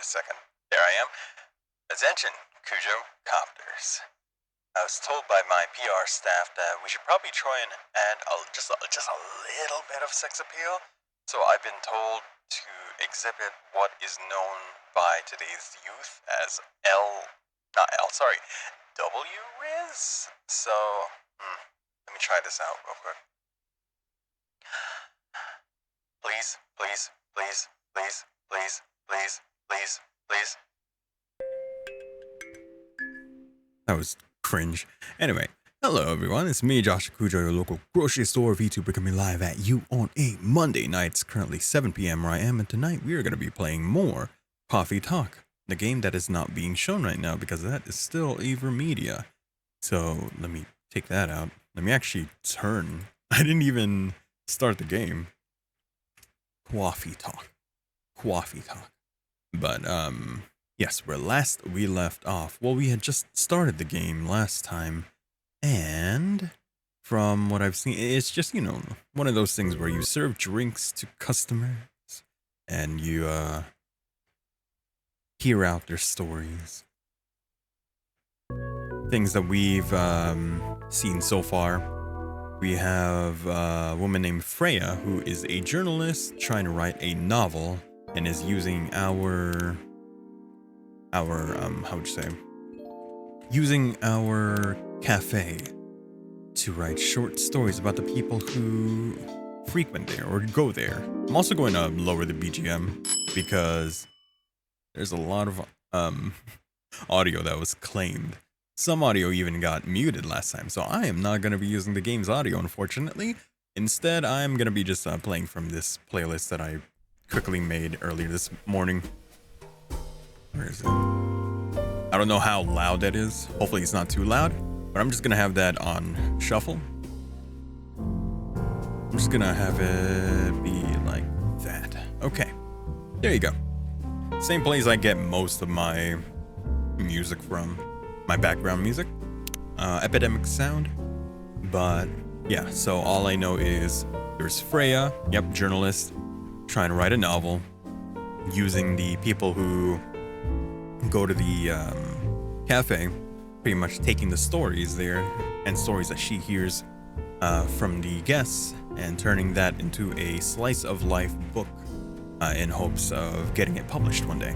a second. There I am. Attention, Cujo Copters. I was told by my PR staff that we should probably try and add just a little bit of sex appeal. So I've been told to exhibit what is known by today's youth as W-Riz. So, let me try this out real quick. Please, please, please, please, please, please, please, please. That was cringe. Anyway, hello everyone, it's me, Josh Cujo, your local grocery store VTuber, coming live at you on a Monday night. It's currently 7 p.m. where I am, and tonight we are going to be playing more Coffee Talk, the game that is not being shown right now because that is still Evermedia. So let me take that out. Let me actually turn. I didn't even start the game. Coffee Talk. But yes, where last we left off, well, we had just started the game last time, and from what I've seen, it's just, you know, one of those things where you serve drinks to customers and you hear out their stories. Things that we've seen so far. We have a woman named Freya, who is a journalist trying to write a novel and is using using our cafe to write short stories about the people who frequent there or go there. I'm also going to lower the BGM because there's a lot of audio that was claimed. Some audio even got muted last time, so I am not going to be using the game's audio, unfortunately. Instead, I'm going to be just playing from this playlist that I quickly made earlier this morning. Where is it? I don't know how loud that is. Hopefully it's not too loud, but I'm just going to have that on shuffle. I'm just going to have it be like that. Okay, there you go. Same place I get most of my music from. My background music, epidemic sound. But yeah, so all I know is there's Freya, yep, journalist, trying to write a novel using the people who go to the cafe, pretty much taking the stories there and stories that she hears from the guests and turning that into a slice of life book in hopes of getting it published one day.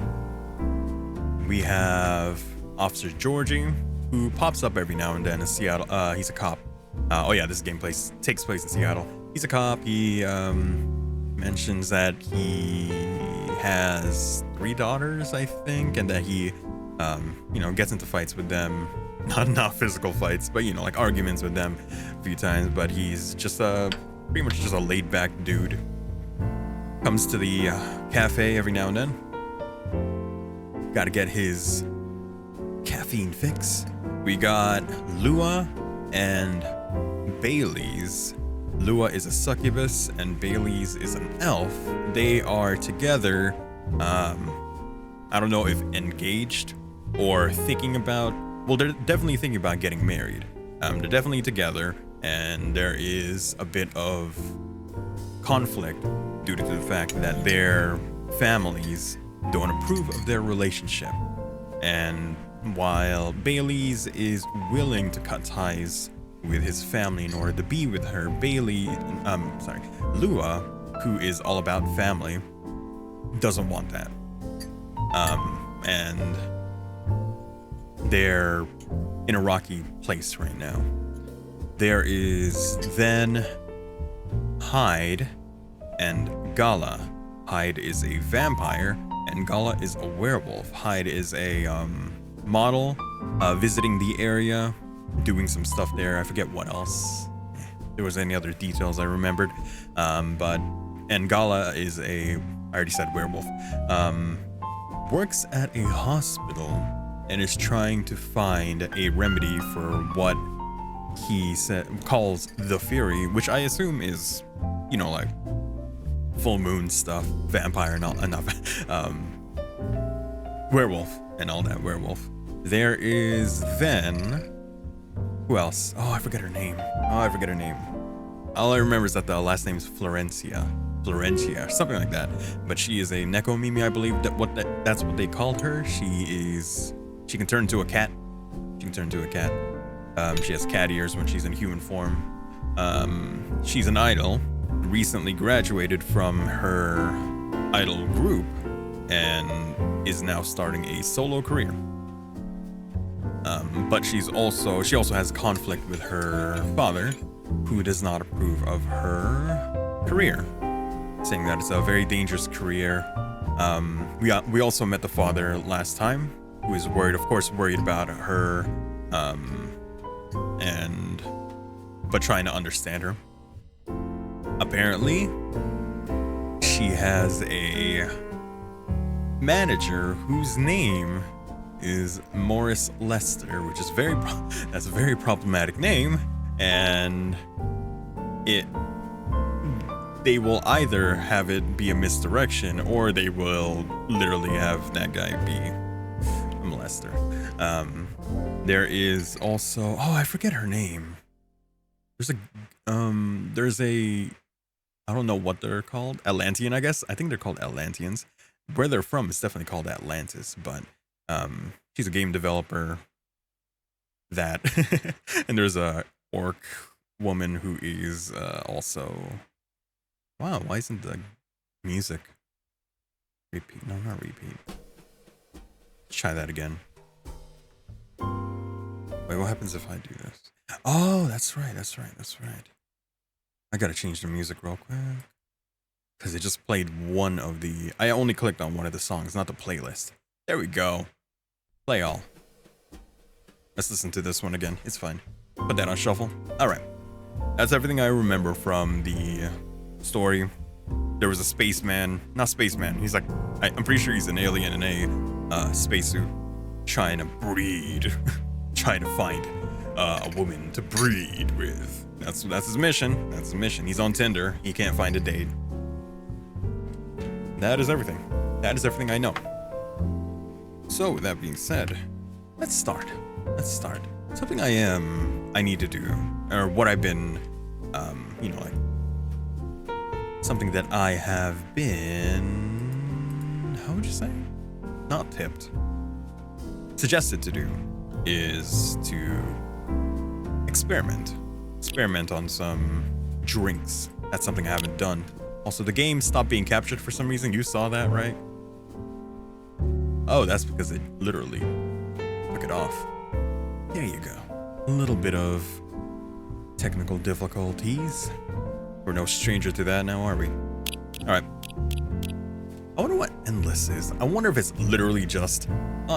We have Officer Georgie, who pops up every now and then in Seattle. He's a cop. Oh yeah, this game takes place in Seattle. He's a cop. He mentions that he has 3 daughters, I think, and that he, you know, gets into fights with them. Not physical fights, but, you know, like arguments with them a few times. But he's just pretty much just a laid-back dude. Comes to the cafe every now and then. Got to get his caffeine fix. We got Lua and Bailey's. Lua is a succubus and Bailey's is an elf. They are together, I don't know if engaged or thinking about, well, they're definitely thinking about getting married. They're definitely together, and there is a bit of conflict due to the fact that their families don't approve of their relationship. And while Bailey's is willing to cut ties with his family in order to be with her, Lua, who is all about family, doesn't want that. And they're in a rocky place right now. There is then Hyde and Gala. Hyde is a vampire and Gala is a werewolf. Hyde is a model visiting the area, doing some stuff there. I forget what else. There was any other details I remembered. And Gala is I already said werewolf. Works at a hospital and is trying to find a remedy for what he calls the Fury, which I assume is, you know, like full moon stuff, vampire and all, werewolf and all that, werewolf. There is then, who else? Oh, I forget her name. All I remember is that the last name is Florencia. Florentia, something like that. But she is a Nekomimi, I believe that's what they called her. She can turn into a cat. She can turn into a cat. She has cat ears when she's in human form. She's an idol, recently graduated from her idol group, and is now starting a solo career. But she also has conflict with her father, who does not approve of her career, saying that it's a very dangerous career. We also met the father last time, who is worried about her, but trying to understand her. Apparently, she has a manager whose name is Morris Lester, which is that's a very problematic name, and they will either have it be a misdirection, or they will literally have that guy be a molester. There is also, I forget her name. There's a I don't know what they're called. Atlantean, I guess. I think they're called Atlanteans. Where they're from is definitely called Atlantis, but she's a game developer. That and there's a orc woman who is also. Wow, why isn't the music repeat? No, not repeat. Let's try that again. Wait, what happens if I do this? Oh, that's right. I gotta change the music real quick. Because it just played one of the... I only clicked on one of the songs, not the playlist. There we go. Play all. Let's listen to this one again. It's fine. Put that on shuffle. Alright. That's everything I remember from the story. There was a spaceman. Not spaceman. He's like... I'm pretty sure he's an alien in a spacesuit. Trying to breed. Trying to find a woman to breed with. That's his mission. That's his mission. He's on Tinder. He can't find a date. That is everything. That is everything I know. So, with that being said, let's start. Something I need to do, or what I've been, something that I have been, how would you say? Not tipped. Suggested to do is to experiment on some drinks. That's something I haven't done. Also, the game stopped being captured for some reason. You saw that, right? Oh, that's because it literally took it off. There you go. A little bit of technical difficulties. We're no stranger to that now, are we? Alright. I wonder what endless is. I wonder if it's literally just,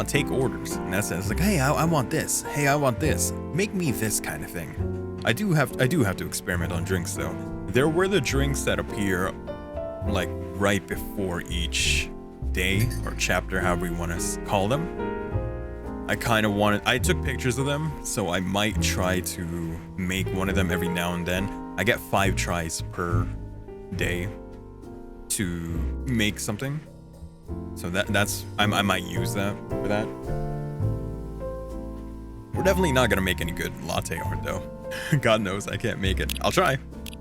take orders. And that's it. It's like, hey, I want this. Hey, I want this. Make me this kind of thing. I do have to experiment on drinks though. There were the drinks that appear like right before each day or chapter, however you want to call them. I took pictures of them, so I might try to make one of them every now and then. I get 5 tries per day to make something. So I might use that for that. We're definitely not gonna make any good latte art though. God knows I can't make it. I'll try.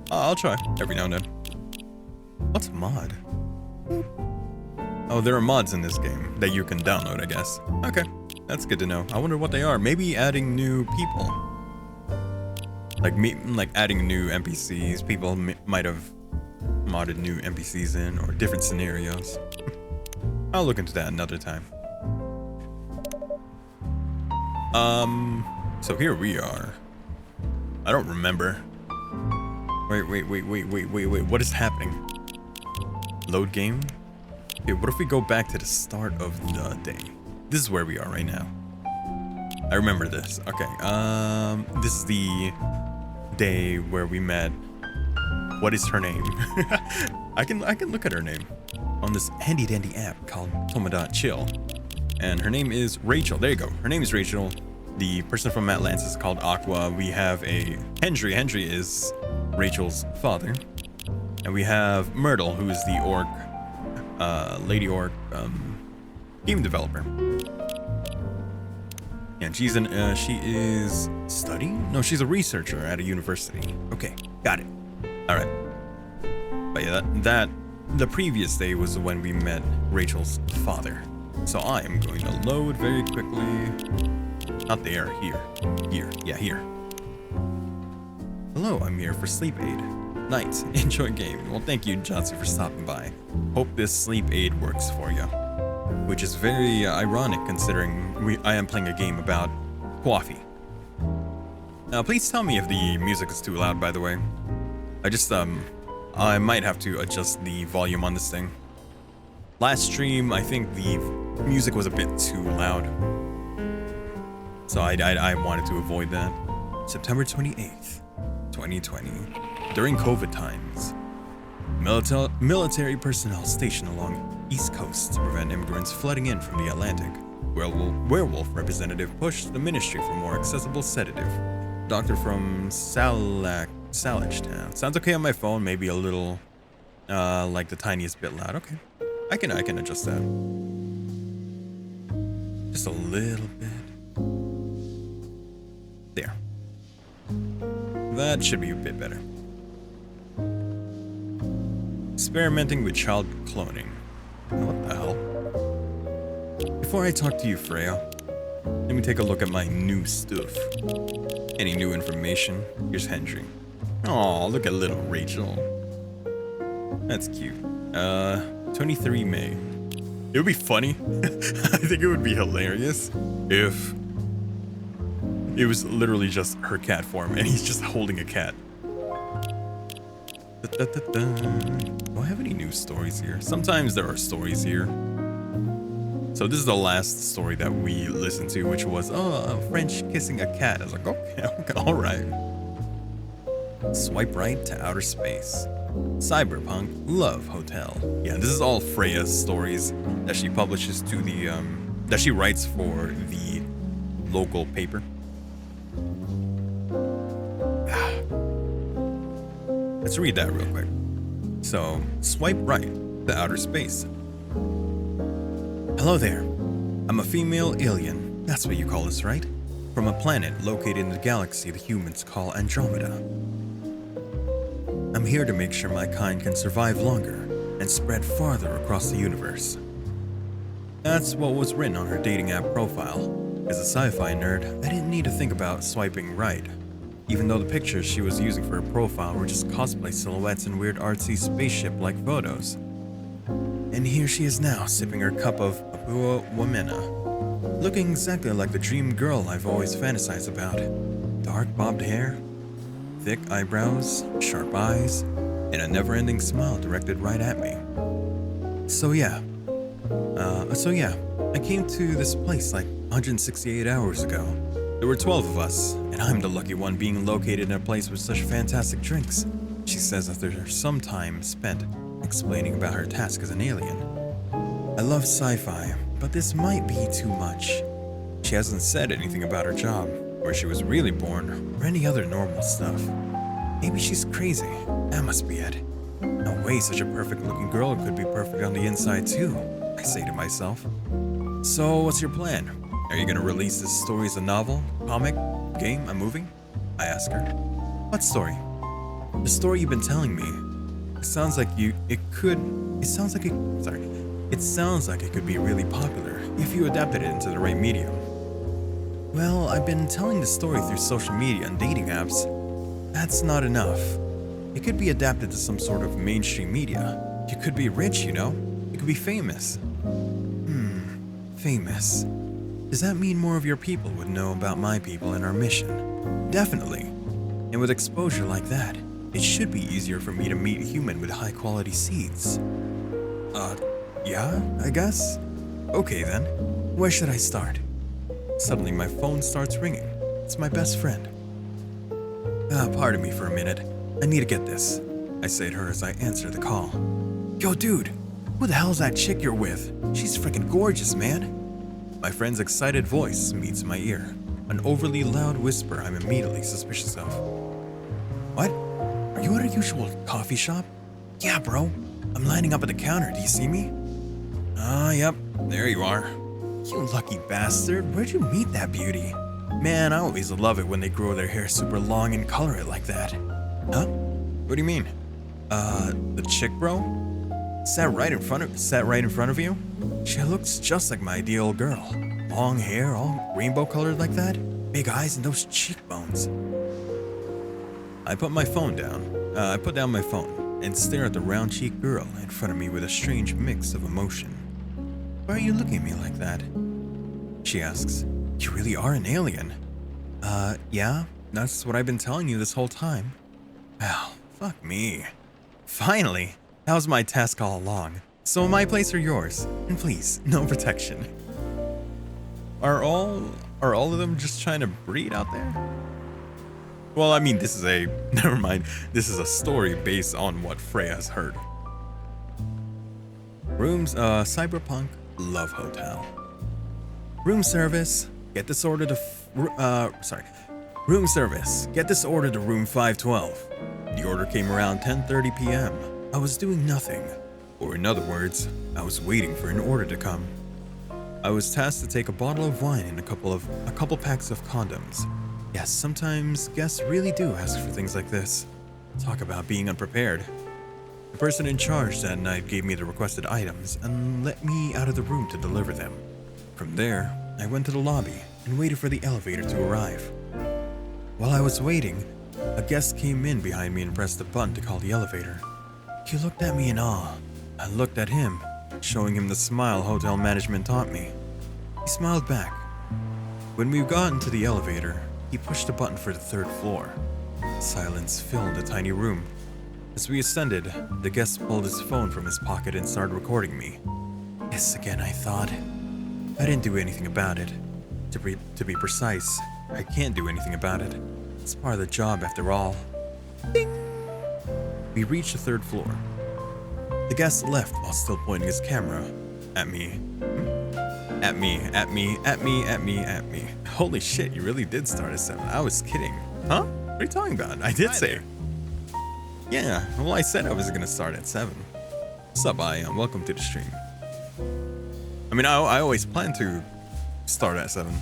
I'll try every now and then. What's mod? Oh, there are mods in this game that you can download, I guess. Okay, that's good to know. I wonder what they are. Maybe adding new people. Like adding new NPCs. People might have modded new NPCs in, or different scenarios. I'll look into that another time. So here we are. I don't remember. Wait, what is happening? Load game? Okay, what if we go back to the start of the day? This is where we are right now. I remember this. Okay, this is the day where we met. What is her name? I can look at her name on this handy dandy app called Toma.chill. And her name is Rachel. There you go. Her name is Rachel. The person from Atlantis is called Aqua. We have a Hendry. Hendry is Rachel's father. And we have Myrtle, who is the orc, lady orc, game developer. And she is studying? No, she's a researcher at a university. Okay, got it. All right. But yeah, the previous day was when we met Rachel's father. So I am going to load very quickly. Not there, here. Yeah, here. Hello, I'm here for sleep aid. Nice, enjoy gaming. Well, thank you, Jatsu, for stopping by. Hope this sleep aid works for you. Which is very ironic considering I am playing a game about coffee. Now, please tell me if the music is too loud, by the way. I might have to adjust the volume on this thing. Last stream, I think the music was a bit too loud. So I wanted to avoid that. September 28th, 2020. During COVID times, military personnel stationed along East Coast to prevent immigrants flooding in from the Atlantic. Werewolf representative pushed the ministry for more accessible sedative. Doctor from Salagetown. Sounds okay on my phone, maybe a little, like the tiniest bit loud. Okay, I can adjust that. Just a little bit. There. That should be a bit better. Experimenting with child cloning. What the hell? Before I talk to you, Freya, let me take a look at my new stuff. Any new information? Here's Hendry. Aw, look at little Rachel. That's cute. 23 May. It would be funny. I think it would be hilarious if it was literally just her cat form and he's just holding a cat. Do I have any news stories here? Sometimes there are stories here. So this is the last story that we listened to, which was, a French kissing a cat. I was like, okay, all right. Swipe right to outer space. Cyberpunk Love Hotel. Yeah, this is all Freya's stories that she publishes to the, that she writes for the local paper. Let's read that real quick. So, swipe right to outer space. Hello there. I'm a female alien. That's what you call us, right? From a planet located in the galaxy the humans call Andromeda. I'm here to make sure my kind can survive longer and spread farther across the universe. That's what was written on her dating app profile. As a sci-fi nerd, I didn't need to think about swiping right, even though the pictures she was using for her profile were just cosplay silhouettes and weird artsy spaceship-like photos. And here she is now, sipping her cup of Papua Womena, looking exactly like the dream girl I've always fantasized about. Dark bobbed hair, thick eyebrows, sharp eyes, and a never-ending smile directed right at me. So yeah, I came to this place like 168 hours ago. There were 12 of us, and I'm the lucky one being located in a place with such fantastic drinks, she says after some time spent explaining about her task as an alien. I love sci-fi, but this might be too much. She hasn't said anything about her job, where she was really born, or any other normal stuff. Maybe she's crazy. That must be it. No way such a perfect-looking girl could be perfect on the inside too, I say to myself. So, what's your plan? Are you gonna release this story as a novel, comic, game, a movie? I ask her. What story? The story you've been telling me. It sounds like it could be really popular if you adapted it into the right medium. Well, I've been telling the story through social media and dating apps. That's not enough. It could be adapted to some sort of mainstream media. You could be rich, you know? You could be famous. Famous. Does that mean more of your people would know about my people and our mission? Definitely. And with exposure like that, it should be easier for me to meet a human with high-quality seeds. Yeah, I guess? Okay then. Where should I start? Suddenly my phone starts ringing. It's my best friend. Pardon me for a minute. I need to get this, I say to her as I answer the call. Yo, dude, who the hell's that chick you're with? She's freaking gorgeous, man. My friend's excited voice meets my ear, an overly loud whisper I'm immediately suspicious of. What? Are you at a usual coffee shop? Yeah, bro. I'm lining up at the counter. Do you see me? Yep. There you are. You lucky bastard. Where'd you meet that beauty? Man, I always love it when they grow their hair super long and color it like that. Huh? What do you mean? The chick, bro? Sat right in front of you? She looks just like my ideal girl. Long hair, all rainbow colored like that. Big eyes and those cheekbones. I put my phone down. I put down my phone and stare at the round-cheeked girl in front of me with a strange mix of emotion. Why are you looking at me like that? She asks. You really are an alien. Yeah, that's what I've been telling you this whole time. Well, fuck me. Finally, that was my task all along. So my place or yours? And please, no protection. Are all of them just trying to breed out there? Well, I mean, never mind. This is a story based on what Freya has heard. Rooms, Cyberpunk Love Hotel. Room service, get this order to, Room service, get this order to room 512. The order came around 10:30 p.m. I was doing nothing. Or in other words, I was waiting for an order to come. I was tasked to take a bottle of wine and a couple packs of condoms. Yes, sometimes guests really do ask for things like this. Talk about being unprepared. The person in charge that night gave me the requested items and let me out of the room to deliver them. From there, I went to the lobby and waited for the elevator to arrive. While I was waiting, a guest came in behind me and pressed a button to call the elevator. He looked at me in awe. I looked at him, showing him the smile hotel management taught me. He smiled back. When we got into the elevator, he pushed a button for the 3rd floor. Silence filled the tiny room. As we ascended, the guest pulled his phone from his pocket and started recording me. Yes, again, I thought. I didn't do anything about it. To be precise, I can't do anything about it. It's part of the job after all. Ding! We reached the 3rd floor. The guest left while still pointing his camera at me. At me. Holy shit, you really did start at 7. I was kidding. Huh? What are you talking about? I did say. Yeah, well, I said I was gonna start at 7. What's up, Ion? Welcome to the stream. I mean, I always plan to start at 7.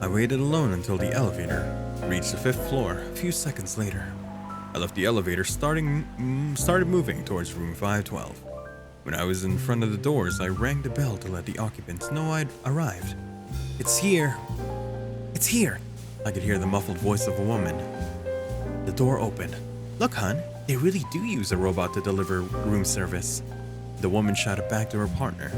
I waited alone until the elevator reached the 5th floor. A few seconds later, I left the elevator, started moving towards room 512. When I was in front of the doors, I rang the bell to let the occupants know I'd arrived. It's here. It's here. I could hear the muffled voice of a woman. The door opened. Look, hon, they really do use a robot to deliver room service. The woman shouted back to her partner.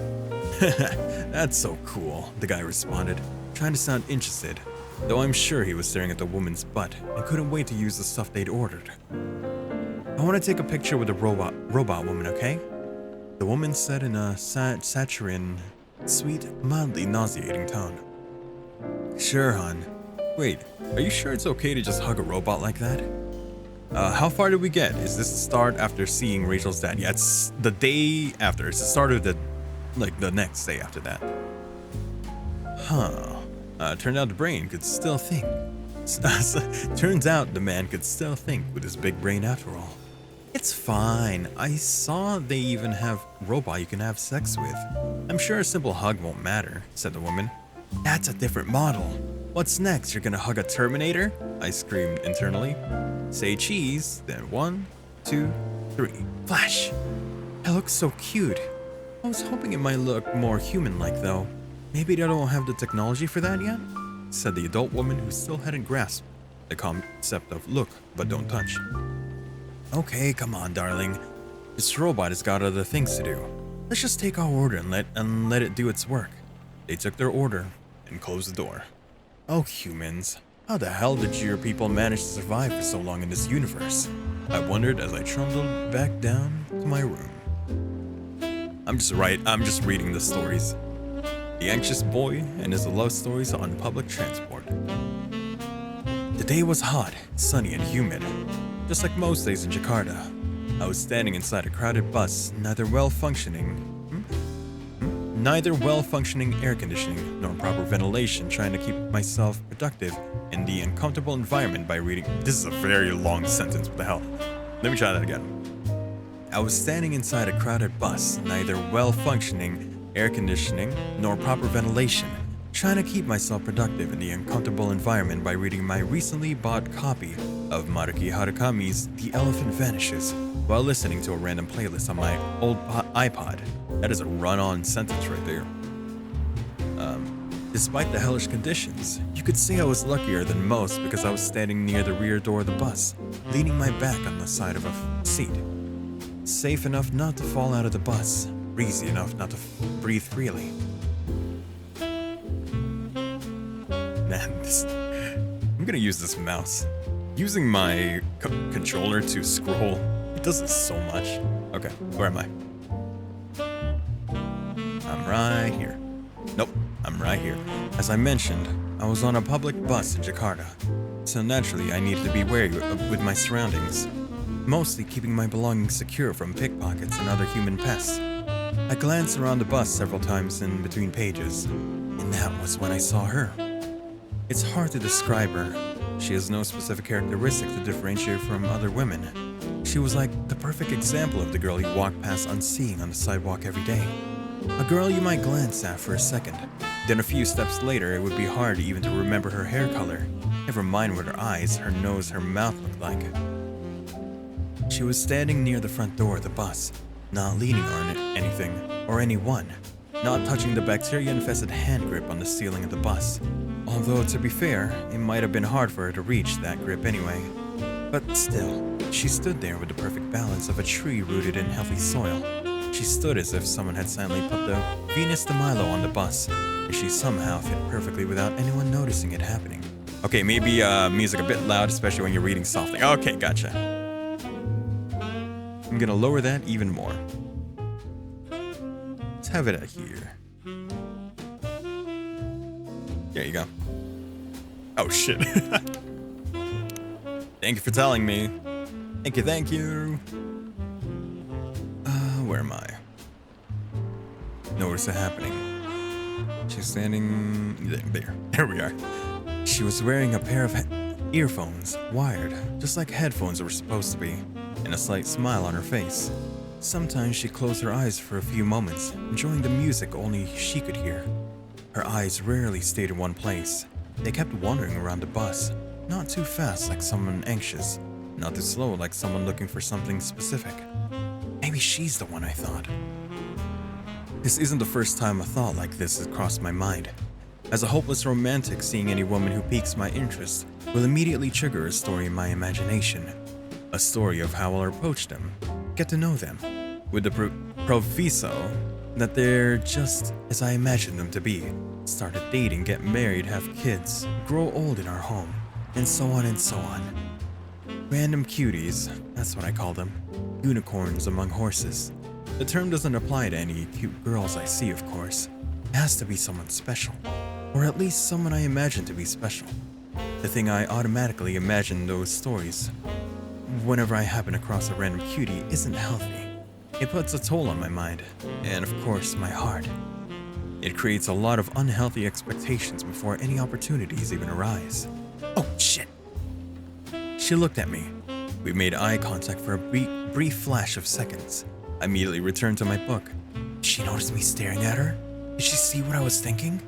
That's so cool, the guy responded, trying to sound interested, though I'm sure he was staring at the woman's butt and couldn't wait to use the stuff they'd ordered. I want to take a picture with the robot woman, okay? The woman said in a saccharine, sweet, mildly nauseating tone. Sure, hon. Wait, are you sure it's okay to just hug a robot like that? How far did we get? Is this the start after seeing Rachel's dad? Yeah, it's the day after. It's the start of the next day after that. Huh. Turned out the brain could still think. Turns out the man could still think with his big brain after all. It's fine. I saw they even have robot you can have sex with. I'm sure a simple hug won't matter, said the woman. That's a different model. What's next? You're gonna hug a Terminator? I screamed internally. Say cheese, then 1, 2, 3. Flash! It looks so cute. I was hoping it might look more human-like though. Maybe they don't have the technology for that yet? Said the adult woman who still hadn't grasped the concept of look but don't touch. Okay, come on, darling. This robot has got other things to do. Let's just take our order and let it do its work. They took their order and closed the door. Oh, humans. How the hell did your people manage to survive for so long in this universe? I wondered as I trundled back down to my room. I'm just reading the stories. The Anxious Boy and his love stories on public transport. The day was hot, sunny, and humid, just like most days in Jakarta. I was standing inside a crowded bus, neither well-functioning air conditioning nor proper ventilation, trying to keep myself productive in the uncomfortable environment by reading. This is a very long sentence, what the hell? Let me try that again. I was standing inside a crowded bus, neither well-functioning air conditioning nor proper ventilation, trying to keep myself productive in the uncomfortable environment by reading my recently bought copy of Maruki Harakami's The Elephant Vanishes while listening to a random playlist on my old iPod. That is a run-on sentence right there. Despite the hellish conditions, you could say I was luckier than most because I was standing near the rear door of the bus, leaning my back on the side of a seat. Safe enough not to fall out of the bus, breezy enough not to breathe freely. Man, I'm gonna use this mouse. Using my controller to scroll, it does it so much. Okay, where am I? I'm right here. Nope, I'm right here. As I mentioned, I was on a public bus in Jakarta, so naturally I needed to be wary with my surroundings, mostly keeping my belongings secure from pickpockets and other human pests. I glanced around the bus several times in between pages, and that was when I saw her. It's hard to describe her. She has no specific characteristic to differentiate from other women. She was like the perfect example of the girl you walk past unseeing on the sidewalk every day. A girl you might glance at for a second, then a few steps later it would be hard even to remember her hair color, never mind what her eyes, her nose, her mouth looked like. She was standing near the front door of the bus, not leaning on anything or anyone, not touching the bacteria-infested hand grip on the ceiling of the bus. Although, to be fair, it might have been hard for her to reach that grip anyway. But still, she stood there with the perfect balance of a tree rooted in healthy soil. She stood as if someone had silently put the Venus de Milo on the bus, and she somehow fit perfectly without anyone noticing it happening. Okay, maybe music a bit loud, especially when you're reading softly. Okay, gotcha. I'm gonna lower that even more. Let's have it at here. There you go. Oh shit. Thank you for telling me. Thank you. Where am I? Notice it happening. She's standing there. There we are. She was wearing a pair of earphones, wired, just like headphones were supposed to be, and a slight smile on her face. Sometimes she closed her eyes for a few moments, enjoying the music only she could hear. Her eyes rarely stayed in one place. They kept wandering around the bus, not too fast like someone anxious, not too slow like someone looking for something specific. Maybe she's the one, I thought. This isn't the first time a thought like this has crossed my mind. As a hopeless romantic, seeing any woman who piques my interest will immediately trigger a story in my imagination. A story of how I'll approach them, get to know them, with the proviso that they're just as I imagined them to be. Started dating, get married, have kids, grow old in our home, and so on and so on. Random cuties, that's what I call them. Unicorns among horses. The term doesn't apply to any cute girls I see, of course. It has to be someone special. Or at least someone I imagine to be special. The thing I automatically imagine in those stories, whenever I happen across a random cutie, isn't healthy. It puts a toll on my mind, and of course my heart. It creates a lot of unhealthy expectations before any opportunities even arise. Oh shit! She looked at me. We made eye contact for a brief flash of seconds. I immediately returned to my book. Did she notice me staring at her? Did she see what I was thinking?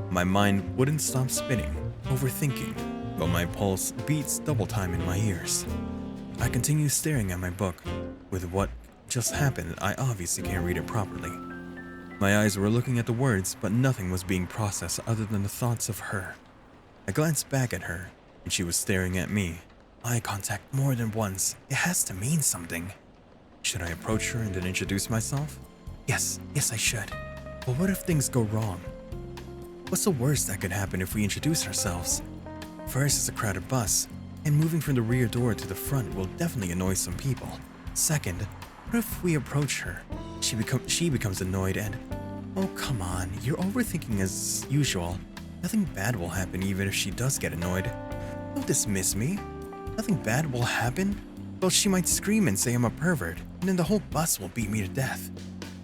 My mind wouldn't stop spinning, overthinking, while my pulse beats double time in my ears. I continued staring at my book. With what just happened, I obviously can't read it properly. My eyes were looking at the words, but nothing was being processed other than the thoughts of her. I glanced back at her, and she was staring at me. Eye contact more than once. It has to mean something. Should I approach her and then introduce myself? Yes, I should. But what if things go wrong? What's the worst that could happen if we introduce ourselves? First, it's a crowded bus, and moving from the rear door to the front will definitely annoy some people. Second, what if we approach her? She becomes annoyed and... Oh, come on, you're overthinking as usual. Nothing bad will happen even if she does get annoyed. Don't dismiss me. Nothing bad will happen. Well, she might scream and say I'm a pervert, and then the whole bus will beat me to death.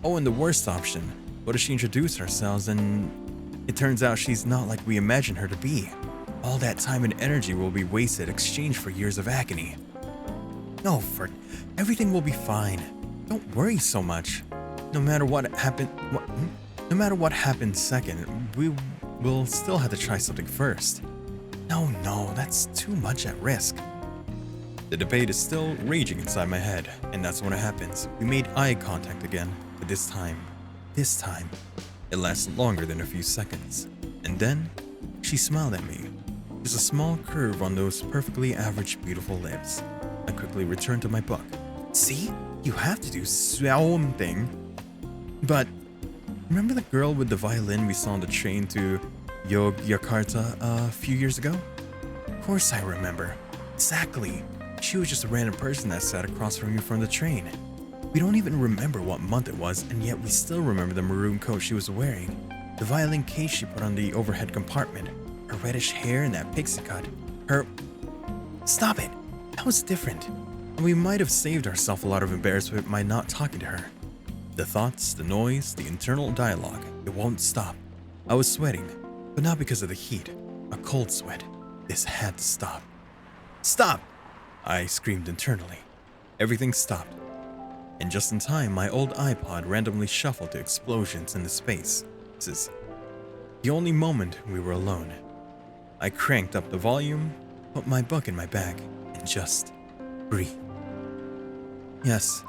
Oh, and the worst option, what if she introduces herself and it turns out she's not like we imagined her to be? All that time and energy will be wasted exchanged for years of agony. No, everything will be fine. Don't worry so much. No matter what happens second, we we'll still have to try something first. No, that's too much at risk. The debate is still raging inside my head, and that's when it happens. We made eye contact again, but this time, it lasted longer than a few seconds. And then, she smiled at me. There's a small curve on those perfectly average beautiful lips. I quickly returned to my book. See? You have to do something. But, remember the girl with the violin we saw on the train to Yogyakarta a few years ago? Of course I remember. Exactly. She was just a random person that sat across from you from the train. We don't even remember what month it was, and yet we still remember the maroon coat she was wearing, the violin case she put on the overhead compartment, her reddish hair and that pixie cut, her... Stop it! That was different. And we might have saved ourselves a lot of embarrassment by not talking to her. The thoughts, the noise, the internal dialogue, it won't stop. I was sweating, but not because of the heat. A cold sweat. This had to stop. Stop! I screamed internally. Everything stopped. And just in time, my old iPod randomly shuffled to explosions in the space. This is the only moment we were alone. I cranked up the volume, put my book in my bag, and just breathed. Yes,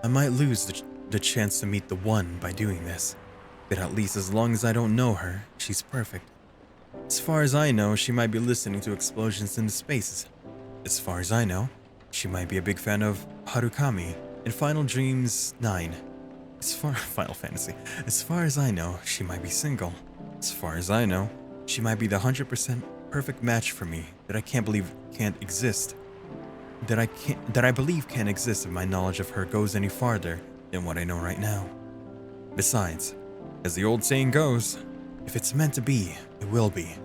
I might lose the chance to meet the one by doing this, but at least as long as I don't know her, she's perfect. As far as I know, she might be listening to explosions in the spaces. As far as I know, she might be a big fan of Harukami in Final Dreams 9. Final Fantasy. As far as I know, she might be single. As far as I know, she might be the 100% perfect match for me that I can't believe can't exist. That I believe can't exist if my knowledge of her goes any farther than what I know right now. Besides, as the old saying goes, if it's meant to be, it will be.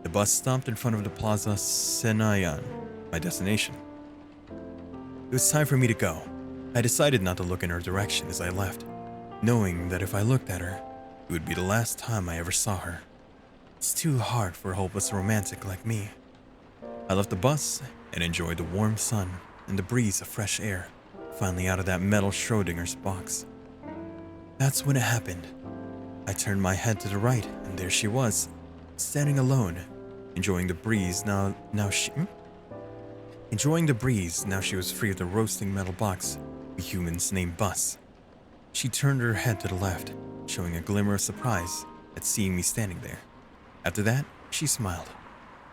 The bus stopped in front of the Plaza Senayan, my destination. It was time for me to go. I decided not to look in her direction as I left, knowing that if I looked at her, it would be the last time I ever saw her. It's too hard for a hopeless romantic like me. I left the bus and enjoyed the warm sun and the breeze of fresh air, finally out of that metal Schrodinger's box. That's when it happened. I turned my head to the right, and there she was, standing alone, enjoying the breeze. Enjoying the breeze now she was free of the roasting metal box we humans named Bus. She turned her head to the left, showing a glimmer of surprise at seeing me standing there. After that, she smiled.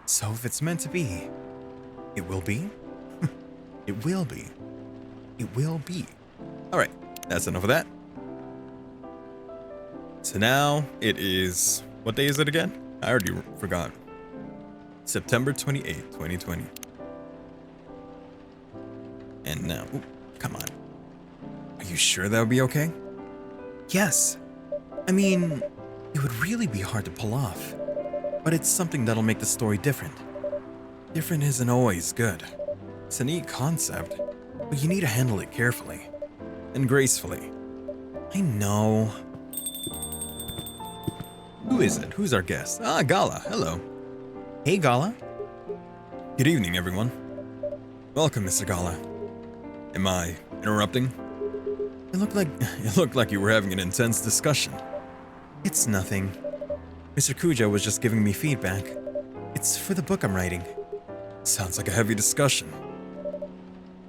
So if it's meant to be, it will be? It will be. It will be. Alright, that's enough of that. So now it is... What day is it again? I already forgot. September 28th, 2020. And now... Ooh, come on. Are you sure that would be okay? Yes. I mean, it would really be hard to pull off. But it's something that'll make the story different. Different isn't always good. It's a neat concept, but you need to handle it carefully. And gracefully. I know. Who is it? Who's our guest? Ah, Gala. Hello. Hey, Gala. Good evening, everyone. Welcome, Mr. Gala. Am I interrupting? It looked like you were having an intense discussion. It's nothing. Mr. Kujo was just giving me feedback. It's for the book I'm writing. Sounds like a heavy discussion.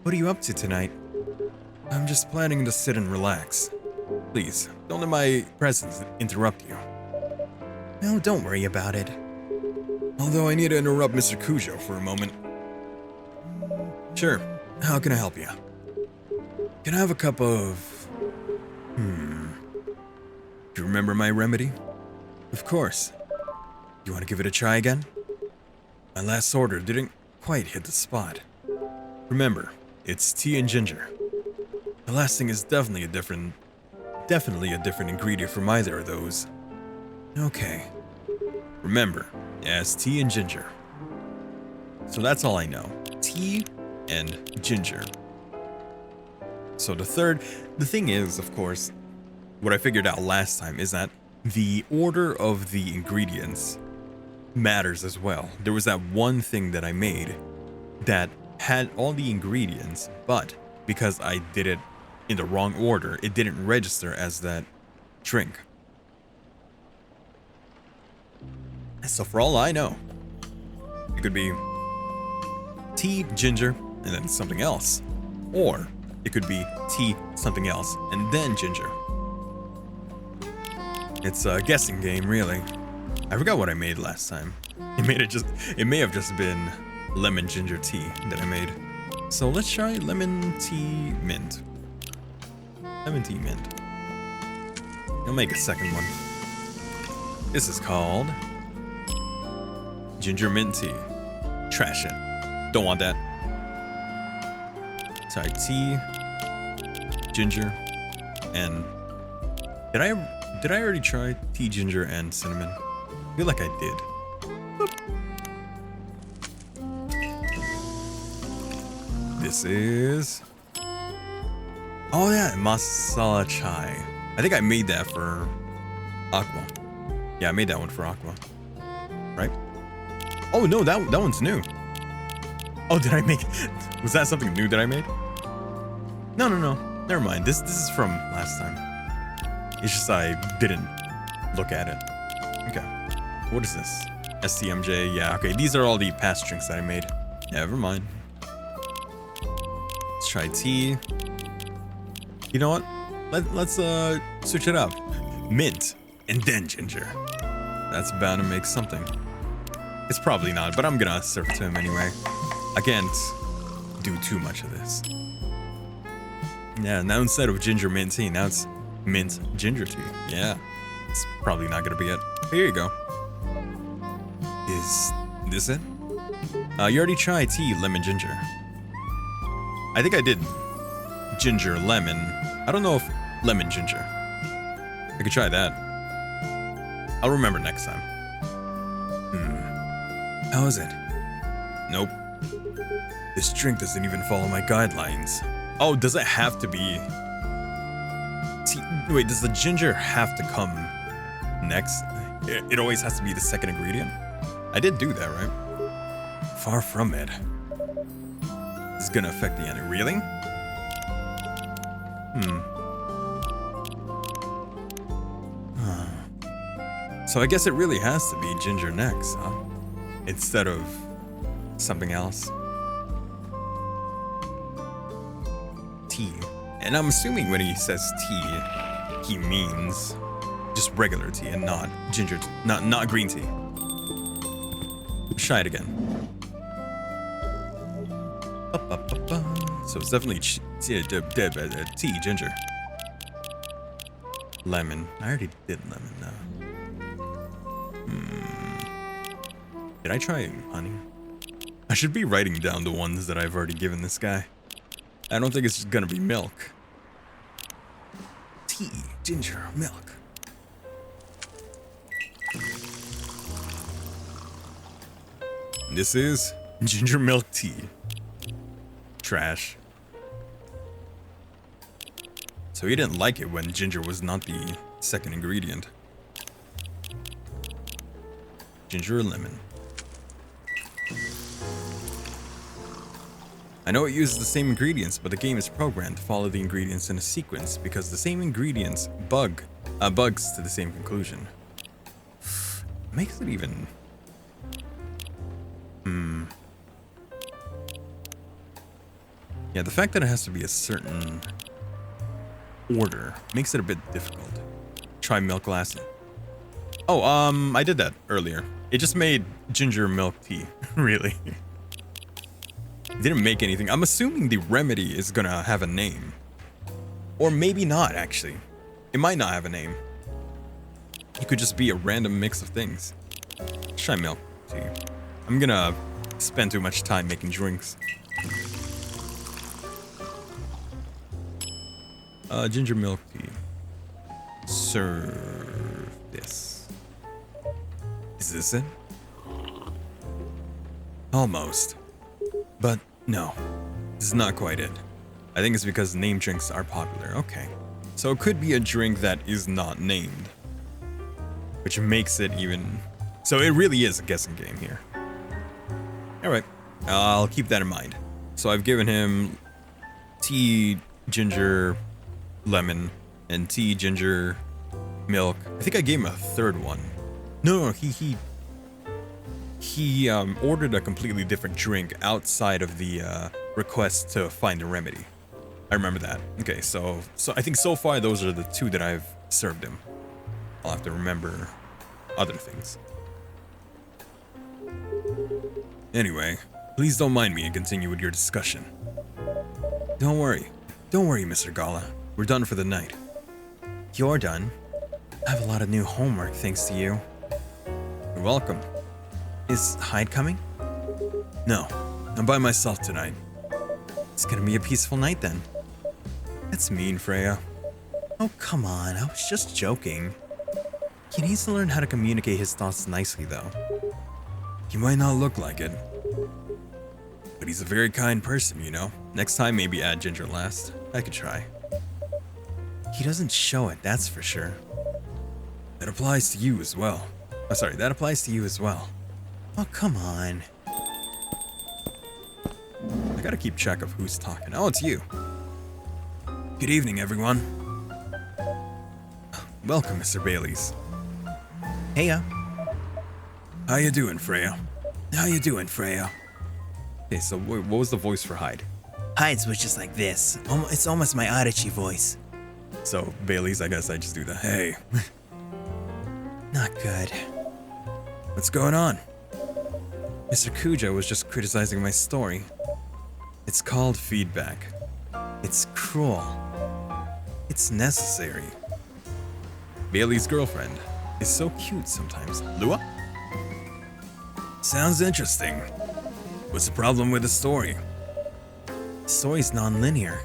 What are you up to tonight? I'm just planning to sit and relax. Please, don't let my presence interrupt you. No, don't worry about it. Although I need to interrupt Mr. Kujo for a moment. Sure, how can I help you? Can I have a cup of... Do you remember my remedy? Of course. You want to give it a try again? My last order didn't quite hit the spot. Remember, it's tea and ginger. The last thing is definitely a different ingredient from either of those. Okay. Remember, it has tea and ginger. So that's all I know. Tea and ginger. So the thing is, of course, what I figured out last time is that the order of the ingredients matters as well. There was that one thing that I made that had all the ingredients, but because I did it in the wrong order, it didn't register as that drink. So for all I know, it could be tea, ginger, and then something else. Or it could be tea, something else, and then ginger. It's a guessing game, really. I forgot what I made last time. It may have just been lemon ginger tea that I made. So let's try lemon tea mint. Lemon tea mint. I'll make a second one. This is called ginger mint tea. Trash it. Don't want that. Sorry, tea, ginger, and did I already try tea, ginger, and cinnamon? I feel like I did. Boop. This is, oh yeah, masala chai. I think I made that for Aqua. Yeah, I made that one for Aqua. Right? Oh no, that one's new. Oh, did I make? Was that something new that I made? No. Never mind. This is from last time. It's just I didn't look at it. Okay. What is this? STMJ. Yeah. Okay. These are all the past drinks that I made. Never mind. Let's try tea. You know what? Let's switch it up. Mint and then ginger. That's bound to make something. It's probably not, but I'm gonna serve it to him anyway. I can't do too much of this. Yeah, now instead of ginger mint tea, now it's mint ginger tea. Yeah, it's probably not gonna be it. Here you go. Is this it? You already tried tea, lemon, ginger. I think I did ginger, lemon. I don't know if lemon, ginger. I could try that. I'll remember next time. How is it? Nope. This drink doesn't even follow my guidelines. Oh, does it have to be tea? Wait, does the ginger have to come next? It always has to be the second ingredient? I did do that, right? Far from it. This is gonna affect the end. Really? So I guess it really has to be ginger next, huh? Instead of something else. Tea. And I'm assuming when he says tea, he means just regular tea and not ginger tea, not green tea. Let's try it again. So it's definitely tea, ginger. Lemon. I already did lemon now. Did I try honey? I should be writing down the ones that I've already given this guy. I don't think it's just gonna be milk. Tea, ginger, milk. This is ginger milk tea. Trash. So he didn't like it when ginger was not the second ingredient. Ginger or lemon? I know it uses the same ingredients, but the game is programmed to follow the ingredients in a sequence because the same ingredients bugs to the same conclusion. Makes it even... Yeah, the fact that it has to be a certain order makes it a bit difficult. Try milk last. Oh, I did that earlier. It just made ginger milk tea, really. It didn't make anything. I'm assuming the remedy is gonna have a name. Or maybe not, actually. It might not have a name. It could just be a random mix of things. Let's try milk tea. I'm gonna spend too much time making drinks. Ginger milk tea. Serve this. Is this it? Almost. But no, this is not quite it. I think it's because name drinks are popular. Okay. So it could be a drink that is not named. Which makes it even... So it really is a guessing game here. Alright. I'll keep that in mind. So I've given him tea, ginger, lemon, and tea, ginger, milk. I think I gave him a third one. No, he he ordered a completely different drink outside of the request to find a remedy. I remember that. Okay, so I think so far those are the two that I've served him. I'll have to remember other things. Anyway, please don't mind me and continue with your discussion. Don't worry, Mr. Gala. We're done for the night. You're done? I have a lot of new homework thanks to you. You're welcome. Is Hyde coming? No, I'm by myself tonight. It's gonna be a peaceful night then. That's mean, Freya. Oh, come on, I was just joking. He needs to learn how to communicate his thoughts nicely, though. He might not look like it, but he's a very kind person, you know? Next time, maybe add Ginger last. I could try. He doesn't show it, that's for sure. That applies to you as well. Oh, sorry, that applies to you as well. Oh, come on. I gotta keep track of who's talking. Oh, it's you. Good evening, everyone. Welcome, Mr. Baileys. Heya. How you doing, Freya? Okay, so what was the voice for Hyde? Hyde's was just like this. It's almost my Adachi voice. So, Baileys, I guess I just do the hey. Not good. What's going on? Mr. Kujo was just criticizing my story. It's called feedback. It's cruel. It's necessary. Bailey's girlfriend is so cute sometimes. Lua? Sounds interesting. What's the problem with the story? The story's non-linear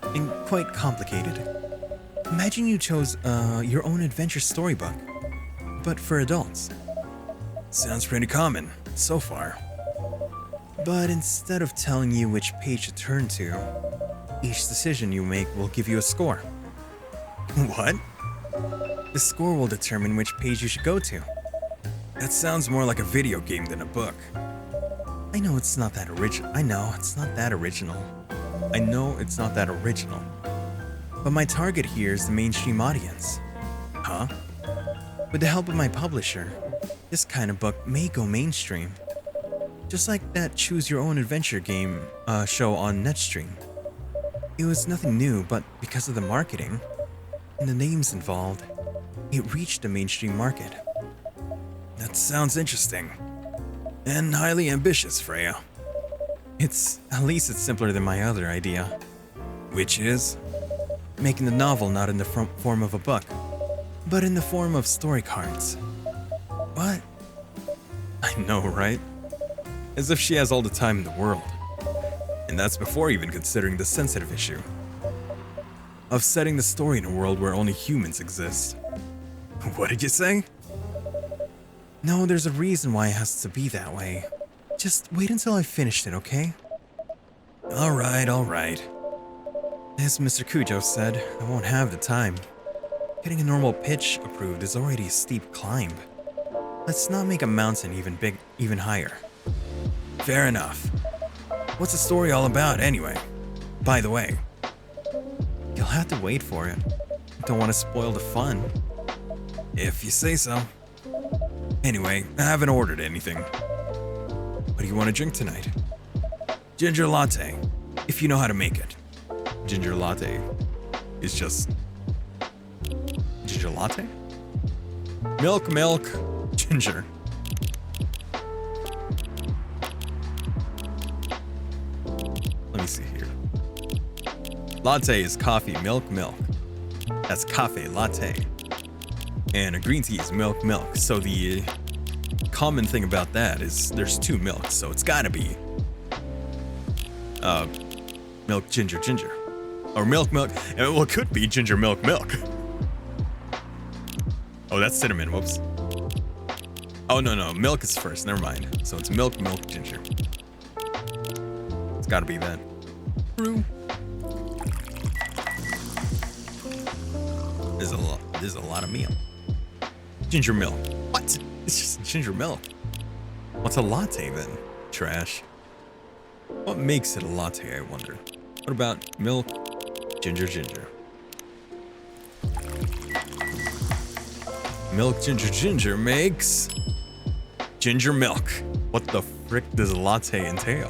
and quite complicated. Imagine you chose your own adventure storybook, but for adults. Sounds pretty common, so far. But instead of telling you which page to turn to, each decision you make will give you a score. What? The score will determine which page you should go to. That sounds more like a video game than a book. I know it's not that original. But my target here is the mainstream audience. Huh? With the help of my publisher, this kind of book may go mainstream. Just like that Choose Your Own Adventure game show on Netstream. It was nothing new, but because of the marketing and the names involved, it reached the mainstream market. That sounds interesting. And highly ambitious, Freya. At least it's simpler than my other idea. Which is? Making the novel not in the form of a book, but in the form of story cards. What? I know, right? As if she has all the time in the world. And that's before even considering the sensitive issue of setting the story in a world where only humans exist. What did you say? No, there's a reason why it has to be that way. Just wait until I've finished it, okay? All right. As Mr. Kujo said, I won't have the time. Getting a normal pitch approved is already a steep climb. Let's not make a mountain even higher. Fair enough. What's the story all about, anyway? By the way. You'll have to wait for it. Don't want to spoil the fun. If you say so. Anyway, I haven't ordered anything. What do you want to drink tonight? Ginger latte, if you know how to make it. Ginger latte is just... ginger latte? Milk, ginger. Let me see here. Latte is coffee, milk. That's cafe latte. And a green tea is milk. So the common thing about that is there's two milks, so it's gotta be milk, ginger. Or milk. Well, it could be ginger, milk. Oh, that's cinnamon, whoops. Oh, no, milk is first, never mind. So it's milk, ginger. It's gotta be that. True. There's a lot of milk. Ginger milk. What? It's just ginger milk. What's a latte then? Trash. What makes it a latte, I wonder? What about milk, ginger? Milk, ginger makes ginger milk. What the frick does latte entail?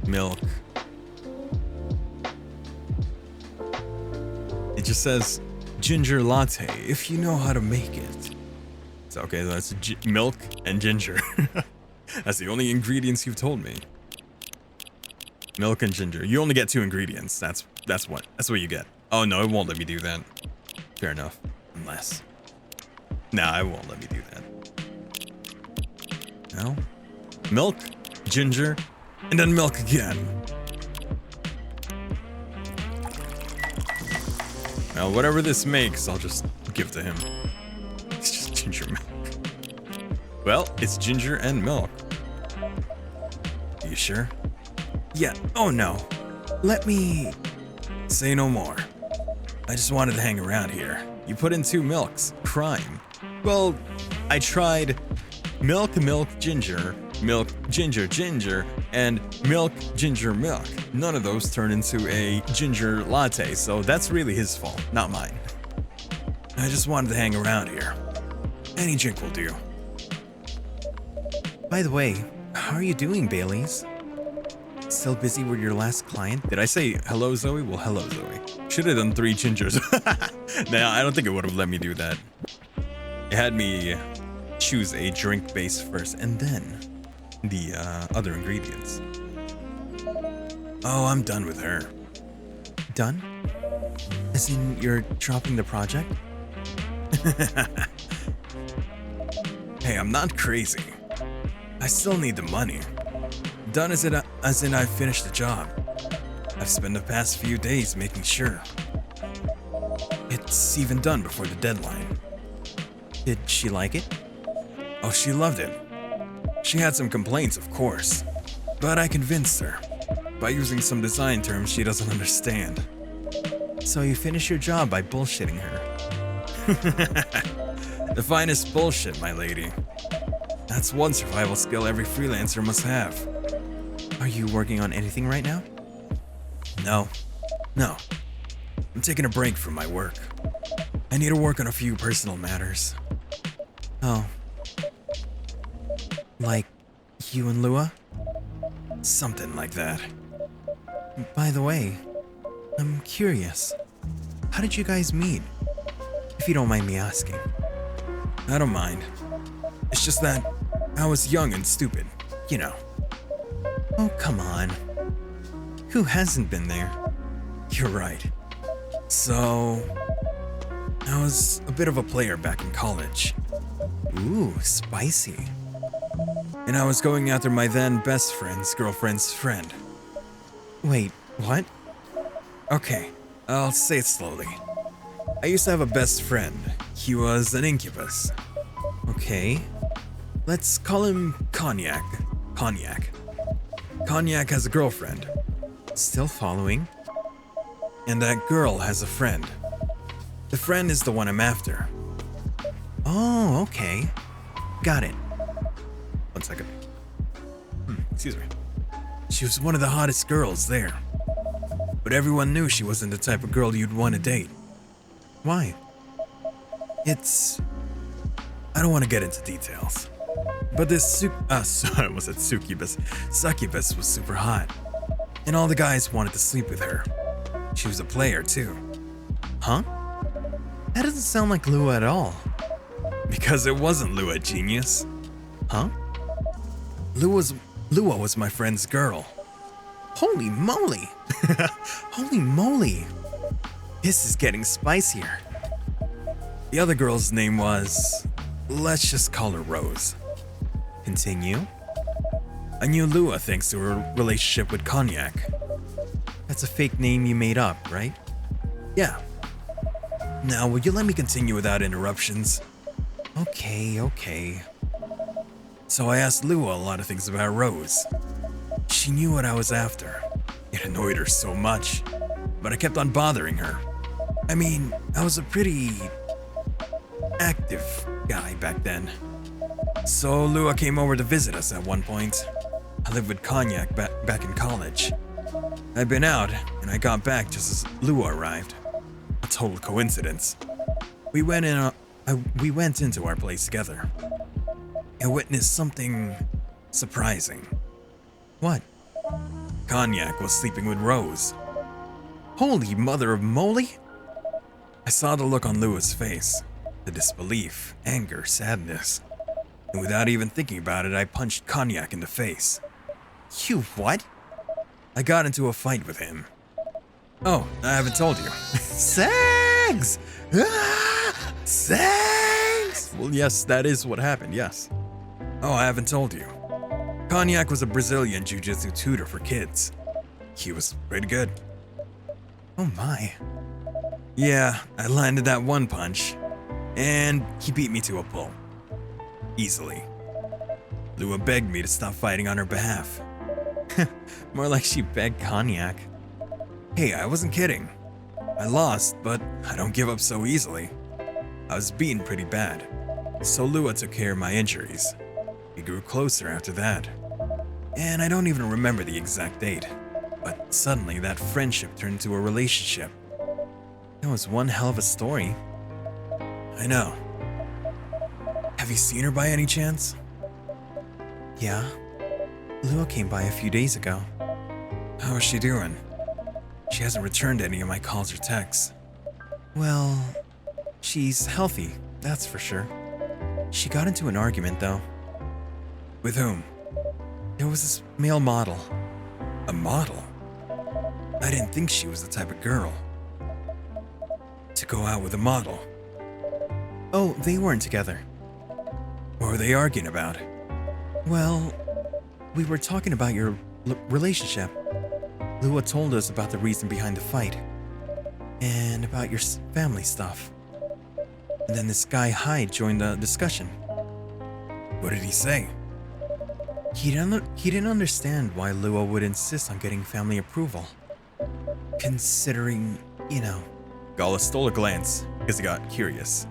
Milk. It just says ginger latte if you know how to make it. So okay, that's milk and ginger. That's the only ingredients you've told me. Milk and ginger. You only get 2 ingredients. That's what you get. Oh no, it won't let me do that. Fair enough. Unless. Nah, it won't let me do that. No. Milk, ginger, and then milk again. Well, whatever this makes, I'll just give to him. It's just ginger milk. Well, it's ginger and milk. Are you sure? Yeah, oh no. Let me... Say no more. I just wanted to hang around here. You put in 2 milks. Crime. Well, I tried milk, ginger, and milk, ginger, milk. None of those turn into a ginger latte, so that's really his fault, not mine. I just wanted to hang around here. Any drink will do. By the way, how are you doing, Baileys? Still busy with your last client? Did I say hello, Zoe? Well, hello, Zoe. Should have done 3 gingers. Nah, I don't think it would have let me do that. It had me choose a drink base first and then the other ingredients. Oh, I'm done with her. Done? As in, you're dropping the project? Hey, I'm not crazy. I still need the money. Done as in I finished the job. I've spent the past few days making sure. It's even done before the deadline. Did she like it? Oh, she loved it. She had some complaints, of course, but I convinced her by using some design terms she doesn't understand. So you finished your job by bullshitting her. The finest bullshit, my lady. That's one survival skill every freelancer must have. Are you working on anything right now? No. I'm taking a break from my work. I need to work on a few personal matters. Oh. Like you and Lua? Something like that. By the way, I'm curious. How did you guys meet? If you don't mind me asking. I don't mind. It's just that I was young and stupid, you know. Oh, come on. Who hasn't been there? You're right. So, I was a bit of a player back in college. Ooh, spicy. And I was going after my then best friend's girlfriend's friend. Wait, what? Okay, I'll say it slowly. I used to have a best friend. He was an incubus. Okay. Let's call him Cognac. Cognac has a girlfriend. Still following? And that girl has a friend. The friend is the one I'm after. Oh, okay. Got it. 1 second. Excuse me. She was one of the hottest girls there. But everyone knew she wasn't the type of girl you'd want to date. Why? I don't want to get into details. But this succubus was super hot. And all the guys wanted to sleep with her. She was a player too. Huh? That doesn't sound like Lua at all. Because it wasn't Lua, genius. Huh? Lua was my friend's girl. Holy moly! Holy moly! This is getting spicier. The other girl's name was... let's just call her Rose. Continue. I knew Lua thanks to her relationship with Cognac. That's a fake name you made up, right? Yeah. Now, will you let me continue without interruptions? Okay. So I asked Lua a lot of things about Rose. She knew what I was after. It annoyed her so much, but I kept on bothering her. I mean, I was a pretty active guy back then. So Lua came over to visit us at one point. I lived with Cognac back in college. I'd been out, and I got back just as Lua arrived. I total coincidence. We went into our place together and witnessed something surprising. What? Cognac was sleeping with Rose. Holy mother of moly! I saw the look on Lua's face, the disbelief, anger, sadness, and without even thinking about it, I punched Cognac in the face. You what? I got into a fight with him. Oh, I haven't told you. Sangngg! Ah! Sangngg! Well, yes, that is what happened, yes. Oh, I haven't told you. Cognac was a Brazilian jiu-jitsu tutor for kids. He was pretty good. Oh my. Yeah, I landed that one punch, and he beat me to a pulp. Easily. Lua begged me to stop fighting on her behalf. More like she begged Cognac. Hey, I wasn't kidding. I lost, but I don't give up so easily. I was beaten pretty bad, so Lua took care of my injuries. We grew closer after that. And I don't even remember the exact date, but suddenly that friendship turned into a relationship. That was one hell of a story. I know. Have you seen her by any chance? Yeah. Lua came by a few days ago. How is she doing? She hasn't returned any of my calls or texts. Well, she's healthy, that's for sure. She got into an argument though. With whom? There was this male model. A model? I didn't think she was the type of girl to go out with a model. Oh, they weren't together. What were they arguing about? Well, we were talking about your relationship. Lua told us about the reason behind the fight. And about your family stuff. And then this guy Hyde joined the discussion. What did he say? He didn't understand why Lua would insist on getting family approval. Considering, you know. Gala stole a glance because he got curious.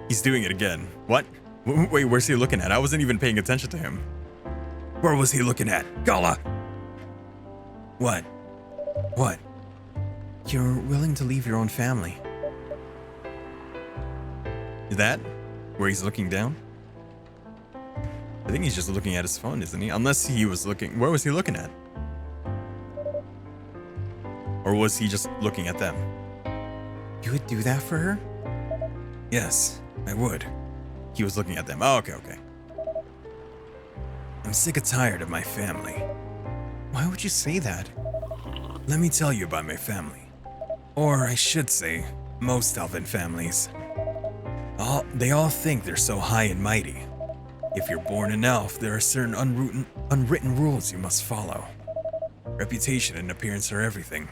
He's doing it again. What? Wait, where's he looking at? I wasn't even paying attention to him. Where was he looking at? Gala! What? What? You're willing to leave your own family. Is that where he's looking down? I think he's just looking at his phone, isn't he? Unless he was looking... Where was he looking at? Or was he just looking at them? You would do that for her? Yes, I would. He was looking at them. Oh, okay. I'm sick and tired of my family. Why would you say that? Let me tell you about my family. Or I should say, most elven families. They all think they're so high and mighty. If you're born an elf, there are certain unwritten rules you must follow. Reputation and appearance are everything.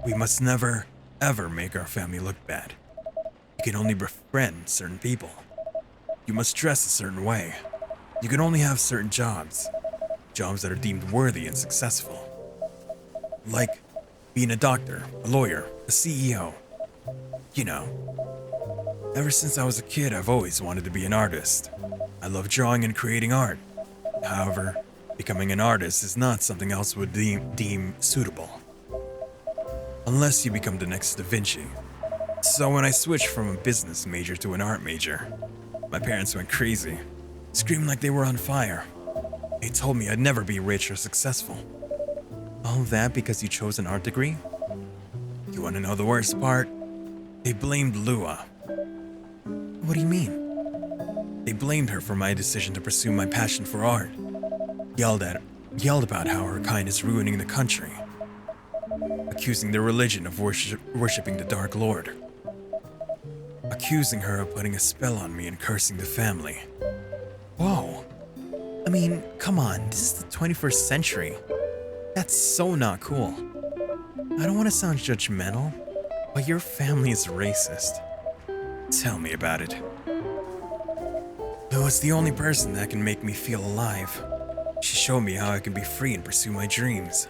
We must never, ever make our family look bad. You can only befriend certain people. You must dress a certain way. You can only have certain jobs. Jobs that are deemed worthy and successful. Like being a doctor, a lawyer, a CEO. You know. Ever since I was a kid, I've always wanted to be an artist. I love drawing and creating art. However, becoming an artist is not something else would deem suitable. Unless you become the next Da Vinci. So when I switched from a business major to an art major, my parents went crazy, screamed like they were on fire. They told me I'd never be rich or successful. All that because you chose an art degree? You want to know the worst part? They blamed Lua. What do you mean? They blamed her for my decision to pursue my passion for art. Yelled about how her kind is ruining the country. Accusing the religion of worshipping the Dark Lord. Accusing her of putting a spell on me and cursing the family. Whoa. I mean, come on, this is the 21st century. That's so not cool. I don't want to sound judgmental, but your family is racist. Tell me about it. Lua's the only person that can make me feel alive. She showed me how I can be free and pursue my dreams.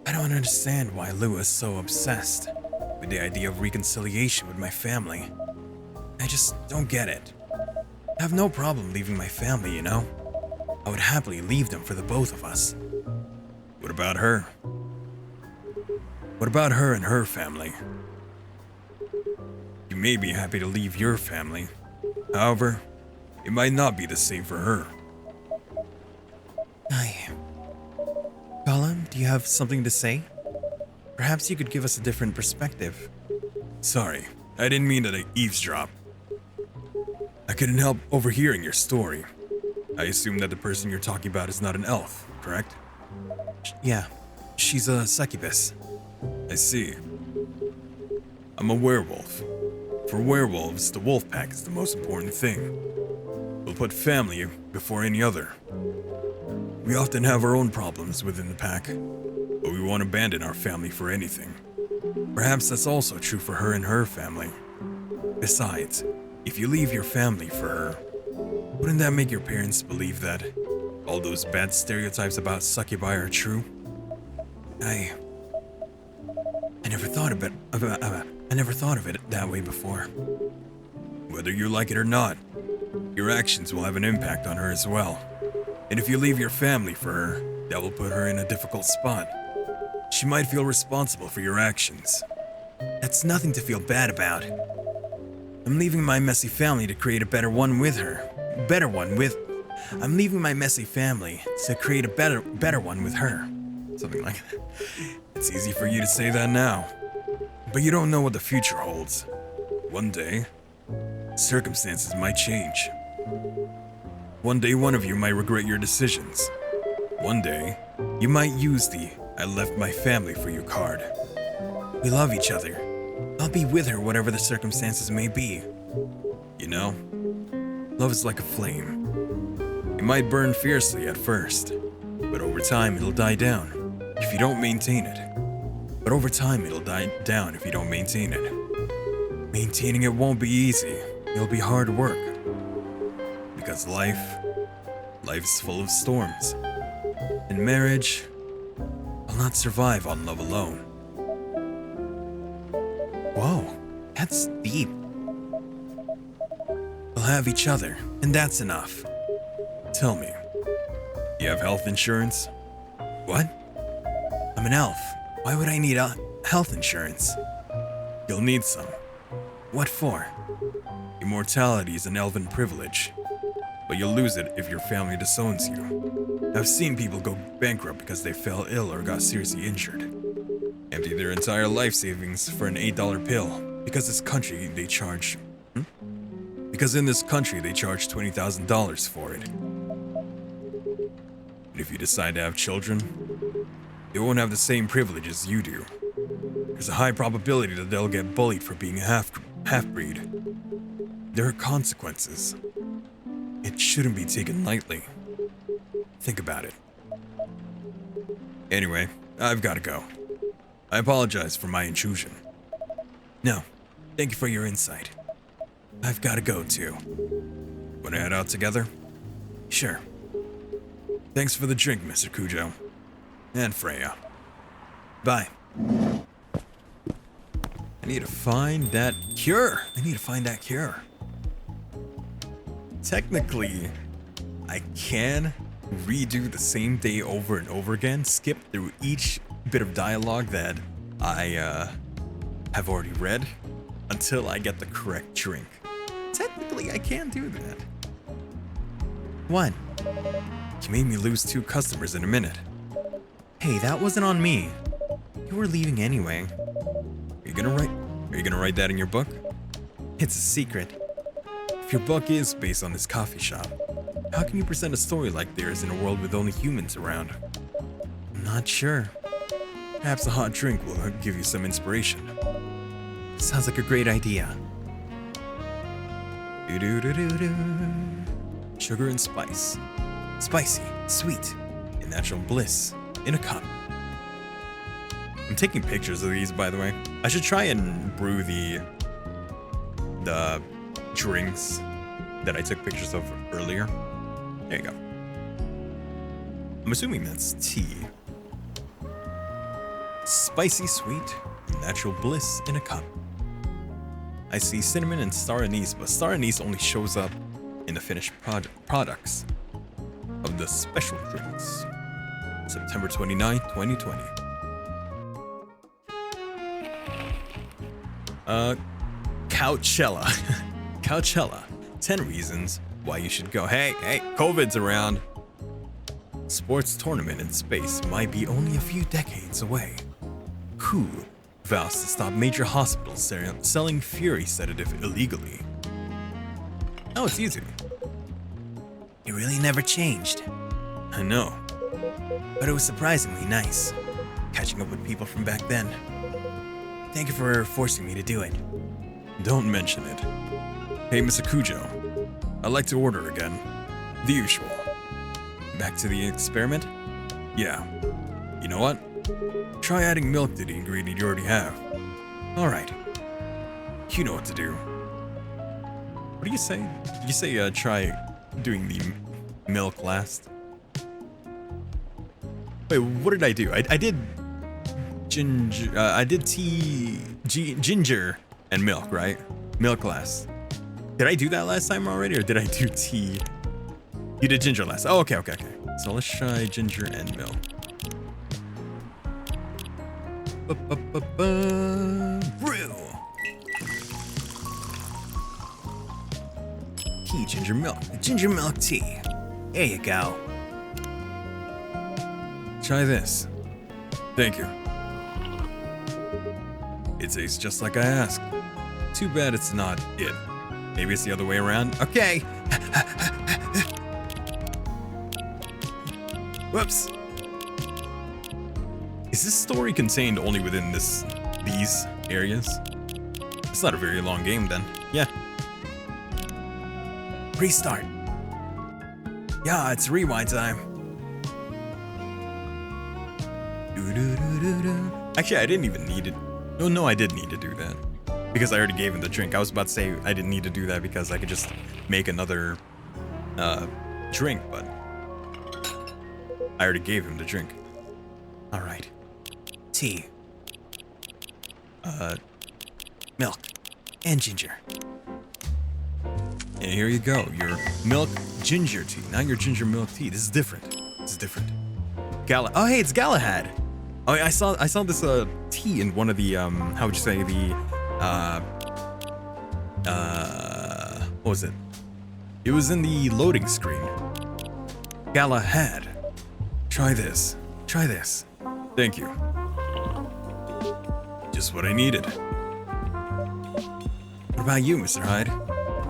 I don't understand why Lua is so obsessed with the idea of reconciliation with my family. I just don't get it. I have no problem leaving my family, you know? I would happily leave them for the both of us. What about her? What about her and her family? You may be happy to leave your family. However, it might not be the same for her. Gollum, do you have something to say? Perhaps you could give us a different perspective. Sorry, I didn't mean to eavesdrop. I couldn't help overhearing your story. I assume that the person you're talking about is not an elf, correct? Yeah, she's a succubus. I see. I'm a werewolf. For werewolves, the wolf pack is the most important thing. We'll put family before any other. We often have our own problems within the pack, but we won't abandon our family for anything. Perhaps that's also true for her and her family. Besides, if you leave your family for her, wouldn't that make your parents believe that all those bad stereotypes about succubi are true? I never thought of it. I never thought of it that way before. Whether you like it or not, your actions will have an impact on her as well. And if you leave your family for her, that will put her in a difficult spot. She might feel responsible for your actions. That's nothing to feel bad about. I'm leaving my messy family to create a better one with her. I'm leaving my messy family to create a better one with her. Something like that. It's easy for you to say that now. But you don't know what the future holds. One day, circumstances might change. One day, one of you might regret your decisions. One day, you might use the "I left my family for you" card. We love each other. I'll be with her whatever the circumstances may be. You know, love is like a flame. It might burn fiercely at first, but over time it'll die down if you don't maintain it. Maintaining it won't be easy. It'll be hard work. Because life is full of storms. And marriage will not survive on love alone. Whoa, that's deep. We'll have each other, and that's enough. Tell me, you have health insurance? What? I'm an elf. Why would I need health insurance? You'll need some. What for? Immortality is an elven privilege, but you'll lose it if your family disowns you. I've seen people go bankrupt because they fell ill or got seriously injured. Empty their entire life savings for an $8 pill because in this country they charge $20,000 for it. And if you decide to have children, they won't have the same privileges you do. There's a high probability that they'll get bullied for being a half-breed. There are consequences. It shouldn't be taken lightly. Think about it. Anyway, I've got to go. I apologize for my intrusion. No, thank you for your insight. I've got to go too. Want to head out together? Sure. Thanks for the drink, Mr. Cujo. And Freya. Bye. I need to find that cure. Technically, I can redo the same day over and over again, skip through each bit of dialogue that I have already read until I get the correct drink. Technically, I can do that. What? You made me lose 2 customers in a minute. Hey, that wasn't on me. You were leaving anyway. Are you gonna write that in your book? It's a secret. If your book is based on this coffee shop, how can you present a story like theirs in a world with only humans around? I'm not sure. Perhaps a hot drink will give you some inspiration. Sounds like a great idea. Sugar and spice. Spicy, sweet, and natural bliss in a cup. I'm taking pictures of these, by the way. I should try and brew the drinks that I took pictures of earlier. There you go. I'm assuming that's tea. Spicy sweet, natural bliss in a cup. I see cinnamon and star anise, but star anise only shows up in the finished products of the special drinks. September 29, 2020. Coachella. Coachella. 10 reasons why you should go. Hey, COVID's around. Sports tournament in space might be only a few decades away. Who vows to stop major hospitals selling Fury sedative illegally? Oh, it's easy. It really never changed. I know. But it was surprisingly nice, catching up with people from back then. Thank you for forcing me to do it. Don't mention it. Hey, Mr. Cujo. I'd like to order again. The usual. Back to the experiment? Yeah. You know what? Try adding milk to the ingredient you already have. Alright. You know what to do. What do you say? You say try doing the milk last? Wait, what did I do? I did ginger. I did ginger and milk, right? Milk last. Did I do that last time already, or did I do tea? You did ginger last. Oh, okay. So let's try ginger and milk. Brew. Tea, ginger milk tea. There you go. Try this. Thank you. It tastes just like I asked. Too bad it's not it. Maybe it's the other way around. Okay. Whoops. Is this story contained only within these areas? It's not a very long game then. Yeah. Restart. Yeah, it's rewind time. Actually, I didn't even need it. Oh, no, I did need to do that. Because I already gave him the drink. I was about to say I didn't need to do that because I could just make another drink, but I already gave him the drink. Alright. Tea. Milk. And ginger. And here you go. Your milk ginger tea. Not your ginger milk tea. This is different. Oh, hey, it's Galahad. Oh, I saw this tea in one of the how would you say, the what was it? It was in the loading screen. Galahad. Try this. Thank you. Just what I needed. What about you, Mr. Hyde?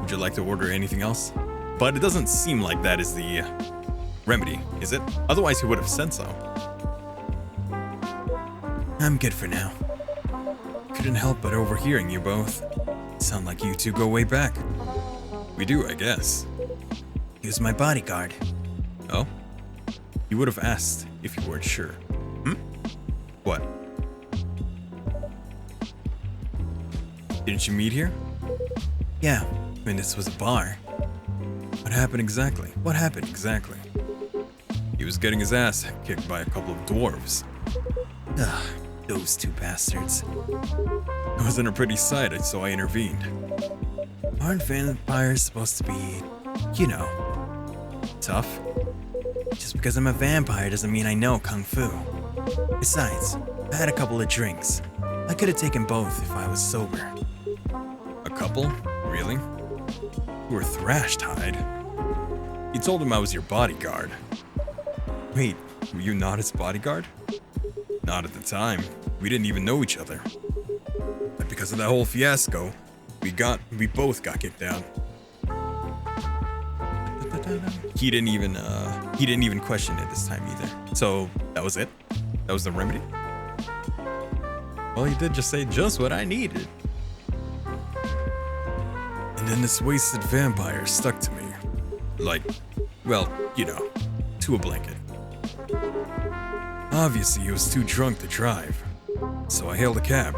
Would you like to order anything else? But it doesn't seem like that is the remedy, is it? Otherwise he would have said so. I'm good for now. Couldn't help but overhearing you both. Sound like you two go way back. We do, I guess. He was my bodyguard. Oh? You would have asked if you weren't sure. What? Didn't you meet here? Yeah, and this was a bar. What happened exactly? He was getting his ass kicked by a couple of dwarves. Ugh, those two bastards. It wasn't a pretty sight, so I intervened. Aren't vampires supposed to be, you know, tough? Just because I'm a vampire doesn't mean I know Kung Fu. Besides, I had a couple of drinks. I could have taken both if I was sober. A couple? Really? You were thrashed, Hyde. You told him I was your bodyguard. Wait, were you not his bodyguard? Not at the time. We didn't even know each other. But because of that whole fiasco, we both got kicked out. He didn't even question it this time either. So that was it? That was the remedy? Well, he did just say just what I needed. And then this wasted vampire stuck to me. Like, well, you know, to a blanket. Obviously, he was too drunk to drive. So I hailed a cab.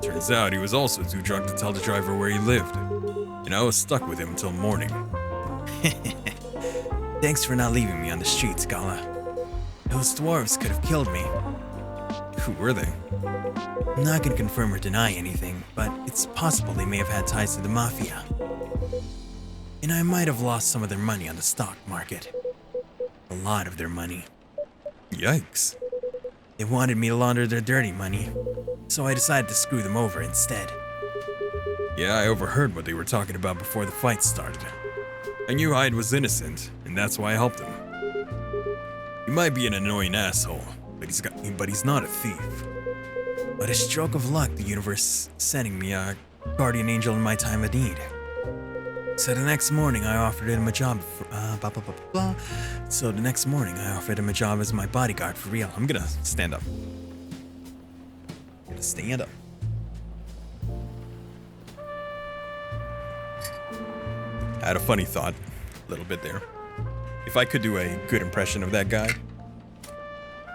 Turns out he was also too drunk to tell the driver where he lived. And I was stuck with him until morning. Thanks for not leaving me on the streets, Gala. Those dwarves could have killed me. Who were they? I'm not gonna confirm or deny anything, but it's possible they may have had ties to the mafia. And I might have lost some of their money on the stock market. A lot of their money. Yikes. They wanted me to launder their dirty money, so I decided to screw them over instead. Yeah, I overheard what they were talking about before the fight started. I knew Hyde was innocent, and that's why I helped him. He might be an annoying asshole, but he's not a thief. But a stroke of luck, the universe sending me a guardian angel in my time of need. So the next morning, I offered him a job. So the next morning, I offered him a job as my bodyguard for real. I'm gonna stand up. Stand up. I had a funny thought, a little bit there. If I could do a good impression of that guy,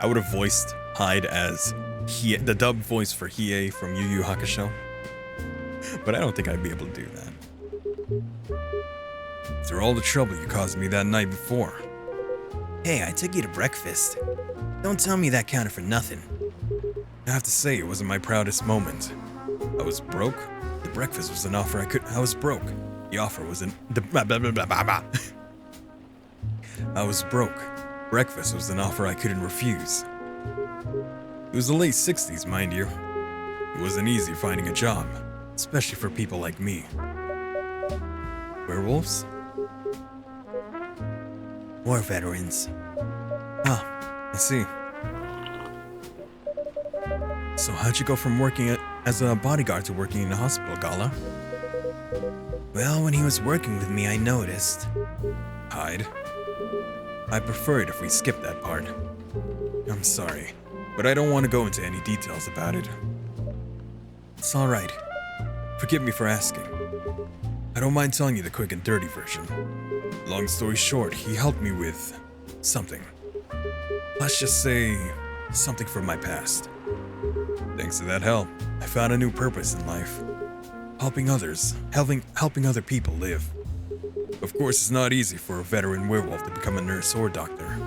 I would have voiced Hyde as the dubbed voice for Hiei from Yu Yu Hakusho. But I don't think I'd be able to do that. After all the trouble you caused me that night before. Hey, I took you to breakfast. Don't tell me that counted for nothing. I have to say, it wasn't my proudest moment. I was broke. The breakfast was an offer I was broke. The offer was I was broke. Breakfast was an offer I couldn't refuse. It was the late 60s, mind you. It wasn't easy finding a job, especially for people like me. Werewolves? War veterans. Ah, I see. So how'd you go from working as a bodyguard to working in a hospital, Gala? Well, when he was working with me, I noticed. Hyde. I prefer it if we skip that part. I'm sorry, but I don't want to go into any details about it. It's alright. Forgive me for asking. I don't mind telling you the quick and dirty version. Long story short, he helped me with something. Let's just say something from my past. Thanks to that help, I found a new purpose in life. Helping others, helping other people live. Of course, it's not easy for a veteran werewolf to become a nurse or doctor.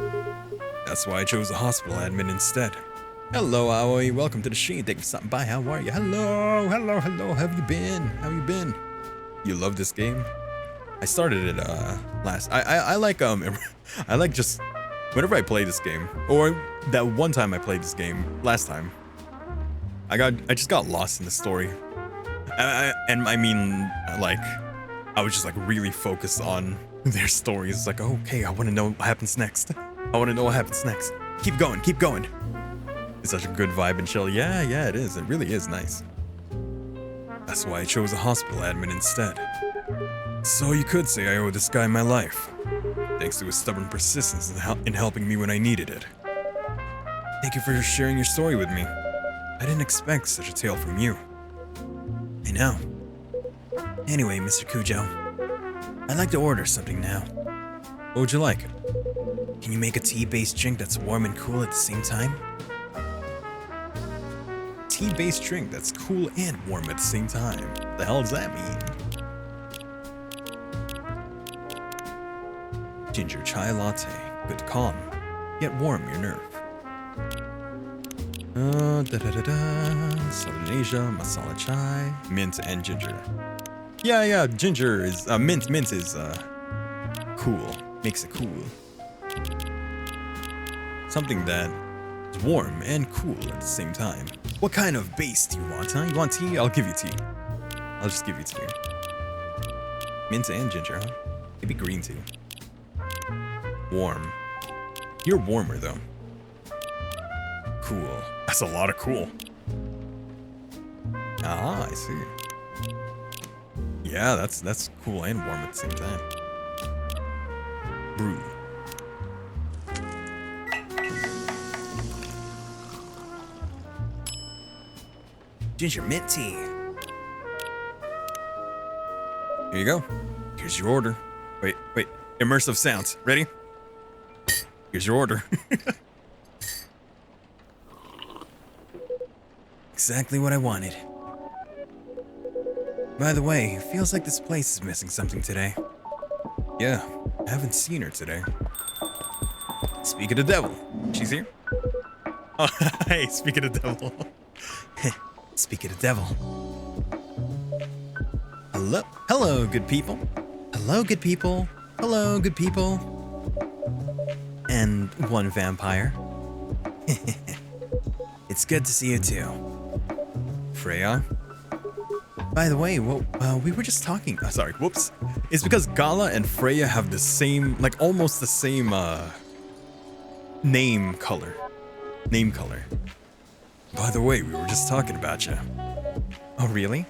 That's why I chose a hospital admin instead. Hello, Aoi. Welcome to the stream. Thank you for stopping by. How are you? Hello. How have you been? You love this game? I started it last. I like I like just whenever I play this game, or that one time I played this game last time. I just got lost in the story. And I mean, like, I was just like really focused on their stories. It's like, okay, I want to know what happens next. Keep going. It's such a good vibe and chill. Yeah, it is. It really is nice. That's why I chose a hospital admin instead. So you could say I owe this guy my life, thanks to his stubborn persistence in helping me when I needed it. Thank you for sharing your story with me. I didn't expect such a tale from you. I know. Anyway, Mr. Kujo, I'd like to order something now. What would you like? Can you make a tea-based drink that's warm and cool at the same time? Tea-based drink that's cool and warm at the same time. The hell does that mean? Ginger chai latte. Good to calm, yet warm your nerve. Southern Asia, masala chai, mint and ginger. Yeah, ginger is, mint is, cool. Makes it cool. Something that is warm and cool at the same time. What kind of base do you want, huh? You want tea? I'll give you tea. I'll just give you tea. Mint and ginger, huh? Maybe green tea. Warm. You're warmer, though. Cool. That's a lot of cool. Ah, I see. Yeah, that's cool and warm at the same time. Brew. Ginger mint tea. Here you go. Here's your order. Wait. Immersive sounds. Ready? Here's your order. Exactly what I wanted. By the way, it feels like this place is missing something today. Yeah, I haven't seen her today. Speak of the devil. She's here? Oh, hey, speak of the devil. Speak of the devil. Hello, good people. Hello, good people. Hello, good people. And one vampire. It's good to see you too. Freya? By the way, well, we were just talking. Sorry, whoops. It's because Gala and Freya have the same, like almost the same name color. Name color. By the way, we were just talking about you. Oh, really?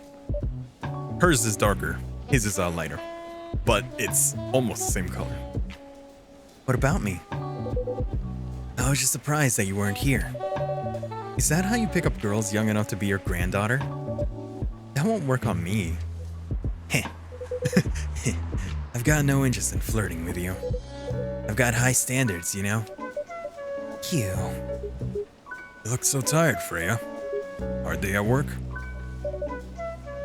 Hers is darker. His is lighter. But it's almost the same color. What about me? I was just surprised that you weren't here. Is that how you pick up girls young enough to be your granddaughter? That won't work on me. Heh. I've got no interest in flirting with you. I've got high standards, you know? You. You look so tired, Freya. Hard day at work?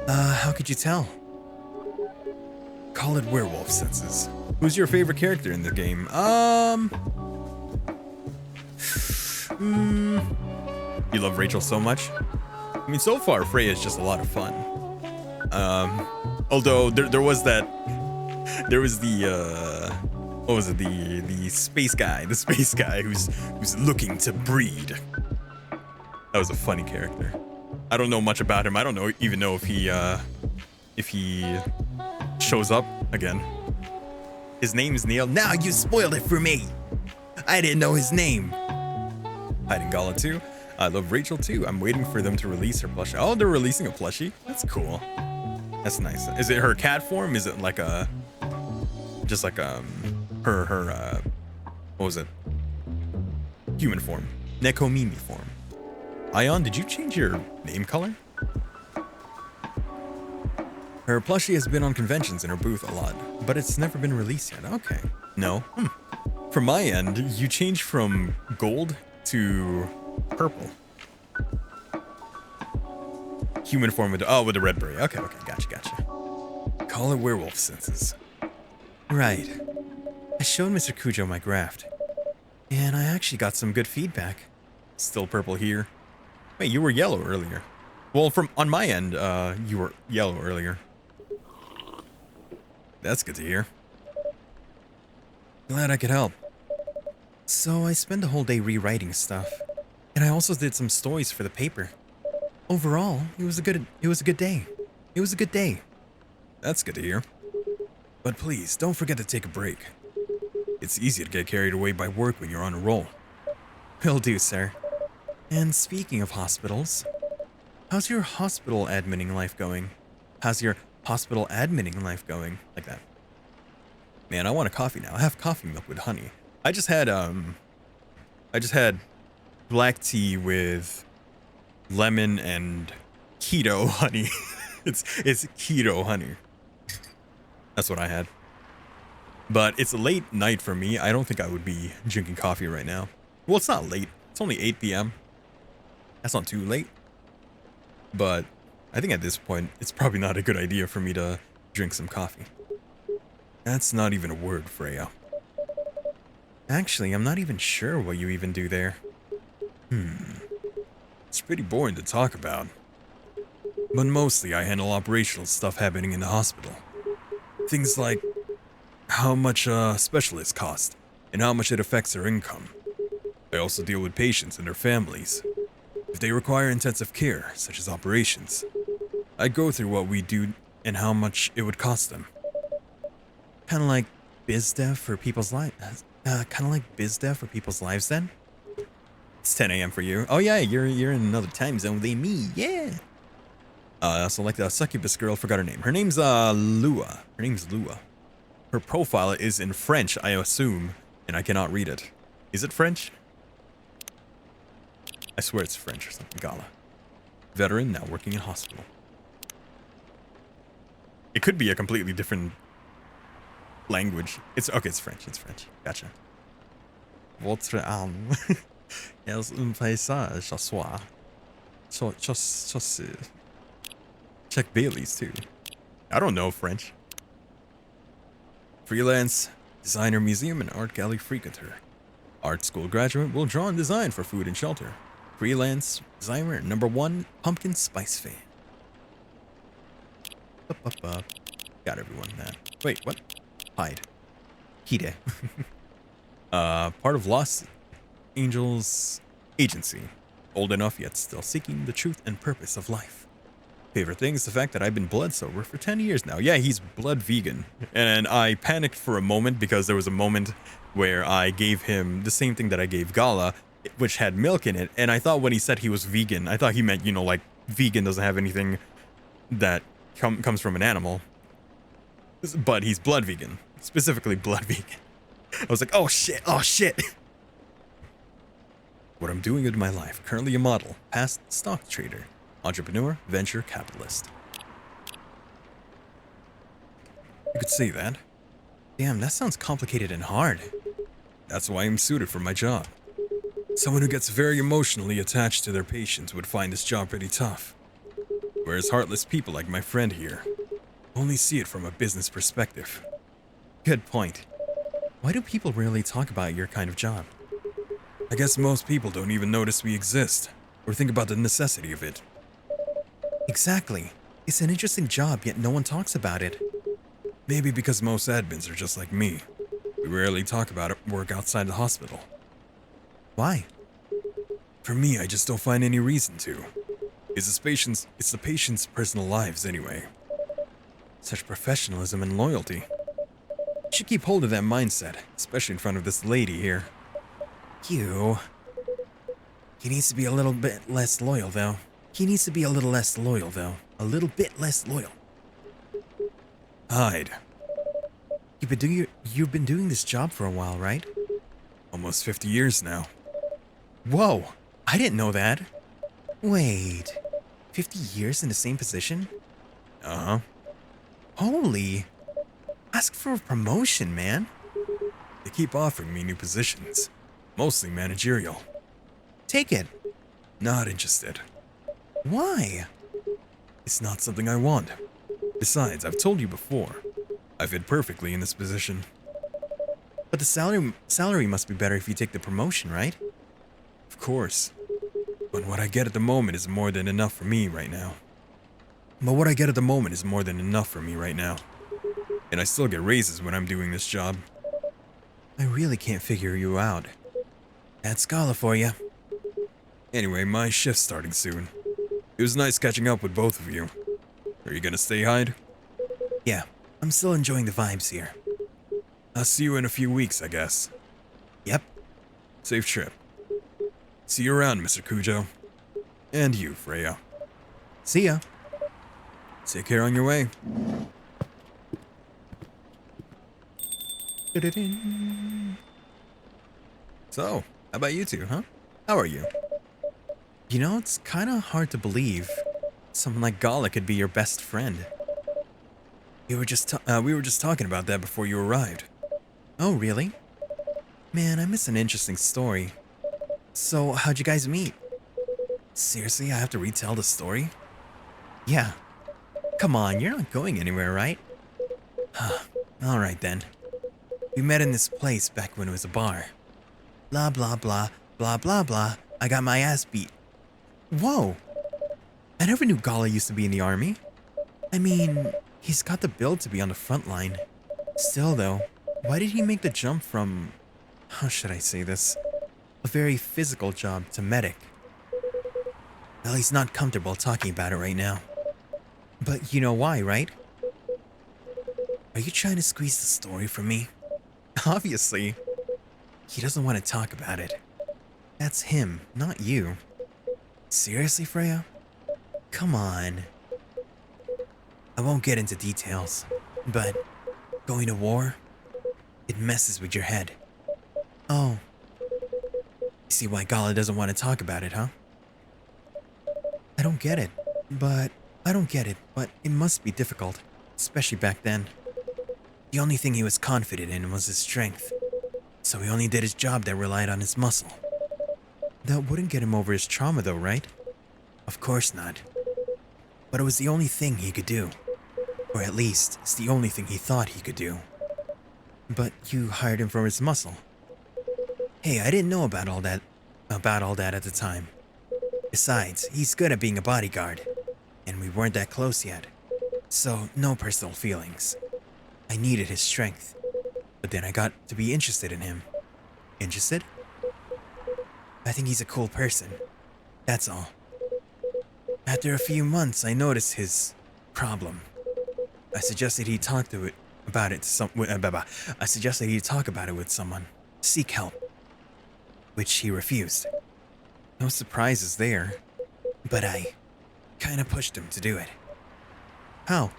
How could you tell? Call it werewolf senses. Who's your favorite character in the game? You love Rachel so much? I mean, so far, Freya is just a lot of fun. Although there was the what was it? The space guy who's looking to breed. That was a funny character. I don't know much about him. I don't even know if he shows up again. His name's Neil. Now you spoiled it for me. I didn't know his name. Hiding Gala too. I love Rachel too. I'm waiting for them to release her plushie. Oh, they're releasing a plushie? That's cool. That's nice. Is it her cat form? Is it like her what was it? Human form. Nekomimi form. Ion, did you change your name color? Her plushie has been on conventions in her booth a lot, but it's never been released yet. Okay. No. From my end, you changed from gold to purple. Human form with the red beret. Okay, gotcha. Call it werewolf senses. Right. I showed Mr. Kujo my graft, and I actually got some good feedback. Still purple here. Wait, you were yellow earlier. Well, on my end, you were yellow earlier. That's good to hear. Glad I could help. So I spent the whole day rewriting stuff, and I also did some stories for the paper. Overall, it was a good day. It was a good day. That's good to hear. But please, don't forget to take a break. It's easy to get carried away by work when you're on a roll. Will do, sir. And speaking of hospitals, how's your hospital adminning life going? How's your hospital adminning life going? Like that. Man, I want a coffee now. I have coffee milk with honey. I just had black tea with lemon and keto honey. it's keto honey. That's what I had. But it's a late night for me. I don't think I would be drinking coffee right now. Well, it's not late. It's only 8 p.m. That's not too late. But I think at this point, it's probably not a good idea for me to drink some coffee. That's not even a word, Freya. Actually, I'm not even sure what you even do there. It's pretty boring to talk about. But mostly I handle operational stuff happening in the hospital. Things like how much specialists cost and how much it affects their income. I also deal with patients and their families. If they require intensive care, such as operations, I go through what we do and how much it would cost them. Kind of like biz dev for people's lives. Then. It's 10 a.m. for you. Oh yeah, you're in another time zone than me. Yeah. So like the succubus girl, forgot her name. Her name's Lua. Her profile is in French, I assume, and I cannot read it. Is it French? I swear it's French or something. Gala. Veteran, now working in hospital. It could be a completely different language. It's French. Gotcha. Votre âme est un paysage à soi. Check Bailey's too. I don't know French. Freelance, designer, museum, and art gallery frequenter. Art school graduate will draw and design for food and shelter. Freelance, designer, #1 pumpkin spice fan. Got everyone that. Wait, what? Hide. Hide. Part of Lost Angels Agency. Old enough yet still seeking the truth and purpose of life. Favorite thing is the fact that I've been blood sober for 10 years now. Yeah, he's blood vegan. And I panicked for a moment because there was a moment where I gave him the same thing that I gave Gala, which had milk in it. And I thought when he said he was vegan, I thought he meant, like vegan doesn't have anything that comes from an animal. But he's blood vegan, specifically blood vegan. I was like, oh shit. What I'm doing with my life, currently a model, past stock trader, entrepreneur, venture capitalist. You could say that. Damn, that sounds complicated and hard. That's why I'm suited for my job. Someone who gets very emotionally attached to their patients would find this job pretty tough. Whereas heartless people like my friend here only see it from a business perspective. Good point. Why do people rarely talk about your kind of job? I guess most people don't even notice we exist, or think about the necessity of it. Exactly. It's an interesting job, yet no one talks about it. Maybe because most admins are just like me. We rarely talk about work outside the hospital. Why? For me, I just don't find any reason to. It's the patient's personal lives anyway. Such professionalism and loyalty. You should keep hold of that mindset, especially in front of this lady here. You. He needs to be a little bit less loyal, though. A little bit less loyal. Hide. You've been doing this job for a while, right? Almost 50 years now. Whoa, I didn't know that. Wait, 50 years in the same position? Uh-huh. Holy. Ask for a promotion, man. They keep offering me new positions, mostly managerial. Take it. Not interested. Why? It's not something I want. Besides, I've told you before, I fit perfectly in this position. But the salary must be better if you take the promotion, right? Of course. But what I get at the moment is more than enough for me right now. And I still get raises when I'm doing this job. I really can't figure you out. That's Scala for you. Anyway, my shift's starting soon. It was nice catching up with both of you. Are you gonna stay hide? Yeah, I'm still enjoying the vibes here. I'll see you in a few weeks, I guess. Yep. Safe trip. See you around, Mr. Kujo. And you, Freya. See ya. Take care on your way. So, how about you two, huh? How are you? You know, it's kind of hard to believe someone like Gala could be your best friend. We were just talking about that before you arrived. Oh, really? Man, I missed an interesting story. So, how'd you guys meet? Seriously, I have to retell the story? Yeah. Come on, you're not going anywhere, right? Alright then. We met in this place back when it was a bar. Blah blah blah, blah blah blah, I got my ass beat. Whoa! I never knew Gala used to be in the army. I mean, he's got the build to be on the front line. Still though, why did he make the jump from, how should I say this, a very physical job to medic? Well, he's not comfortable talking about it right now. But you know why, right? Are you trying to squeeze the story from me? Obviously. He doesn't want to talk about it. That's him, not you. Seriously, Freya? Come on. I won't get into details, but going to war, it messes with your head. Oh. You see why Gala doesn't want to talk about it, huh? I don't get it, but it must be difficult, especially back then. The only thing he was confident in was his strength, so he only did his job that relied on his muscle. That wouldn't get him over his trauma though, right? Of course not. But it was the only thing he could do. Or at least, it's the only thing he thought he could do. But you hired him for his muscle. Hey, I didn't know about all that at the time. Besides, he's good at being a bodyguard, and we weren't that close yet. So, no personal feelings. I needed his strength, but then I got to be interested in him. Interested? I think he's a cool person. That's all. After a few months, I noticed his problem. I suggested he talk to it about it. I suggested he talk about it with someone, seek help, which he refused. No surprises there, but I kind of pushed him to do it. How?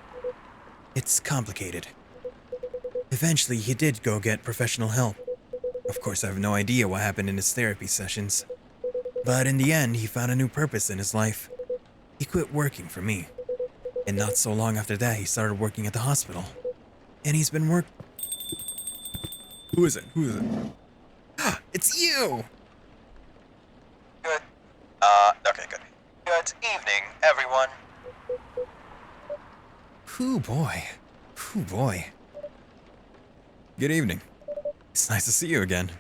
It's complicated. Eventually, he did go get professional help. Of course, I have no idea what happened in his therapy sessions, but in the end, he found a new purpose in his life. He quit working for me, and not so long after that, he started working at the hospital. And he's been Who is it? Who is it? It's you! Good. Okay, good. Good evening, everyone. Hoo boy. Hoo boy. Good evening. It's nice to see you again.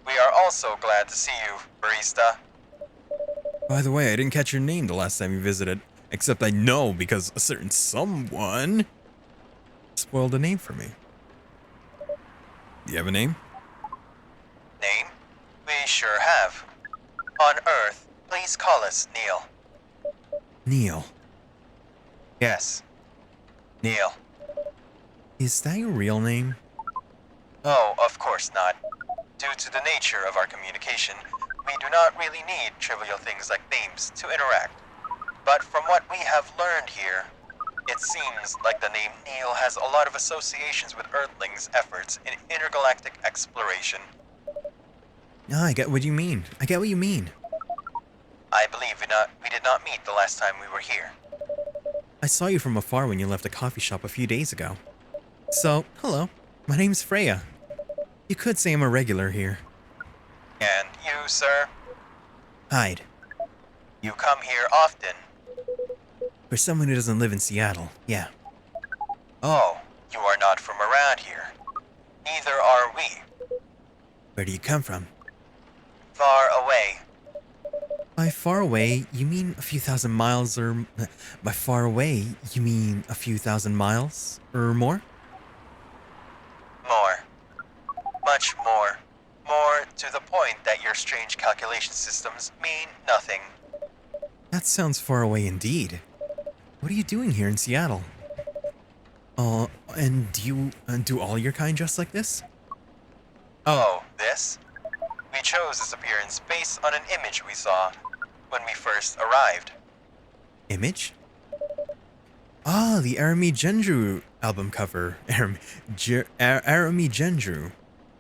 We are also glad to see you, barista. By the way, I didn't catch your name the last time you visited, except I know because a certain someone spoiled a name for me. Do you have a name? Name? We sure have. On Earth, please call us Neil. Neil. Yes. Neil. Is that your real name? Oh, of course not. Due to the nature of our communication, we do not really need trivial things like names to interact. But from what we have learned here, it seems like the name Neil has a lot of associations with Earthlings' efforts in intergalactic exploration. Ah, I get what you mean. I believe we did not meet the last time we were here. I saw you from afar when you left a coffee shop a few days ago. So, hello. My name's Freya. You could say I'm a regular here. And you, sir? Hyde. You come here often. For someone who doesn't live in Seattle, yeah. Oh, you are not from around here. Neither are we. Where do you come from? Far away. By far away, you mean a few thousand miles or... By far away, you mean a few thousand miles or more? More. Much more. More to the point that your strange calculation systems mean nothing. That sounds far away indeed. What are you doing here in Seattle? And do all your kind dress like this? Oh, this? We chose this appearance based on an image we saw when we first arrived. Image? Ah, the Arami Gendru album cover. Arami Gendru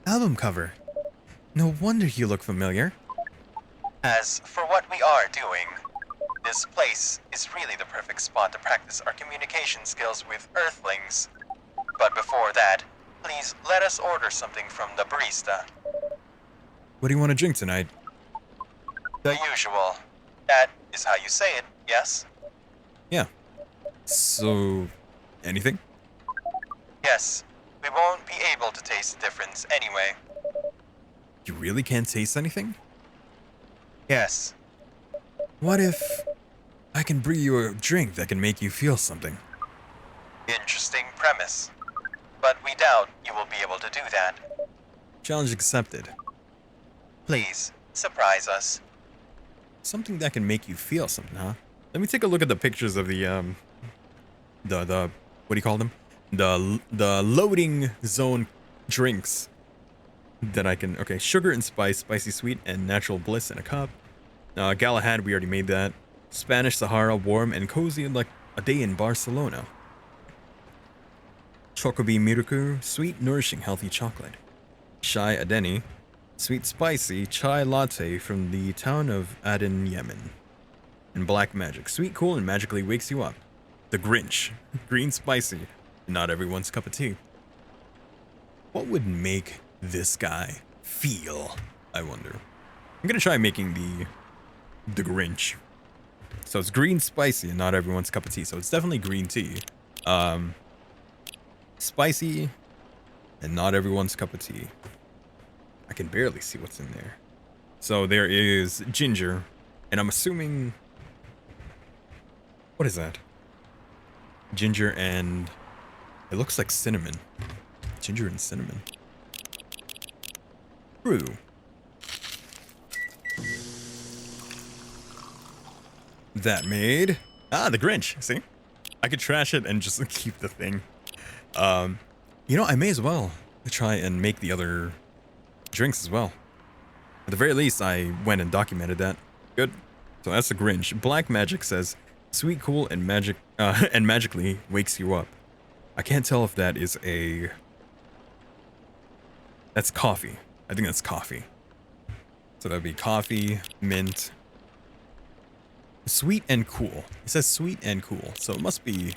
album cover. No wonder you look familiar. As for what we are doing, this place is really the perfect spot to practice our communication skills with Earthlings. But before that, please let us order something from the barista. What do you want to drink tonight? The usual. That is how you say it, yes? Yeah. So, anything? Yes. We won't be able to taste the difference anyway. You really can't taste anything? Yes. What if I can bring you a drink that can make you feel something? Interesting premise. But we doubt you will be able to do that. Challenge accepted. Please, surprise us. Something that can make you feel something, huh? Let me take a look at the pictures of the what do you call them? The loading zone drinks that I can. Okay, sugar and spice, spicy sweet, and natural bliss in a cup. Galahad, we already made that. Spanish Sahara, warm and cozy like a day in Barcelona. Chocobi Miruku, sweet, nourishing, healthy chocolate. Chai Adeni, sweet, spicy chai latte from the town of Aden, Yemen. And Black Magic, sweet, cool, and magically wakes you up. The Grinch, green, spicy, not everyone's cup of tea. What would make this guy feel, I wonder? I'm gonna try making the Grinch. So it's green, spicy, and not everyone's cup of tea. So it's definitely green tea. Spicy, and not everyone's cup of tea. I can barely see what's in there. So there is ginger, and I'm assuming... What is that? Ginger and... It looks like cinnamon. Ginger and cinnamon. Brew. that made... Ah, the Grinch, see? I could trash it and just keep the thing. You know, I may as well try and make the other drinks as well. At the very least, I went and documented that. Good. So that's the Grinch. Black Magic says, sweet, cool, and magically wakes you up. I can't tell if that is a... That's coffee. I think that's coffee. So that would be coffee, mint, sweet and cool. It says sweet and cool, so it must be...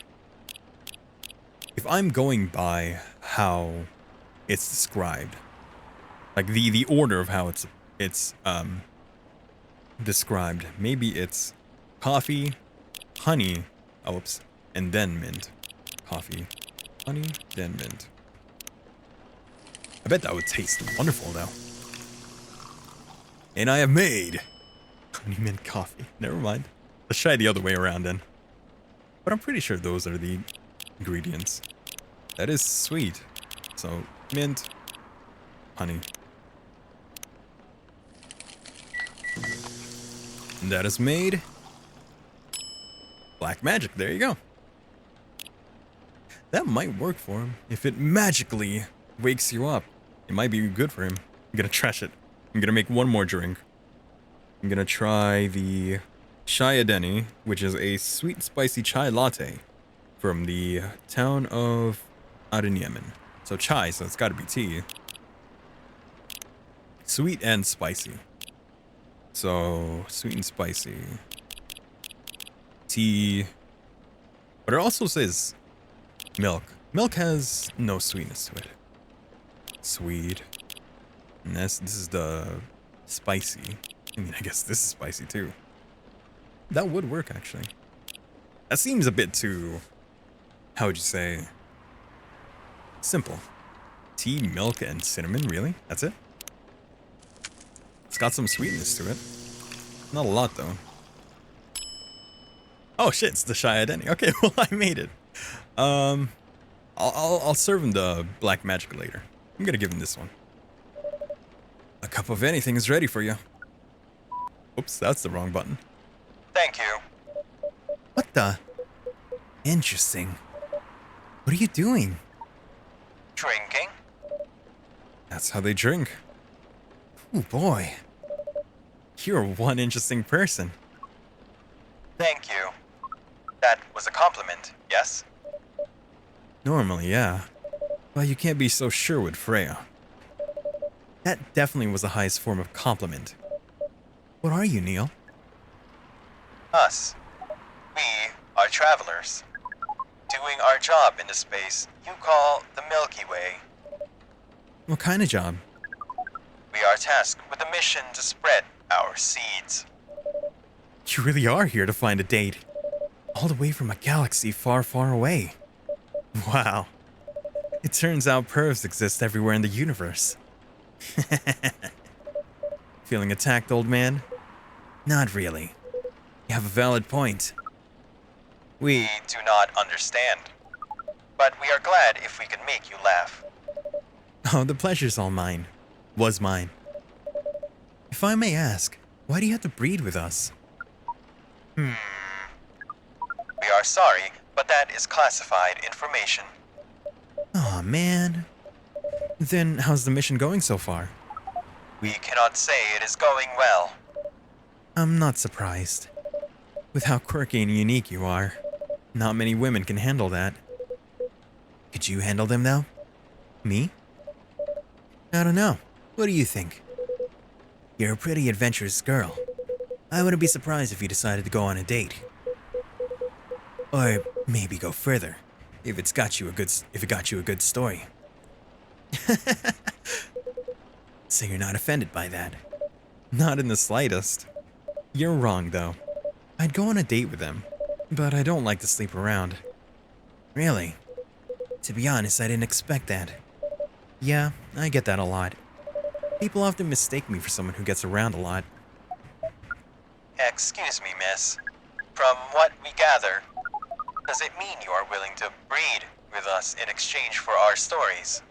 If I'm going by how it's described, like the order of how it's described, maybe it's coffee, honey, oops, and then mint. Coffee, honey, then mint. I bet that would taste wonderful, though. And I have made honey mint coffee. Never mind. Let's try the other way around then. But I'm pretty sure those are the ingredients. That is sweet. So, mint, honey. And that is made Black Magic. There you go. That might work for him. If it magically wakes you up, it might be good for him. I'm gonna trash it. I'm gonna make one more drink. I'm gonna try the Shayadeni, which is a sweet spicy chai latte from the town of Adenyemen. So chai, so it's gotta be tea. Sweet and spicy. So, sweet and spicy. Tea. But it also says milk. Milk has no sweetness to it. Sweet. And this is the spicy. I mean, I guess this is spicy too. That would work, actually. That seems a bit too... How would you say? Simple. Tea, milk, and cinnamon, really? That's it? It's got some sweetness to it. Not a lot, though. Oh shit, it's the Shayadeni. Okay, well, I made it. I'll serve him the Black Magic later. I'm gonna give him this one. A cup of anything is ready for you. Oops, that's the wrong button. Thank you. What the? Interesting. What are you doing? Drinking? That's how they drink. Oh boy. You're one interesting person. Thank you. That was a compliment, yes? Normally, yeah. But you can't be so sure with Freya. That definitely was the highest form of compliment. What are you, Neil? Us. We are travelers. Doing our job in the space you call the Milky Way. What kind of job? We are tasked with a mission to spread our seeds. You really are here to find a date. All the way from a galaxy far, far away. Wow. It turns out pervs exist everywhere in the universe. Feeling attacked, old man? Not really. You have a valid point. We do not understand. But we are glad if we can make you laugh. Oh, the pleasure's all mine. Was mine. If I may ask, why do you have to breed with us? We are sorry, but that is classified information. Aw, man. Then how's the mission going so far? We cannot say it is going well. I'm not surprised. With how quirky and unique you are, not many women can handle that. Could you handle them, though? Me? I don't know. What do you think? You're a pretty adventurous girl. I wouldn't be surprised if you decided to go on a date. Or maybe go further, if it got you a good story. So you're not offended by that? Not in the slightest. You're wrong, though. I'd go on a date with them, but I don't like to sleep around. Really? To be honest, I didn't expect that. Yeah, I get that a lot. People often mistake me for someone who gets around a lot. Excuse me, miss. From what we gather, does it mean you are willing to breed with us in exchange for our stories?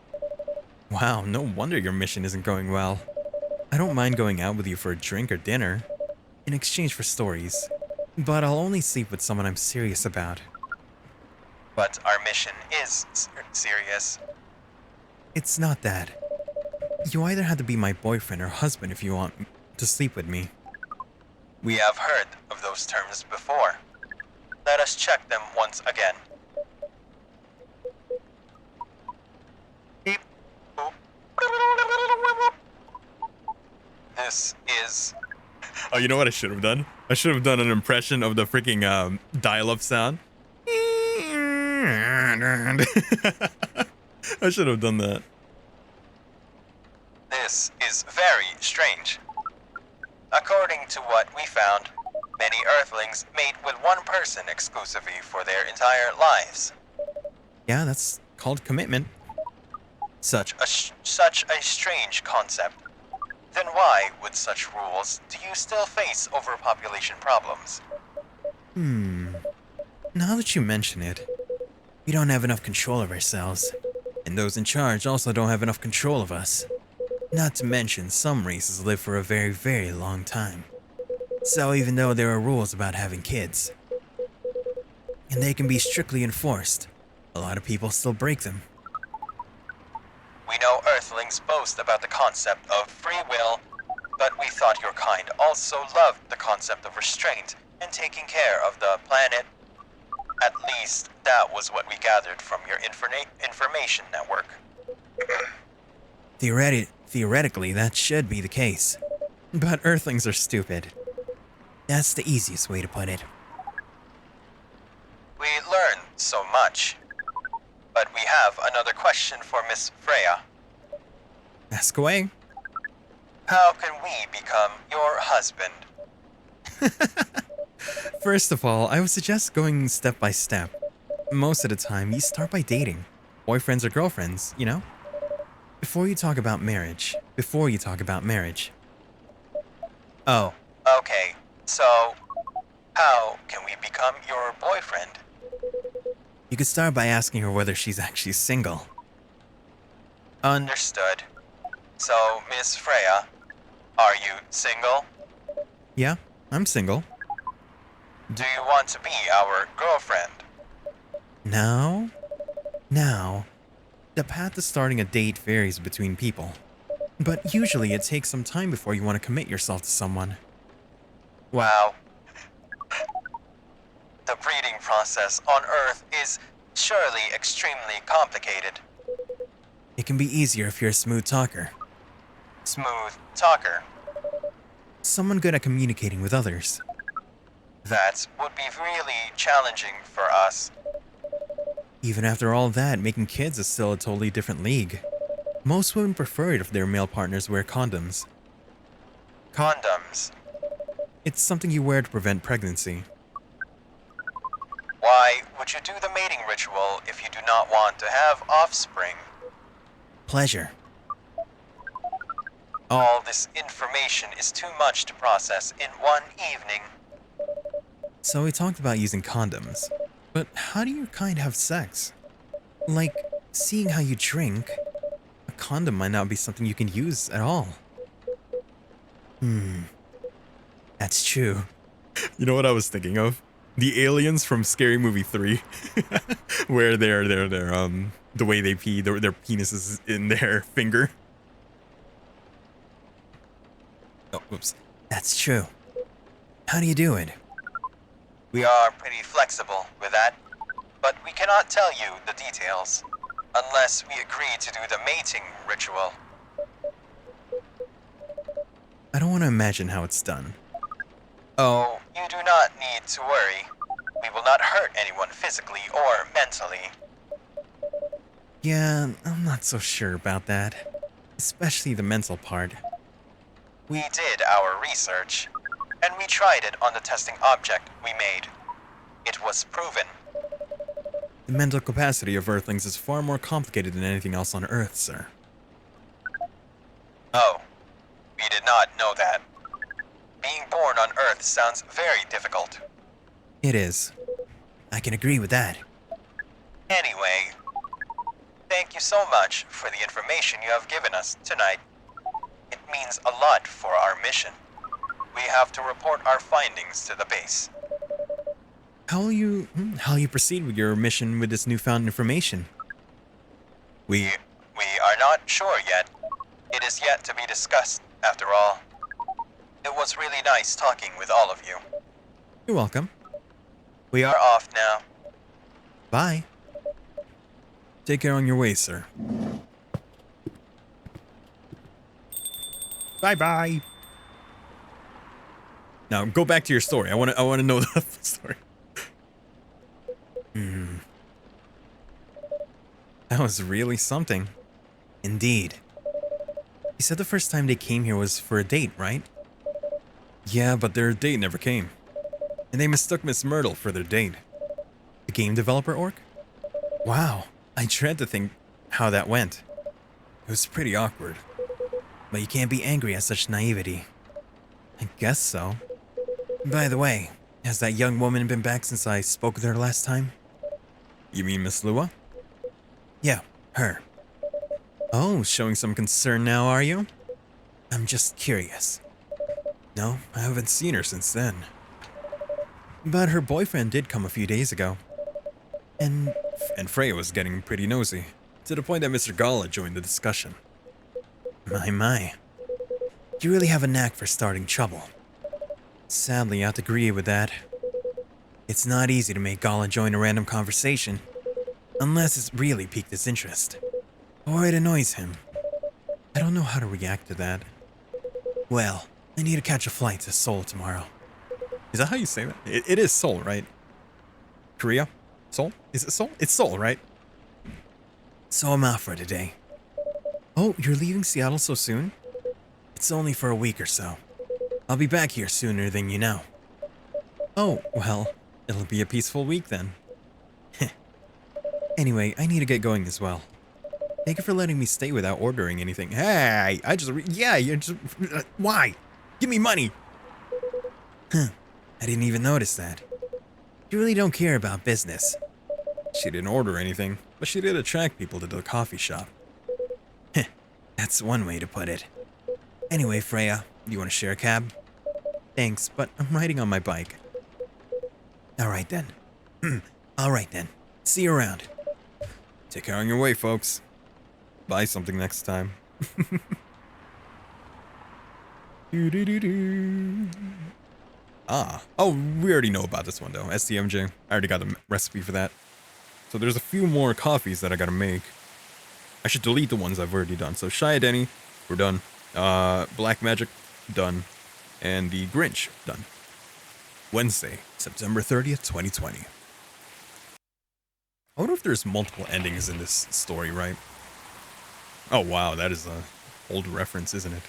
Wow, no wonder your mission isn't going well. I don't mind going out with you for a drink or dinner, in exchange for stories. But I'll only sleep with someone I'm serious about. But our mission is serious. It's not that. You either have to be my boyfriend or husband if you want to sleep with me. We have heard of those terms before. Let us check them once again. Beep. Boop. This is... Oh, you know what I should have done? I should have done an impression of the freaking dial-up sound. I should have done that. This is very strange. According to what we found, many Earthlings mate with one person exclusively for their entire lives. Yeah, that's called commitment. Such a strange concept. Then why, with such rules, do you still face overpopulation problems? Now that you mention it, we don't have enough control of ourselves, and those in charge also don't have enough control of us. Not to mention, some races live for a very, very long time. So even though there are rules about having kids, and they can be strictly enforced, a lot of people still break them. We know Earthlings boast about the concept of free will, but we thought your kind also loved the concept of restraint and taking care of the planet. At least, that was what we gathered from your information network. Theoretically, that should be the case. But Earthlings are stupid. That's the easiest way to put it. We learned so much. But we have another question for Miss Freya. Ask away. How can we become your husband? First of all, I would suggest going step by step. Most of the time, you start by dating. Boyfriends or girlfriends, you know? Before you talk about marriage. Oh, okay. So, how can we become your boyfriend? You could start by asking her whether she's actually single. Understood. So, Miss Freya, are you single? Yeah, I'm single. Do you want to be our girlfriend? Now, the path to starting a date varies between people. But usually it takes some time before you want to commit yourself to someone. Wow. The breeding process on Earth is surely extremely complicated. It can be easier if you're a smooth talker. Smooth talker. Someone good at communicating with others. That would be really challenging for us. Even after all that, making kids is still a totally different league. Most women prefer it if their male partners wear condoms. Condoms. It's something you wear to prevent pregnancy. Why would you do the mating ritual if you do not want to have offspring? Pleasure. All this information is too much to process in one evening. So we talked about using condoms. But how do your kind have sex? Like, seeing how you drink, a condom might not be something you can use at all. That's true. You know what I was thinking of? The aliens from Scary Movie 3, where they're the way they pee, their penis is in their finger. Oh, whoops. That's true. How do you do it? We are pretty flexible with that, but we cannot tell you the details unless we agree to do the mating ritual. I don't want to imagine how it's done. Oh, you do not need to worry. We will not hurt anyone physically or mentally. Yeah, I'm not so sure about that. Especially the mental part. We did our research, and we tried it on the testing object we made. It was proven. The mental capacity of Earthlings is far more complicated than anything else on Earth, sir. Oh, we did not know that. Being born on Earth sounds very difficult. It is. I can agree with that. Anyway, thank you so much for the information you have given us tonight. It means a lot for our mission. We have to report our findings to the base. How will you proceed with your mission with this newfound information? We are not sure yet. It is yet to be discussed, after all. It was really nice talking with all of you. You're welcome. We are off now. Bye. Take care on your way, sir. Bye-bye. Now go back to your story. I want to know the story. That was really something. Indeed. You said the first time they came here was for a date, right? Yeah, but their date never came. And they mistook Miss Myrtle for their date. The game developer orc? Wow, I dread to think how that went. It was pretty awkward. But you can't be angry at such naivety. I guess so. By the way, has that young woman been back since I spoke with her last time? You mean Miss Lua? Yeah, her. Oh, showing some concern now, are you? I'm just curious. No, I haven't seen her since then. But her boyfriend did come a few days ago. And Freya was getting pretty nosy, to the point that Mr. Gala joined the discussion. My. You really have a knack for starting trouble. Sadly, I have to agree with that. It's not easy to make Gala join a random conversation, unless it's really piqued his interest. Or it annoys him. I don't know how to react to that. Well, I need to catch a flight to Seoul tomorrow. Is that how you say that? It is Seoul, right? Korea? Seoul? Is it Seoul? It's Seoul, right? So I'm out for today. Oh, you're leaving Seattle so soon? It's only for a week or so. I'll be back here sooner than you know. Oh, well, it'll be a peaceful week then. Anyway, I need to get going as well. Thank you for letting me stay without ordering anything. Hey, why? Give me money! I didn't even notice that. You really don't care about business. She didn't order anything, but she did attract people to the coffee shop. That's one way to put it. Anyway, Freya, you want to share a cab? Thanks, but I'm riding on my bike. Alright then. See you around. Take care on your way, folks. Buy something next time. Oh, we already know about this one though. STMJ. I already got the recipe for that. So there's a few more coffees that I gotta make. I should delete the ones I've already done. So Shia Denny, we're done. Black Magic, done. And the Grinch, done. Wednesday, September 30th, 2020. I wonder if there's multiple endings in this story, right? Oh wow, that is a old reference, isn't it?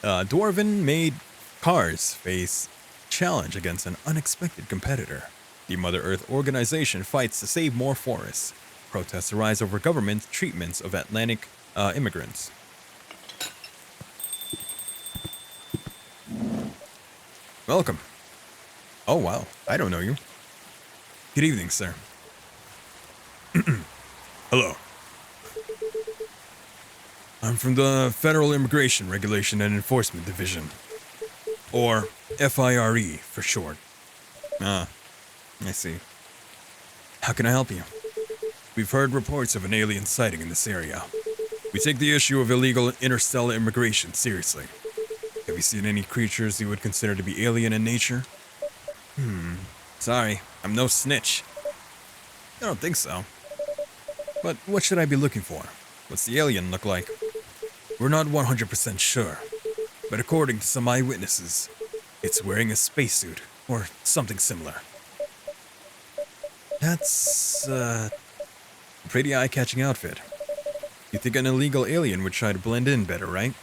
Dwarven made cars face challenge against an unexpected competitor. The Mother Earth organization fights to save more forests. Protests arise over government treatments of Atlantic immigrants. Welcome. Oh wow, I don't know you. Good evening, sir. Hello. I'm from the Federal Immigration Regulation and Enforcement Division. Or FIRE for short. Ah, I see. How can I help you? We've heard reports of an alien sighting in this area. We take the issue of illegal interstellar immigration seriously. Have you seen any creatures you would consider to be alien in nature? Sorry, I'm no snitch. I don't think so. But what should I be looking for? What's the alien look like? We're not 100% sure, but according to some eyewitnesses, it's wearing a spacesuit or something similar. That's a pretty eye-catching outfit. You think an illegal alien would try to blend in better, right?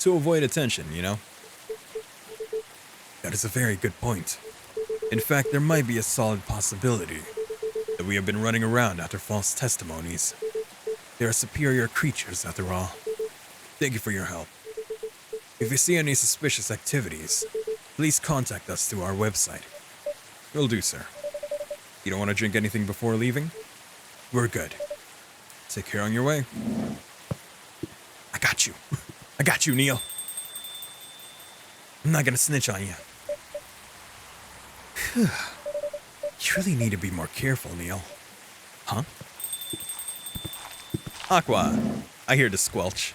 To avoid attention, you know? That is a very good point. In fact, there might be a solid possibility that we have been running around after false testimonies. They are superior creatures, after all. Thank you for your help. If you see any suspicious activities, please contact us through our website. Will do, sir. You don't want to drink anything before leaving? We're good. Take care on your way. I got you. I got you, Neil. I'm not gonna snitch on you. truly need to be more careful, Neil. Huh? Aqua, I hear the squelch.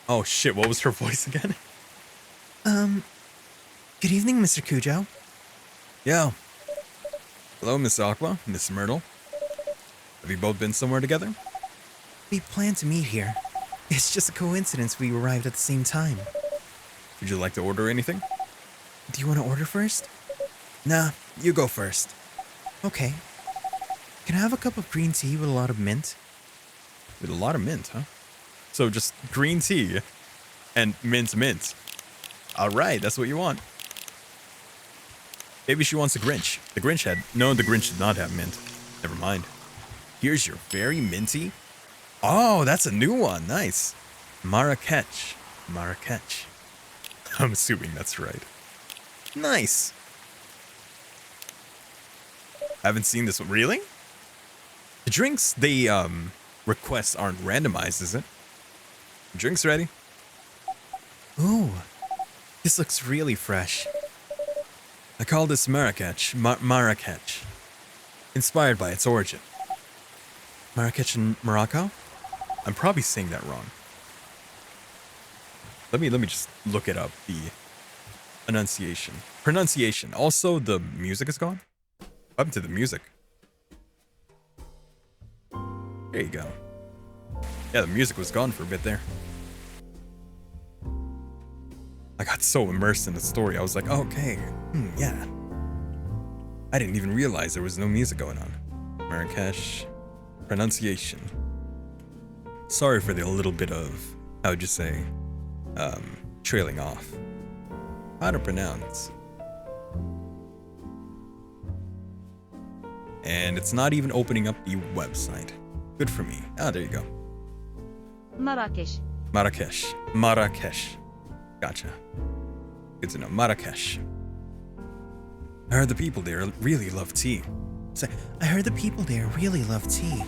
Oh shit, what was her voice again? Good evening, Mr. Cujo. Yeah. Hello, Miss Aqua, Miss Myrtle. Have you both been somewhere together? We planned to meet here. It's just a coincidence we arrived at the same time. Would you like to order anything? Do you want to order first? Nah, you go first. Okay. Can I have a cup of green tea with a lot of mint? With a lot of mint, huh? So just green tea and mint. Alright, that's what you want. Maybe she wants a Grinch. The Grinch had... No, the Grinch did not have mint. Never mind. Here's your very minty. Oh, that's a new one. Nice. Marrakech. I'm assuming that's right. Nice. Haven't seen this one. Really? The drinks they request aren't randomized, is it? Drinks ready? Ooh, this looks really fresh. I call this Marrakech. Marrakech. Inspired by its origin. Marrakech in Morocco? I'm probably saying that wrong. Let me just look it up. The pronunciation. Also, the music is gone. Up to the music. There you go. Yeah, the music was gone for a bit there. I got so immersed in the story. I was like, oh, okay, yeah. I didn't even realize there was no music going on. Marrakesh. Pronunciation. Sorry for the little bit of, how would you say, trailing off. How to pronounce. And it's not even opening up the website. Good for me. Ah, there you go. Marrakesh. Marrakesh. Gotcha. Good to know. Marrakesh. I heard the people there really love tea. So, I heard the people there really love tea.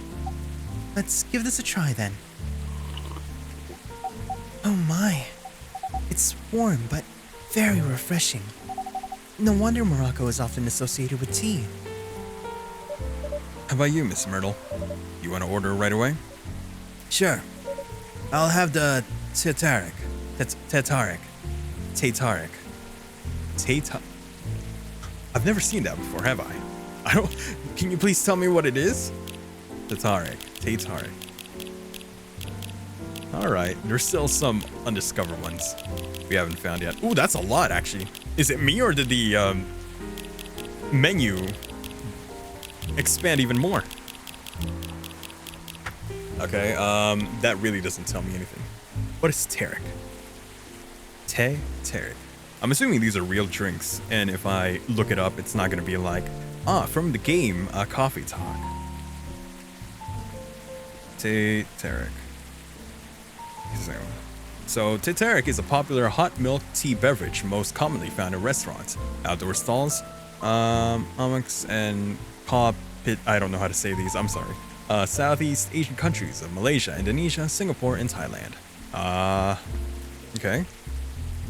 Let's give this a try then. Oh my. It's warm, but very refreshing. No wonder Morocco is often associated with tea. How about you, Miss Myrtle? You want to order right away? Sure. I'll have the Tataric. I've never seen that before, have I? Can you please tell me what it is? Tataric. Alright, there's still some undiscovered ones we haven't found yet. Ooh, that's a lot, actually. Is it me, or did the menu expand even more? Okay, that really doesn't tell me anything. What is Tarek? Tarek. I'm assuming these are real drinks, and if I look it up, it's not gonna be like, from the game, Coffee Talk. Tarek. So, Tarek is a popular hot milk tea beverage most commonly found in restaurants, outdoor stalls, Amxrry and Pit. I don't know how to say these, I'm sorry. Southeast Asian countries of Malaysia, Indonesia, Singapore, and Thailand. Okay.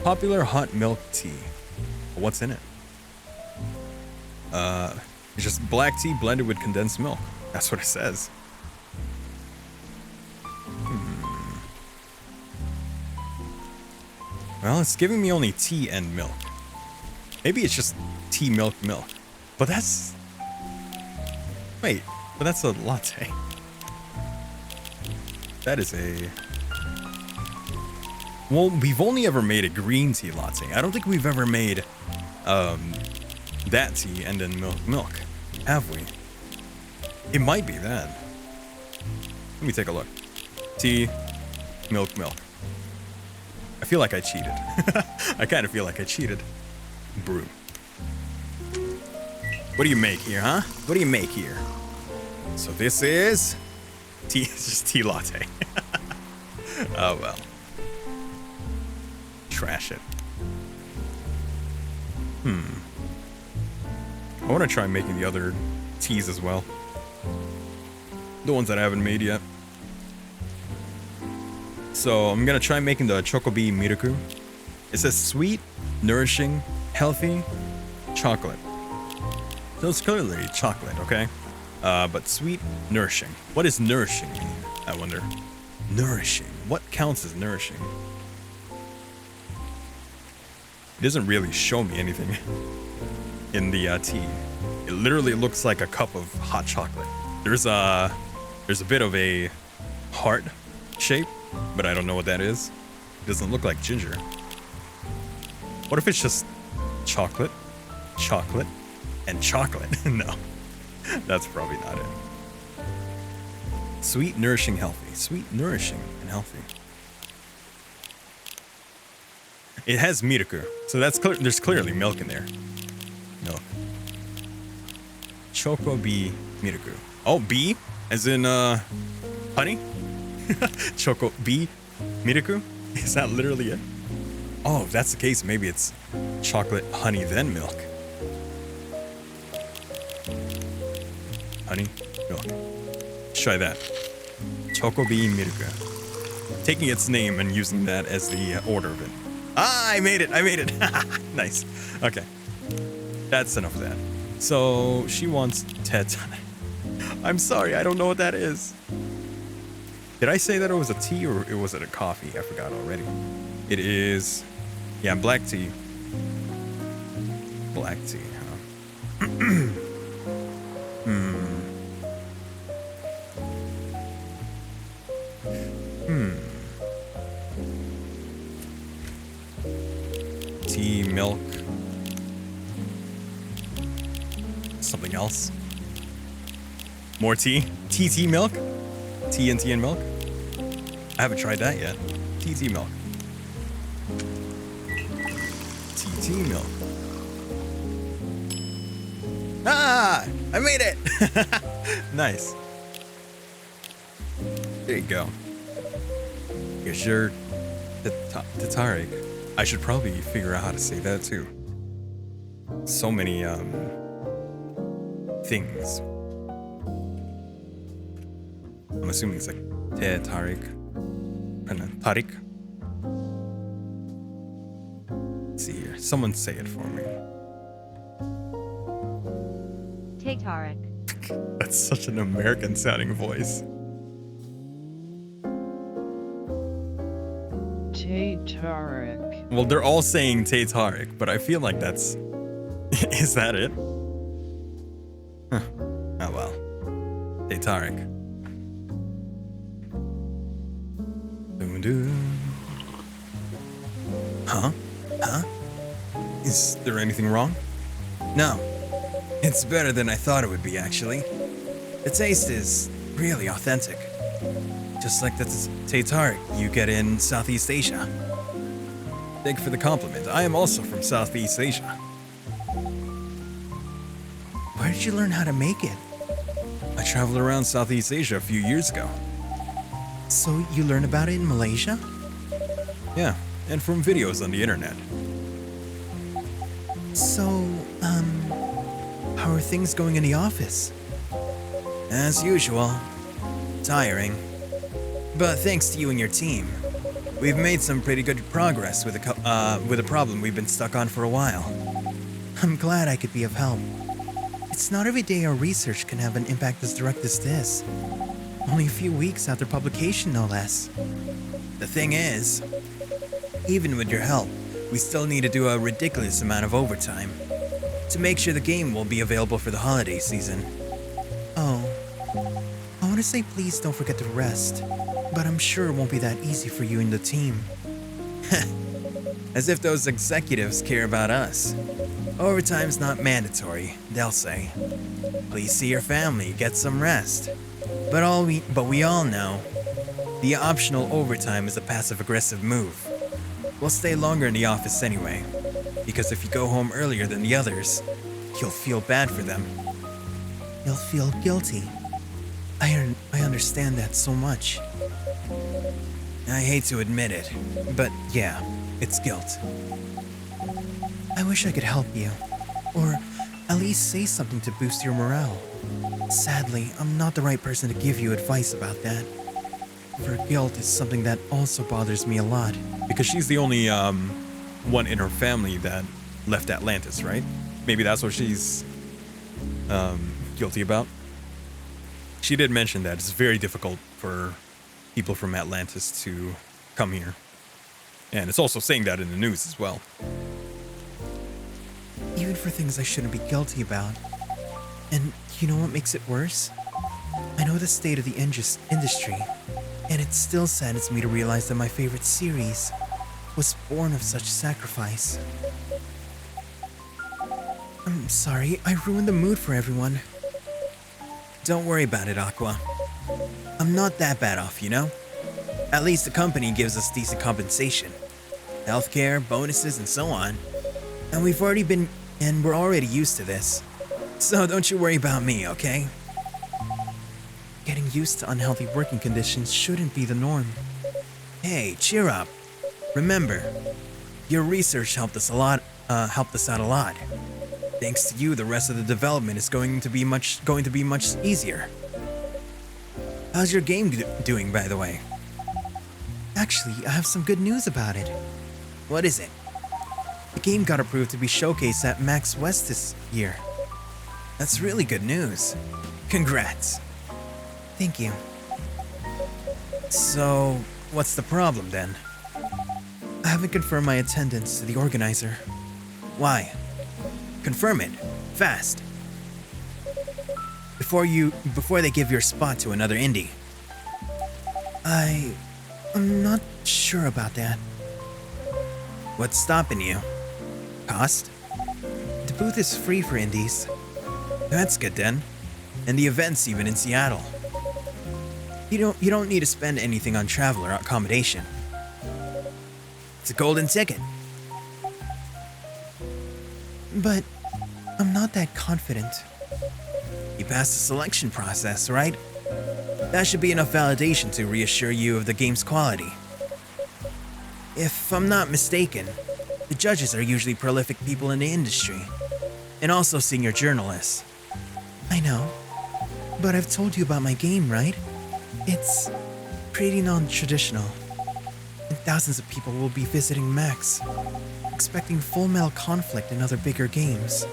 Popular hot milk tea. What's in it? It's just black tea blended with condensed milk. That's what it says. Well, it's giving me only tea and milk. Maybe it's just tea, milk. But that's... Wait, but that's a latte. That is a... Well, we've only ever made a green tea latte. I don't think we've ever made that tea and then milk. Have we? It might be that. Let me take a look. Tea, milk. I feel like I cheated. I kind of feel like I cheated. Brew. What do you make here, huh? What do you make here? So this is tea. It's just tea latte. Oh well. Trash it. I want to try making the other teas as well. The ones that I haven't made yet. So I'm gonna try making the Chocobi Miraku. It says sweet, nourishing, healthy chocolate. So it's clearly chocolate, okay? But sweet, nourishing. What does nourishing mean, I wonder? Nourishing. What counts as nourishing? It doesn't really show me anything in the tea. It literally looks like a cup of hot chocolate. There's a bit of a heart shape, but I don't know what that is. It doesn't look like ginger. What if it's just chocolate, chocolate, and chocolate? No, that's probably not it. Sweet, nourishing, healthy. Sweet, nourishing, and healthy. It has miruku, so that's clear. There's clearly milk in there. Milk. Choco bee miruku. Oh, bee? As in, honey? Choco bee miruku? Is that literally it? Oh, if that's the case, maybe it's chocolate, honey, then milk. Honey, milk. Let's try that. Choco bee miruku. Taking its name and using that as the order of it. Ah, I made it. Nice. Okay. That's enough of that. So she wants Ted. I'm sorry, I don't know what that is. Did I say that it was a tea or was it a coffee? I forgot already. It is, yeah, black tea. Black tea, huh? Tea, milk. Something else. More tea? Tea milk? Tea and milk? I haven't tried that yet. Tea milk. Tea milk. Ah! I made it! Nice. There you go. Here's your Tatarik. I should probably figure out how to say that too. So many things. I'm assuming it's like Tarik. Tarik. Let's see here. Someone say it for me. Tatarek. That's such an American sounding voice. Tatarek. Well, they're all saying Tarik, but I feel like that's... Is that it? Huh. Oh well. Tarik. Huh? Is there anything wrong? No. It's better than I thought it would be, actually. The taste is really authentic. Just like the Tatarek you get in Southeast Asia. Thank you for the compliment. I am also from Southeast Asia. Where did you learn how to make it? I traveled around Southeast Asia a few years ago. So you learned about it in Malaysia? Yeah, and from videos on the internet. So, how are things going in the office? As usual. Tiring. But thanks to you and your team, we've made some pretty good progress with a problem we've been stuck on for a while. I'm glad I could be of help. It's not every day our research can have an impact as direct as this. Only a few weeks after publication, no less. The thing is, even with your help, we still need to do a ridiculous amount of overtime to make sure the game will be available for the holiday season. Oh, I want to say please don't forget to rest, but I'm sure it won't be that easy for you and the team. As if those executives care about us. Overtime's not mandatory, they'll say. Please see your family, get some rest. But we all know, the optional overtime is a passive-aggressive move. We'll stay longer in the office anyway, because if you go home earlier than the others, you'll feel bad for them. You'll feel guilty. I understand that so much. I hate to admit it, but yeah, it's guilt. I wish I could help you, or at least say something to boost your morale. Sadly, I'm not the right person to give you advice about that. For guilt is something that also bothers me a lot. Because she's the only one in her family that left Atlantis, right? Maybe that's what she's guilty about. She did mention that it's very difficult for people from Atlantis to come here. And it's also saying that in the news as well. Even for things I shouldn't be guilty about. And you know what makes it worse? I know the state of the industry, and it still saddens me to realize that my favorite series was born of such sacrifice. I'm sorry, I ruined the mood for everyone. Don't worry about it, Aqua. I'm not that bad off, you know? At least the company gives us decent compensation. Healthcare, bonuses, and so on. And we're already used to this. So don't you worry about me, okay? Getting used to unhealthy working conditions shouldn't be the norm. Hey, cheer up. Remember, your research helped us out a lot. Thanks to you, the rest of the development is going to be much easier. How's your game doing, by the way? Actually, I have some good news about it. What is it? The game got approved to be showcased at Max West this year. That's really good news. Congrats. Thank you. So, what's the problem then? I haven't confirmed my attendance to the organizer. Why? Confirm it. Fast. Before they give your spot to another indie. I'm not sure about that. What's stopping you? Cost? The booth is free for indies. That's good then. And the event's even in Seattle. You don't need to spend anything on travel or accommodation. It's a golden ticket. But I'm not that confident. You passed the selection process, right? That should be enough validation to reassure you of the game's quality. If I'm not mistaken, the judges are usually prolific people in the industry, and also senior journalists. I know, but I've told you about my game, right? It's pretty non-traditional, and thousands of people will be visiting Max, expecting Full Metal Conflict and other bigger games.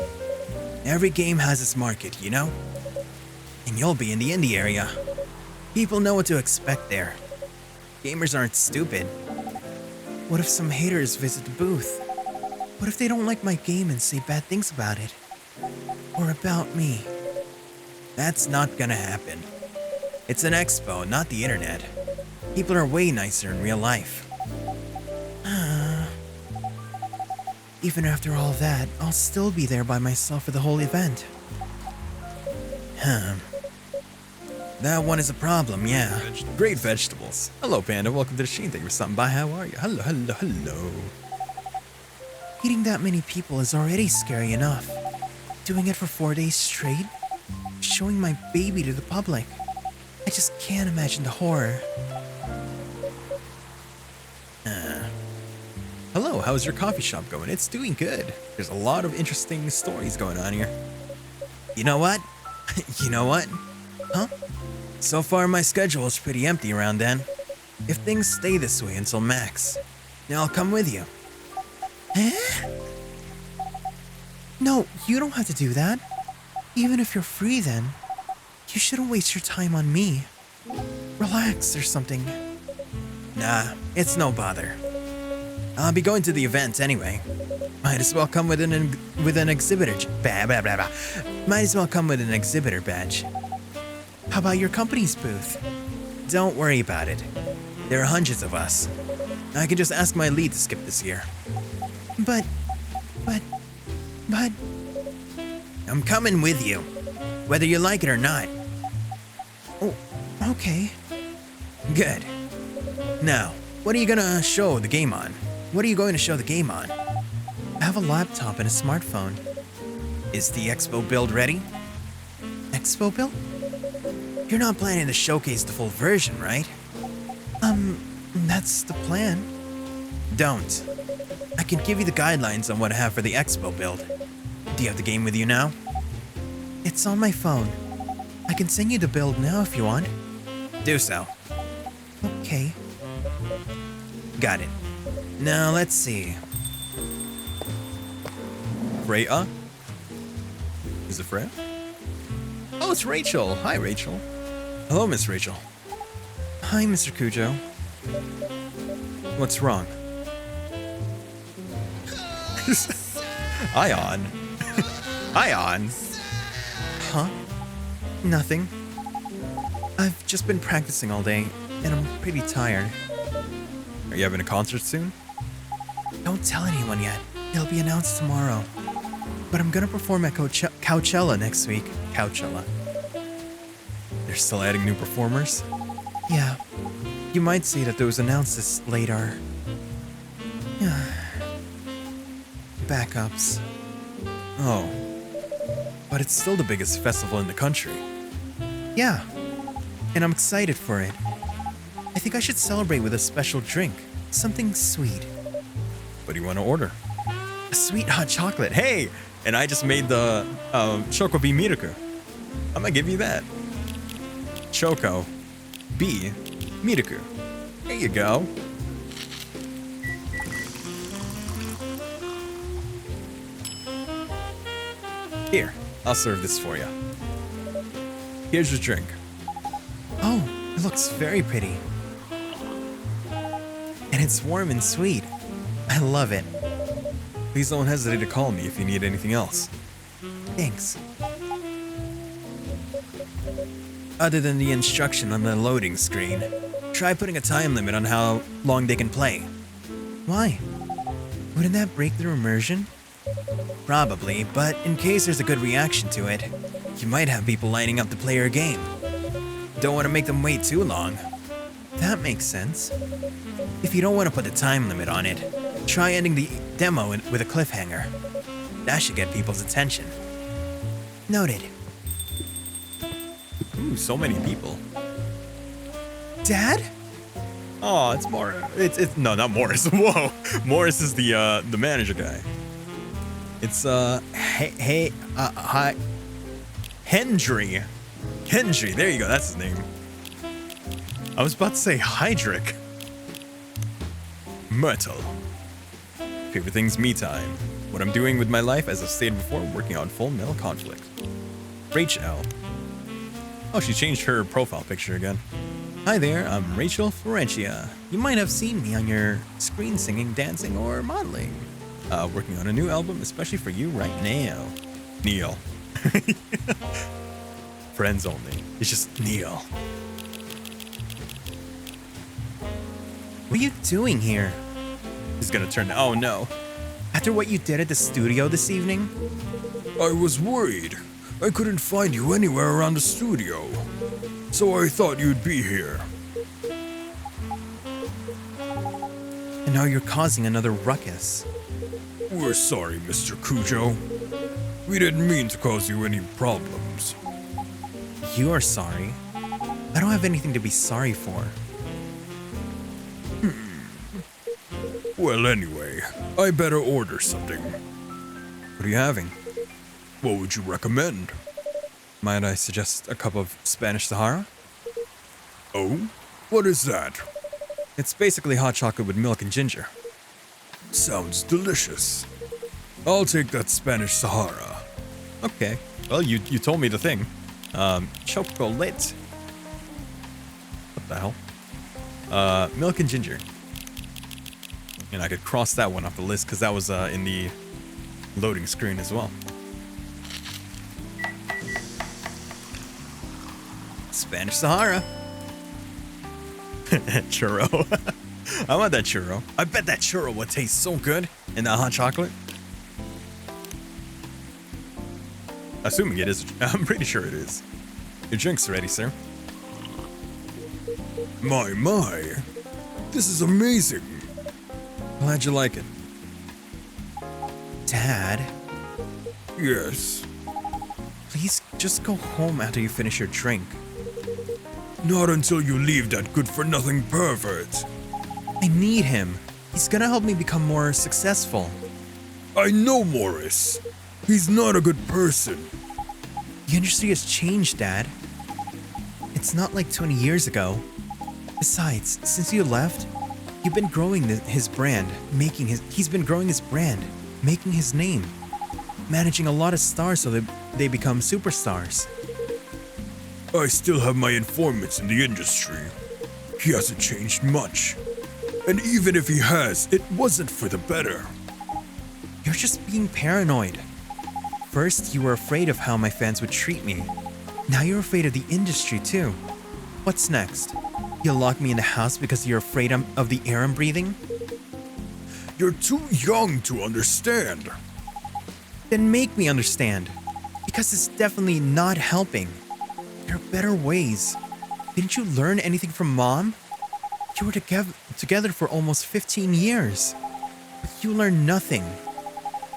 Every game has its market, you know? And you'll be in the indie area. People know what to expect there. Gamers aren't stupid. What if some haters visit the booth? What if they don't like my game and say bad things about it? Or about me? That's not gonna happen. It's an expo, not the internet. People are way nicer in real life. Even after all that, I'll still be there by myself for the whole event. That one is a problem, yeah. Great vegetables. Hello, Panda. Welcome to the stream. Thank you for stopping by. How are you? Hello, hello, hello. Eating that many people is already scary enough. Doing it for 4 days straight? Showing my baby to the public. I just can't imagine the horror. Hello, how's your coffee shop going? It's doing good. There's a lot of interesting stories going on here. You know what? You know what? Huh? So far, my schedule is pretty empty around then. If things stay this way until Max, then I'll come with you. Eh? No, you don't have to do that. Even if you're free then, you shouldn't waste your time on me. Relax or something. Nah, it's no bother. I'll be going to the event anyway. Might as well come with an exhibitor. Might as well come with an exhibitor badge. How about your company's booth? Don't worry about it. There are hundreds of us. I can just ask my lead to skip this year. But... I'm coming with you, whether you like it or not. Oh, okay. Good. Now, what are you gonna show the game on? What are you going to show the game on? I have a laptop and a smartphone. Is the expo build ready? Expo build? You're not planning to showcase the full version, right? That's the plan. Don't. I can give you the guidelines on what to have for the expo build. Do you have the game with you now? It's on my phone. I can send you the build now if you want. Do so. Okay. Got it. Now let's see. Freya? Is it Freya? Oh, it's Rachel. Hi, Rachel. Hello, Miss Rachel. Hi, Mr. Kujo. What's wrong? Ion. Ion. Huh? Nothing. I've just been practicing all day, and I'm pretty tired. Are you having a concert soon? Don't tell anyone yet. It'll be announced tomorrow. But I'm gonna perform at Coachella next week. Coachella. They're still adding new performers? Yeah. You might say that those announced this late are... backups. Oh. But it's still the biggest festival in the country. Yeah. And I'm excited for it. I think I should celebrate with a special drink. Something sweet. What do you want to order? A sweet hot chocolate. Hey! And I just made the Choco B Miraku. I'm gonna give you that. Choco B Miraku. There you go. Here, I'll serve this for you. Here's your drink. Oh, it looks very pretty. And it's warm and sweet. I love it. Please don't hesitate to call me if you need anything else. Thanks. Other than the instruction on the loading screen, try putting a time limit on how long they can play. Why? Wouldn't that break their immersion? Probably, but in case there's a good reaction to it, you might have people lining up to play your game. Don't want to make them wait too long. That makes sense. If you don't want to put the time limit on it, try ending the demo with a cliffhanger. That should get people's attention. Noted. Ooh, so many people. Dad? Oh, it's Morris. It's no, not Morris. Whoa, Morris is the manager guy. It's hi, Hendry. Hendry, there you go. That's his name. I was about to say Hydric. Myrtle. Favorite thing's me time. What I'm doing with my life, as I've stated before, working on Full Metal Conflict. Rachel. Oh, she changed her profile picture again. Hi there, I'm Rachel Florentia. You might have seen me on your screen singing, dancing, or modeling. Working on a new album, especially for you right now. Neil. Friends only. It's just Neil. What are you doing here? He's gonna turn. Oh no. After what you did at the studio this evening? I was worried. I couldn't find you anywhere around the studio. So I thought you'd be here. And now you're causing another ruckus. We're sorry, Mr. Kujo. We didn't mean to cause you any problems. You are sorry. I don't have anything to be sorry for. Well, anyway, I better order something. What are you having? What would you recommend? Might I suggest a cup of Spanish Sahara? Oh? What is that? It's basically hot chocolate with milk and ginger. Sounds delicious. I'll take that Spanish Sahara. Okay. Well, you told me the thing. Chocolate. What the hell? Milk and ginger. And I could cross that one off the list because that was in the loading screen as well. Spanish Sahara. Churro. I want that churro. I bet that churro would taste so good in that hot chocolate. Assuming it is. I'm pretty sure it is. Your drink's ready, sir. My. This is amazing. Glad you like it. Dad, Yes. please just go home after you finish your drink. Not until you leave that good-for-nothing pervert. I need him. He's gonna help me become more successful. I know Morris. He's not a good person. The industry has changed, Dad. It's not like 20 years ago. Besides, since you left, you've been growing his brand, he's been growing his brand, making his name, managing a lot of stars so that they become superstars. I still have my informants in the industry. He hasn't changed much. And even if he has, it wasn't for the better. You're just being paranoid. First, you were afraid of how my fans would treat me. Now you're afraid of the industry too. What's next? You'll lock me in the house because you're afraid of the air I'm breathing? You're too young to understand. Then make me understand. Because it's definitely not helping. There are better ways. Didn't you learn anything from Mom? You were together for almost 15 years. But you learned nothing.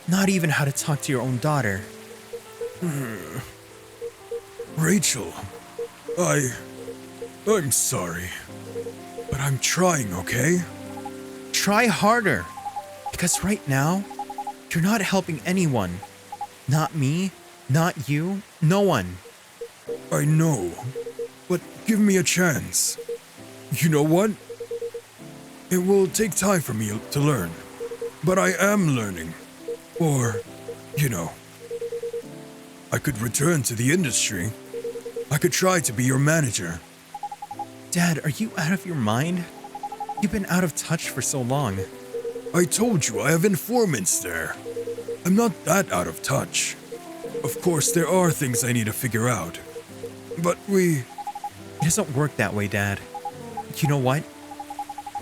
Not even how to talk to your own daughter. Rachel, I'm sorry. But I'm trying, okay? Try harder. Because right now, you're not helping anyone. Not me, not you, no one. I know. But give me a chance. You know what? It will take time for me to learn. But I am learning. Or, I could return to the industry. I could try to be your manager. Dad, are you out of your mind? You've been out of touch for so long. I told you I have informants there. I'm not that out of touch. Of course, there are things I need to figure out. But It doesn't work that way, Dad. You know what?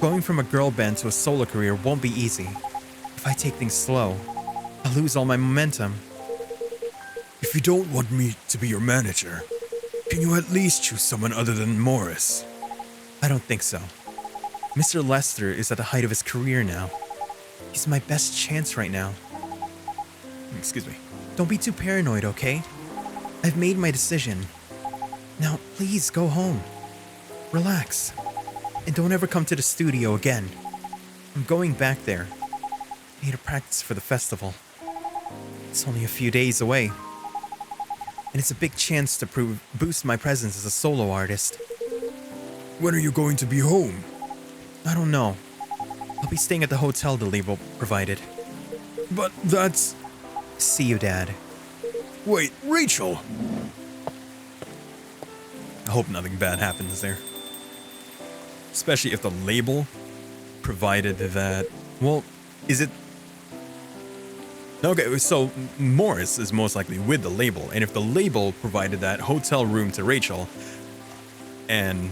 Going from a girl band to a solo career won't be easy. If I take things slow, I'll lose all my momentum. if you don't want me to be your manager, can you at least choose someone other than Morris? I don't think so. Mr. Lester is at the height of his career now. He's my best chance right now. Excuse me. Don't be too paranoid, okay? I've made my decision. Now, please go home. Relax. And don't ever come to the studio again. I'm going back there. I need to practice for the festival. It's only a few days away. And it's a big chance to boost my presence as a solo artist. When are you going to be home? I don't know. I'll be staying at the hotel the label provided. But that's... See you, Dad. Wait, Rachel! I hope nothing bad happens there. Especially if the label provided that... Well, is it... Okay, so Morris is most likely with the label, and if the label provided that hotel room to Rachel, and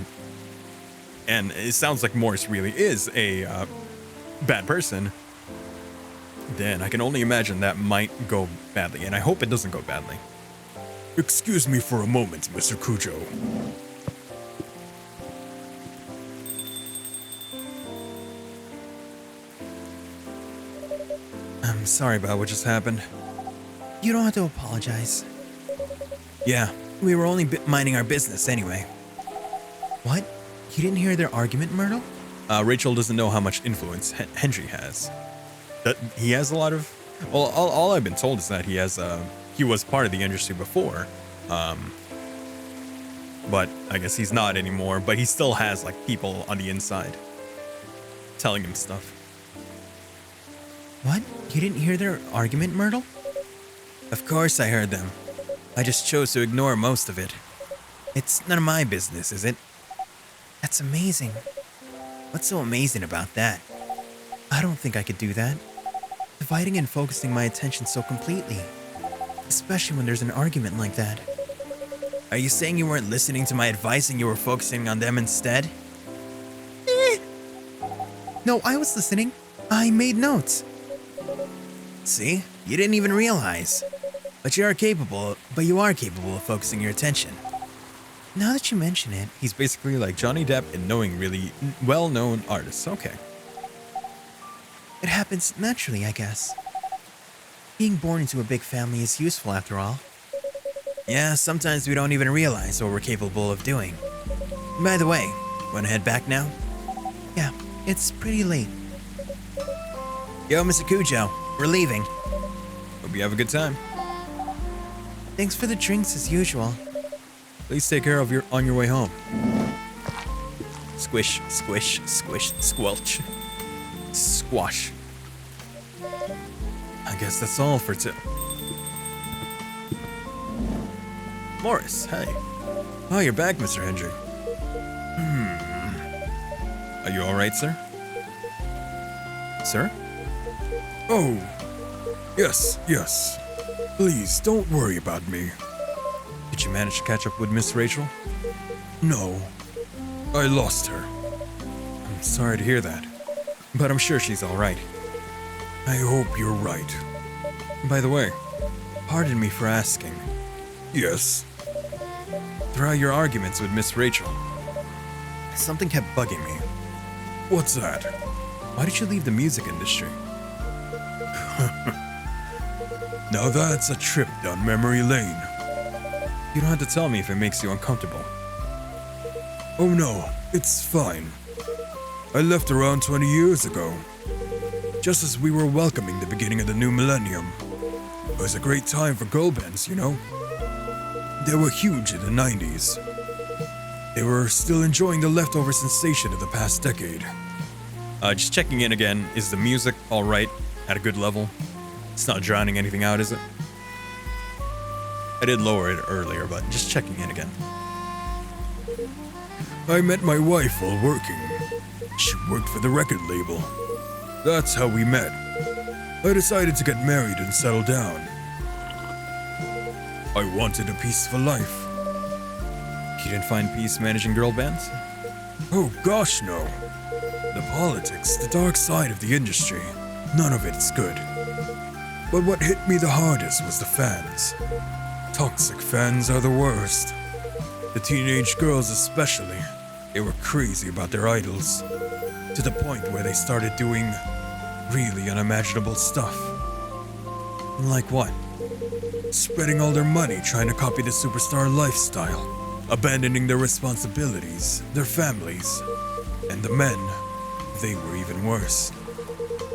it sounds like Morris really is a bad person, then I can only imagine that might go badly, and I hope it doesn't go badly. Excuse me for a moment, Mr. Kujo. I'm sorry about what just happened. You don't have to apologize. Yeah, we were only minding our business anyway. What? You didn't hear their argument, Myrtle? Rachel doesn't know how much influence Henry has. That he has a lot of... Well, all I've been told is that he was part of the industry before. But I guess he's not anymore, but he still has like people on the inside telling him stuff. What? You didn't hear their argument, Myrtle? Of course I heard them. I just chose to ignore most of it. It's none of my business, is it? That's amazing. What's so amazing about that? I don't think I could do that. Dividing and focusing my attention so completely. Especially when there's an argument like that. Are you saying you weren't listening to my advice and you were focusing on them instead? No, I was listening. I made notes. See? You didn't even realize. But you are capable of focusing your attention. Now that you mention it, He's basically like Johnny Depp in knowing really well-known artists. Okay. it happens naturally, I guess. Being born into a big family is useful after all. Yeah, sometimes we don't even realize what we're capable of doing. By the way, wanna head back now? Yeah, it's pretty late. Yo, Mr. Kujo, we're leaving. Hope you have a good time. Thanks for the drinks as usual. Please take care of on your way home. Squish, squish, squish, squelch. Squash. I guess that's all for Morris, Hey. Oh, you're back, Mr. Hendrick. Are you alright, sir? Sir? Oh, yes, yes. Please don't worry about me. Did you manage to catch up with Miss Rachel? No, I lost her. I'm sorry to hear that, but I'm sure she's alright. I hope you're right. By the way, pardon me for asking. Yes, Throughout your arguments with Miss Rachel, something kept bugging me. what's that? Why did you leave the music industry? Now that's a trip down memory lane. You don't have to tell me if it makes you uncomfortable. Oh no, it's fine. I left around 20 years ago, just as we were welcoming the beginning of the new millennium. It was a great time for girl bands, you know? They were huge in the 90s. They were still enjoying the leftover sensation of the past decade. Just checking in again. Is the music alright? At a good level? It's not drowning anything out, is it? I did lower it earlier, but just checking in again. I met my wife while working. She worked for the record label. That's how we met. I decided to get married and settle down. I wanted a peaceful life. You didn't find peace managing girl bands? Oh gosh, no. The politics, the dark side of the industry, none of it's good. But what hit me the hardest was the fans. Toxic fans are the worst. The teenage girls especially. They were crazy about their idols, to the point where they started doing really unimaginable stuff. Like what? Spreading all their money trying to copy the superstar lifestyle, abandoning their responsibilities, their families, and the men, they were even worse.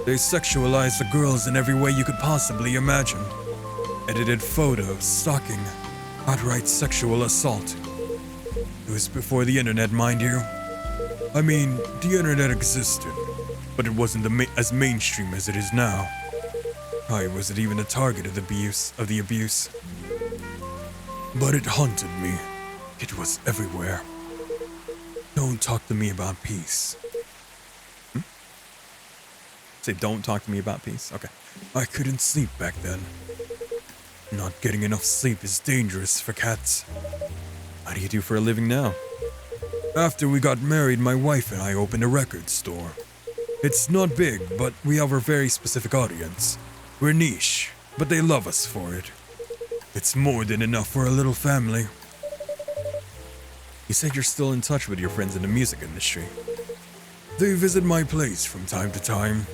They sexualized the girls in every way you could possibly imagine. Edited photos, stalking, outright sexual assault. It was before the internet, mind you. I mean, the internet existed, but it wasn't as mainstream as it is now. I wasn't even a target of the abuse. But it haunted me. It was everywhere. Don't talk to me about peace. Say, don't talk to me about peace? Okay. I couldn't sleep back then. Not getting enough sleep is dangerous for cats. What do you do for a living now? After we got married, my wife and I opened a record store. It's not big, but we have a very specific audience. We're niche, but they love us for it. It's more than enough for a little family. You said you're still in touch with your friends in the music industry. They visit my place from time to time,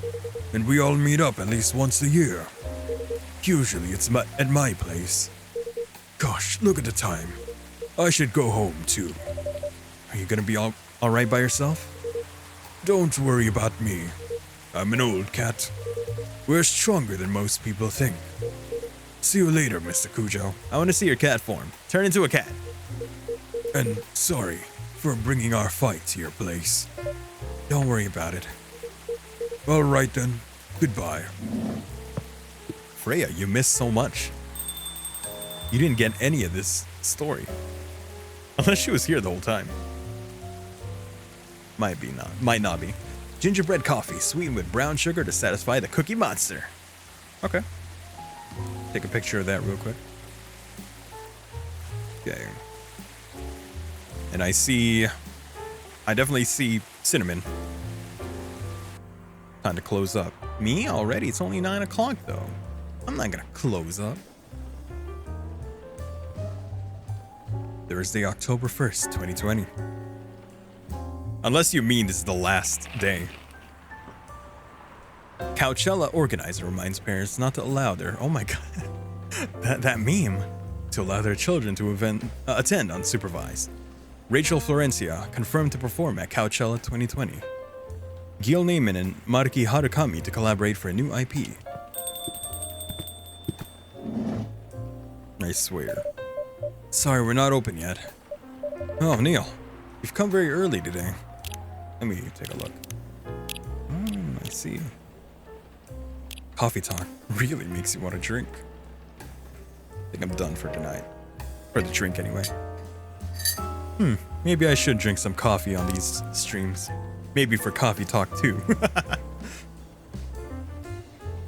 and we all meet up at least once a year. Usually it's at my place. Gosh, look at the time. I should go home too. Are you gonna be all right by yourself? Don't worry about me. I'm an old cat. We're stronger than most people think. See you later, Mr. Cujo. I want to see your cat form. Turn into a cat. And sorry for bringing our fight to your place. Don't worry about it. All right then. Goodbye. Freya, you missed so much. You didn't get any of this story. Unless she was here the whole time. Might not be. Gingerbread coffee, sweetened with brown sugar to satisfy the cookie monster. Okay. Take a picture of that real quick. Okay. And I definitely see cinnamon. Time to close up. Me? Already? It's only 9 o'clock though. I'm not gonna close up. Thursday, October 1st, 2020. Unless you mean this is the last day. Coachella organizer reminds parents not to allow their, oh my god, that meme, to allow their children to attend unsupervised. Rachel Florencia confirmed to perform at Coachella 2020. Gil Neyman and Maruki Harukami to collaborate for a new IP. I swear. Sorry, we're not open yet. Oh, Neil, you've come very early today. Let me take a look. I see. Coffee talk really makes you want to drink. I think I'm done for tonight. For the drink, anyway. Maybe I should drink some coffee on these streams. Maybe for coffee talk too.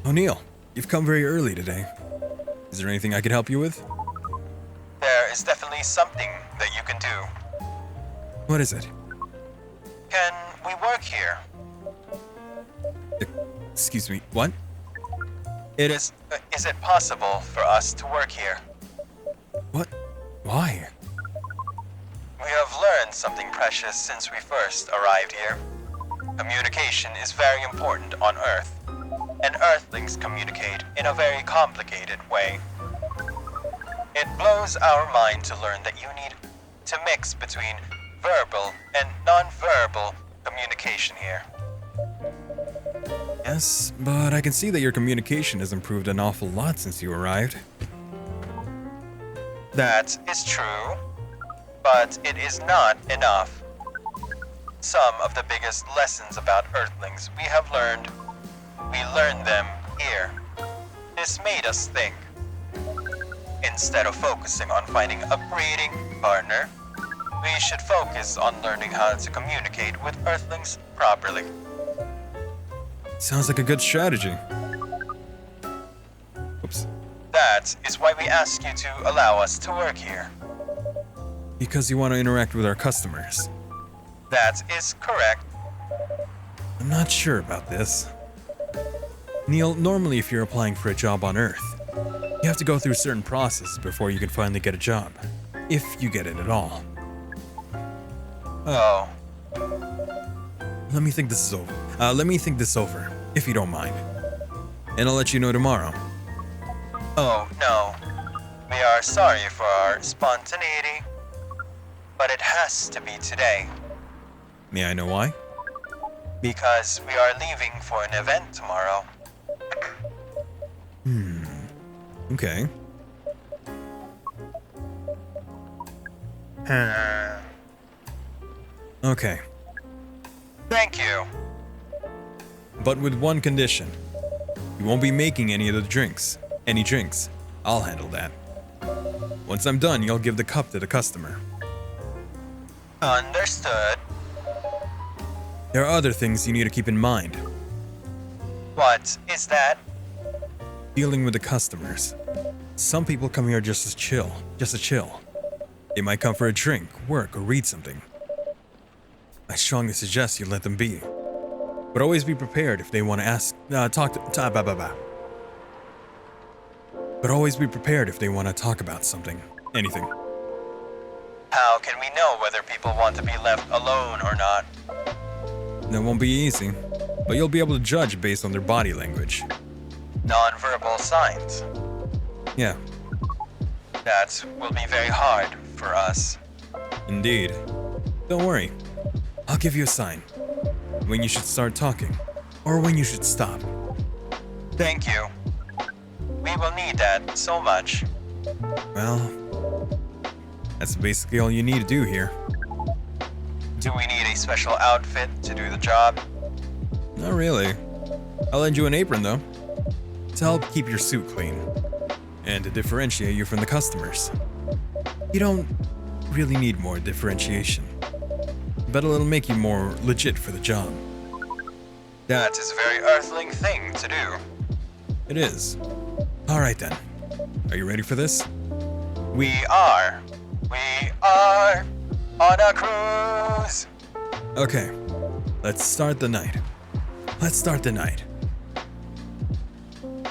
O'Neill, you've come very early today. Is there anything I could help you with? There is definitely something that you can do. What is it? Can we work here? Excuse me, what? Is it possible for us to work here? What? Why? We have learned something precious since we first arrived here. Communication is very important on Earth, and Earthlings communicate in a very complicated way. It blows our mind to learn that you need to mix between verbal and non-verbal communication here. Yes, but I can see that your communication has improved an awful lot since you arrived. That is true, but it is not enough. Some of the biggest lessons about Earthlings we have learned, we learned them here. This made us think. Instead of focusing on finding a breeding partner, we should focus on learning how to communicate with Earthlings properly. Sounds like a good strategy. Oops. That is why we ask you to allow us to work here. Because you want to interact with our customers. That is correct. I'm not sure about this. Neil, normally if you're applying for a job on Earth, you have to go through certain processes before you can finally get a job. If you get it at all. Oh, Let me think this over, if you don't mind. And I'll let you know tomorrow. oh no. We are sorry for our spontaneity, but it has to be today. May I know why? Because we are leaving for an event tomorrow. Okay. Okay. Thank you. But with one condition. You won't be making any of the drinks. Any drinks. I'll handle that. Once I'm done, you'll give the cup to the customer. Understood. There are other things you need to keep in mind. What is that? Dealing with the customers. Some people come here just to chill. They might come for a drink, work, or read something. I strongly suggest you let them be. But always be prepared if they want to ask, But always be prepared if they want to talk about something, anything. How can we know whether people want to be left alone or not? That won't be easy, but you'll be able to judge based on their body language. Non-verbal signs. Yeah, That will be very hard for us. indeed. Don't worry. I'll give you a sign. When you should start talking, or when you should stop. Thank you. We will need that so much. Well, that's basically all you need to do here. Do we need a special outfit to do the job? Not really. I'll lend you an apron though, to help keep your suit clean, and to differentiate you from the customers. You don't really need more differentiation, but it'll make you more legit for the job. That is a very Earthling thing to do. It is. Alright then. Are you ready for this? We are on a cruise. Okay. Let's start the night.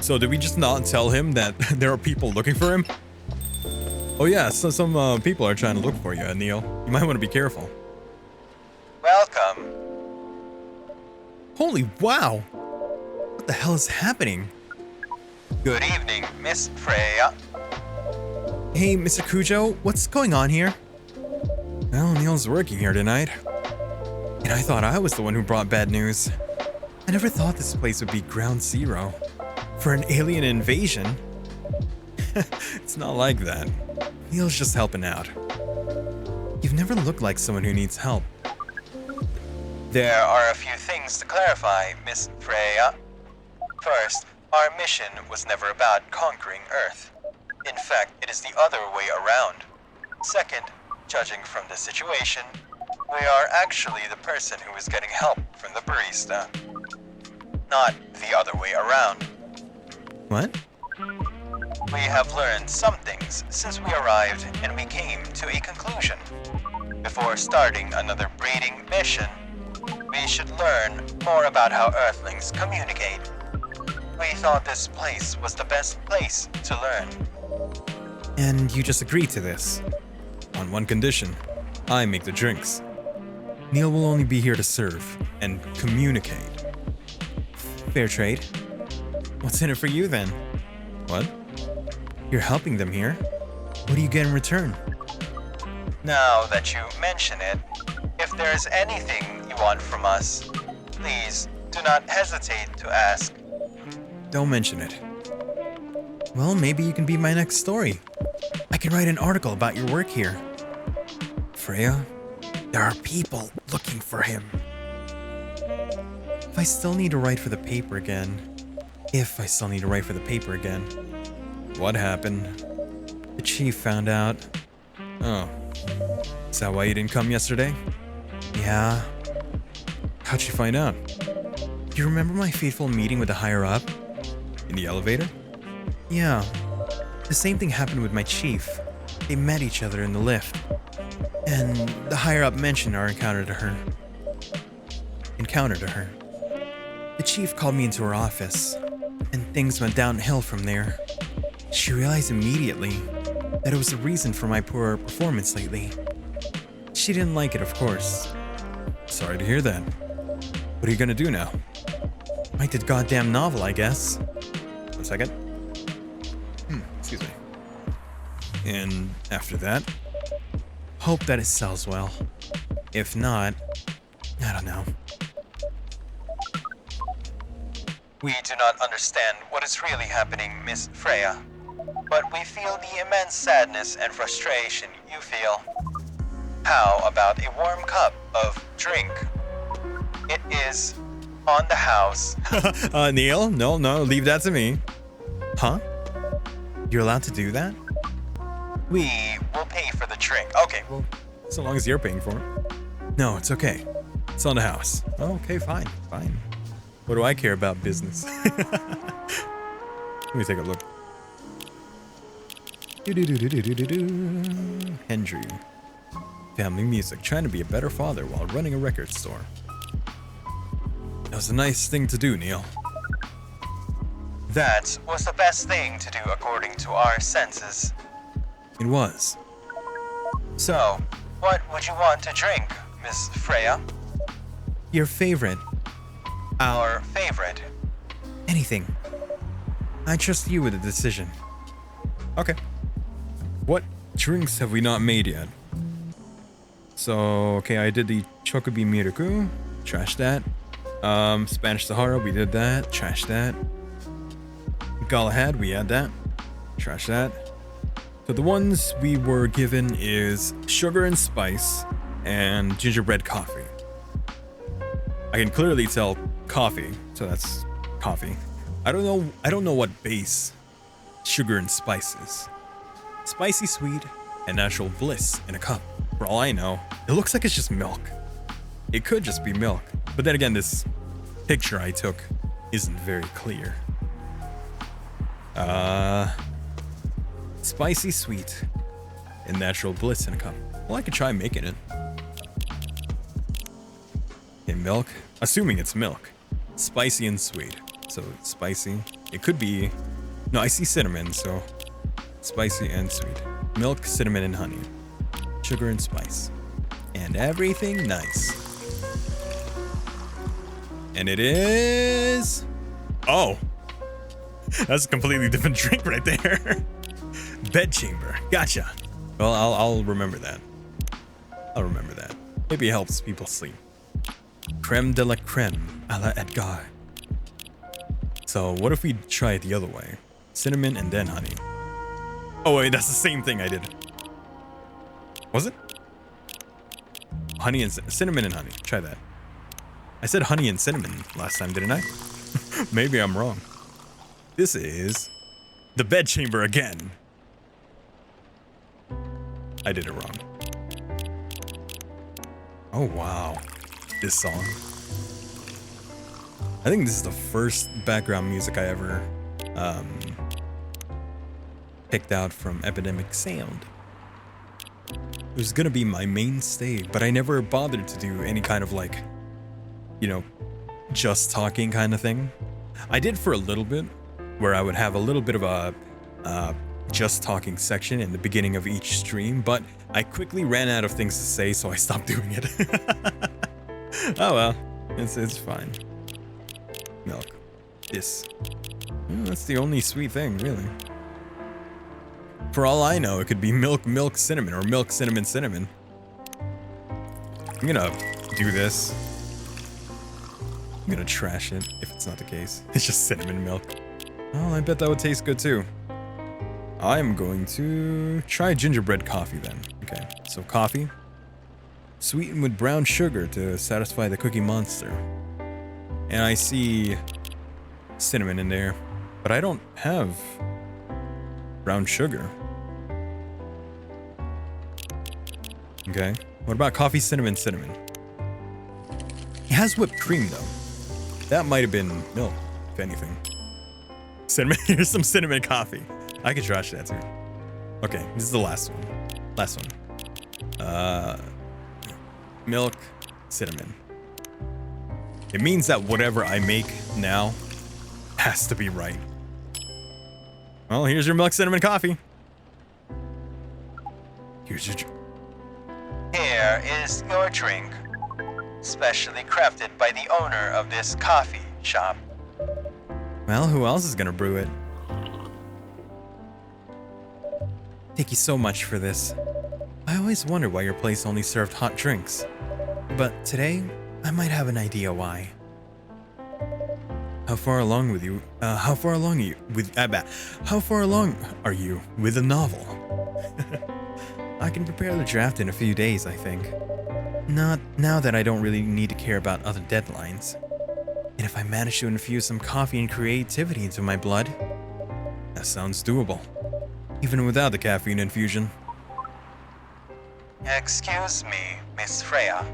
So did we just not tell him that there are people looking for him? Oh yeah, so some people are trying to look for you, Neil. You might want to be careful. Welcome. Holy wow! What the hell is happening? Good evening, Miss Freya. Hey, Mr. Kujo, what's going on here? Well, Neil's working here tonight. And I thought I was the one who brought bad news. I never thought this place would be ground zero for an alien invasion. It's not like that. Neil's just helping out. You've never looked like someone who needs help. There are a few things to clarify, Miss Freya. First, our mission was never about conquering Earth. In fact, it is the other way around. Second, judging from the situation, we are actually the person who is getting help from the barista. Not the other way around. What? We have learned some things since we arrived and we came to a conclusion. Before starting another breeding mission, we should learn more about how Earthlings communicate. We thought this place was the best place to learn. And you just agreed to this? On one condition, I make the drinks. Neil will only be here to serve and communicate. Fair trade. What's in it for you then? What? You're helping them here. What do you get in return? Now that you mention it, if there's anything you want from us, please do not hesitate to ask. Don't mention it. Well, maybe you can be my next story. I can write an article about your work here. Freya, there are people looking for him. If I still need to write for the paper again. What happened? The chief found out. Oh. Is that why you didn't come yesterday? Yeah. How'd you find out? Do you remember my fateful meeting with the higher up? In the elevator? Yeah. The same thing happened with my chief. They met each other in the lift. And the higher up mentioned our encounter to her. The chief called me into her office, and things went downhill from there. She realized immediately that it was the reason for my poor performance lately. She didn't like it, of course. Sorry to hear that. What are you gonna do now? Write the goddamn novel, I guess. 1 second. Excuse me. And after that? Hope that it sells well. If not, I don't know. We do not understand what is really happening, Miss Freya, but we feel the immense sadness and frustration you feel. How about a warm cup of drink? It is on the house. Neil? No, leave that to me. Huh? You're allowed to do that? We will pay for the drink. Okay, Well, so long as you're paying for it. No, it's okay. It's on the house. Oh, okay, fine. What do I care about business? Let me take a look. Hendry. Family music, trying to be a better father while running a record store. That was a nice thing to do, Neil. that was the best thing to do according to our senses. It was. So, what would you want to drink, Miss Freya? Your favorite. Our favorite. Anything. I trust you with the decision. Okay. What drinks have we not made yet? So, okay, I did the Chocobi Miruku. Trash that. Spanish Sahara, we did that. Trash that. Galahad, we had that. Trash that. So the ones we were given is sugar and spice and gingerbread coffee. I can clearly tell coffee, so that's coffee. I don't know what base sugar and spice is. Spicy sweet and natural bliss in a cup. For all I know, it looks like it's just milk. It could just be milk. But then again, this picture I took isn't very clear. Spicy sweet and natural bliss in a cup. Well, I could try making it. Okay, milk. Assuming it's milk. Spicy and sweet. So it's spicy. It could be... No, I see cinnamon, so... Spicy and sweet. Milk, cinnamon, and honey. Sugar and spice. And everything nice. And it is... Oh! That's a completely different drink right there. Bedchamber. Gotcha. Well, I'll remember that. I'll remember that. Maybe it helps people sleep. Creme de la creme a la Edgar. So what if we try it the other way? Cinnamon and then honey. Oh wait, that's the same thing I did. Was it? Honey and cinnamon and honey. Try that. I said honey and cinnamon last time, didn't I? Maybe I'm wrong. This is the bedchamber again. I did it wrong. Oh, wow. This song. I think this is the first background music I ever picked out from Epidemic Sound. It was gonna be my mainstay, but I never bothered to do any kind of like, you know, just talking kind of thing. I did for a little bit, where I would have a little bit of a just talking section in the beginning of each stream, but I quickly ran out of things to say, so I stopped doing it. Oh well, it's fine. Milk. This. That's the only sweet thing, really. For all I know, it could be milk, milk, cinnamon, or milk, cinnamon, cinnamon. I'm gonna do this. I'm gonna trash it if it's not the case. It's just cinnamon milk. Oh, I bet that would taste good too. I'm going to try gingerbread coffee then. Okay, so coffee. Sweetened with brown sugar to satisfy the cookie monster. And I see cinnamon in there, but I don't have brown sugar. Okay, what about coffee, cinnamon, cinnamon? It has whipped cream though. That might have been milk, if anything. Cinnamon, here's some cinnamon coffee. I could trash that too. Okay, this is the last one. Last one. Milk, cinnamon. It means that whatever I make now has to be right. Well, here's your milk, cinnamon coffee. Here's your... Here is your drink, specially crafted by the owner of this coffee shop. Well, who else is gonna brew it? Thank you so much for this. I always wondered why your place only served hot drinks. But today, I might have an idea why. How far along are you with the novel? I can prepare the draft in a few days, I think. Not now that I don't really need to care about other deadlines. And if I manage to infuse some coffee and creativity into my blood, That sounds doable. Even without the caffeine infusion. Excuse me, Miss Freya.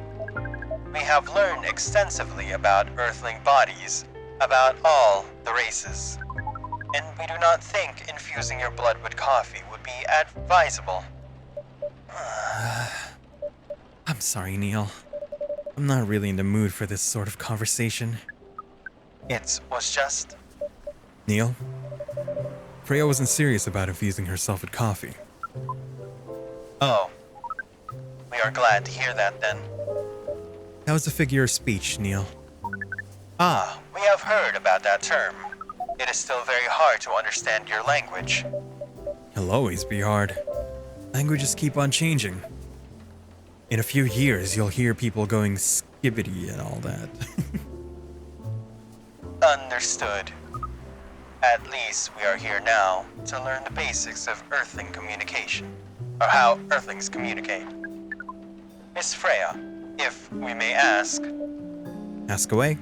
We have learned extensively about Earthling bodies, about all the races. And we do not think infusing your blood with coffee would be advisable. I'm sorry, Neil. I'm not really in the mood for this sort of conversation. It was just... Neil? Freya wasn't serious about infusing herself with coffee. Oh. We are glad to hear that then. That was a figure of speech, Neil. Ah, we have heard about that term. It is still very hard to understand your language. It'll always be hard. Languages keep on changing. In a few years, you'll hear people going skibbity and all that. Understood. At least we are here now to learn the basics of Earthling communication, or how Earthlings communicate. Miss Freya, if we may ask, Ask away.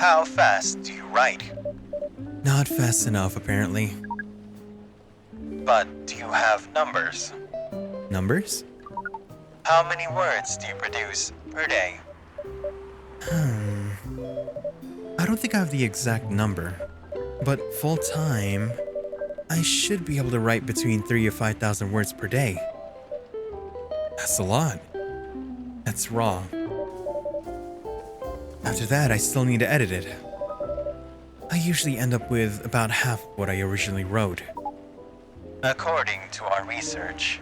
how fast do you write? Not fast enough, apparently. But do you have numbers? Numbers? How many words do you produce per day? I don't think I have the exact number, but full time, I should be able to write between 3,000 to 5,000 words per day. That's a lot. That's raw. After that, I still need to edit it. I usually end up with about half what I originally wrote. According to our research,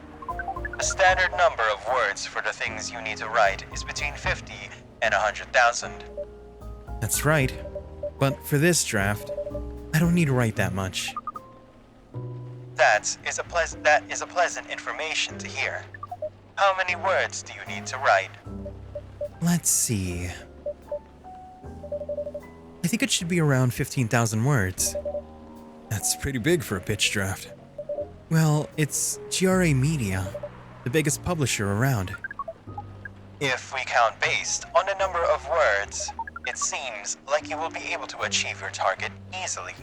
the standard number of words for the things you need to write is between 50 and 100,000. That's right. But for this draft, I don't need to write that much. That is a pleasant information to hear. How many words do you need to write? Let's see. I think it should be around 15,000 words. That's pretty big for a pitch draft. Well, it's GRA Media, the biggest publisher around. If we count based on the number of words, it seems like you will be able to achieve your target easily.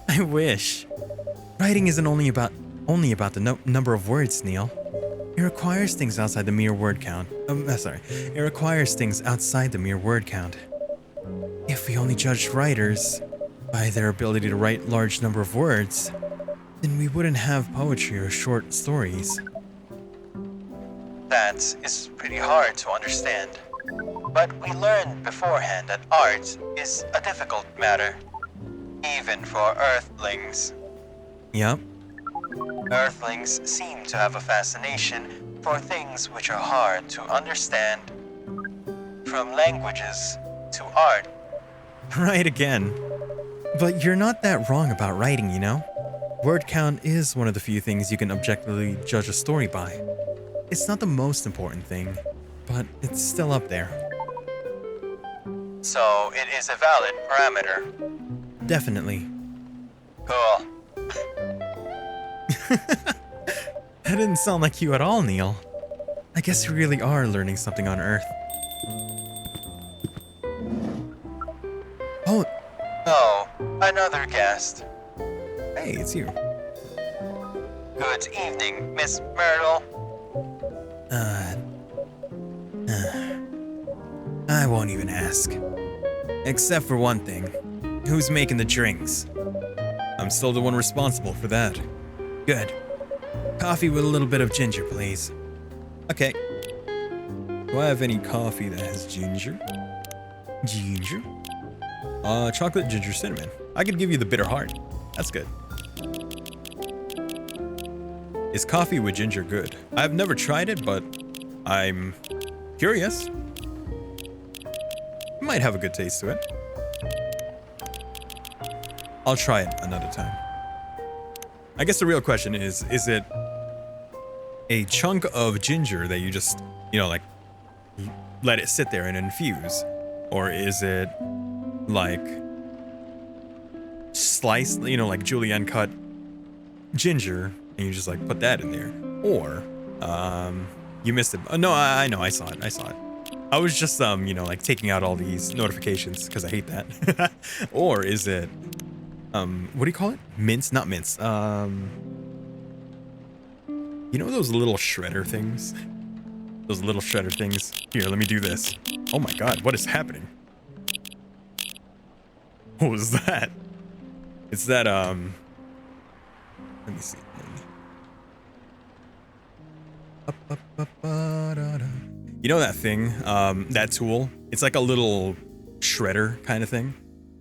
I wish. Writing isn't only about the number of words, Neil. It requires things outside the mere word count. It requires things outside the mere word count. If we only judged writers by their ability to write large number of words, then we wouldn't have poetry or short stories. That is pretty hard to understand. But we learned beforehand that art is a difficult matter, even for Earthlings. Yep. Earthlings seem to have a fascination for things which are hard to understand. From languages to art. Right again. But you're not that wrong about writing, you know? Word count is one of the few things you can objectively judge a story by. It's not the most important thing, but it's still up there. So it is a valid parameter. Definitely. Cool. That didn't sound like you at all, Neil. I guess you really are learning something on Earth. Oh, Oh, another guest. hey, it's you. Good evening, Miss Myrtle. I won't even ask. Except for one thing. Who's making the drinks? I'm still the one responsible for that. Good. Coffee with a little bit of ginger, please. Okay. Do I have any coffee that has ginger? Ginger? Chocolate, ginger, cinnamon. I could give you the bitter heart. That's good. Is coffee with ginger good? I've never tried it, but I'm curious. It might have a good taste to it. I'll try it another time. I guess the real question is it a chunk of ginger that you just, like, let it sit there and infuse? Or is it like sliced, like julienne cut ginger and you just like put that in there? Or you missed it. No, I know, I saw it. I was just like taking out all these notifications because I hate that. Or is it what do you call it? Mince? Not mince. Those little shredder things? Those little shredder things. Here, let me do this. Oh my god, what is happening? What was that? It's that, let me see. You know that thing? That tool? It's like a little shredder kind of thing.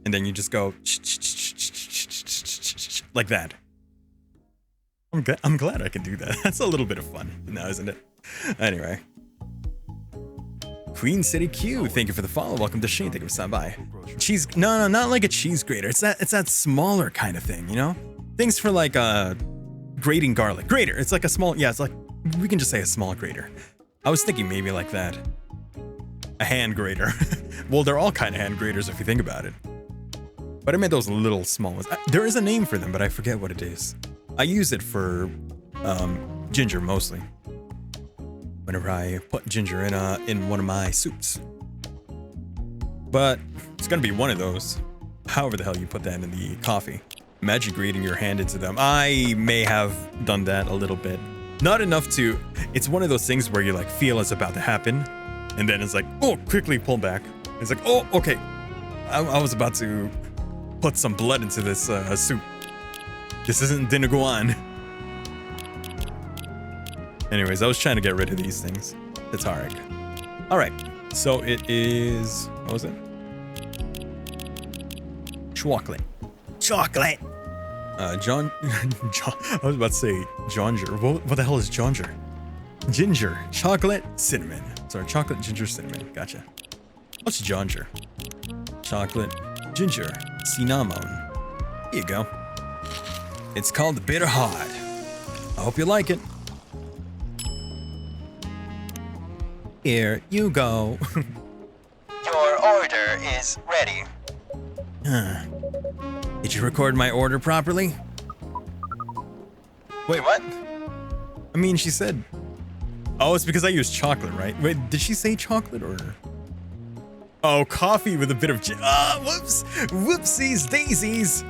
And then you just go like that. I'm glad I can do that. That's a little bit of fun now, isn't it? Anyway. Queen City Q, thank you for the follow. Welcome to Shane. Thank you for stopping by. Cheese, no, not like a cheese grater. It's that smaller kind of thing, Things for like grating garlic. Grater. It's like a small, it's like, we can just say a small grater. I was thinking maybe like that. A hand grater. Well, they're all kind of hand graters if you think about it. But I meant those little small ones. There is a name for them, but I forget what it is. I use it for ginger mostly. Whenever I put ginger in one of my soups. But it's gonna be one of those. However the hell you put that in the coffee. Imagine grating your hand into them. I may have done that a little bit. Not enough to... It's one of those things where you like feel it's about to happen. And then it's like, oh, quickly pull back. It's like, oh, okay. I was about to put some blood into this soup. This isn't dinuguan. Anyways, I was trying to get rid of these things. It's hard. Alright, so it is... What was it? Chocolate. Chocolate! John... I was about to say Jonger. What the hell is Jonger? Ginger. Chocolate, cinnamon. Sorry, chocolate, ginger, cinnamon. Gotcha. What's Jonger? Chocolate, ginger, cinnamon. Here you go. It's called the Bitter Heart. I hope you like it. Here you go. Your order is ready. Did you record my order properly? Wait, what? I mean, she said... Oh, it's because I used chocolate, right? Wait, did she say chocolate or... Oh, coffee with a bit of... Whoops! Whoopsies daisies!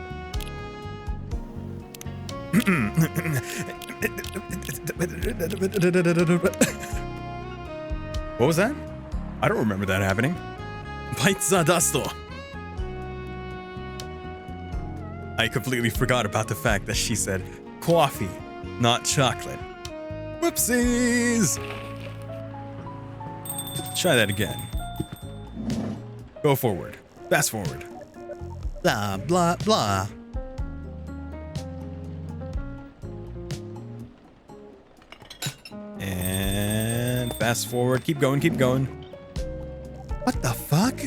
What was that? I don't remember that happening. Pizza dasto. I completely forgot about the fact that she said coffee, not chocolate. Whoopsies! Try that again. Go forward. Fast forward. Blah, blah, blah. And fast forward. Keep going, keep going. What the fuck?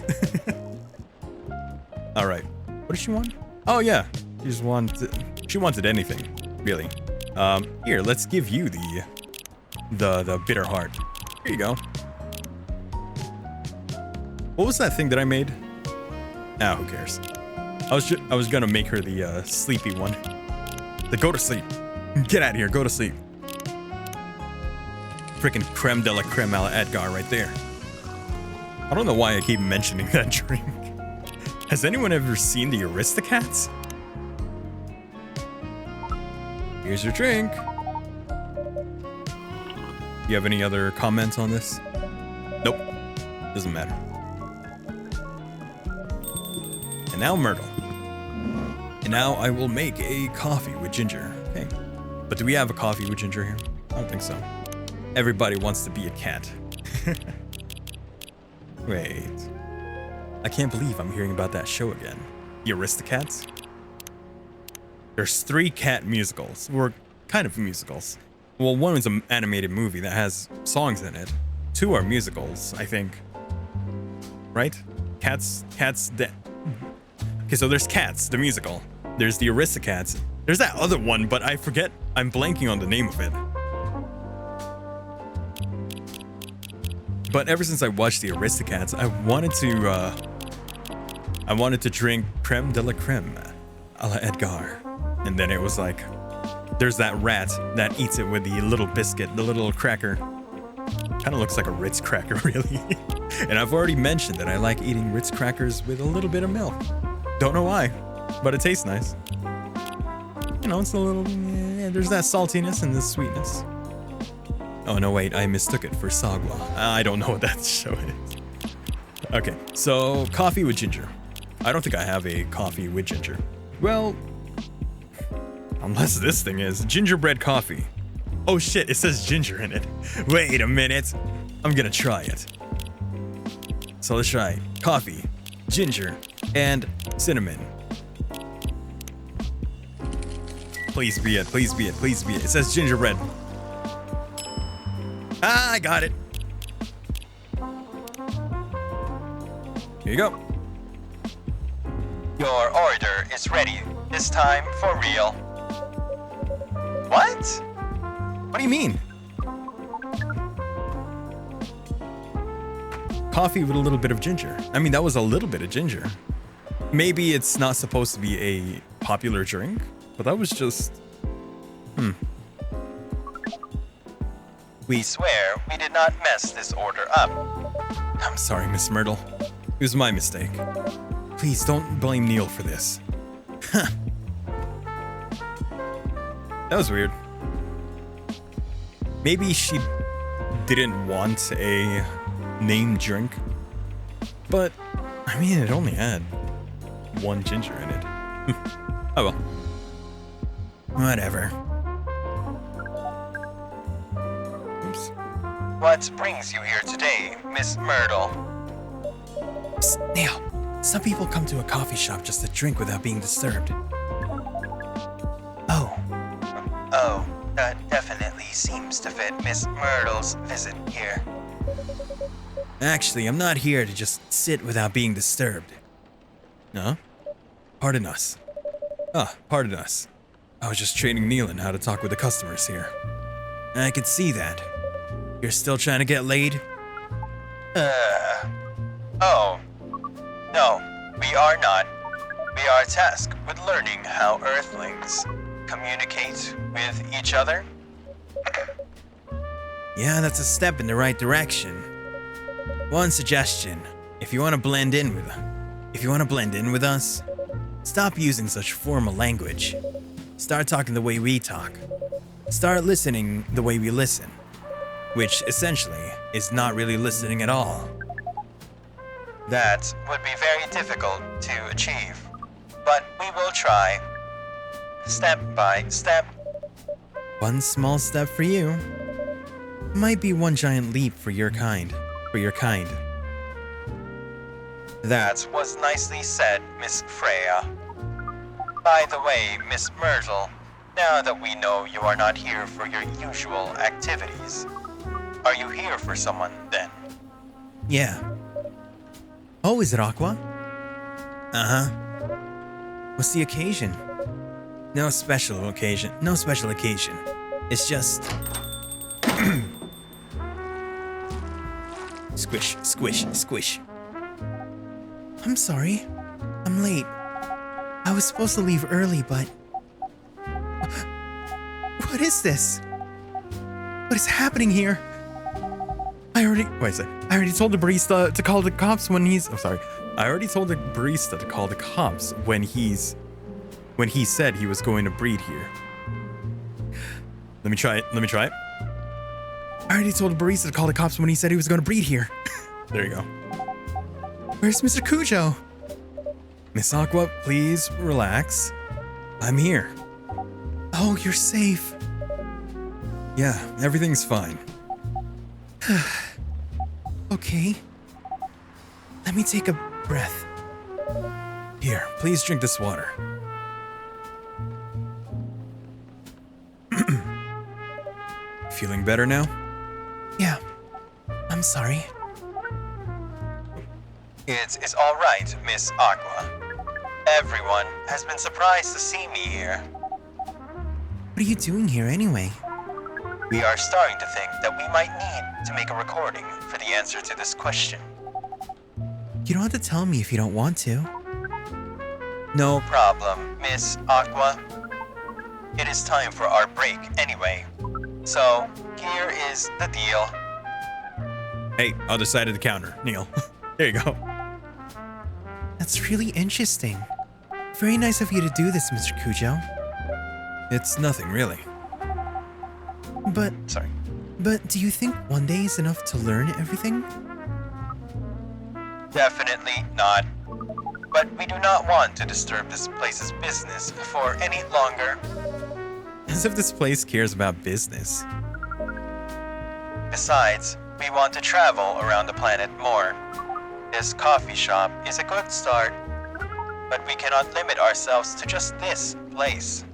All right. What does she want? Oh yeah, she wanted anything, really. Here, let's give you the bitter heart. Here you go. What was that thing that I made? Ah, who cares? I was gonna make her the sleepy one. The go to sleep. Get out of here. Go to sleep. Freaking creme de la creme a la Edgar right there. I don't know why I keep mentioning that drink. Has anyone ever seen the Aristocats? Here's your drink. You have any other comments on this? Nope. Doesn't matter. And now Myrtle. And now I will make a coffee with ginger. Okay. But do we have a coffee with ginger here? I don't think so. Everybody wants to be a cat. Wait. I can't believe I'm hearing about that show again. The Aristocats? There's 3 cat musicals. Or kind of musicals. Well, one is an animated movie that has songs in it. 2 are musicals, I think. Right? Cats. Okay, so there's Cats, the musical. There's the Aristocats. There's that other one, but I forget. I'm blanking on the name of it. But ever since I watched the Aristocats, I wanted to drink creme de la creme a la Edgar. And then it was like, there's that rat that eats it with the little biscuit, the little cracker. Kind of looks like a Ritz cracker, really. And I've already mentioned that I like eating Ritz crackers with a little bit of milk. Don't know why, but it tastes nice. You know, it's a little, yeah, there's that saltiness and the sweetness. Oh no, wait, I mistook it for Sagwa. I don't know what that show is. Okay, so coffee with ginger. I don't think I have a coffee with ginger. Well, unless this thing is gingerbread coffee. Oh shit, it says ginger in it. Wait a minute. I'm gonna try it. So let's try coffee, ginger, and cinnamon. Please be it, please be it, please be it. It says gingerbread. Ah, I got it. Here you go. Your order is ready. This time for real. What? What do you mean? Coffee with a little bit of ginger. I mean, that was a little bit of ginger. Maybe it's not supposed to be a popular drink, but that was just... We swear we did not mess this order up. I'm sorry, Miss Myrtle. It was my mistake. Please don't blame Neil for this. Huh. That was weird. Maybe she didn't want a named drink. But, I mean, it only had 1 ginger in it. Oh well. Whatever. Oops. What brings you here today, Miss Myrtle? Psst, Neil, some people come to a coffee shop just to drink without being disturbed. Oh, that definitely seems to fit Miss Myrtle's visit here. Actually, I'm not here to just sit without being disturbed. No? Pardon us. Ah, pardon us. I was just training Neil in how to talk with the customers here. I can see that. You're still trying to get laid? Oh. No, we are not. We are tasked with learning how Earthlings communicate with each other. Yeah, that's a step in the right direction. One suggestion: if you want to blend in with us, stop using such formal language. Start talking the way we talk. Start listening the way we listen, which essentially is not really listening at all. That would be very difficult to achieve, but we will try. Step by step. One small step for you might be one giant leap for your kind. That was nicely said, Miss Freya. By the way, Miss Myrtle, now that we know you are not here for your usual activities, are you here for someone then? Yeah. Oh, is it Aqua? Uh-huh. What's the occasion? No special occasion. It's just... Squish, squish, squish. I'm sorry. I'm late. I was supposed to leave early, but... What is this? What is happening here? I already told the barista to call the cops when he's... I'm sorry. I already told the barista to call the cops when he said he was going to breed here. Let me try it. I already told the barista to call the cops when he said he was going to breed here. There you go. Where's Mr. Cujo? Miss Aqua, please relax. I'm here. Oh, you're safe. Yeah, everything's fine. Okay. Let me take a breath. Here, please drink this water. Feeling better now? Yeah. I'm sorry. It's all right, Miss Aqua. Everyone has been surprised to see me here. What are you doing here anyway? We are starting to think that we might need to make a recording for the answer to this question. You don't have to tell me if you don't want to. No problem, Miss Aqua. It is time for our break anyway. So, here is the deal. Hey, other side of the counter, Neil. There you go. That's really interesting. Very nice of you to do this, Mr. Cujo. It's nothing, really. But do you think one day is enough to learn everything? Definitely not. But we do not want to disturb this place's business for any longer. As if this place cares about business. Besides, we want to travel around the planet more. This coffee shop is a good start, but we cannot limit ourselves to just this place.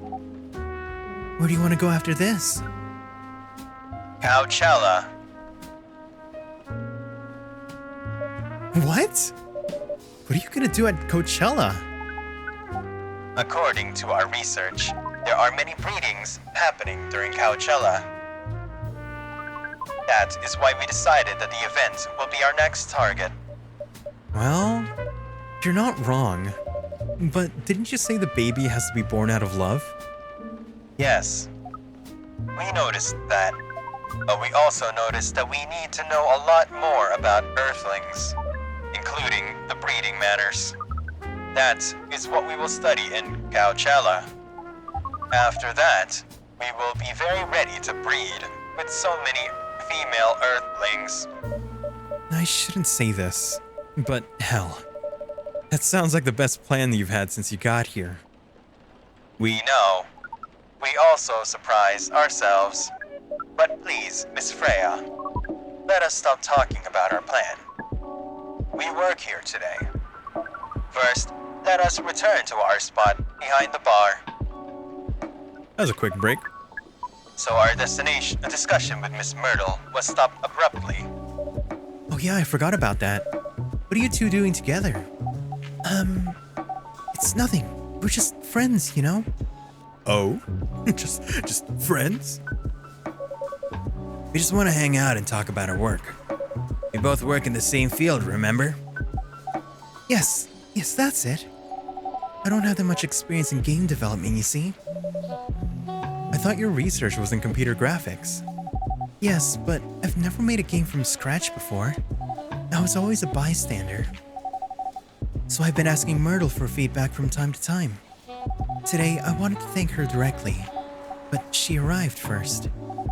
Where do you want to go after this? Coachella. What? What are you gonna do at Coachella? According to our research, there are many breedings happening during Coachella. That is why we decided that the event will be our next target. Well, you're not wrong. But didn't you say the baby has to be born out of love? Yes, we noticed that. But we also noticed that we need to know a lot more about Earthlings, including the breeding manners. That is what we will study in Coachella. After that, we will be very ready to breed with so many female Earthlings. I shouldn't say this, but hell. That sounds like the best plan that you've had since you got here. We know. We also surprise ourselves. But please, Miss Freya, let us stop talking about our plan. We work here today. First, let us return to our spot behind the bar. That was a quick break. So our discussion with Miss Myrtle was stopped abruptly. Oh yeah, I forgot about that. What are you two doing together? It's nothing. We're just friends, you know? Oh? just friends? We just want to hang out and talk about our work. We both work in the same field, remember? Yes, that's it. I don't have that much experience in game development, you see. I thought your research was in computer graphics. Yes, but I've never made a game from scratch before. I was always a bystander. So I've been asking Myrtle for feedback from time to time. Today, I wanted to thank her directly. but she arrived first,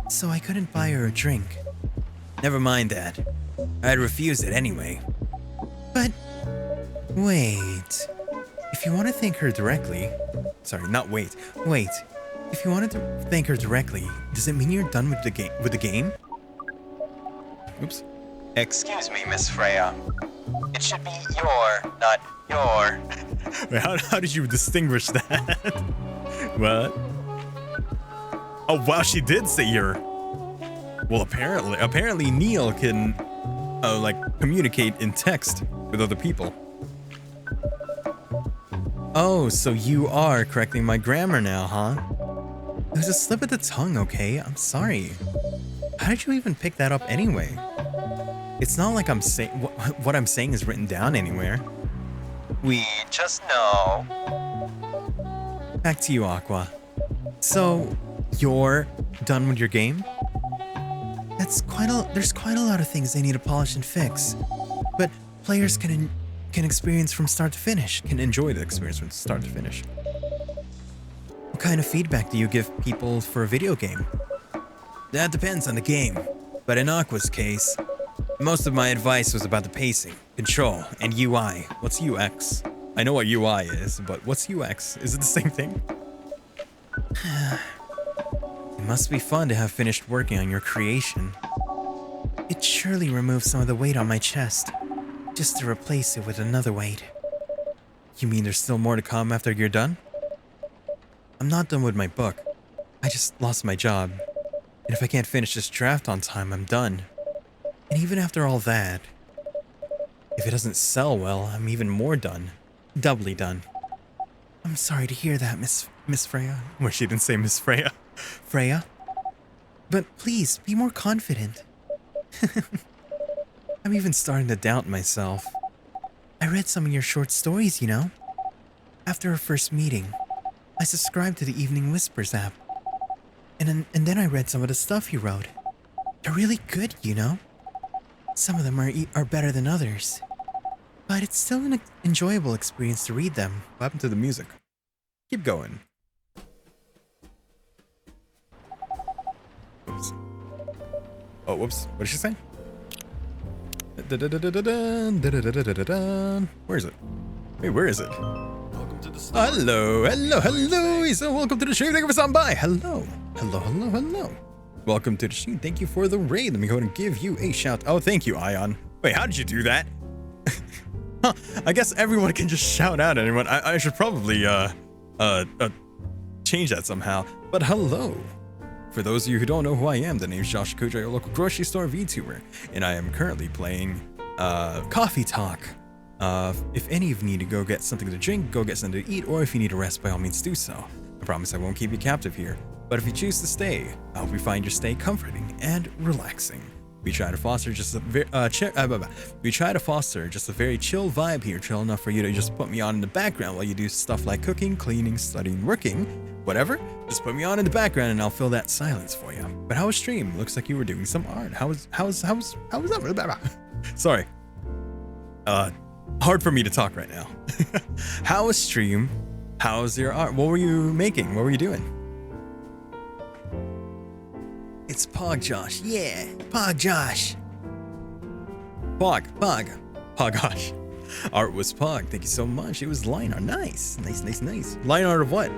so I couldn't buy her a drink. Never mind that. I'd refuse it anyway. But wait. If you want to thank her directly, Sorry, not wait. wait. If you wanted to thank her directly, does it mean you're done with the game? Oops. Excuse me, Miss Freya. It should be your, not your. Wait, how did you distinguish that? What? Oh wow, she did say your. Well, apparently Neil can, like, communicate in text with other people. Oh, so you are correcting my grammar now, huh? It was a slip of the tongue, okay? I'm sorry. How did you even pick that up anyway? It's not like I'm saying what I'm saying is written down anywhere. We just know. Back to you, Aqua. So, you're done with your game? there's quite a lot of things they need to polish and fix. But players can experience from start to finish. Can enjoy the experience from start to finish. What kind of feedback do you give people for a video game? That depends on the game. But in Aqua's case, most of my advice was about the pacing, control, and UI. What's UX? I know what UI is, but what's UX? Is it the same thing? It must be fun to have finished working on your creation. It surely removes some of the weight on my chest, just to replace it with another weight. You mean there's still more to come after you're done? I'm not done with my book. I just lost my job. And if I can't finish this draft on time, I'm done. And even after all that, if it doesn't sell well, I'm even more done. Doubly done. I'm sorry to hear that, Miss Freya. Well, she didn't say Miss Freya. Freya? But please, be more confident. I'm even starting to doubt myself. I read some of your short stories, you know? After our first meeting, I subscribed to the Evening Whispers app. And then I read some of the stuff you wrote. They're really good, you know? Some of them are better than others. But it's still an enjoyable experience to read them. What happened to the music? Keep going. Oops. Oh, whoops. What did she say? Where is it? Wait, where is it? Welcome to the Hello. So welcome to the stream. Thank you for stopping by. Hello. Welcome to the stream. Thank you for the raid. Let me go ahead and give you a shout. Oh, thank you, Ion. Wait, how did you do that? Huh, I guess everyone can just shout out at anyone. I should probably change that somehow. But hello. For those of you who don't know who I am, the name is Josh Kujo, your local grocery store VTuber, and I am currently playing Coffee Talk. If any of you need to go get something to drink, go get something to eat, or if you need a rest, by all means do so. I promise I won't keep you captive here, but if you choose to stay, I hope you find your stay comforting and relaxing. We try to foster just a very chill vibe here, chill enough for you to just put me on in the background while you do stuff like cooking, cleaning, studying, working, whatever. Just put me on in the background and I'll fill that silence for you. But how was stream? Looks like you were doing some art. How was that? Sorry. Hard for me to talk right now. How was stream? How's your art? What were you making? What were you doing? It's Pog Josh. Yeah, Pog Josh. Pogosh. Art was Pog. Thank you so much. It was line art. Nice. Line art of what?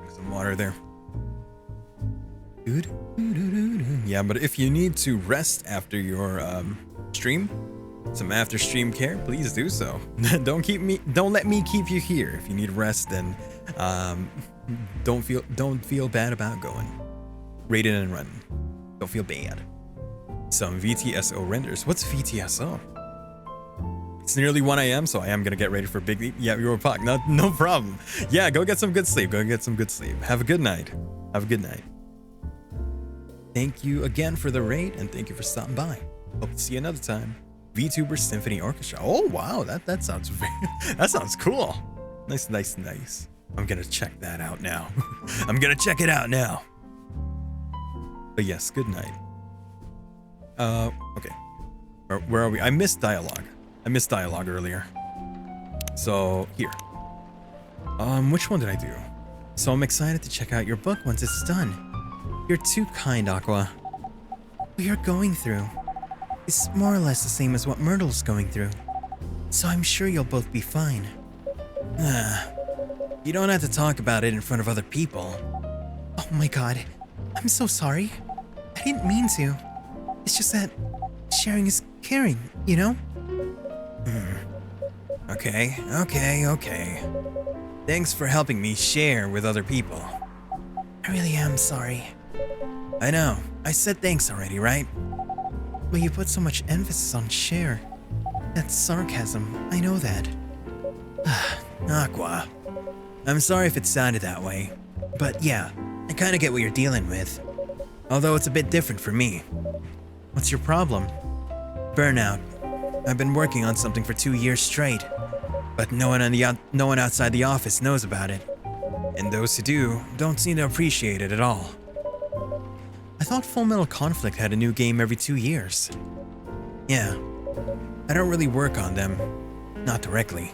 Some water there. Yeah, but if you need to rest after your stream, some after stream care, please do so. Don't let me keep you here. If you need rest, then don't feel bad about going. Rated and running. Don't feel bad. Some VTSO renders. What's VTSO? It's nearly 1 a.m., so I am gonna get ready for big leap. Yeah, you're a puck. No problem. Yeah, go get some good sleep. Have a good night. Thank you again for the raid, and thank you for stopping by. Hope to see you another time. VTuber Symphony Orchestra. Oh wow, that sounds that sounds cool. Nice. I'm gonna check that out now. I'm gonna check it out now. But yes, good night. Okay. Where are we? I missed dialogue earlier. So, here. Which one did I do? So I'm excited to check out your book once it's done. You're too kind, Aqua. What you're going through is more or less the same as what Myrtle's going through. So I'm sure you'll both be fine. You don't have to talk about it in front of other people. Oh my god. I'm so sorry. I didn't mean to. It's just that sharing is caring, you know? Okay. Thanks for helping me share with other people. I really am sorry. I know, I said thanks already, right? But you put so much emphasis on share. That's sarcasm, I know that. Aqua. I'm sorry if it sounded that way, but yeah, I kinda get what you're dealing with. Although it's a bit different for me. What's your problem? Burnout. I've been working on something for 2 years straight, but no one outside the office knows about it. And those who do, don't seem to appreciate it at all. I thought Full Metal Conflict had a new game every 2 years. Yeah, I don't really work on them. Not directly.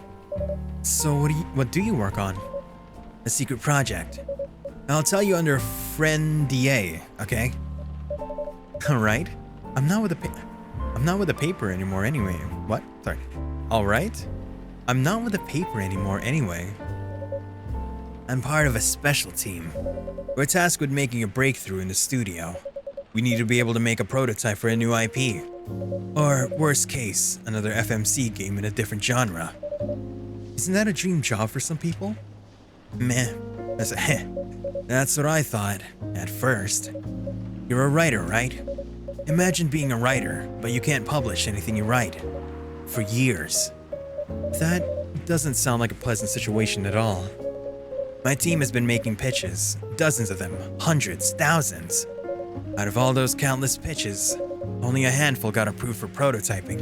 So what do you work on? A secret project. I'll tell you under friend DA, okay? Alright. I'm not with the paper anymore anyway. What? Sorry. Alright? I'm not with the paper anymore anyway. I'm part of a special team. We're tasked with making a breakthrough in the studio. We need to be able to make a prototype for a new IP. Or, worst case, another FMC game in a different genre. Isn't that a dream job for some people? Meh. That's what I thought, at first. You're a writer, right? Imagine being a writer, but you can't publish anything you write. For years. That doesn't sound like a pleasant situation at all. My team has been making pitches, dozens of them, hundreds, thousands. Out of all those countless pitches, only a handful got approved for prototyping.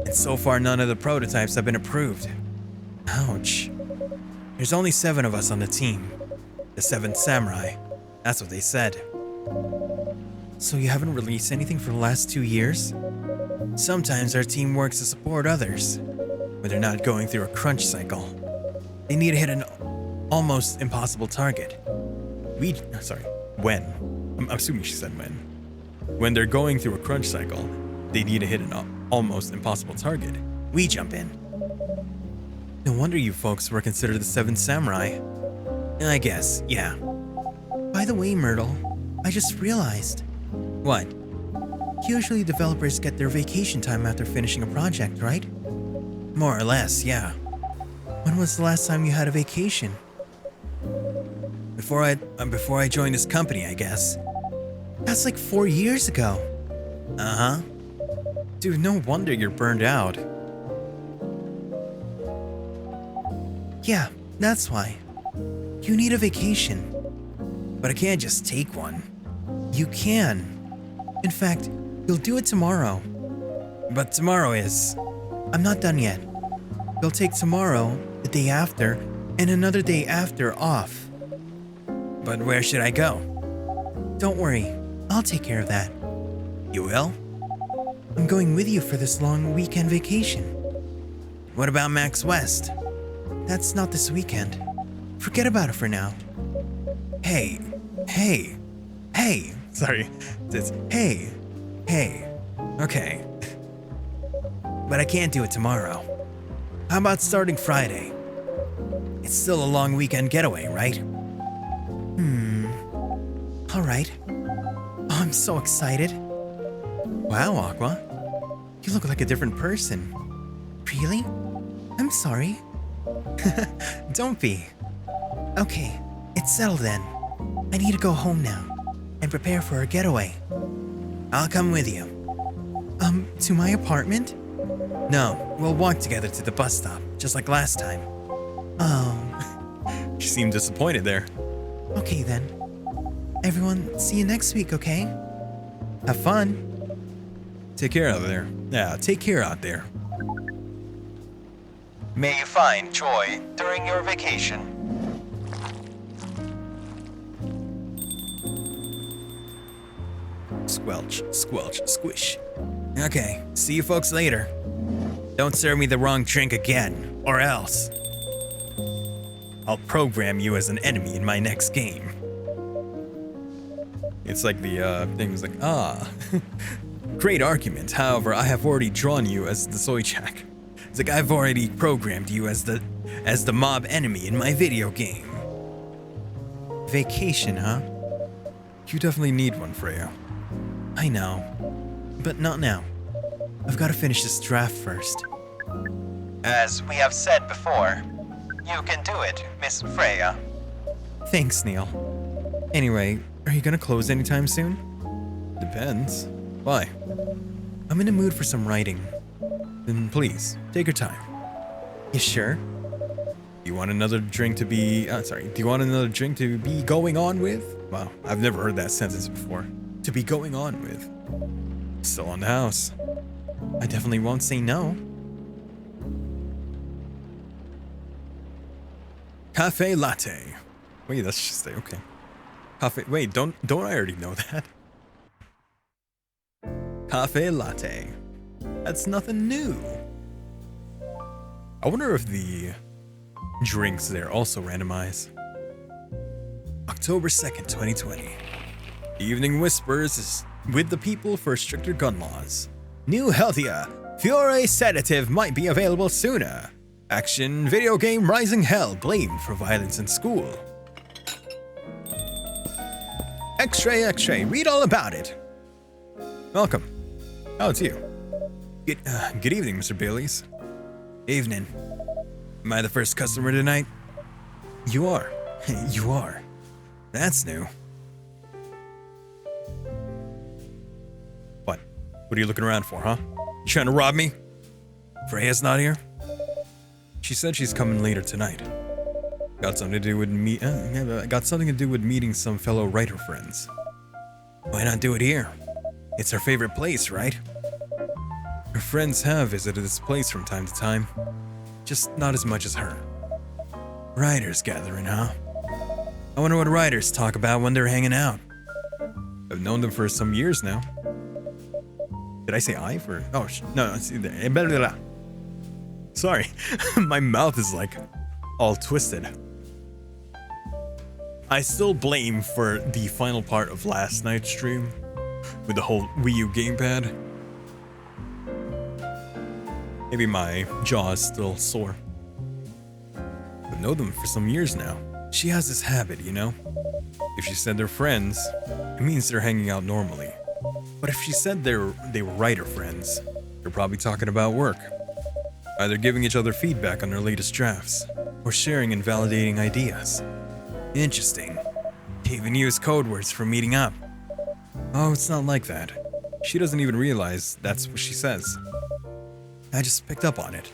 And so far none of the prototypes have been approved. Ouch. There's only 7 of us on the team. The 7th Samurai. That's what they said. So you haven't released anything for the last 2 years? Sometimes our team works to support others, when they're not going through a crunch cycle. They need to hit an almost impossible target. When? I'm assuming she said when. When they're going through a crunch cycle, they need to hit an almost impossible target. We jump in. No wonder you folks were considered the 7th Samurai. I guess, yeah. By the way, Myrtle, I just realized. What? Usually developers get their vacation time after finishing a project, right? More or less, yeah. When was the last time you had a vacation? Before I joined this company, I guess. That's like 4 years ago. Uh-huh. Dude, no wonder you're burned out. Yeah, that's why. You need a vacation. But I can't just take one. You can. In fact, you'll do it tomorrow. But tomorrow is... I'm not done yet. You'll take tomorrow, the day after, and another day after off. But where should I go? Don't worry, I'll take care of that. You will? I'm going with you for this long weekend vacation. What about Max West? That's not this weekend. Forget about it for now. Hey. Sorry, it's Hey. Okay. But I can't do it tomorrow. How about starting Friday? It's still a long weekend getaway, right? All right. Oh, I'm so excited. Wow, Aqua. You look like a different person. Really? I'm sorry. Don't be. Okay, it's settled then. I need to go home now and prepare for our getaway. I'll come with you. To my apartment? No, we'll walk together to the bus stop, just like last time. Oh. She seemed disappointed there. Okay then. Everyone, see you next week, okay? Have fun. Take care out there. Yeah, take care out there. May you find joy during your vacation. Squelch, squelch, squish. Okay, see you folks later. Don't serve me the wrong drink again. Or else I'll program you as an enemy in my next game. It's like the thing was like, great argument. However, I have already drawn you as the Soychak. It's like I've already programmed you as the mob enemy in my video game. Vacation, huh? You definitely need one, Freya. I know, but not now. I've got to finish this draft first. As we have said before, you can do it, Miss Freya. Thanks, Neil. Anyway, are you gonna close anytime soon? Depends. Why? I'm in the mood for some writing. Then please, take your time. You sure? You want another drink to be... do you want another drink to be going on with? Wow, I've never heard that sentence before. To be going on with. Still on the house. I definitely won't say no. Cafe latte. Wait, that's just it. Okay. Cafe. Wait, don't I already know that? Cafe latte. That's nothing new. I wonder if the drinks there also randomize. October 2nd, 2020. Evening Whispers is with the people for stricter gun laws. New healthier Fiore sedative might be available sooner. Action video game Rising Hell blamed for violence in school. Xray, read all about it. Welcome. Oh, it's you. Good evening, Mr. Bailey's. Evening. Am I the first customer tonight? You are. You are. That's new. What? What are you looking around for, huh? You trying to rob me? Freya's not here? She said she's coming later tonight. Got something to do with meeting some fellow writer friends. Why not do it here? It's her favorite place, right? Her friends have visited this place from time to time, just not as much as her. Writers gathering, huh? I wonder what writers talk about when they're hanging out. I've known them for some years now. Did I say I for? Oh, no, it's either. Sorry, my mouth is like all twisted. I still blame for the final part of last night's stream with the whole Wii U gamepad. Maybe my jaw is still sore. I've known them for some years now. She has this habit, you know? If she said they're friends, it means they're hanging out normally. But if she said they were writer friends, they're probably talking about work. Either giving each other feedback on their latest drafts, or sharing and validating ideas. Interesting. They even use code words for meeting up. Oh, it's not like that. She doesn't even realize that's what she says. I just picked up on it.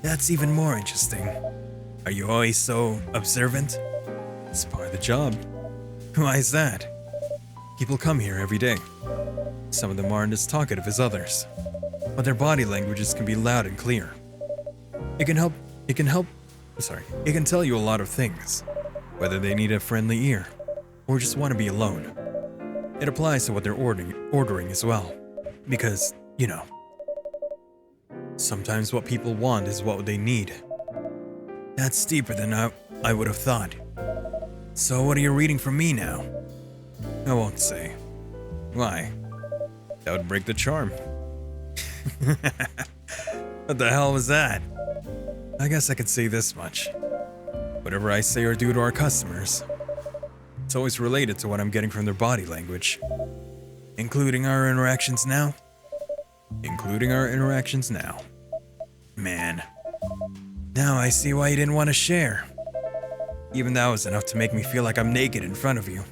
That's even more interesting. Are you always so observant? It's part of the job. Why is that? People come here every day. Some of them aren't as talkative as others, but their body languages can be loud and clear. It can tell you a lot of things, whether they need a friendly ear or just want to be alone. It applies to what they're ordering as well, because, you know, sometimes what people want is what they need. That's deeper than I would have thought. So what are you reading from me now? I won't say. Why? That would break the charm. What the hell was that? I guess I could say this much. Whatever I say or do to our customers, it's always related to what I'm getting from their body language. Including our interactions now? Including our interactions now. Man. Now I see why you didn't want to share. Even that was enough to make me feel like I'm naked in front of you.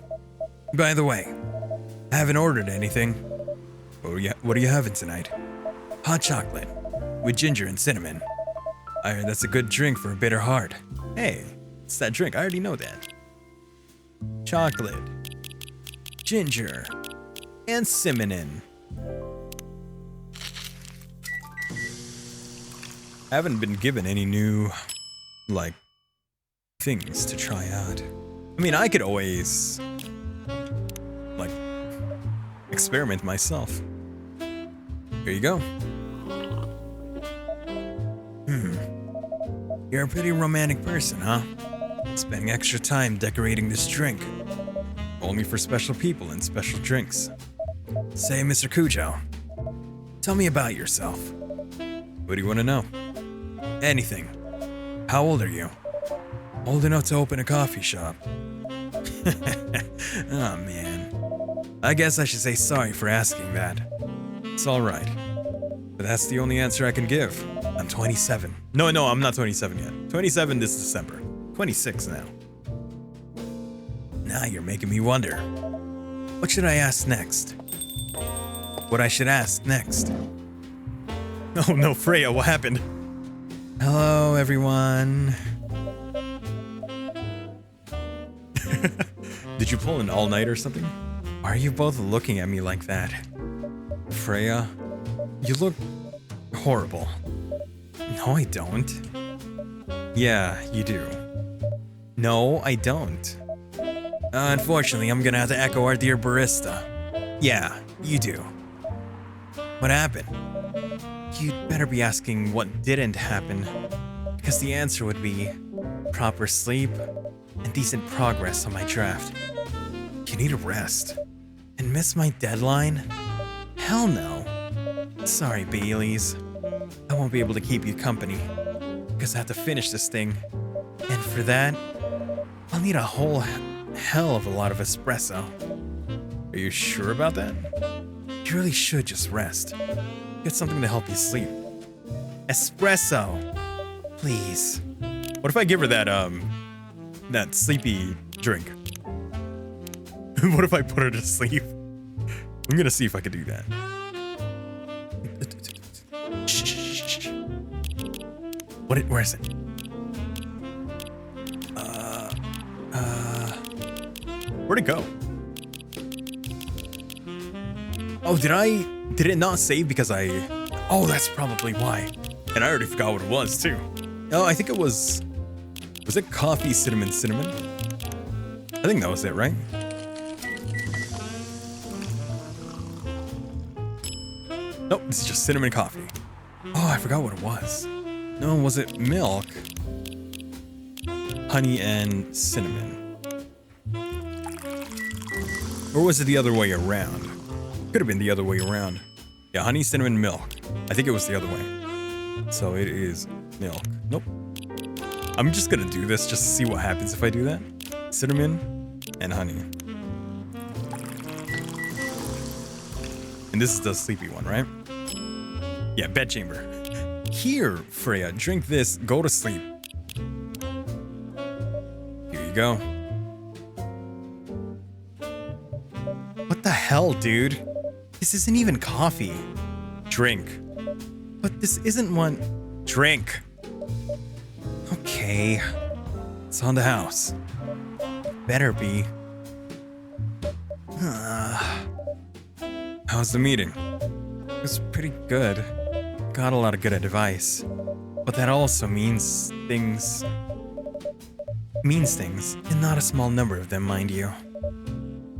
By the way, I haven't ordered anything. What are you having tonight? Hot chocolate with ginger and cinnamon. I heard that's a good drink for a bitter heart. Hey, it's that drink. I already know that. Chocolate, ginger, and cinnamon. I haven't been given any new, things to try out. I mean, I could always, experiment myself. Here you go. You're a pretty romantic person, huh? Spending extra time decorating this drink. Only for special people and special drinks. Say, Mr. Cujo, tell me about yourself. What do you want to know? Anything. How old are you? Old enough to open a coffee shop. Oh, man. I guess I should say sorry for asking that. It's alright. But that's the only answer I can give. I'm 27. No, I'm not 27 yet. 27 this December. 26 now. Now you're making me wonder. What should I ask next? What I should ask next? Oh no, Freya, what happened? Hello, everyone. Did you pull an all-night or something? Why are you both looking at me like that? Freya, you look horrible. No, I don't. Yeah, you do. No, I don't. Unfortunately, I'm gonna have to echo our dear barista. Yeah, you do. What happened? You'd better be asking what didn't happen, because the answer would be proper sleep and decent progress on my draft. You need a rest. And miss my deadline? Hell no. Sorry, Baileys. I won't be able to keep you company, because I have to finish this thing. And for that, I'll need a whole hell of a lot of espresso. Are you sure about that? You really should just rest. Get something to help you sleep. Espresso. Please. What if I give her that sleepy drink? What if I put her to sleep? I'm gonna see if I can do that. Shh. Where is it? Where'd it go? Oh, did it not save because oh, that's probably why. And I already forgot what it was too. Oh, I think it was it coffee cinnamon? I think that was it, right? Nope, this is just cinnamon coffee. Oh, I forgot what it was. No, was it milk, honey, and cinnamon? Or was it the other way around? Could have been the other way around. Yeah, honey, cinnamon, milk. I think it was the other way. So it is milk. Nope. I'm just gonna do this just to see what happens if I do that. Cinnamon and honey. And this is the sleepy one, right? Yeah, bedchamber. Here, Freya, drink this, go to sleep. Here you go. What the hell, dude? This isn't even coffee. Drink. But this isn't one. Drink. Okay. It's on the house. Better be. How's the meeting? It was pretty good. Got a lot of good advice. But that also means things. And not a small number of them, mind you.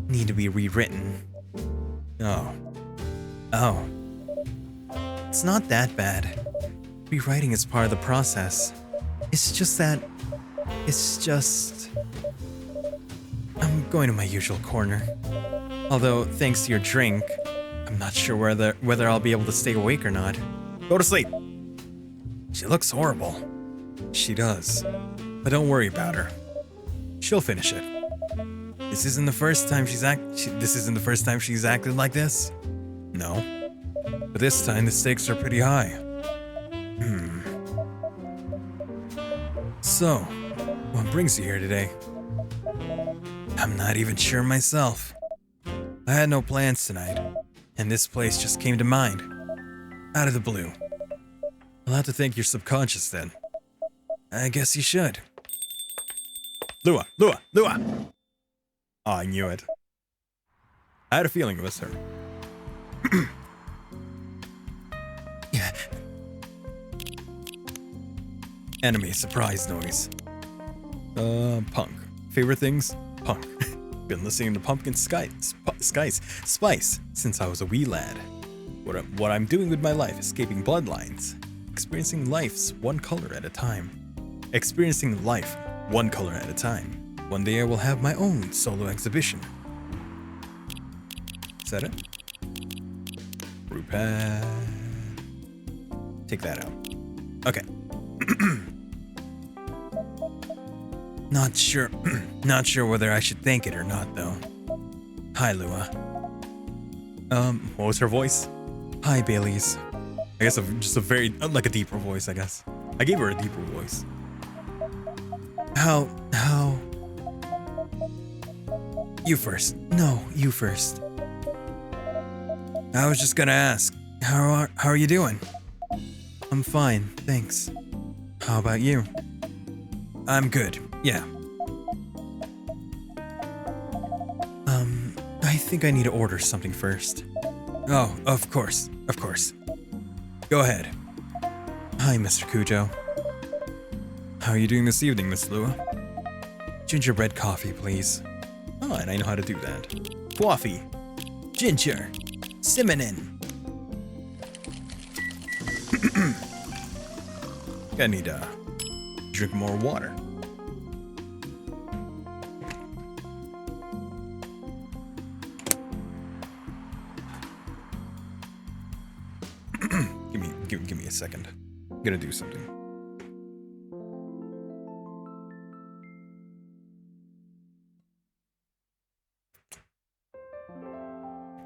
Need to be rewritten. Oh. It's not that bad. Rewriting is part of the process. It's just I'm going to my usual corner. Although, thanks to your drink, I'm not sure whether I'll be able to stay awake or not. Go to sleep. She looks horrible. She does. But don't worry about her. She'll finish it. This isn't the first time she's acted like this? No. But this time the stakes are pretty high. So, what brings you here today? I'm not even sure myself. I had no plans tonight, and this place just came to mind. Out of the blue. I'll have to thank your subconscious then. I guess you should. Lua! Oh, I knew it. I had a feeling it was her. Enemy surprise noise. Punk. Favorite things? Punk. Been listening to Pumpkin Spice since I was a wee lad. What I'm doing with my life, escaping bloodlines, experiencing life's one color at a time. experiencing life one color at a time. One day I will have my own solo exhibition. Is that it? Brew pad. Take that out. Okay. Not sure whether I should thank it or not, though. Hi, Lua. What was her voice? Hi, Baileys. I guess just a very, like a deeper voice, I guess. I gave her a deeper voice. How... You first. No, you first. I was just gonna ask, how are you doing? I'm fine, thanks. How about you? I'm good, yeah. I think I need to order something first. Oh, of course. Go ahead. Hi, Mr. Kujo. How are you doing this evening, Miss Lua? Gingerbread coffee, please. Oh, and I know how to do that. Coffee. Ginger. Cinnamon. I need to drink more water. Give me a second. I'm gonna do something.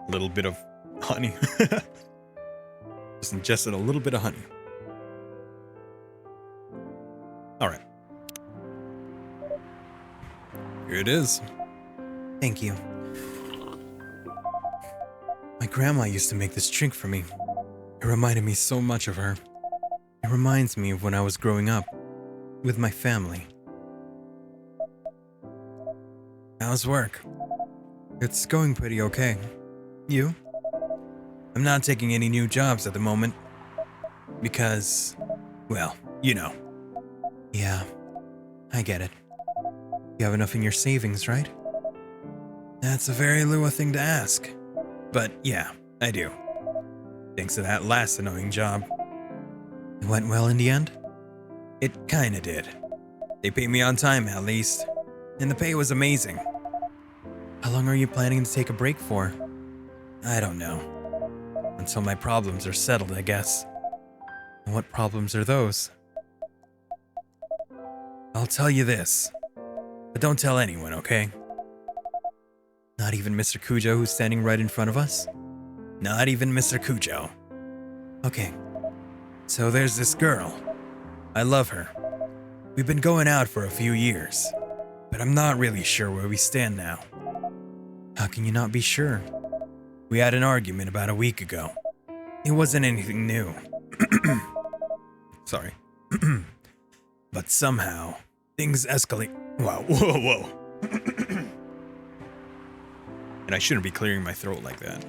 A little bit of honey. Just ingested a little bit of honey. All right. Here it is. Thank you. My grandma used to make this drink for me. It reminded me so much of her. It reminds me of when I was growing up with my family. How's work? It's going pretty okay. You? I'm not taking any new jobs at the moment. Because, well, you know. Yeah, I get it. You have enough in your savings, right? That's a very Lua thing to ask. But yeah, I do. Thanks to that last annoying job. It went well in the end? It kinda did. They paid me on time at least. And the pay was amazing. How long are you planning to take a break for? I don't know. Until my problems are settled, I guess. And what problems are those? I'll tell you this. But don't tell anyone, okay? Not even Mr. Kujo who's standing right in front of us? Not even Mr. Kujo. Okay. So there's this girl. I love her. We've been going out for a few years. But I'm not really sure where we stand now. How can you not be sure? We had an argument about a week ago. It wasn't anything new. Sorry. But somehow, things escalate. Wow, whoa. And I shouldn't be clearing my throat like that.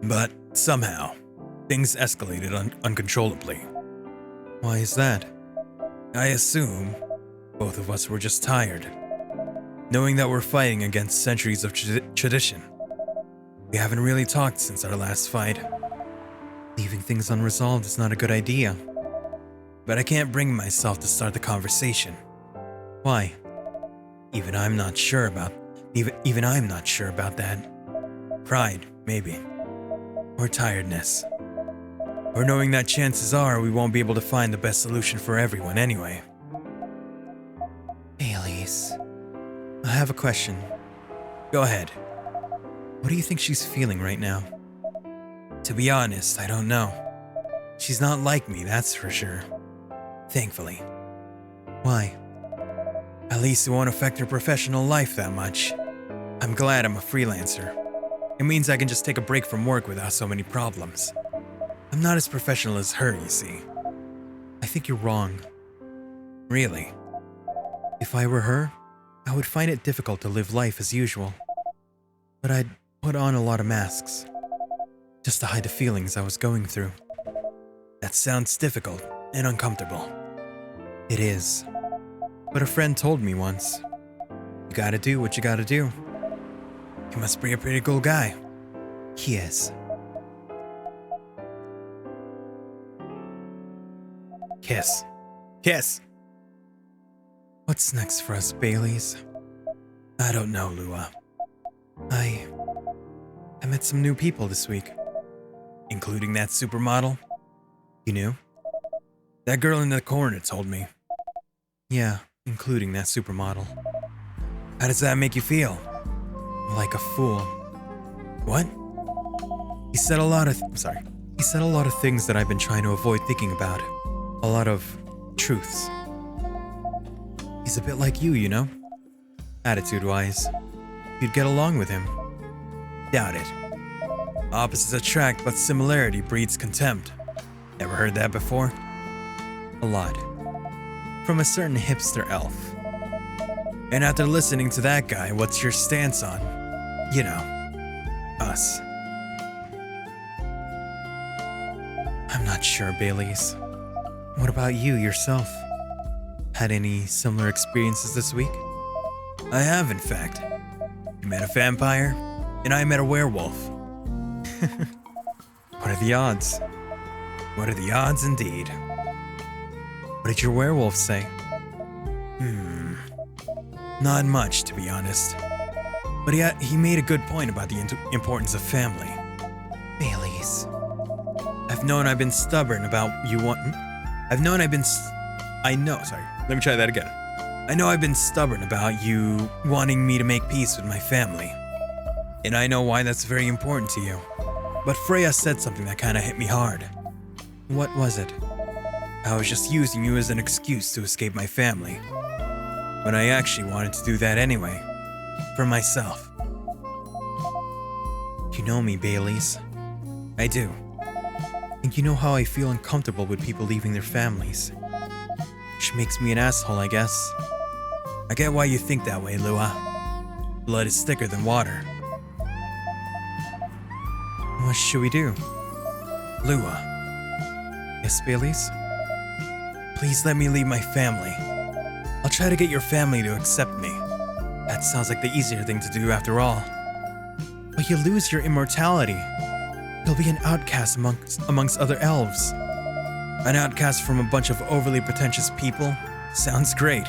But somehow, things escalated uncontrollably. Why is that? I assume both of us were just tired. Knowing that we're fighting against centuries of tradition. We haven't really talked since our last fight. Leaving things unresolved is not a good idea. But I can't bring myself to start the conversation. Why? Even I'm not sure about that. Pride, maybe. Or tiredness. Or knowing that chances are we won't be able to find the best solution for everyone anyway. Baileys, I have a question. Go ahead. What do you think she's feeling right now? To be honest, I don't know. She's not like me, that's for sure. Thankfully. Why? At least it won't affect her professional life that much. I'm glad I'm a freelancer. It means I can just take a break from work without so many problems. I'm not as professional as her, you see. I think you're wrong. Really. If I were her, I would find it difficult to live life as usual. But I'd put on a lot of masks. Just to hide the feelings I was going through. That sounds difficult and uncomfortable. It is. But a friend told me once, You gotta do what you gotta do. He must be a pretty cool guy. He is. Kiss. Kiss! What's next for us, Baileys? I don't know, Lua. I met some new people this week. Including that supermodel. You knew? That girl in the corner told me. Yeah, including that supermodel. How does that make you feel? Like a fool. What? He said a lot of things that I've been trying to avoid thinking about. A lot of truths. He's a bit like you know? Attitude-wise. You'd get along with him. Doubt it. Opposites attract, but similarity breeds contempt. Ever heard that before? A lot. From a certain hipster elf. And after listening to that guy, what's your stance on, you know, us? I'm not sure, Baileys. What about you yourself? Had any similar experiences this week? I have, in fact. You met a vampire, and I met a werewolf. What are the odds? What are the odds indeed? What did your werewolf say? Not much, to be honest. But he made a good point about the importance of family. Baileys. I've known I've been stubborn about you want. Let me try that again. I know I've been stubborn about you wanting me to make peace with my family. And I know why that's very important to you. But Freya said something that kinda hit me hard. What was it? I was just using you as an excuse to escape my family. When I actually wanted to do that anyway. For myself. You know me, Baileys. I do. And you know how I feel uncomfortable with people leaving their families. Which makes me an asshole, I guess. I get why you think that way, Lua. Blood is thicker than water. What should we do? Lua. Yes, Baileys? Please let me leave my family. I'll try to get your family to accept me. That sounds like the easier thing to do after all. But you lose your immortality. You'll be an outcast amongst other elves. An outcast from a bunch of overly pretentious people? Sounds great.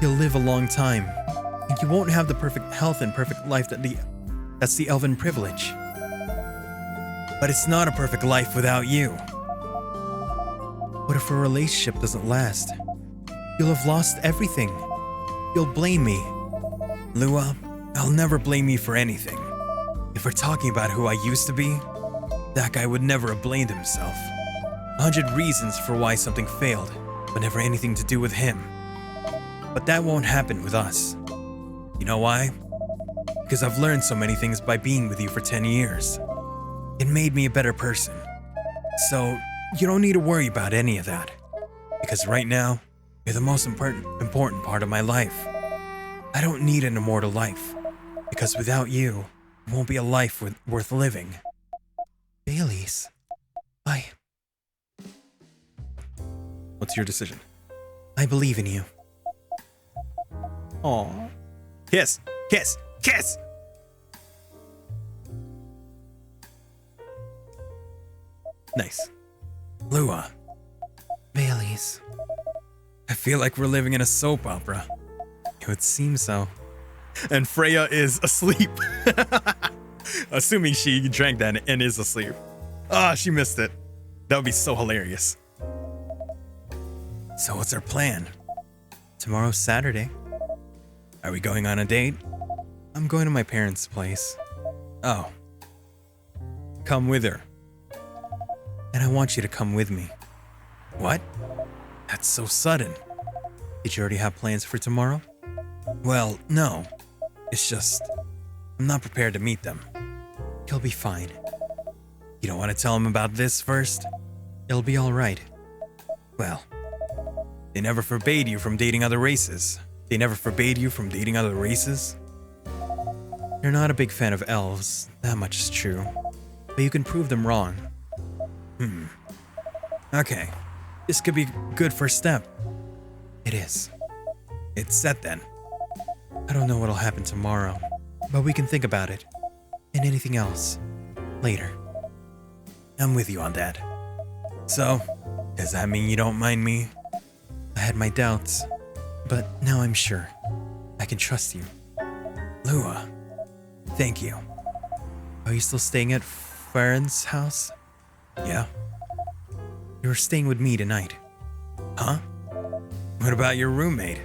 You'll live a long time, and you won't have the perfect health and perfect life that's the elven privilege. But it's not a perfect life without you. What if a relationship doesn't last? You'll have lost everything. You'll blame me. Lua, I'll never blame you for anything. If we're talking about who I used to be, that guy would never have blamed himself. 100 reasons for why something failed, but never anything to do with him. But that won't happen with us. You know why? Because I've learned so many things by being with you for 10 years. It made me a better person. So, you don't need to worry about any of that. Because right now, you're the most important part of my life. I don't need an immortal life. Because without you, it won't be a life worth living. Baileys, What's your decision? I believe in you. Aww. Kiss! Kiss! Kiss! Nice. Lua. Baileys. I feel like we're living in a soap opera. It would seem so. And Freya is asleep. Assuming she drank that and is asleep. Ah, she missed it. That would be so hilarious. So what's our plan? Tomorrow's Saturday. Are we going on a date? I'm going to my parents' place. Oh. Come with her. And I want you to come with me. What? That's so sudden. Did you already have plans for tomorrow? Well, no. It's just, I'm not prepared to meet them. You'll be fine. You don't want to tell them about this first? It'll be alright. Well, they never forbade you from dating other races. They never forbade you from dating other races? You're not a big fan of elves, that much is true. But you can prove them wrong. Okay. This could be a good first step. It is. It's set then. I don't know what'll happen tomorrow, but we can think about it. And anything else. Later. I'm with you on that. So, does that mean you don't mind me? I had my doubts, but now I'm sure. I can trust you. Lua, thank you. Are you still staying at Farron's house? Yeah? You're staying with me tonight. Huh? What about your roommate?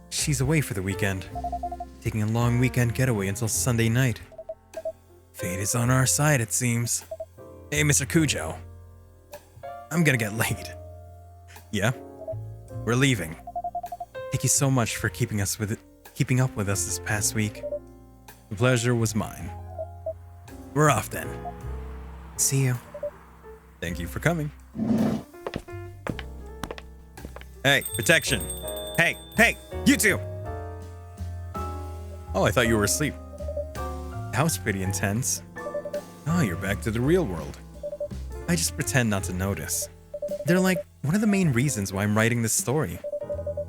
She's away for the weekend. Taking a long weekend getaway until Sunday night. Fate is on our side, it seems. Hey, Mr. Cujo. I'm gonna get late. Yeah? We're leaving. Thank you so much for keeping up with us this past week. The pleasure was mine. We're off then. See you. Thank you for coming. Hey, protection. Hey, you two! Oh, I thought you were asleep. That was pretty intense. Oh, you're back to the real world. I just pretend not to notice. They're like one of the main reasons why I'm writing this story.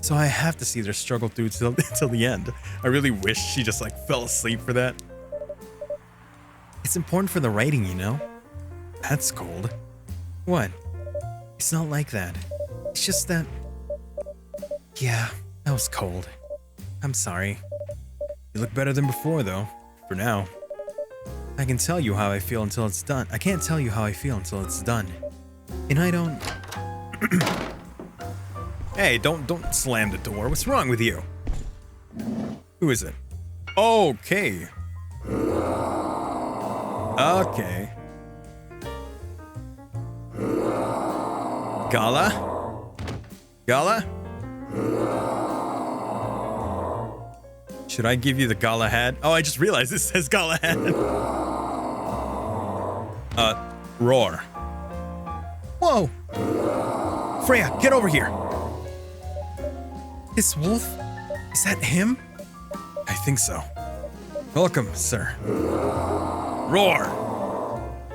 So I have to see their struggle through till the end. I really wish she just like fell asleep for that. It's important for the writing, you know? That's cold. What? It's not like that. It's just that... Yeah, that was cold. I'm sorry. You look better than before, though. For now. I can tell you how I feel until it's done. I can't tell you how I feel until it's done. And I don't... Hey, don't slam the door. What's wrong with you? Who is it? Okay. Okay. Gala? Gala? Should I give you the gala hat? Oh, I just realized this says gala hat. Roar. Whoa! Freya, get over here! This wolf? Is that him? I think so. Welcome, sir. Roar!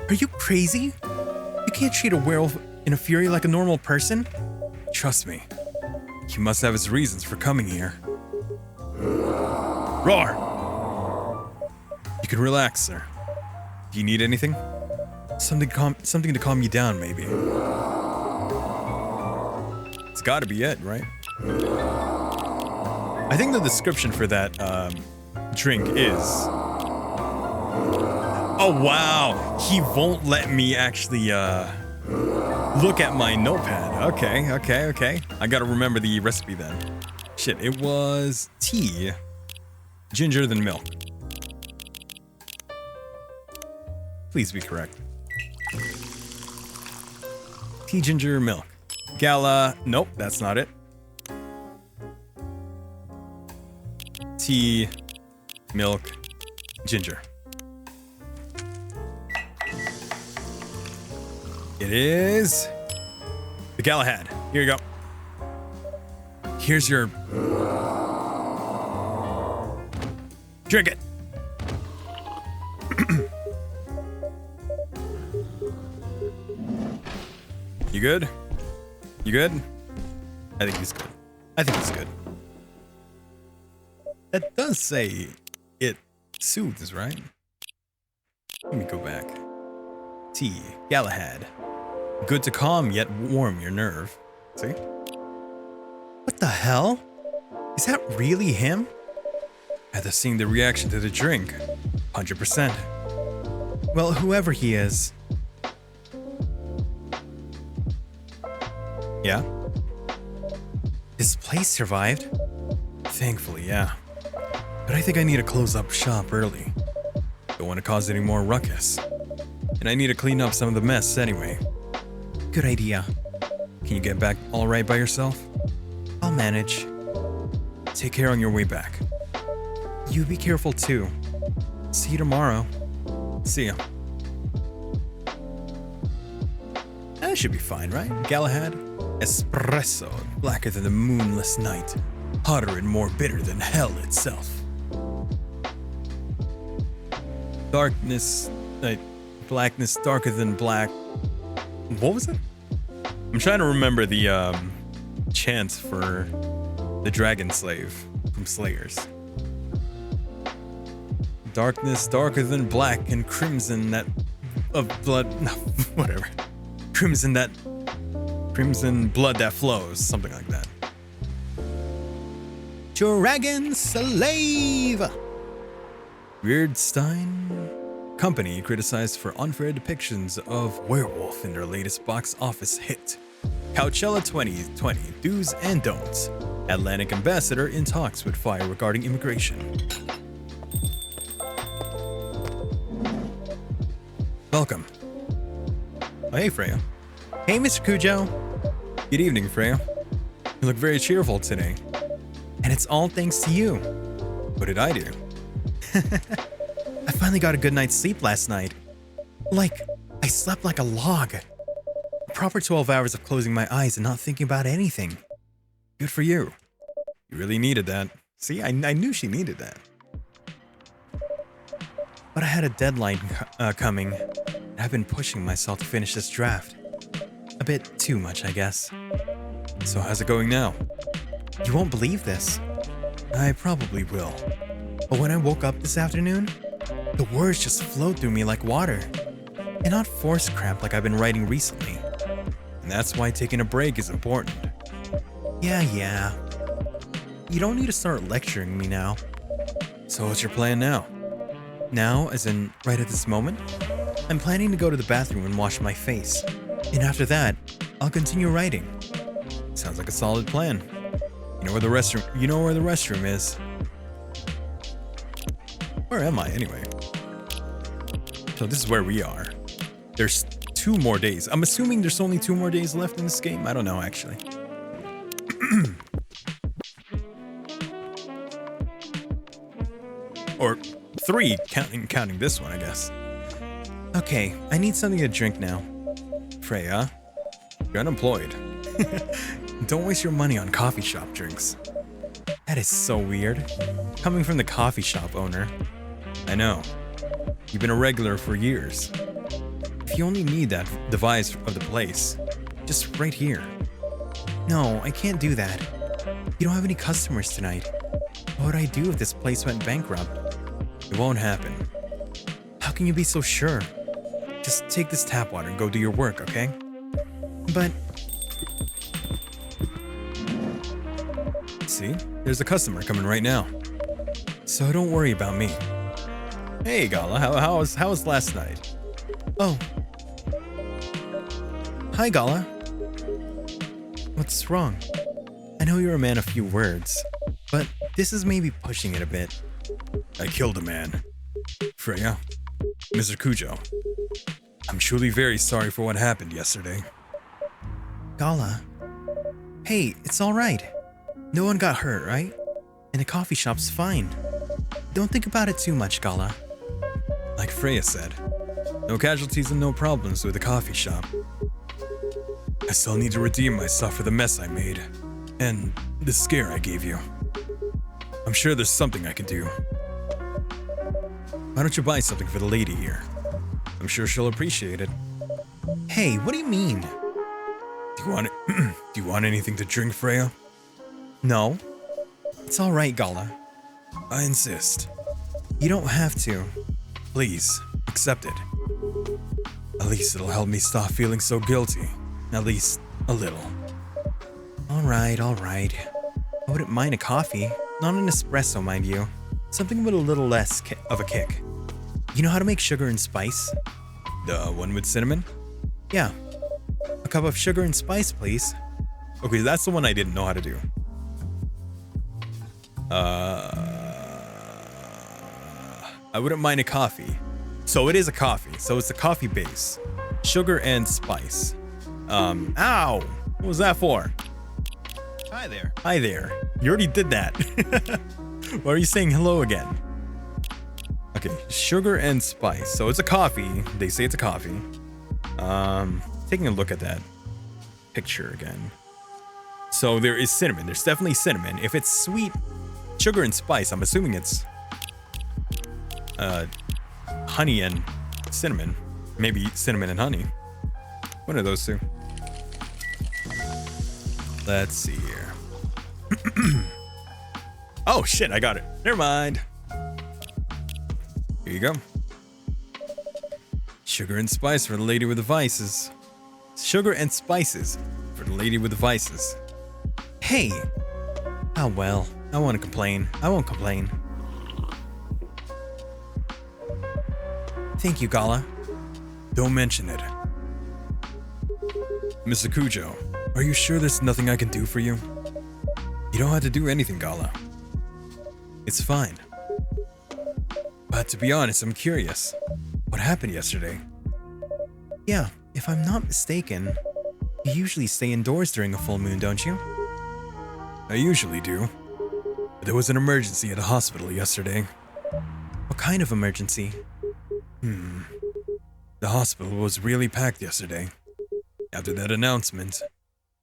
Are you crazy? You can't treat a werewolf in a fury like a normal person? Trust me. He must have his reasons for coming here. Roar! You can relax, sir. Do you need anything? Something to calm you down, maybe. It's gotta be it, right? I think the description for that drink is... Oh, wow! He won't let me actually look at my notepad. Okay. I gotta remember the recipe then. Shit, it was tea, ginger, then milk. Please be correct. Tea, ginger, milk. Gala, nope, that's not it. Tea, milk, ginger. It is the Galahad. Here you go. Here's your... Drink it. You good? You good? I think he's good. That does say it soothes, right? Let me go back. Tea, Galahad. Good to calm yet warm your nerve. See? What the hell? Is that really him? After seeing the reaction to the drink, 100%. Well, whoever he is. Yeah? His place survived. Thankfully, yeah. But I think I need to close up shop early. Don't want to cause any more ruckus. And I need to clean up some of the mess anyway. Good idea. Can you get back all right by yourself? I'll manage. Take care on your way back. You be careful too. See you tomorrow. See ya. That should be fine, right? Galahad? Espresso, blacker than the moonless night, hotter and more bitter than hell itself. Darkness, blackness darker than black. What was it? I'm trying to remember the chant for the dragon slave from Slayers. Darkness darker than black and crimson that of blood. No, whatever. Crimson blood that flows. Something like that. Dragon Slave! Weirdstein Company criticized for unfair depictions of werewolf in their latest box office hit. Coachella 2020 Do's and Don'ts. Atlantic ambassador in talks with Fire regarding immigration. Welcome. Oh, hey, Freya. Hey, Mr. Cujo. Good evening, Freya. You look very cheerful today. And it's all thanks to you. What did I do? I finally got a good night's sleep last night. Like, I slept like a log. A proper 12 hours of closing my eyes and not thinking about anything. Good for you. You really needed that. See, I knew she needed that. But I had a deadline coming, and I've been pushing myself to finish this draft. A bit too much, I guess. So how's it going now? You won't believe this. I probably will. But when I woke up this afternoon, the words just flowed through me like water. And not force cramped like I've been writing recently. And that's why taking a break is important. Yeah. You don't need to start lecturing me now. So what's your plan now? Now, as in right at this moment, I'm planning to go to the bathroom and wash my face. And after that, I'll continue writing. Sounds like a solid plan. You know where the restroom is. Where am I anyway? So this is where we are. There's 2 more days. I'm assuming there's only 2 more days left in this game. I don't know actually. Or 3 counting this one, I guess. Okay, I need something to drink now. Freya, you're unemployed. Don't waste your money on coffee shop drinks. That is so weird. Coming from the coffee shop owner. I know. You've been a regular for years. If you only need that device of the place, just right here. No, I can't do that. You don't have any customers tonight. What would I do if this place went bankrupt? It won't happen. How can you be so sure? Just take this tap water and go do your work, okay? But... See? There's a customer coming right now. So don't worry about me. Hey, Gala, how was last night? Oh. Hi, Gala. What's wrong? I know you're a man of few words, but this is maybe pushing it a bit. I killed a man. Freya, Mr. Cujo, I'm truly very sorry for what happened yesterday. Gala. Hey, it's alright. No one got hurt, right? And the coffee shop's fine. Don't think about it too much, Gala. Like Freya said, no casualties and no problems with the coffee shop. I still need to redeem myself for the mess I made, and the scare I gave you. I'm sure there's something I can do. Why don't you buy something for the lady here? I'm sure she'll appreciate it. Hey, what do you mean? Do you want anything to drink, Freya? No. It's alright, Gala. I insist. You don't have to. Please, accept it. At least it'll help me stop feeling so guilty. At least a little. Alright. I wouldn't mind a coffee. Not an espresso, mind you. Something with a little less of a kick. You know how to make sugar and spice? The one with cinnamon? Yeah. A cup of sugar and spice, please. Okay, that's the one I didn't know how to do. I wouldn't mind a coffee. So it is a coffee. So it's a coffee base. Sugar and spice. Ow! What was that for? Hi there. Hi there. You already did that. Why are you saying hello again? Okay, sugar and spice. So it's a coffee. They say it's a coffee. Taking a look at that picture again. So there is cinnamon. There's definitely cinnamon. If it's sweet sugar and spice, I'm assuming it's honey and cinnamon. Maybe cinnamon and honey. One of those two. Let's see here. Oh shit, I got it. Never mind. Here you go. Sugar and spice for the lady with the vices. Sugar and spices for the lady with the vices. Hey! Oh well, I won't complain. I won't complain. Thank you, Gala. Don't mention it. Mr. Kujo, are you sure there's nothing I can do for you? You don't have to do anything, Gala. It's fine. But to be honest, I'm curious. What happened yesterday? Yeah, if I'm not mistaken, you usually stay indoors during a full moon, don't you? I usually do. But there was an emergency at the hospital yesterday. What kind of emergency? The hospital was really packed yesterday. After that announcement.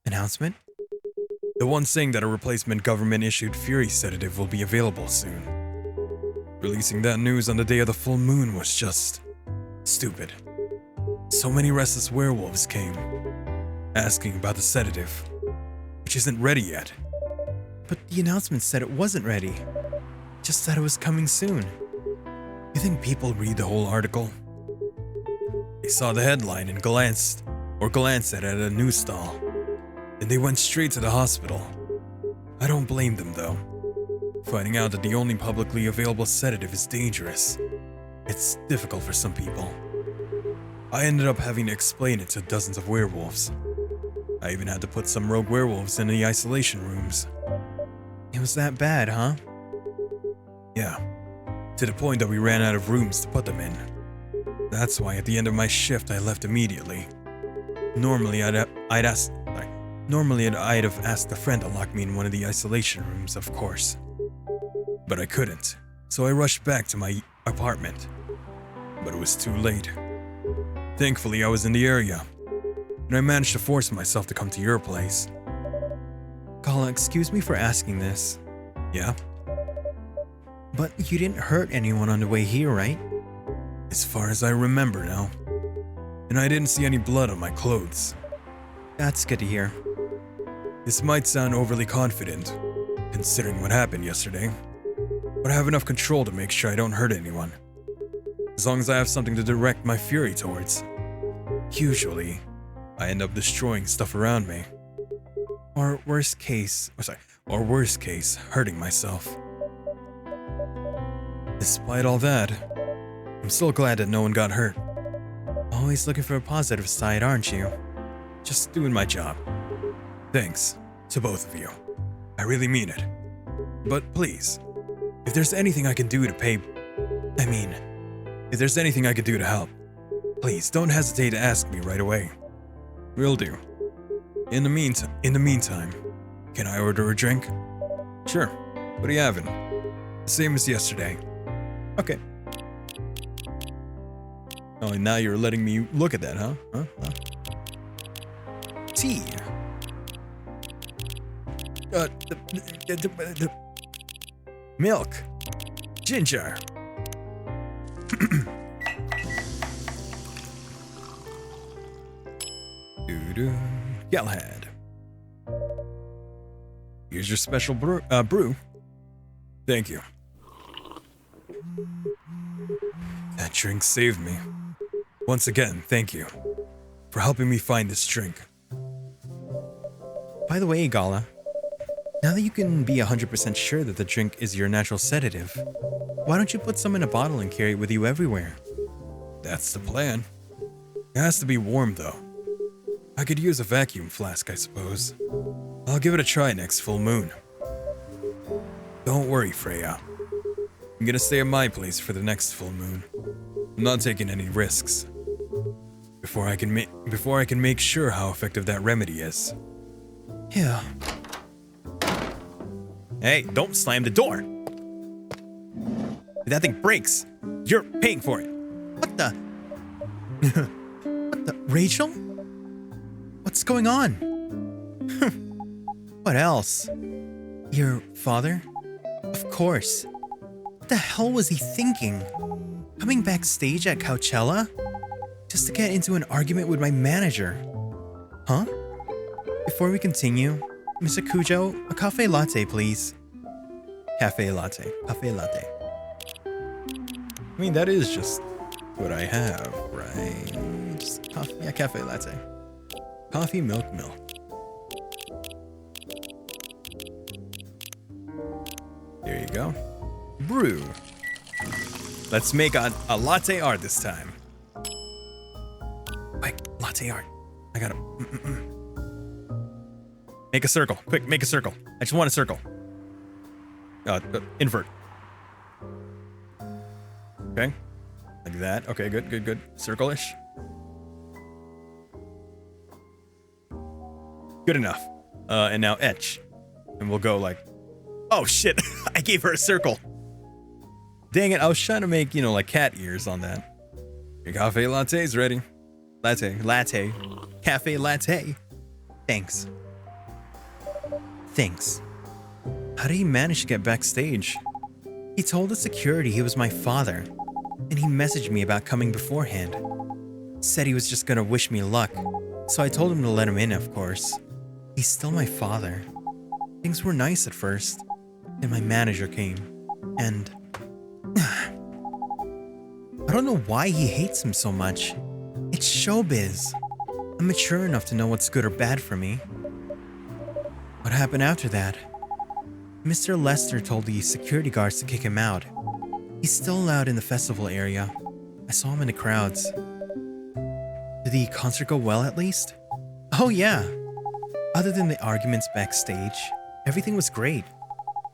Announcement? The one saying that a replacement government-issued Fury sedative will be available soon. Releasing that news on the day of the full moon was just stupid. So many restless werewolves came, asking about the sedative, which isn't ready yet. But the announcement said it wasn't ready. Just said it was coming soon. You think people read the whole article? They saw the headline and glanced at it at a news stall. And they went straight to the hospital. I don't blame them though. Finding out that the only publicly available sedative is dangerous. It's difficult for some people. I ended up having to explain it to dozens of werewolves. I even had to put some rogue werewolves in the isolation rooms. It was that bad, huh? Yeah, to the point that we ran out of rooms to put them in. That's why at the end of my shift I left immediately. Normally I'd have asked a friend to lock me in one of the isolation rooms, of course. But I couldn't, so I rushed back to my apartment. But it was too late. Thankfully I was in the area, and I managed to force myself to come to your place. Gala, excuse me for asking this, Yeah? but you didn't hurt anyone on the way here, right? As far as I remember now. And I didn't see any blood on my clothes. That's good to hear. This might sound overly confident, considering what happened yesterday, but I have enough control to make sure I don't hurt anyone. As long as I have something to direct my fury towards. Usually, I end up destroying stuff around me. Or worst case, hurting myself. Despite all that, I'm still glad that no one got hurt. always looking for a positive side, aren't you? Just doing my job. Thanks to both of you. I really mean it. But please, if there's anything I can do to if there's anything I can do to help, please don't hesitate to ask me right away. Will do. In the meantime, can I order a drink? Sure. What are you having? The same as yesterday. Okay. Oh, and now you're letting me look at that, huh? Tea. Milk. Ginger. Galahad. Here's your special brew. Thank you. That drink saved me. Once again, thank you for helping me find this drink. By the way, Gala, now that you can be 100% sure that the drink is your natural sedative, why don't you put some in a bottle and carry it with you everywhere? That's the plan. It has to be warm though. I could use a vacuum flask, I suppose. I'll give it a try next full moon. Don't worry, Freya. I'm gonna stay at my place for the next full moon. I'm not taking any risks. Before I can make sure how effective that remedy is. Yeah. Hey, don't slam the door! If that thing breaks, you're paying for it. What the? What the? Rachel? What's going on? What else? Your father? Of course. What the hell was he thinking? Coming backstage at Coachella? Just to get into an argument with my manager. Huh? Before we continue, Mr. Kujo, a cafe latte, please. Cafe latte. Cafe latte. I mean, that is just what I have, right? Just coffee, yeah, cafe latte. Coffee, milk. There you go. Brew. Let's make a latte art this time. Quick, latte art. I gotta... Make a circle. Quick, make a circle. I just want a circle. Invert. Okay. Like that. Okay, good. Circle-ish. Good enough. And now etch. And we'll go like... Oh, shit. I gave her a circle. Dang it. I was trying to make, you know, like cat ears on that. Your cafe latte is ready. Latte. Cafe latte. Thanks. How did he manage to get backstage? He told the security he was my father, and he messaged me about coming beforehand. Said he was just gonna wish me luck, so I told him to let him in, of course. He's still my father. Things were nice at first. Then my manager came, and... I don't know why he hates him so much. It's showbiz. I'm mature enough to know what's good or bad for me. What happened after that? Mr. Lester told the security guards to kick him out. He's still allowed in the festival area. I saw him in the crowds. Did the concert go well at least? Oh yeah. Other than the arguments backstage, everything was great.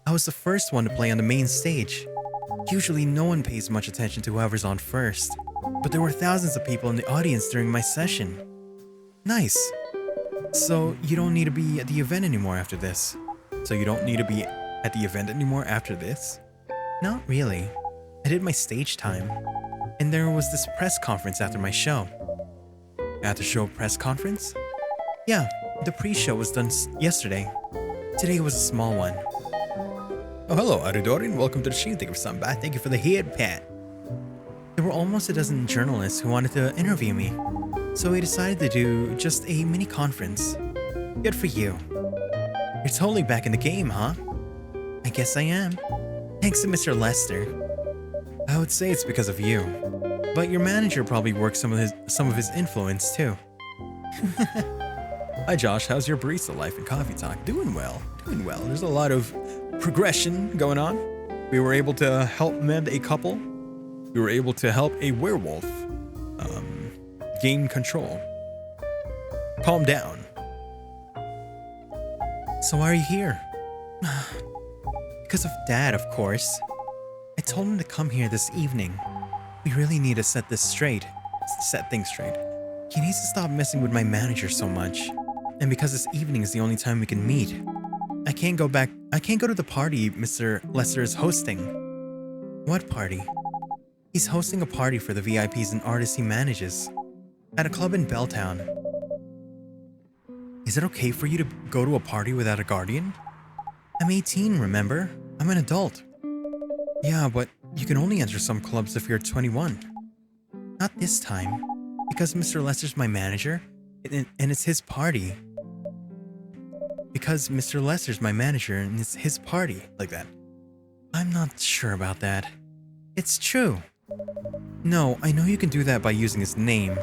I was the first one to play on the main stage. Usually no one pays much attention to whoever's on first, but there were thousands of people in the audience during my session. Nice. So you don't need to be at the event anymore after this? Not really. I did my stage time. And there was this press conference after my show. After-show press conference? Yeah, the pre-show was done yesterday. Today was a small one. Oh, hello, Arudorin. Welcome to the stream. Thank you for stopping by. Thank you for the head pat. There were almost a dozen journalists who wanted to interview me, so we decided to do just a mini conference. Good for you. You're totally back in the game, huh? I guess I am. Thanks to Mr. Lester. I would say it's because of you, but your manager probably worked some of his influence too. Hi Josh, how's your barista life and coffee talk? Doing well. There's a lot of progression going on. We were able to help mend a couple. We were able to help a werewolf gain control. Calm down. So why are you here? Because of Dad, of course. I told him to come here this evening. We really need to set things straight. He needs to stop messing with my manager so much. And because this evening is the only time we can meet, I can't go to the party Mr. Lester is hosting. What party? He's hosting a party for the VIPs and artists he manages at a club in Belltown. Is it okay for you to go to a party without a guardian? I'm 18, remember? I'm an adult. Yeah, but you can only enter some clubs if you're 21. Not this time, because Mr. Lester's my manager, and it's his party. Because Mr. Lester's my manager, and it's his party, like that. I'm not sure about that. It's true. No, I know you can do that by using his name,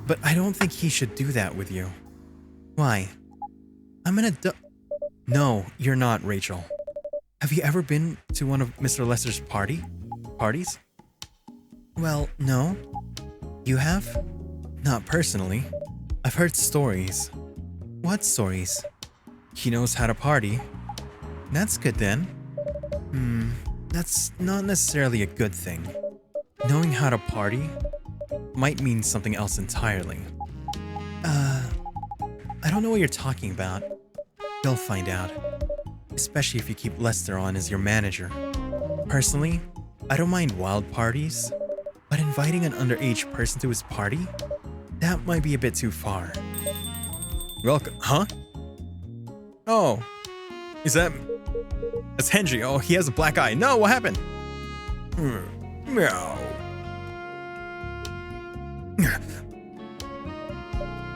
but I don't think he should do that with you. Why? I'm an adult. No, you're not, Rachel. Have you ever been to one of Mr. Lester's parties? Well, no. You have? Not personally. I've heard stories. What stories? He knows how to party. That's good then. That's not necessarily a good thing. Knowing how to party might mean something else entirely. I don't know what you're talking about. You'll find out. Especially if you keep Lester on as your manager. Personally, I don't mind wild parties, but inviting an underage person to his party? That might be a bit too far. Welcome, huh? Oh, that's Henry. Oh, he has a black eye. No, what happened? Meow.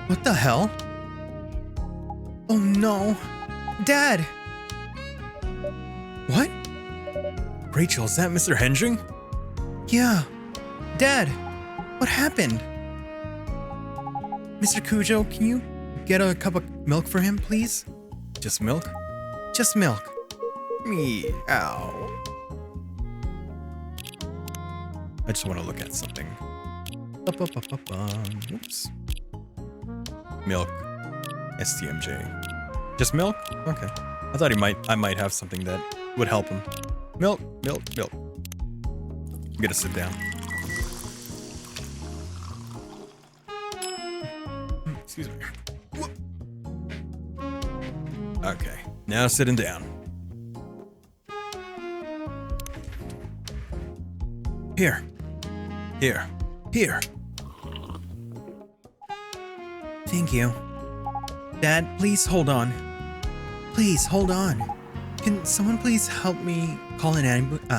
What the hell? Oh no! Dad! What? Rachel, is that Mr. Henry? Yeah, Dad! What happened? Mr. Cujo, can you get a cup of milk for him, please? Just milk? Just milk. Meow. I just want to look at something. Oops. Milk. STMJ. Just milk? Okay. I thought I might have something that would help him. Milk, milk, milk. I'm gonna sit down. Excuse me. Okay, now sitting down. Here. Here. Here. Thank you. Dad, please hold on. Please hold on. Can someone please help me call an ambulance,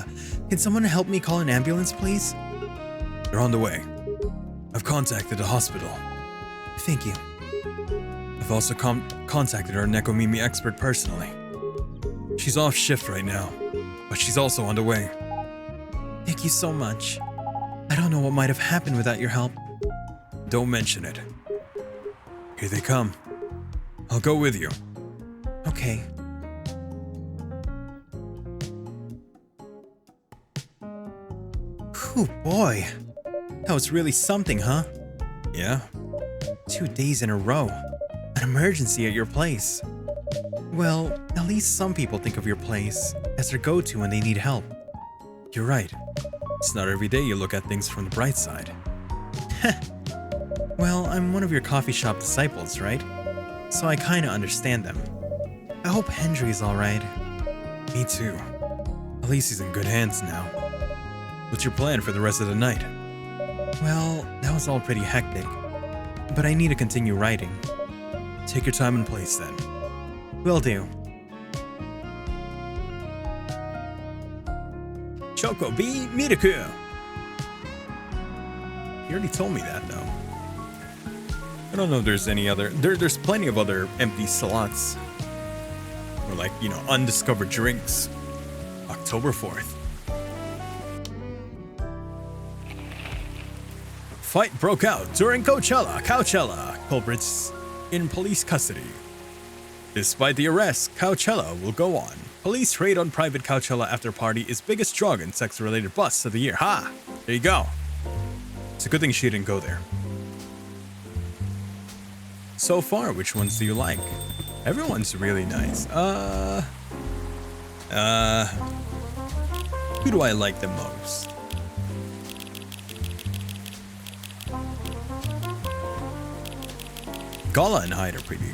please? They're on the way. I've contacted the hospital. Thank you. I've also contacted our Nekomimi expert personally. She's off shift right now, but she's also on the way. Thank you so much. I don't know what might have happened without your help. Don't mention it. Here they come. I'll go with you. Okay. Whew, boy. That was really something, huh? Yeah? 2 days in a row. An emergency at your place. Well, at least some people think of your place as their go-to when they need help. You're right. It's not every day you look at things from the bright side. Well, I'm one of your coffee shop disciples, right? So I kinda understand them. I hope Hendry's alright. Me too. At least he's in good hands now. What's your plan for the rest of the night? Well, that was all pretty hectic. But I need to continue writing. Take your time and place then. Will do. Choco B Miraku! He already told me that though. I don't know if there's any other... There's plenty of other empty slots. Or like, you know, undiscovered drinks. October 4th. Fight broke out during Coachella. Culprits in police custody. Despite the arrest, Coachella will go on. Police raid on private Coachella after party is biggest drug and sex-related bust of the year. Ha! There you go. It's a good thing she didn't go there. So far, which ones do you like? Everyone's really nice. Who do I like the most? Gala and Hyde are pretty cool.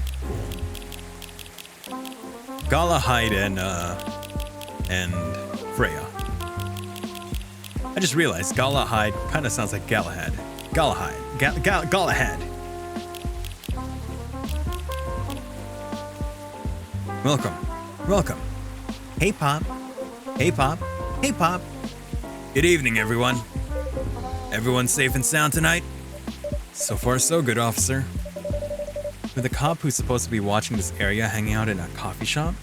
Gala, Hyde, and Freya. I just realized Gala Hyde kind of sounds like Galahad. Galahad. Galahad. Welcome. Welcome. Hey, Pop. Hey, Pop. Hey, Pop. Good evening, everyone. Everyone safe and sound tonight? So far, so good, officer. With the cop who's supposed to be watching this area hanging out in a coffee shop?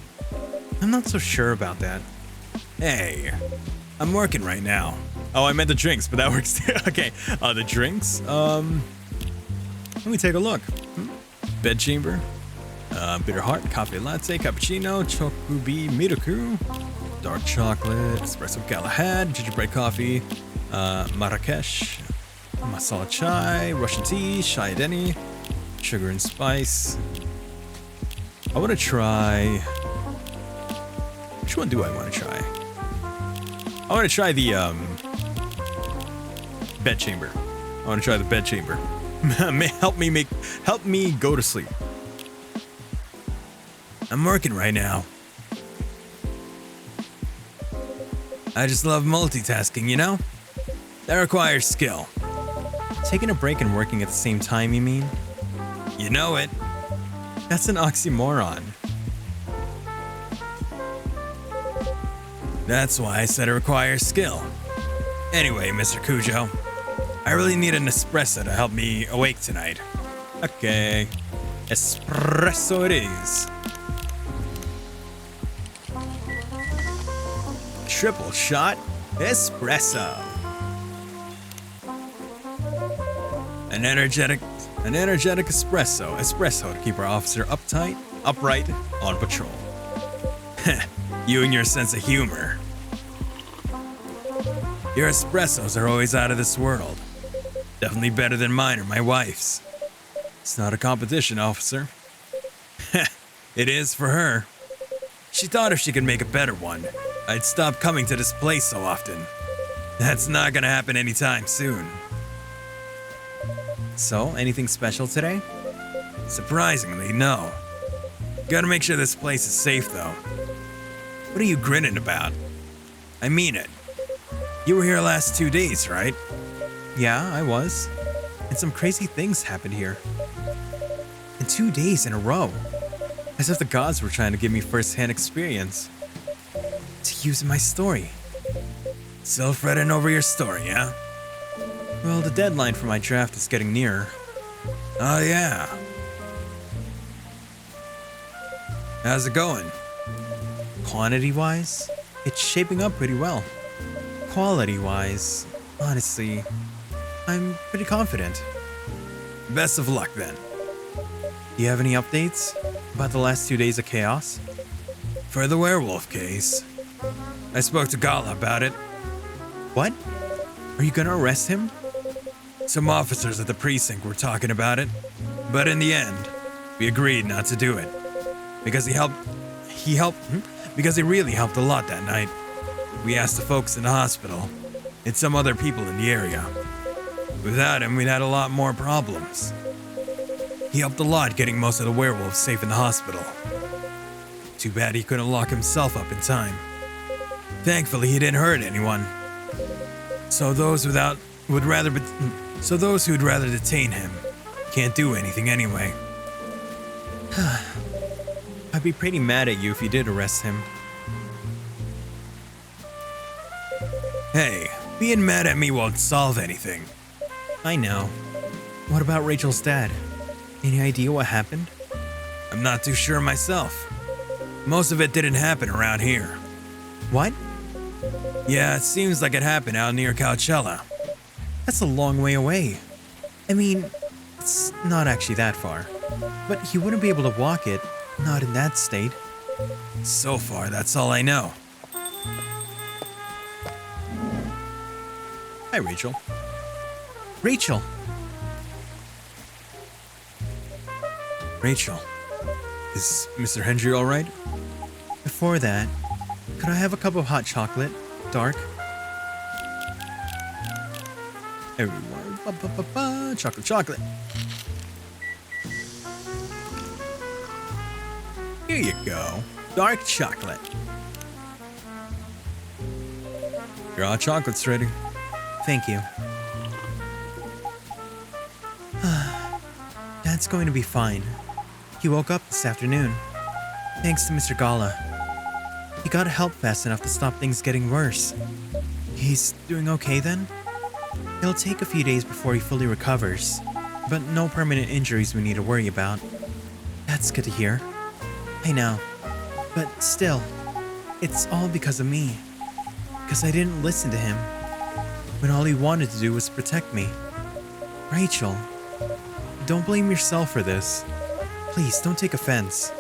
I'm not so sure about that. Hey, I'm working right now. Oh, I meant the drinks, but that works too. Okay, the drinks? Let me take a look. Bedchamber, bitter heart, cafe latte, cappuccino, chokubi miraku, dark chocolate, espresso Galahad, gingerbread coffee, Marrakesh, masala chai, Russian tea, chai deni, sugar and spice. I want to try... Which one do I want to try? I want to try the bedchamber. I want to try the bedchamber. Help me go to sleep. I'm working right now. I just love multitasking, you know? That requires skill. Taking a break and working at the same time, you mean? You know it. That's an oxymoron. That's why I said it requires skill. Anyway, Mr. Cujo, I really need an espresso to help me awake tonight. Okay. Espresso it is. Triple shot espresso. An energetic espresso to keep our officer upright, on patrol. You and your sense of humor. Your espressos are always out of this world. Definitely better than mine or my wife's. It's not a competition, officer. It is for her. She thought if she could make a better one, I'd stop coming to this place so often. That's not gonna happen anytime soon. So, anything special today? Surprisingly, no. Gotta make sure this place is safe, though. What are you grinning about? I mean it. You were here last 2 days, right? Yeah, I was. And some crazy things happened here. And 2 days in a row. As if the gods were trying to give me first-hand experience. To use in my story. Still fretting over your story, huh? Well, the deadline for my draft is getting nearer. Oh, yeah. How's it going? Quantity-wise, it's shaping up pretty well. Quality-wise, honestly, I'm pretty confident. Best of luck, then. Do you have any updates about the last 2 days of chaos? For the werewolf case, I spoke to Gala about it. What? Are you gonna arrest him? Some officers at the precinct were talking about it, but in the end, we agreed not to do it. Because because he really helped a lot that night. We asked the folks in the hospital and some other people in the area. Without him, we'd had a lot more problems. He helped a lot getting most of the werewolves safe in the hospital. Too bad he couldn't lock himself up in time. Thankfully, he didn't hurt anyone. So those who'd rather detain him can't do anything anyway. I'd be pretty mad at you if you did arrest him. Hey, being mad at me won't solve anything. I know. What about Rachel's dad? Any idea what happened? I'm not too sure myself. Most of it didn't happen around here. What? Yeah, it seems like it happened out near Coachella. That's a long way away. I mean, it's not actually that far. But he wouldn't be able to walk it, not in that state. So far, that's all I know. Hi, Rachel. Rachel! Rachel, is Mr. Hendry all right? Before that, could I have a cup of hot chocolate? Dark? Everyone, chocolate. Here you go, dark chocolate. Your hot chocolate's ready. Thank you. Dad's going to be fine. He woke up this afternoon. Thanks to Mr. Gala. He got help fast enough to stop things getting worse. He's doing okay then? It'll take a few days before he fully recovers, but no permanent injuries we need to worry about. That's good to hear. I know, but still, it's all because of me. Because I didn't listen to him, when all he wanted to do was protect me. Rachel, don't blame yourself for this. Please, don't take offense.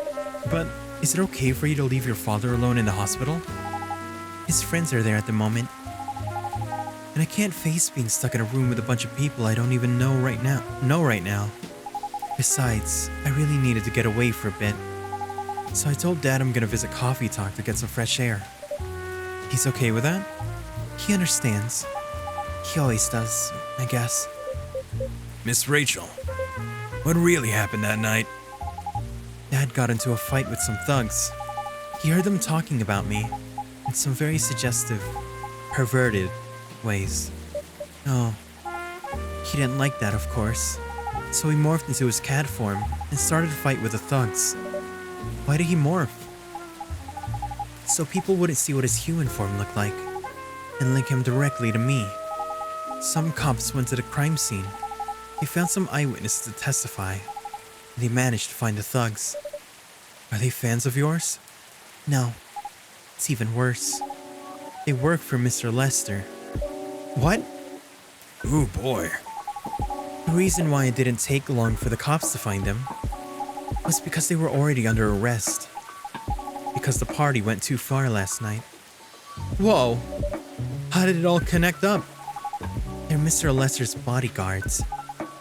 But is it okay for you to leave your father alone in the hospital? His friends are there at the moment. And I can't face being stuck in a room with a bunch of people I don't even know right now. Besides, I really needed to get away for a bit. So I told Dad I'm gonna visit Coffee Talk to get some fresh air. He's okay with that? He understands. He always does, I guess. Miss Rachel, what really happened that night? Dad got into a fight with some thugs. He heard them talking about me in some very suggestive, perverted ways. Oh, he didn't like that, of course. So he morphed into his cat form and started to fight with the thugs. Why did he morph? So people wouldn't see what his human form looked like and link him directly to me. Some cops went to the crime scene. They found some eyewitnesses to testify, and they managed to find the thugs. Are they fans of yours? No. It's even worse. They work for Mr. Lester. What? Ooh, boy. It The reason why it didn't take long for the cops to find them was because they were already under arrest. Because the party went too far last night. Whoa! How did it all connect up? They're Mr. Lesser's bodyguards.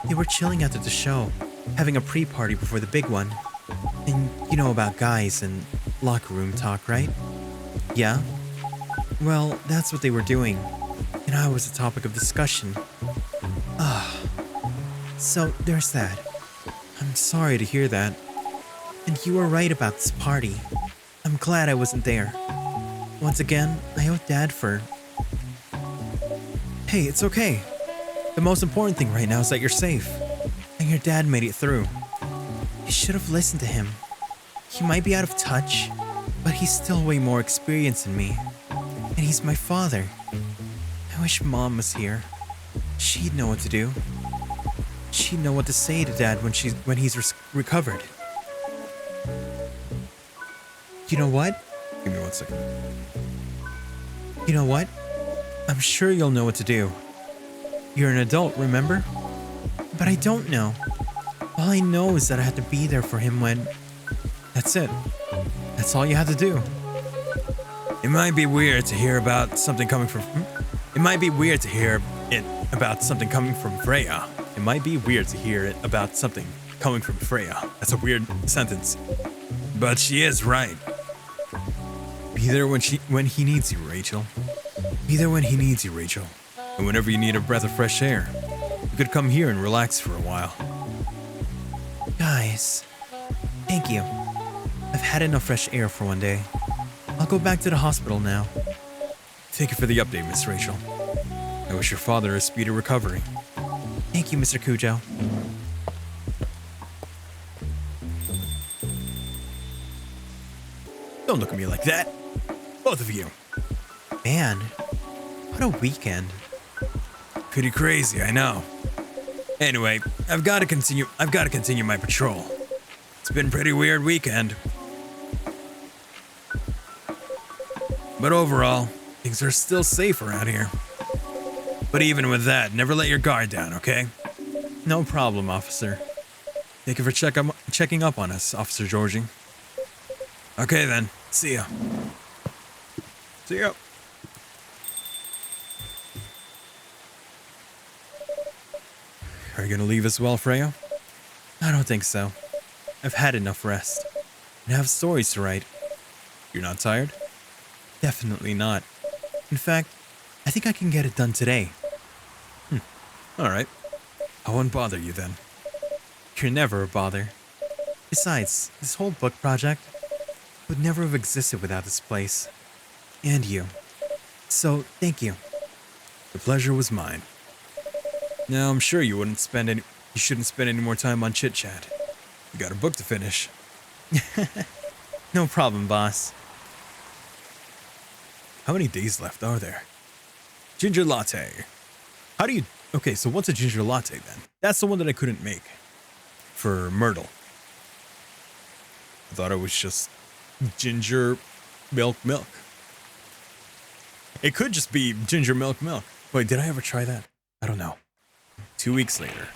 They were chilling after the show, having a pre-party before the big one. And you know about guys and locker room talk, right? Yeah? Well, that's what they were doing. And I was the topic of discussion. So there's that. I'm sorry to hear that. And you were right about this party. I'm glad I wasn't there. Once again, I owe Dad for... Hey, it's okay. The most important thing right now is that you're safe. And your dad made it through. You should have listened to him. He might be out of touch, but he's still way more experienced than me. And he's my father. I wish Mom was here. She'd know what to do. She'd know what to say to Dad when he's recovered. You know what? Give me 1 second. You know what? I'm sure you'll know what to do. You're an adult, remember? But I don't know. All I know is that I had to be there for him when... That's it. That's all you had to do. It might be weird to hear about something coming from... It might be weird to hear it about something coming from Freya. It might be weird to hear it about something coming from Freya. That's a weird sentence. But she is right. Be there when he needs you, Rachel. Be there when he needs you, Rachel. And whenever you need a breath of fresh air, you could come here and relax for a while. Guys, thank you. I've had enough fresh air for one day. I'll go back to the hospital now. Thank you for the update, Miss Rachel. I wish your father a speedy recovery. Thank you, Mr. Kujo. Don't look at me like that. Both of you. Man, what a weekend. Pretty crazy, I know. Anyway, I've got to continue my patrol. It's been a pretty weird weekend. But overall, things are still safe around here. But even with that, never let your guard down, okay? No problem, officer. Thank you for checking up on us, Officer Georgie. Okay then, see ya. See ya. Are you gonna leave as well, Freya? I don't think so. I've had enough rest. And I have stories to write. You're not tired? Definitely not. In fact, I think I can get it done today. Alright. I won't bother you then. You're never a bother. Besides, this whole book project would never have existed without this place. And you. So, thank you. The pleasure was mine. Now, I'm sure you shouldn't spend any more time on chit-chat. You got a book to finish. No problem, boss. How many days left are there? Ginger latte. How do you... Okay, so what's a ginger latte then? That's the one that I couldn't make. For Myrtle. I thought it was just ginger milk. It could just be ginger milk. Wait, did I ever try that? I don't know. 2 weeks later.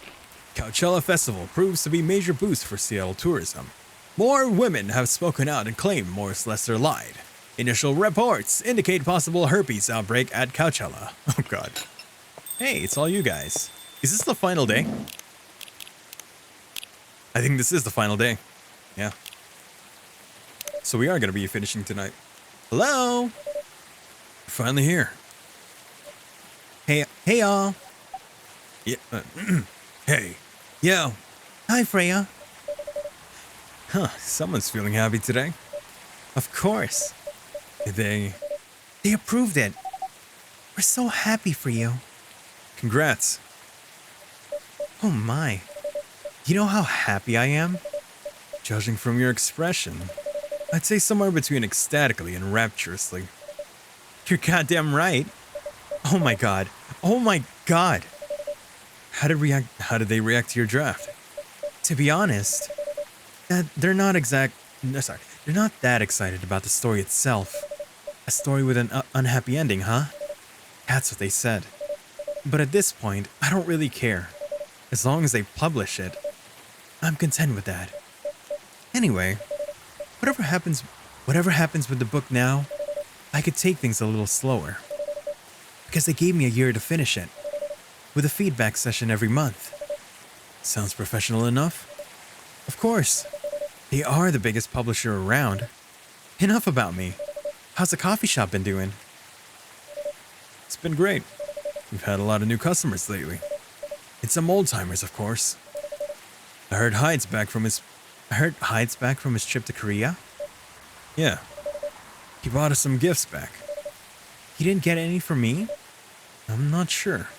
Coachella Festival proves to be major boost for Seattle tourism. More women have spoken out and claimed Morris Lester lied. Initial reports indicate possible herpes outbreak at Coachella. Oh god. Hey, it's all you guys. Is this the final day? I think this is the final day. Yeah. So we are going to be finishing tonight. Hello? You're finally here. Hey y'all. Yeah. Hey. Yo. Hi, Freya. Huh, someone's feeling happy today. Of course. They approved it. We're so happy for you. Congrats. Oh my. You know how happy I am? Judging from your expression, I'd say somewhere between ecstatically and rapturously. You're goddamn right. Oh my god. Oh my god. How did they react to your draft? To be honest, they're not that excited about the story itself. A story with an unhappy ending, huh? That's what they said. But at this point, I don't really care. As long as they publish it, I'm content with that. Anyway, whatever happens with the book now, I could take things a little slower. Because they gave me a year to finish it, with a feedback session every month. Sounds professional enough? Of course. They are the biggest publisher around. Enough about me. How's the coffee shop been doing? It's been great. We've had a lot of new customers lately. And some old-timers, of course. I heard Hyde's back from his trip to Korea? Yeah. He brought us some gifts back. He didn't get any for me? I'm not sure.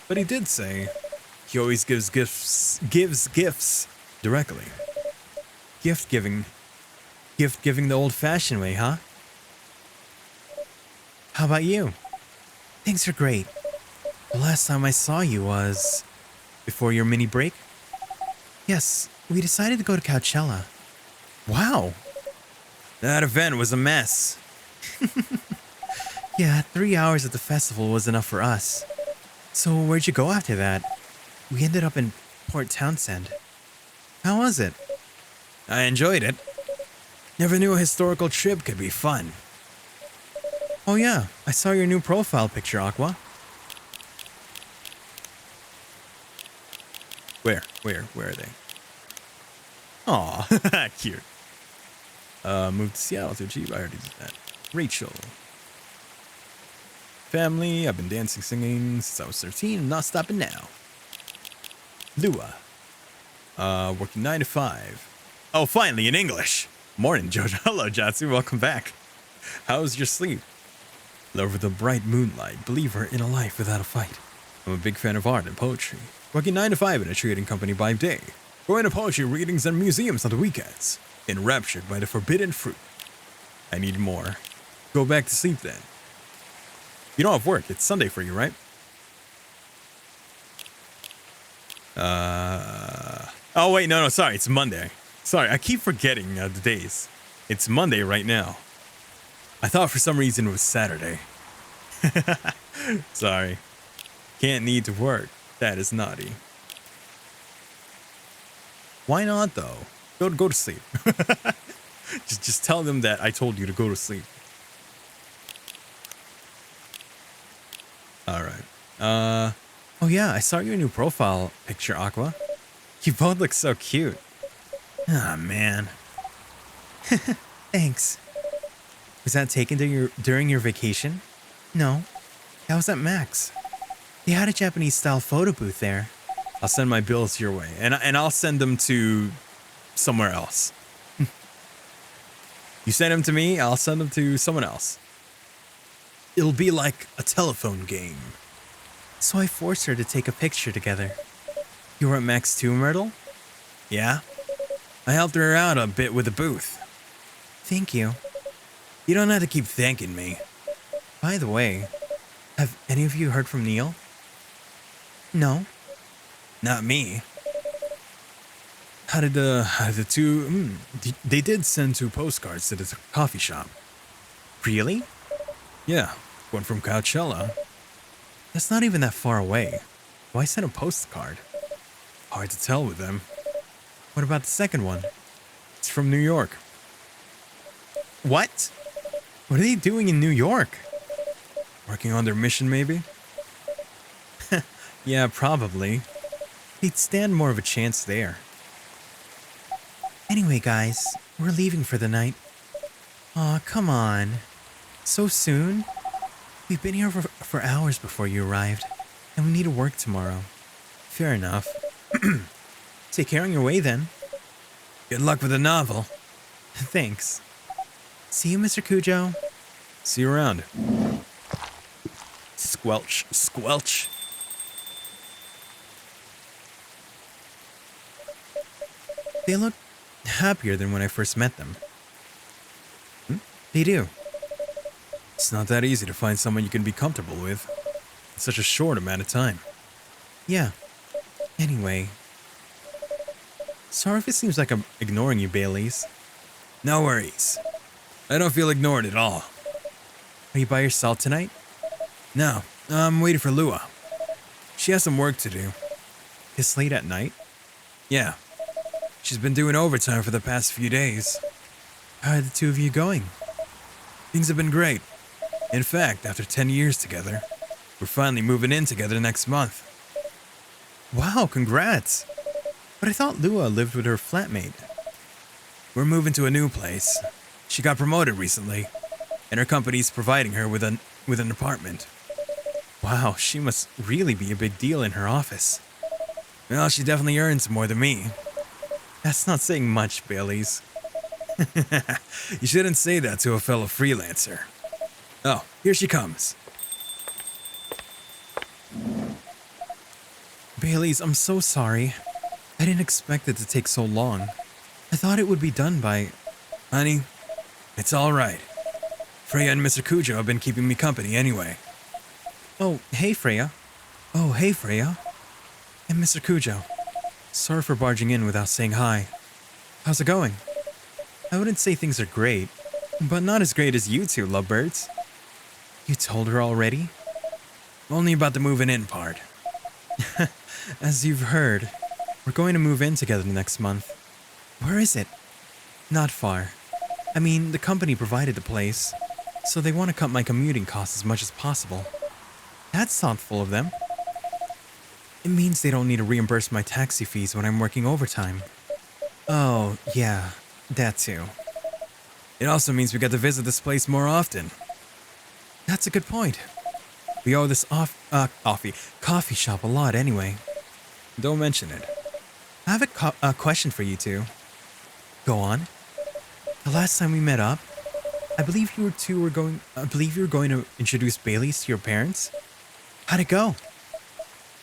But he did say he always gives gifts directly. Gift giving the old-fashioned way, huh? How about you? Things are great. The last time I saw you was before your mini break? Yes, we decided to go to Coachella. Wow. That event was a mess. Yeah, 3 hours at the festival was enough for us. So where'd you go after that? We ended up in Port Townsend. How was it? I enjoyed it. Never knew a historical trip could be fun. Oh yeah, I saw your new profile picture, Aqua. Where are they? Aw, cute. Moved to Seattle to achieve. I already did that. Rachel. Family. I've been dancing, singing since I was 13. I'm not stopping now. Lua. Working 9 to 5. Oh, finally in English. Morning, Jojo. Hello, Jatsu. Welcome back. How's your sleep? Love with the bright moonlight. Believer in a life without a fight. I'm a big fan of art and poetry. Working 9 to 5 in a trading company by day. Going to poetry readings and museums on the weekends. Enraptured by the forbidden fruit. I need more. Go back to sleep then. You don't have work. It's Sunday for you, right? Oh, wait. No. Sorry. It's Monday. Sorry. I keep forgetting the days. It's Monday right now. I thought for some reason it was Saturday. Sorry. Can't need to work. That is naughty. Why not, though? Go to sleep. just tell them that I told you to go to sleep. All right. Oh yeah, I saw your new profile picture, Aqua. You both look so cute. Ah, man. Thanks. Was that taken during your vacation? No, that was at Max. They had a Japanese-style photo booth there. I'll send my bills your way, and I'll send them to somewhere else. You send them to me, I'll send them to someone else. It'll be like a telephone game. So I forced her to take a picture together. You were at Max too, Myrtle? Yeah? I helped her out a bit with the booth. Thank you. You don't have to keep thanking me. By the way, have any of you heard from Neil? No. Not me. How did the two... They did send 2 postcards to the coffee shop. Really? Yeah, one from Coachella. That's not even that far away. Why send a postcard? Hard to tell with them. What about the second one? It's from New York. What? What are they doing in New York? Working on their mission, maybe? Yeah, probably. They'd stand more of a chance there. Anyway, guys, we're leaving for the night. Aw, come on. So soon? We've been here for hours before you arrived, and we need to work tomorrow. Fair enough. Take care on your way, then. Good luck with the novel. Thanks. See you, Mr. Cujo. See you around. Squelch, squelch. They look happier than when I first met them. They do. It's not that easy to find someone you can be comfortable with in such a short amount of time. Yeah. Anyway. Sorry if it seems like I'm ignoring you, Baileys. No worries. I don't feel ignored at all. Are you by yourself tonight? No, I'm waiting for Lua. She has some work to do. This late at night? Yeah. She's been doing overtime for the past few days. How are the two of you going? Things have been great. In fact, after 10 years together, we're finally moving in together next month. Wow, congrats! But I thought Lua lived with her flatmate. We're moving to a new place. She got promoted recently, and her company's providing her with an apartment. Wow, she must really be a big deal in her office. Well, she definitely earns more than me. That's not saying much, Baileys. You shouldn't say that to a fellow freelancer. Oh, here she comes. Baileys, I'm so sorry. I didn't expect it to take so long. I thought it would be done by... Honey, it's all right. Freya and Mr. Kujo have been keeping me company anyway. Oh, hey, Freya. Oh, hey, Freya. And Mr. Kujo. Sorry for barging in without saying hi. How's it going? I wouldn't say things are great, but not as great as you two, lovebirds. You told her already? Only about the moving in part. As you've heard, we're going to move in together next month. Where is it? Not far. I mean, the company provided the place, so they want to cut my commuting costs as much as possible. That's thoughtful of them. It means they don't need to reimburse my taxi fees when I'm working overtime. Oh, yeah, that too. It also means we get to visit this place more often. That's a good point. We owe this coffee shop a lot anyway. Don't mention it. I have a question for you two. Go on. The last time we met up, I believe you were going to introduce Baileys to your parents. How'd it go?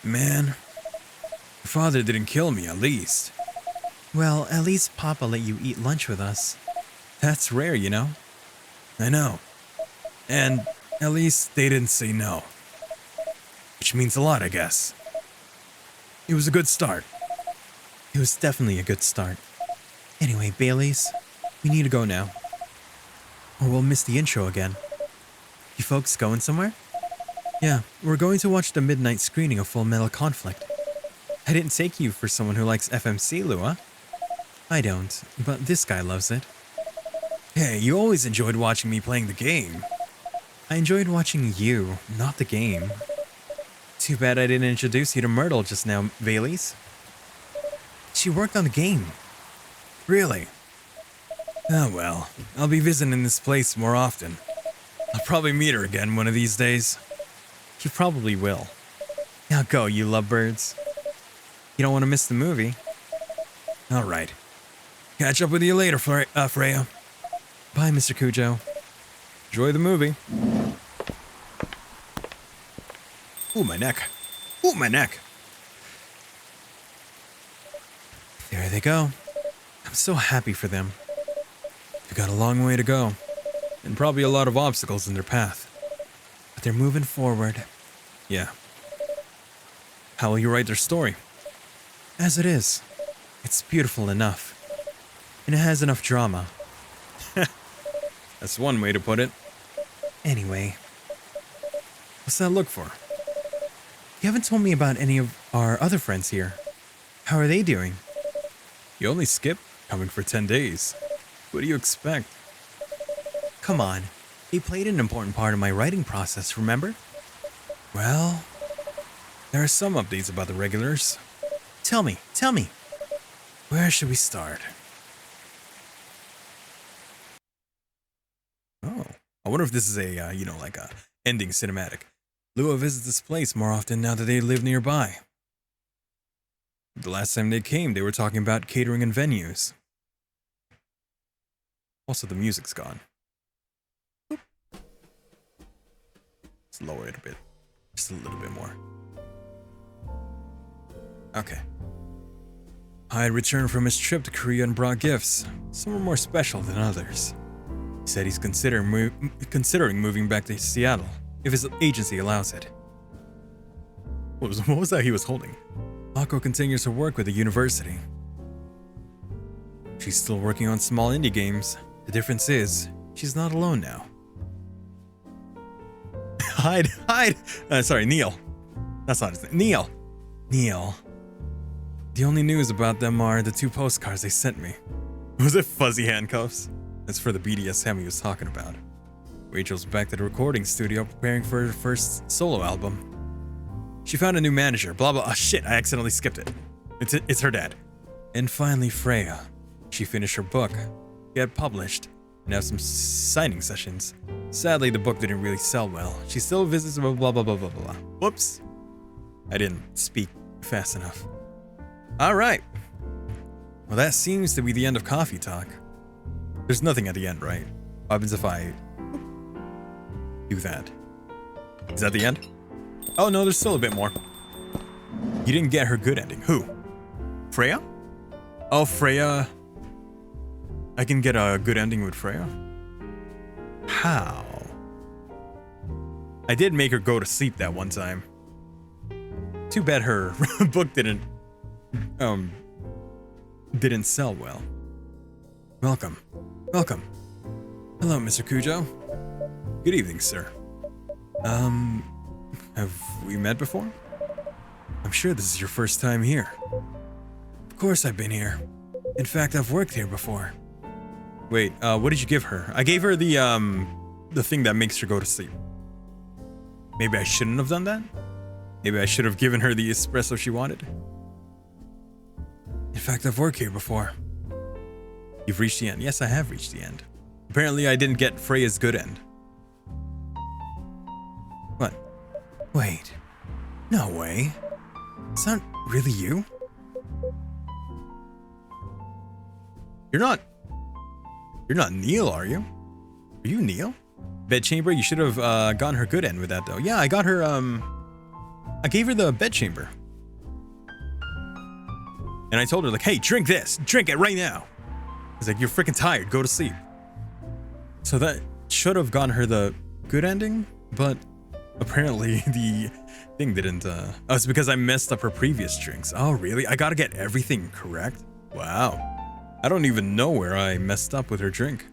Man, your father didn't kill me, at least. Well, at least Papa let you eat lunch with us. That's rare, you know? I know. And at least they didn't say no. Which means a lot, I guess. It was a good start. It was definitely a good start. Anyway, Baileys, we need to go now. Or we'll miss the intro again. You folks going somewhere? Yeah, we're going to watch the midnight screening of Full Metal Conflict. I didn't take you for someone who likes FMC, Lua. I don't, but this guy loves it. Hey, you always enjoyed watching me playing the game. I enjoyed watching you, not the game. Too bad I didn't introduce you to Myrtle just now, Baileys. She worked on the game. Really? Oh well, I'll be visiting this place more often. I'll probably meet her again one of these days. You probably will. Now go, you lovebirds. You don't want to miss the movie. All right. Catch up with you later, Freya. Bye, Mr. Kujo. Enjoy the movie. Ooh, my neck. Ooh, my neck. There they go. I'm so happy for them. They've got a long way to go, and probably a lot of obstacles in their path. But they're moving forward. Yeah. How will you write their story? As it is. It's beautiful enough. And it has enough drama. That's one way to put it. Anyway. What's that look for? You haven't told me about any of our other friends here. How are they doing? You only skipped coming for 10 days. What do you expect? Come on. They played an important part in my writing process, remember? Well, there are some updates about the regulars. Tell me. Where should we start? Oh, I wonder if this is a, like a ending cinematic. Lua visits this place more often now that they live nearby. The last time they came, they were talking about catering and venues. Also, the music's gone. Oop. Let's lower it a bit. Just a little bit more. Okay. Hyde returned from his trip to Korea and brought gifts. Some were more special than others. He said he's considering moving back to Seattle, if his agency allows it. What was that he was holding? Akko continues her work with the university. She's still working on small indie games. The difference is, she's not alone now. Hyde! Sorry, Neil. That's not his name. Neil. The only news about them are the 2 postcards they sent me. Was it fuzzy handcuffs? That's for the BDSM he was talking about. Rachel's back to the recording studio preparing for her first solo album. She found a new manager, blah blah. Oh shit, I accidentally skipped it. It's her dad. And finally Freya. She finished her book, get published, and have some signing sessions. Sadly, the book didn't really sell well. She still visits blah blah blah blah blah blah. Whoops. I didn't speak fast enough. Alright. Well, that seems to be the end of Coffee Talk. There's nothing at the end, right? What happens if I do that? Is that the end? Oh no, there's still a bit more. You didn't get her good ending. Who? Freya? Oh, Freya. I can get a good ending with Freya? How? I did make her go to sleep that one time. Too bad her book didn't sell well. Welcome. Welcome. Hello, Mr. Kujo. Good evening, sir. Have we met before? I'm sure this is your first time here. Of course I've been here. In fact, I've worked here before. Wait, what did you give her? I gave her the thing that makes her go to sleep. Maybe I shouldn't have done that? Maybe I should have given her the espresso she wanted? In fact, I've worked here before. You've reached the end. Yes, I have reached the end. Apparently, I didn't get Freya's good end. What? Wait. No way. It's not really you? You're not Neil, are you? Are you Neil? Bedchamber, you should have gotten her good end with that though. Yeah, I got her I gave her the bedchamber. And I told her like, hey, drink this. Drink it right now. I was like, you're freaking tired. Go to sleep. So that should have gotten her the good ending, but apparently the thing didn't. Oh, it's because I messed up her previous drinks. Oh, really? I gotta get everything correct? Wow. I don't even know where I messed up with her drink.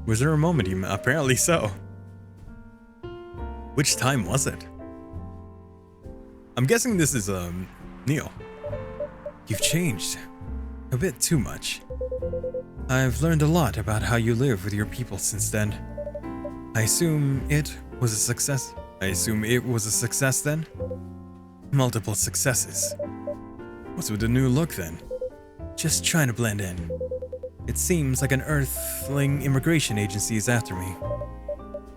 Was there a moment you... Apparently so. Which time was it? I'm guessing this is, Neil. You've changed. A bit too much. I've learned a lot about how you live with your people since then. I assume it was a success. I assume it was a success then? Multiple successes. What's with the new look then? Just trying to blend in. It seems like an Earthling immigration agency is after me.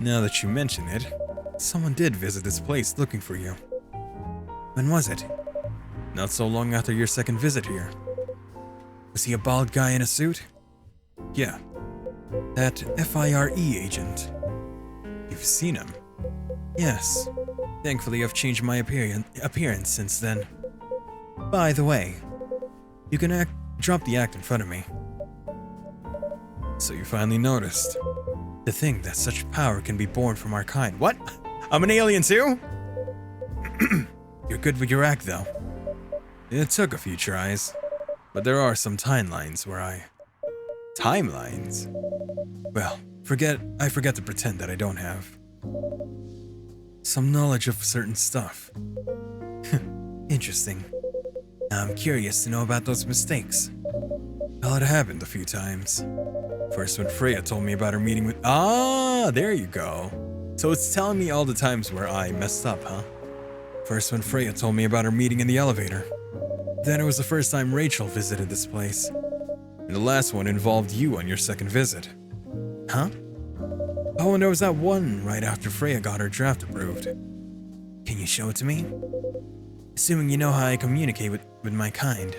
Now that you mention it, someone did visit this place looking for you. When was it? Not so long after your second visit here. Was he a bald guy in a suit? Yeah. That FIRE agent. You've seen him? Yes. Thankfully, I've changed my appearance since then. By the way, you can drop the act in front of me. So you finally noticed. To think that such power can be born from our kind. What? I'm an alien too? You're good with your act though. It took a few tries, but there are some timelines where I... Timelines? Well, I forget to pretend that I don't have. Some knowledge of certain stuff. Interesting. I'm curious to know about those mistakes. Well, it happened a few times. First when Freya told me about her meeting with... Ah, there you go. So it's telling me all the times where I messed up, huh? First when Freya told me about her meeting in the elevator. Then it was the first time Rachel visited this place. And the last one involved you on your second visit. Huh? Oh, and there was that one right after Freya got her draft approved. Can you show it to me? Assuming you know how I communicate with my kind.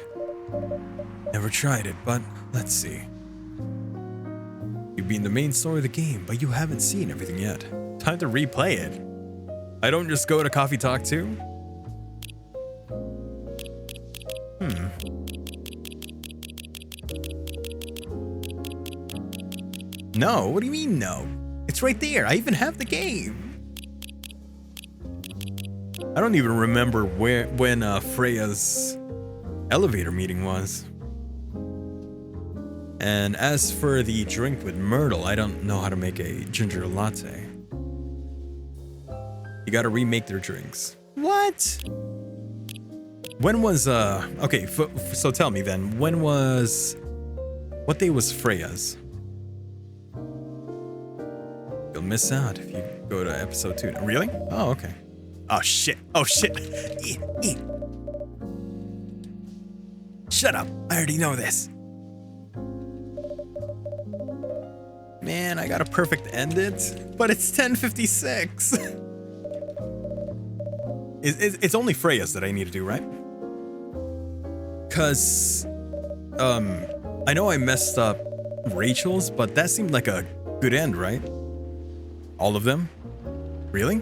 Never tried it, but let's see. You've been the main story of the game, but you haven't seen everything yet. Time to replay it. I don't just go to Coffee Talk too? No, what do you mean no? It's right there, I even have the game. I don't even remember when Freya's elevator meeting was. And as for the drink with Myrtle, I don't know how to make a ginger latte. You gotta remake their drinks. What? When was okay, so tell me then, what day was Freya's? You'll miss out if you go to episode 2. Really? Oh, okay. Oh shit. Oh shit. Eat. Shut up. I already know this. Man, I got a perfect end it, but it's 10:56. It's only Freya's that I need to do, right? Cause I know I messed up Rachel's, but that seemed like a good end, right? All of them? Really?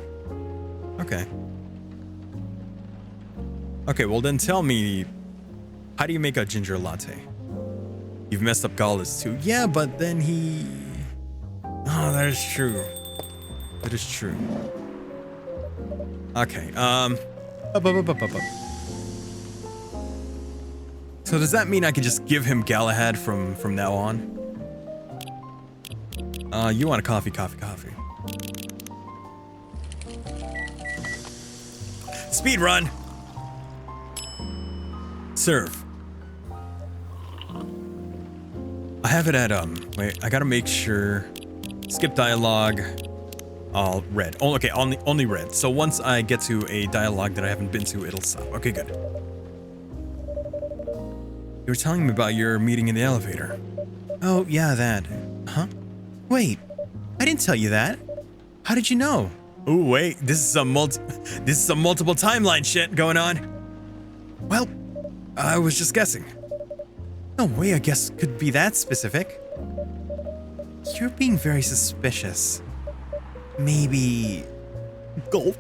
Okay. Okay, well then tell me, how do you make a ginger latte? You've messed up Gala's too. Yeah, but then he... Oh, that is true. That is true. Okay, So does that mean I can just give him Galahad from now on? You want a coffee. Speedrun! Serve. I have it at, wait, I gotta make sure. Skip dialogue. All red. Oh, okay, only red. So once I get to a dialogue that I haven't been to, it'll stop. Okay, good. You were telling me about your meeting in the elevator. Oh, yeah, that. Huh? Wait, I didn't tell you that. How did you know? Ooh, wait, this is some multiple timeline shit going on. Well, I was just guessing. No way, I guess could be that specific. You're being very suspicious. Maybe... Gulp.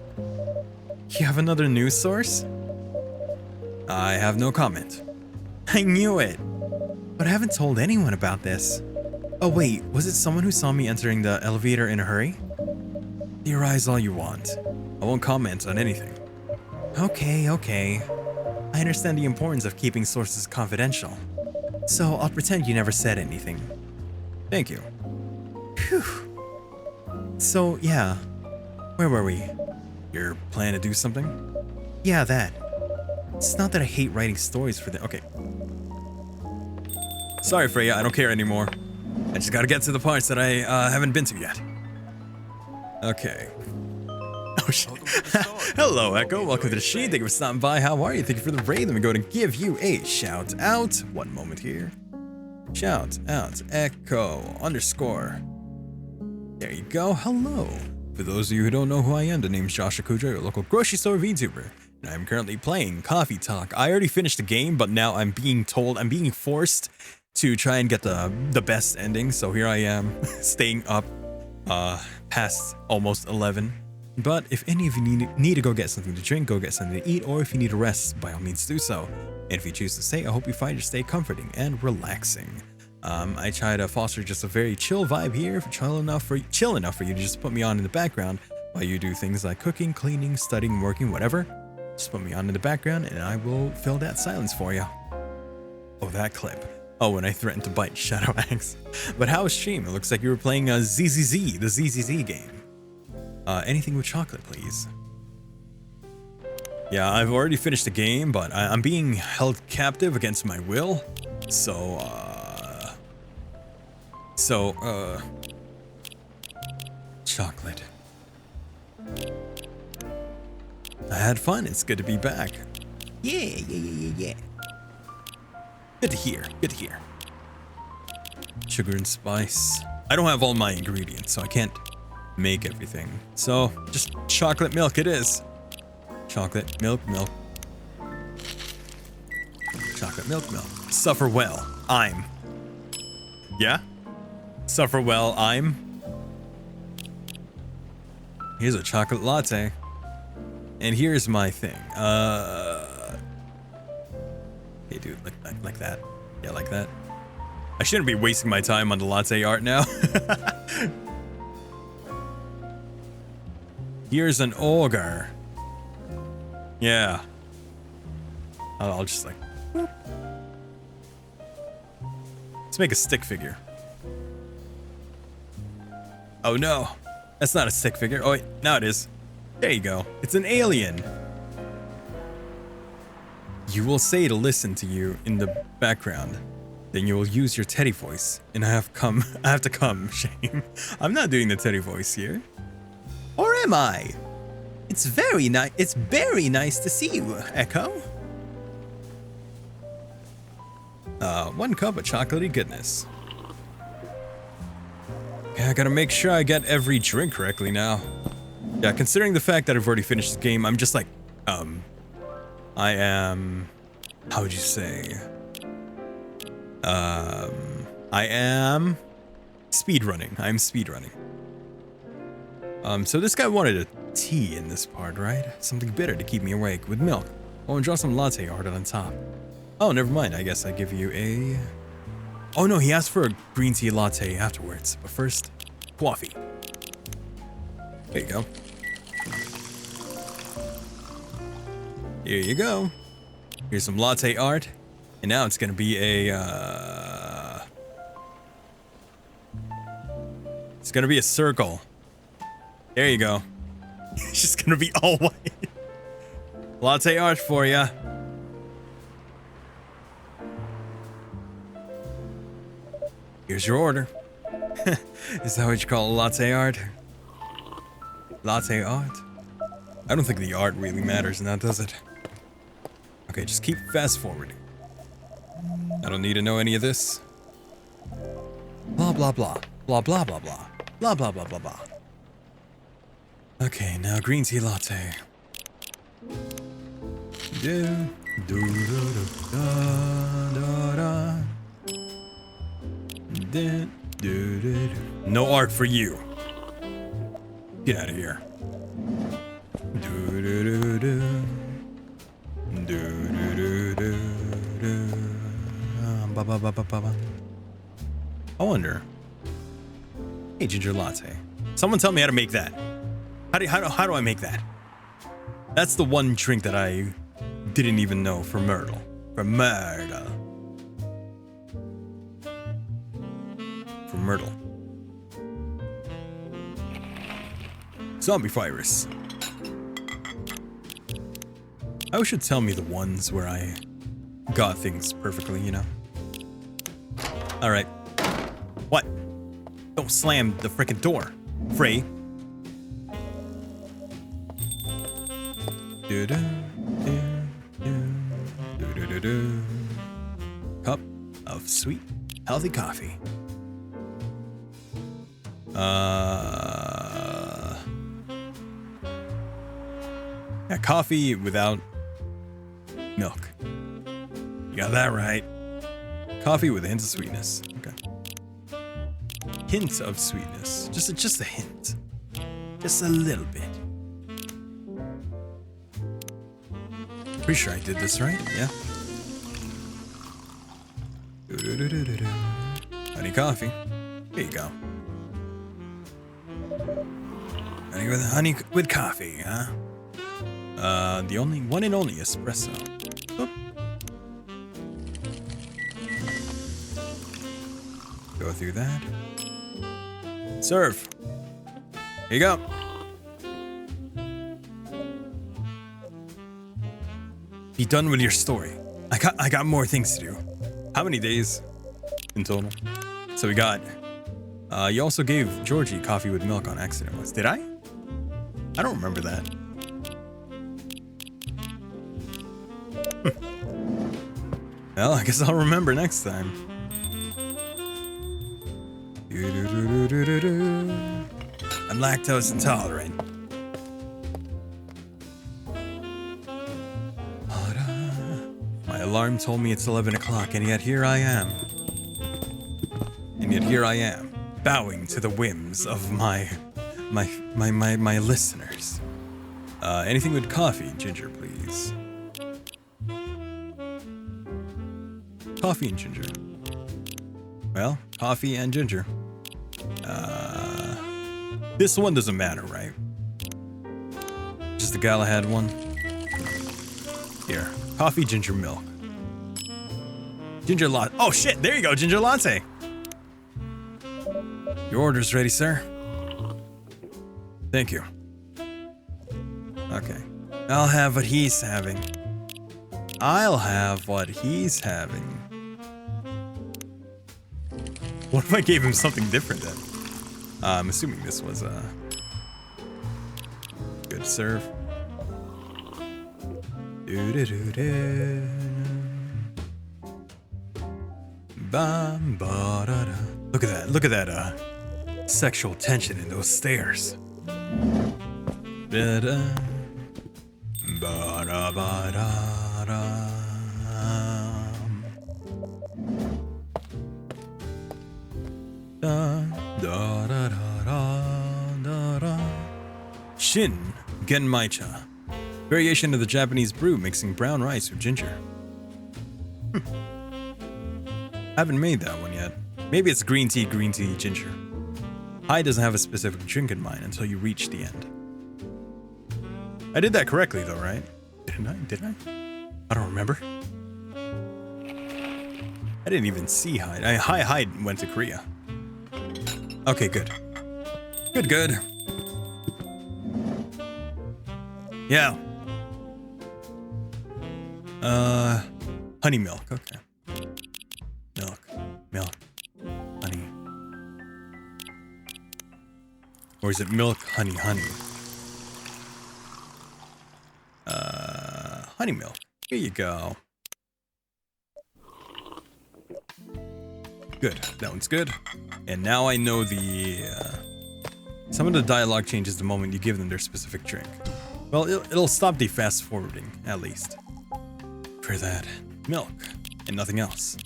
You have another news source? I have no comment. I knew it. But I haven't told anyone about this. Oh wait, was it someone who saw me entering the elevator in a hurry? Theorize all you want. I won't comment on anything. Okay. I understand the importance of keeping sources confidential. So I'll pretend you never said anything. Thank you. Phew. So, yeah. Where were we? Your plan to do something? Yeah, that. It's not that I hate writing stories for them. Okay. Sorry, Freya, I don't care anymore. I just gotta get to the parts that I haven't been to yet. Okay. Oh shit. Hello, Echo. Welcome to the sheet. Thank you for stopping by. How are you? Thank you for the raid. Let me go and give you a shout out. One moment here. Shout out Echo _ There you go. Hello. For those of you who don't know who I am, the name's Joshua Kudra, your local grocery store VTuber. And I'm currently playing Coffee Talk. I already finished the game, but now I'm being forced to try and get the best ending. So here I am, staying up past almost 11. But if any of you need to go get something to drink, go get something to eat, or if you need to rest, by all means do so. And if you choose to stay, I hope you find your stay comforting and relaxing. I try to foster just a very chill vibe here, chill enough for you to just put me on in the background while you do things like cooking, cleaning, studying, working, whatever. Just put me on in the background and I will fill that silence for you. Oh, that clip. Oh, when I threatened to bite Shadow Axe. But how was stream? It looks like you were playing the ZZZ game. Anything with chocolate, please. Yeah, I've already finished the game, but I'm being held captive against my will. Chocolate. I had fun. It's good to be back. Yeah. Good to hear. Sugar and spice. I don't have all my ingredients, so I can't make everything. So, just chocolate milk it is. Chocolate, milk. Chocolate, milk. Suffer well. I'm. Yeah? Suffer well, I'm. Here's a chocolate latte. And here's my thing. Hey, dude, like that. Yeah, like that. I shouldn't be wasting my time on the latte art now. Here's an ogre. Yeah. I'll just like... whoop. Let's make a stick figure. Oh no. That's not a stick figure. Oh wait, now it is. There you go. It's an alien. you will say to listen to you in the background. Then you will use your teddy voice, and I have to come, shame. I'm not doing the teddy voice here. Or am I? It's very nice to see you, Echo. 1 cup of chocolatey goodness. Okay, I gotta make sure I get every drink correctly now. Yeah, considering the fact that I've already finished the game, I'm just like, I am, how would you say? I am speedrunning. I'm speedrunning. So this guy wanted a tea in this part, right? Something bitter to keep me awake with milk. Oh, and draw some latte art on top. Oh, never mind. I guess I give you a... Oh no, he asked for a green tea latte afterwards. But first, coffee. There you go. Here you go. Here's some latte art. And now it's gonna be a, it's gonna be a circle. There you go. It's just gonna be all white. Latte art for ya. Here's your order. Is that what you call a latte art? Latte art? I don't think the art really matters now, does it? Okay, just keep fast forwarding. I don't need to know any of this. Blah, blah, blah. Blah, blah, blah, blah. Blah, blah, blah, blah, blah. Okay, now green tea latte. No art for you. Get out of here. I wonder. Hey, ginger latte. Someone tell me how to make that. How do I make that? That's the one drink that I didn't even know for Myrtle. For Myrtle. For Myrtle. Zombie virus. I wish it'd tell me the ones where I got things perfectly, you know? Alright. What? Don't slam the frickin' door, Frey. Cup of sweet, healthy coffee. Yeah, coffee without milk. You got that right. Coffee with a hint of sweetness. Okay. Hint of sweetness. Just a hint. Just a little bit. Pretty sure I did this right. Yeah. Honey coffee. There you go. Honey with coffee, huh? The one and only espresso. Oop. Go through that. Serve. Here you go. Be done with your story. I got more things to do. How many days in total? So we got. You also gave Georgie coffee with milk on accident once. Did I? I don't remember that. Well, I guess I'll remember next time. I'm lactose intolerant. My alarm told me it's 11 o'clock, and yet here I am. Bowing to the whims of my listeners. Anything with coffee, ginger, please. Coffee and ginger. Well, coffee and ginger. This one doesn't matter, right? Just the Galahad one. Here, coffee, ginger, milk. Ginger latte. Oh shit, there you go, ginger latte. Your order's ready, sir. Thank you. Okay. I'll have what he's having. I'll have what he's having. What if I gave him something different then? I'm assuming this was a good serve. Do-do-do-do. Bam, ba-da-da. Look at that. Look at that sexual tension in those stares. Da-da. Ba-da-ba-da-da. Da, da, da, da, da, da. Shin Genmaicha. Variation of the Japanese brew mixing brown rice with ginger. Haven't made that one yet. Maybe it's green tea, ginger. I doesn't have a specific drink in mind until you reach the end. I did that correctly though, right? Didn't I? Did I? I don't remember. I didn't even see Hyde. Hyde went to Korea. Okay, good. Good. Yeah. Honey milk, okay. Milk, honey. Or is it milk, honey? Honey milk. Here you go. Good, that one's good. And now I know some of the dialogue changes the moment you give them their specific drink. Well, it'll stop the fast forwarding, at least. For that, milk, and nothing else.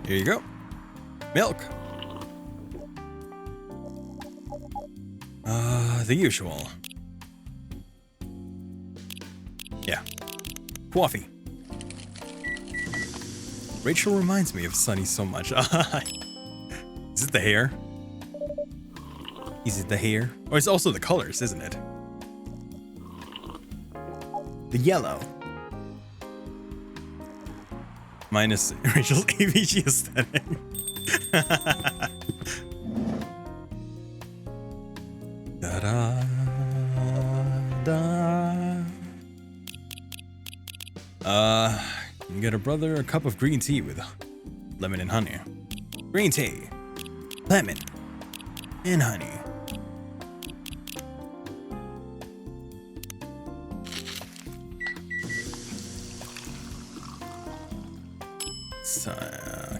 Here you go. Milk. The usual. Yeah. Coffee. Rachel reminds me of Sunny so much. Is it the hair? Is it the hair? Or it's also the colors, isn't it? The yellow. Minus Rachel's AVG aesthetic. Da-da, da. You get a brother a cup of green tea with lemon and honey. Green tea, lemon, and honey.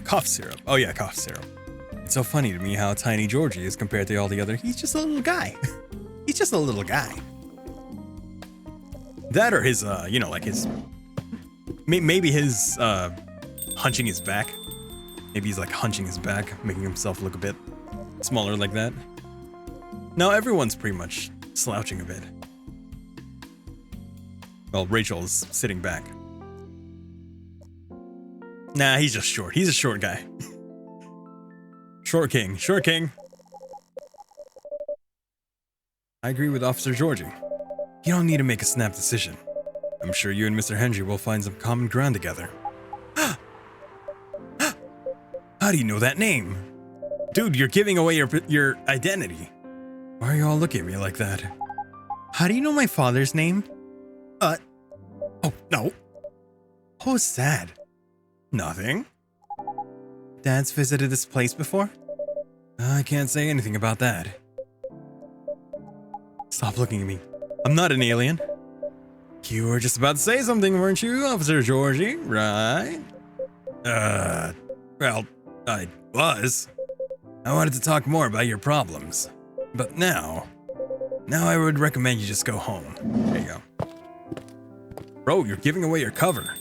Cough syrup. Oh yeah, cough syrup. It's so funny to me how tiny Georgie is compared to all the other. He's just a little guy. He's just a little guy. That or his, like his, maybe his, hunching his back. Maybe he's like hunching his back, making himself look a bit smaller like that. No, everyone's pretty much slouching a bit. Well, Rachel's sitting back. Nah, he's just short. He's a short guy. Short king. I agree with Officer Georgie. You don't need to make a snap decision. I'm sure you and Mr. Henry will find some common ground together. How do you know that name? Dude, you're giving away your identity. Why are you all looking at me like that? How do you know my father's name? Oh, no. Who's that? Nothing. Dad's visited this place before? I can't say anything about that. Stop looking at me. I'm not an alien. You were just about to say something, weren't you, Officer Georgie? Right? Well, I was. I wanted to talk more about your problems. But now I would recommend you just go home. There you go. Bro, you're giving away your cover.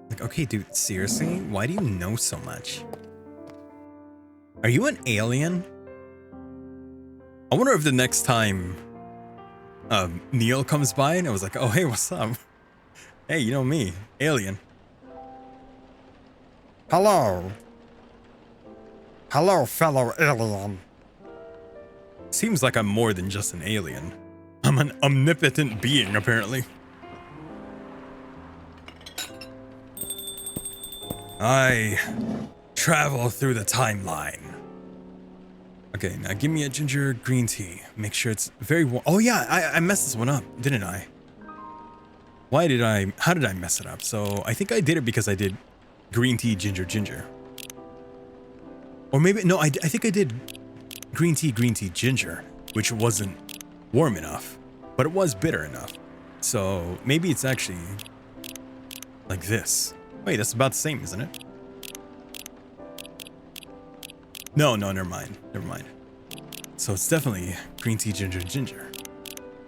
Like, okay, dude, seriously? Why do you know so much? Are you an alien? I wonder if the next time Neil comes by and I was like, oh, hey, what's up? Hey, you know me, alien. Hello. Hello, fellow alien. Seems like I'm more than just an alien. I'm an omnipotent being, apparently. I travel through the timeline. Okay, now give me a ginger green tea. Make sure it's very warm. Oh yeah, I messed this one up, didn't I? How did I mess it up? So I think I did it because I did green tea, ginger, ginger. Or maybe, no, I think I did green tea, ginger, which wasn't warm enough, but it was bitter enough. So maybe it's actually like this. Wait, that's about the same, isn't it? No, never mind. So it's definitely green tea, ginger, ginger.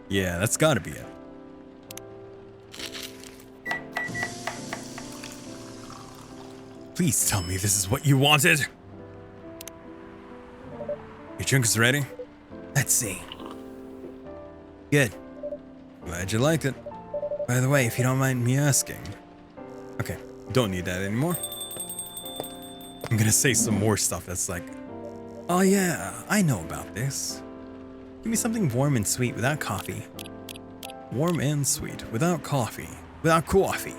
Yeah, that's gotta be it. Please tell me this is what you wanted. Your drink is ready? Let's see. Good. Glad you liked it. By the way, if you don't mind me asking. Okay, don't need that anymore. I'm gonna say some more stuff that's like, oh yeah, I know about this. Give me something warm and sweet without coffee. Warm and sweet without coffee. Without coffee.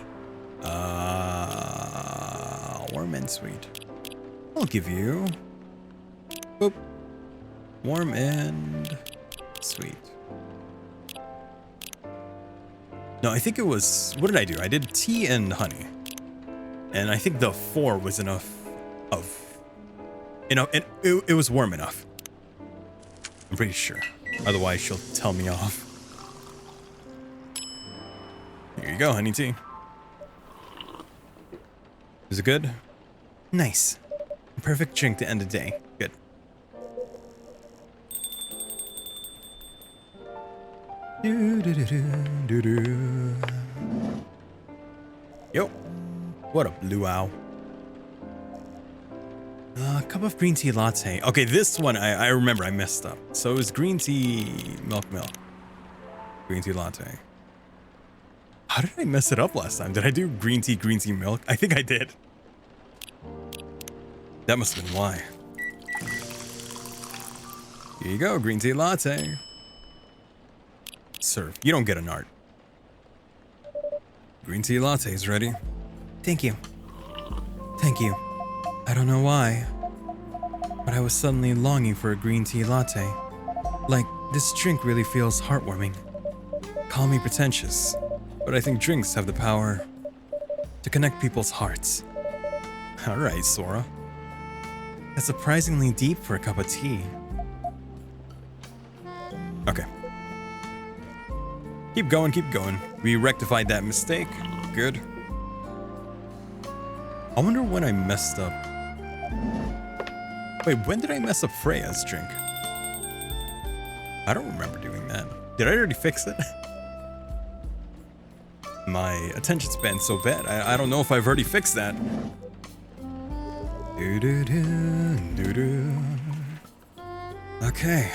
Warm and sweet. I'll give you. Boop. Warm and sweet. No, I think it was, what did I do? I did tea and honey. And I think the 4 was enough of, and it was warm enough. I'm pretty sure. Otherwise she'll tell me off. Here you go, honey tea. Is it good? Nice. Perfect drink to end the day. Good. Yo. What a luau. A cup of green tea latte. Okay, this one I remember I messed up. So it was green tea milk. Green tea latte. How did I mess it up last time? Did I do green tea milk? I think I did. That must have been why. Here you go, green tea latte. Serve. You don't get an art. Green tea latte is ready. Thank you. Thank you. I don't know why, but I was suddenly longing for a green tea latte. Like, this drink really feels heartwarming. Call me pretentious, but I think drinks have the power to connect people's hearts. Alright, Sora. That's surprisingly deep for a cup of tea. Okay. Keep going. We rectified that mistake. Good. I wonder when I messed up. Wait, when did I mess up Freya's drink? I don't remember doing that. Did I already fix it? My attention span's so bad. I don't know if I've already fixed that. Okay.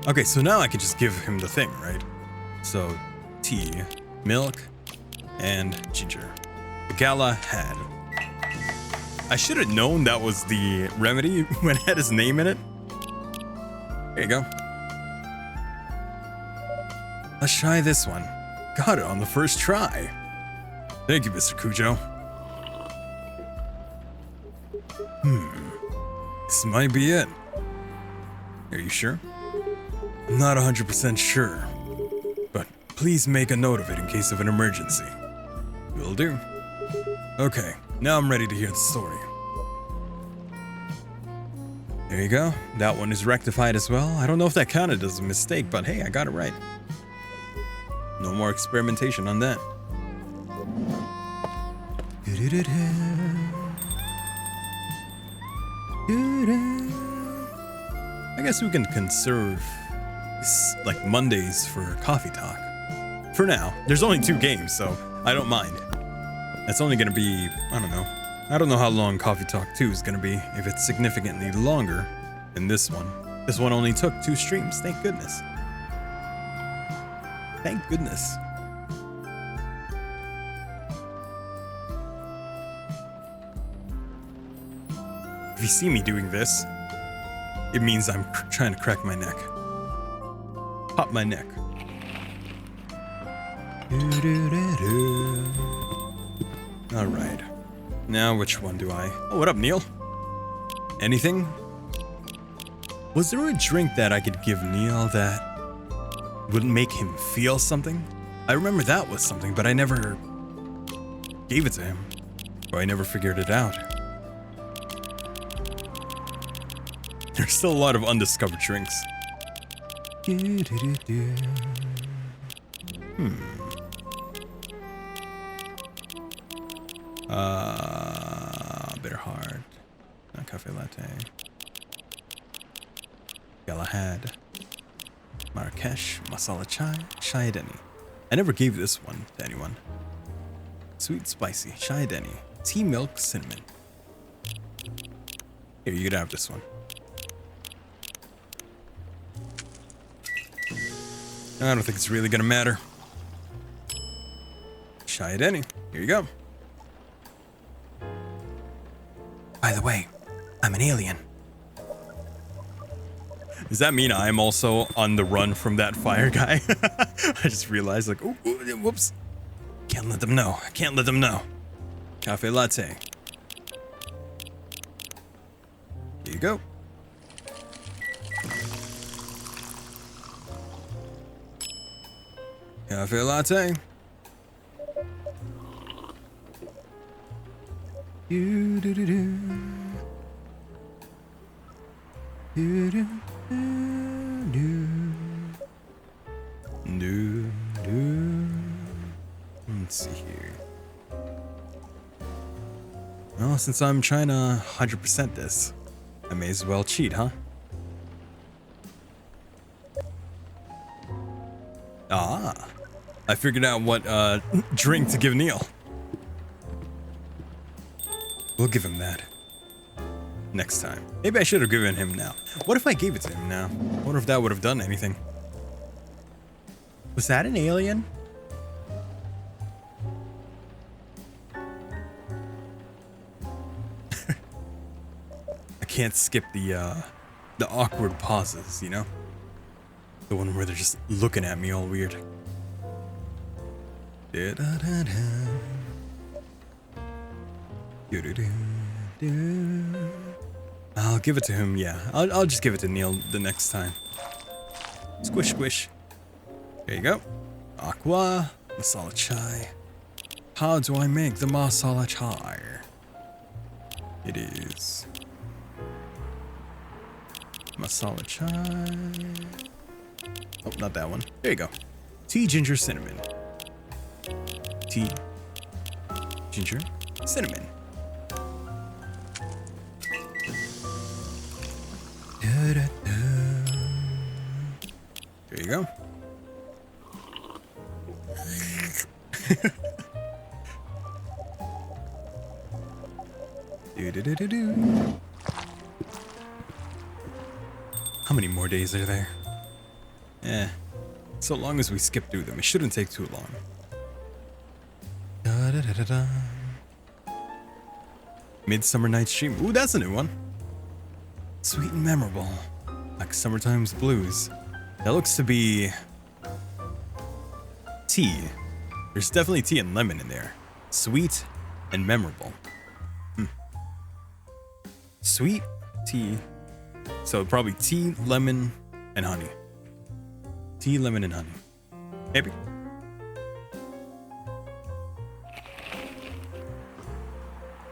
Okay, so now I can just give him the thing, right? So, tea, milk, and ginger. The gala had. I should have known that was the remedy when it had his name in it. There you go. Let's try this one. Got it on the first try. Thank you, Mr. Kujo. This might be it. Are you sure? I'm not 100% sure, but please make a note of it in case of an emergency. Will do. Okay, now I'm ready to hear the story. There you go. That one is rectified as well. I don't know if that counted as a mistake, but hey, I got it right. No more experimentation on that. I guess we can conserve like Mondays for coffee talk. For now, there's only 2 games, so I don't mind. It's only gonna be, I don't know. I don't know how long Coffee Talk 2 is gonna be, if it's significantly longer than this one. This one only took 2 streams, thank goodness. Thank goodness. If you see me doing this, it means I'm trying to crack my neck. Pop my neck. Alright. Now, which one do I? Oh, what up, Neil? Anything? Was there a drink that I could give Neil that would make him feel something? I remember that was something, but I never gave it to him. Or I never figured it out. There's still a lot of undiscovered drinks. Bitter hard. Cafe latte. Galahad. Marrakesh. Masala chai. Chai Deni. I never gave this one to anyone. Sweet spicy. Chai Deni. Tea milk cinnamon. Here, you could have this one. I don't think it's really gonna matter. Chai Deni. Here you go. By the way, I'm an alien. Does that mean I'm also on the run from that fire guy? I just realized, like, ooh, whoops. Can't let them know. Can't let them know. Cafe latte. Here you go. Cafe latte. Let's see here. Well, since I'm trying to 100% this, I may as well cheat, huh? Ah, I figured out what drink to give Neil. We'll give him that. Next time. Maybe I should have given him now. What if I gave it to him now? I wonder if that would have done anything. Was that an alien? I can't skip the awkward pauses, you know? The one where they're just looking at me all weird. I'll give it to him, yeah. I'll just give it to Neil the next time. Squish, squish. There you go. Aqua, masala chai. How do I make the masala chai? It is masala chai. Oh, not that one. There you go. Tea, ginger, cinnamon. Tea, ginger, cinnamon. There you go. How many more days are there? So long as we skip through them, it shouldn't take too long. Midsummer Night's Dream. Ooh, that's a new one. Sweet and memorable, like Summertime's Blues. That looks to be tea. There's definitely tea and lemon in there. Sweet and memorable. Sweet, tea. So probably tea, lemon, and honey. Tea, lemon, and honey. Maybe.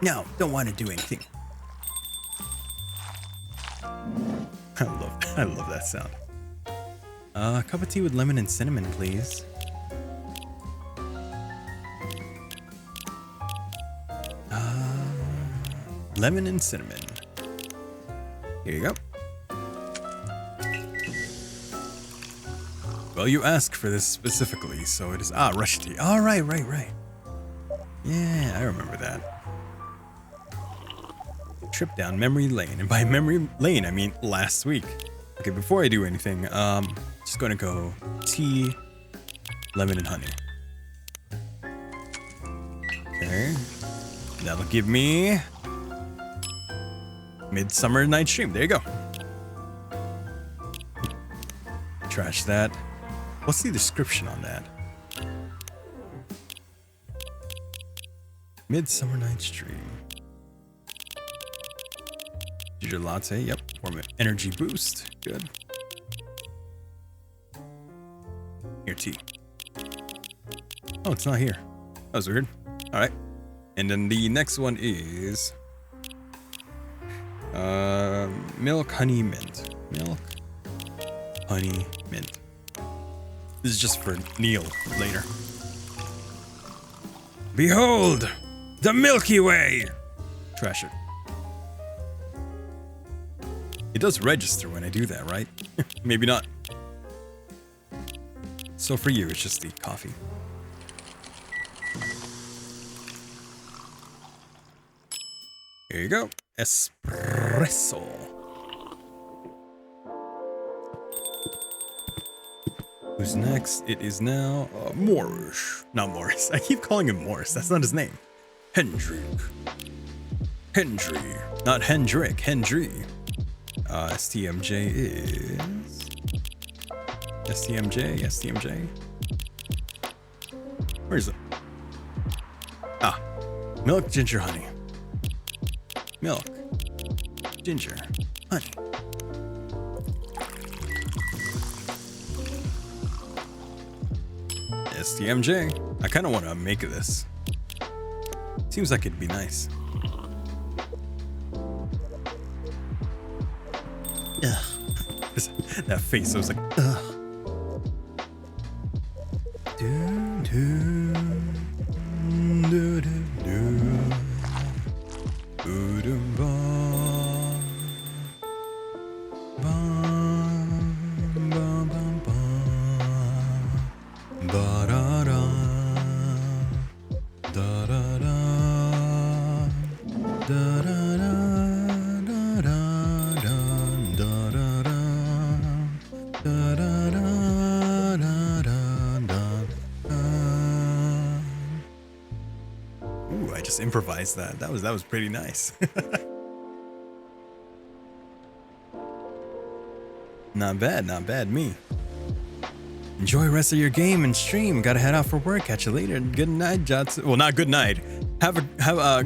No, don't want to do anything. I love that sound. A cup of tea with lemon and cinnamon, please. Lemon and cinnamon. Here you go. Well, you asked for this specifically, so it is rush tea. Oh, right. Yeah, I remember that. Trip down memory lane, and by memory lane I mean last week. Okay, before I do anything, just gonna go tea, lemon, and honey. Okay, that'll give me Midsummer Night's Dream. There you go. Trash that. What's the description on that? Midsummer Night's Dream. Ginger latte, yep. Warm energy boost. Good. Here, tea. Oh, it's not here. That was weird. Alright. And then the next one is milk honey mint. Milk honey mint. This is just for Neil later. Behold, the Milky Way! Trash it. It does register when I do that, right? Maybe not. So for you, it's just the coffee. Here you go. Espresso. Who's next? It is now Morris. Not Morris. I keep calling him Morris. That's not his name. Hendrik. Hendry. Not Hendrik. Hendry. STMJ is... STMJ. Where is it? Ah. Milk, ginger, honey. Milk. Ginger. Honey. STMJ. I kind of want to make this. Seems like it'd be nice. Ugh. That face, I was like, Ugh. Do, do, do, do, do. Ooh, ba, ba, ba, ba, ba, ba, da, da, da, da, da, da, da, da. Improvised that. That was pretty nice. Not bad me. Enjoy the rest of your game and stream. Gotta head out for work. Catch you later. Good night, Jotsu. Well, not good night. Have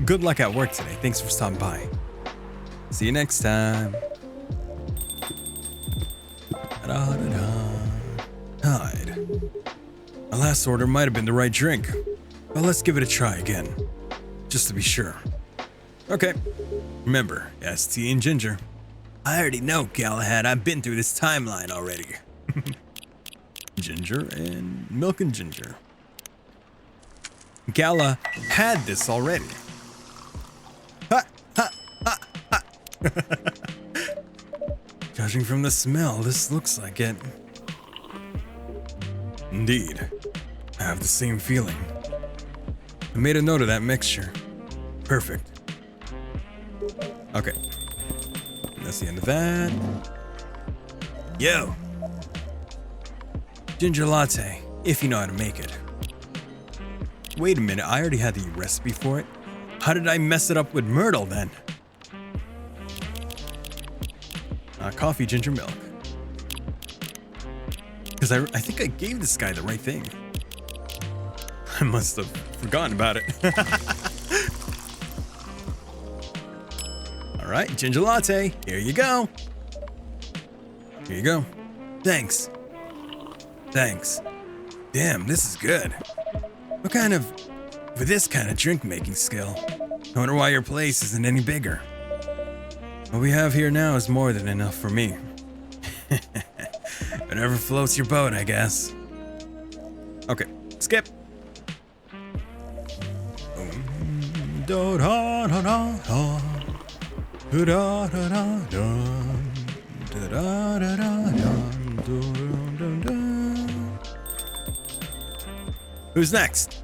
good luck at work today. Thanks for stopping by. See you next time. Hide. My last order might have been the right drink, but let's give it a try again. Just to be sure. Okay. Remember, tea and ginger. I already know, Galahad. I've been through this timeline already. Ginger and milk and ginger. Gala had this already. Ha, ha, ha, ha. Judging from the smell, this looks like it. Indeed. I have the same feeling. I made a note of that mixture. Perfect. Okay. That's the end of that. Yo! Ginger latte, if you know how to make it. Wait a minute, I already had the recipe for it. How did I mess it up with Myrtle then? Coffee, ginger, milk. Because I think I gave this guy the right thing. I must have forgotten about it. All right, ginger latte. Here you go. Here you go. Thanks. Thanks. Damn, this is good. With this kind of drink making skill, I wonder why your place isn't any bigger. What we have here now is more than enough for me. Whatever floats your boat, I guess. Okay, skip. Who's next?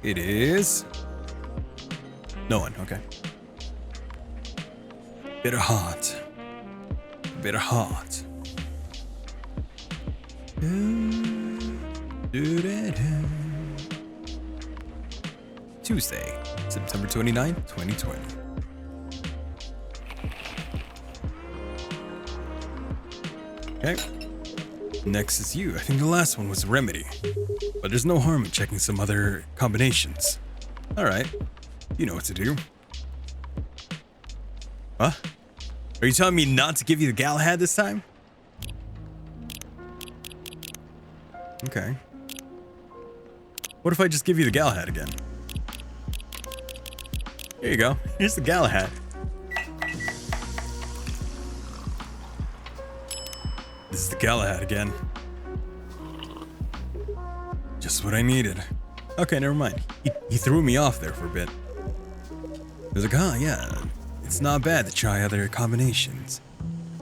It is... no one, okay. Bitter hot. Bitter hot. Tuesday, September 29th, 2020. Okay. Next is you. I think the last one was Remedy. But there's no harm in checking some other combinations. Alright. You know what to do. Huh? Are you telling me not to give you the Galahad this time? Okay. What if I just give you the Galahad again? Here you go. Here's the Galahad. This is the Galahad again. Just what I needed. Okay, never mind. He threw me off there for a bit. He was like, oh yeah, it's not bad to try other combinations.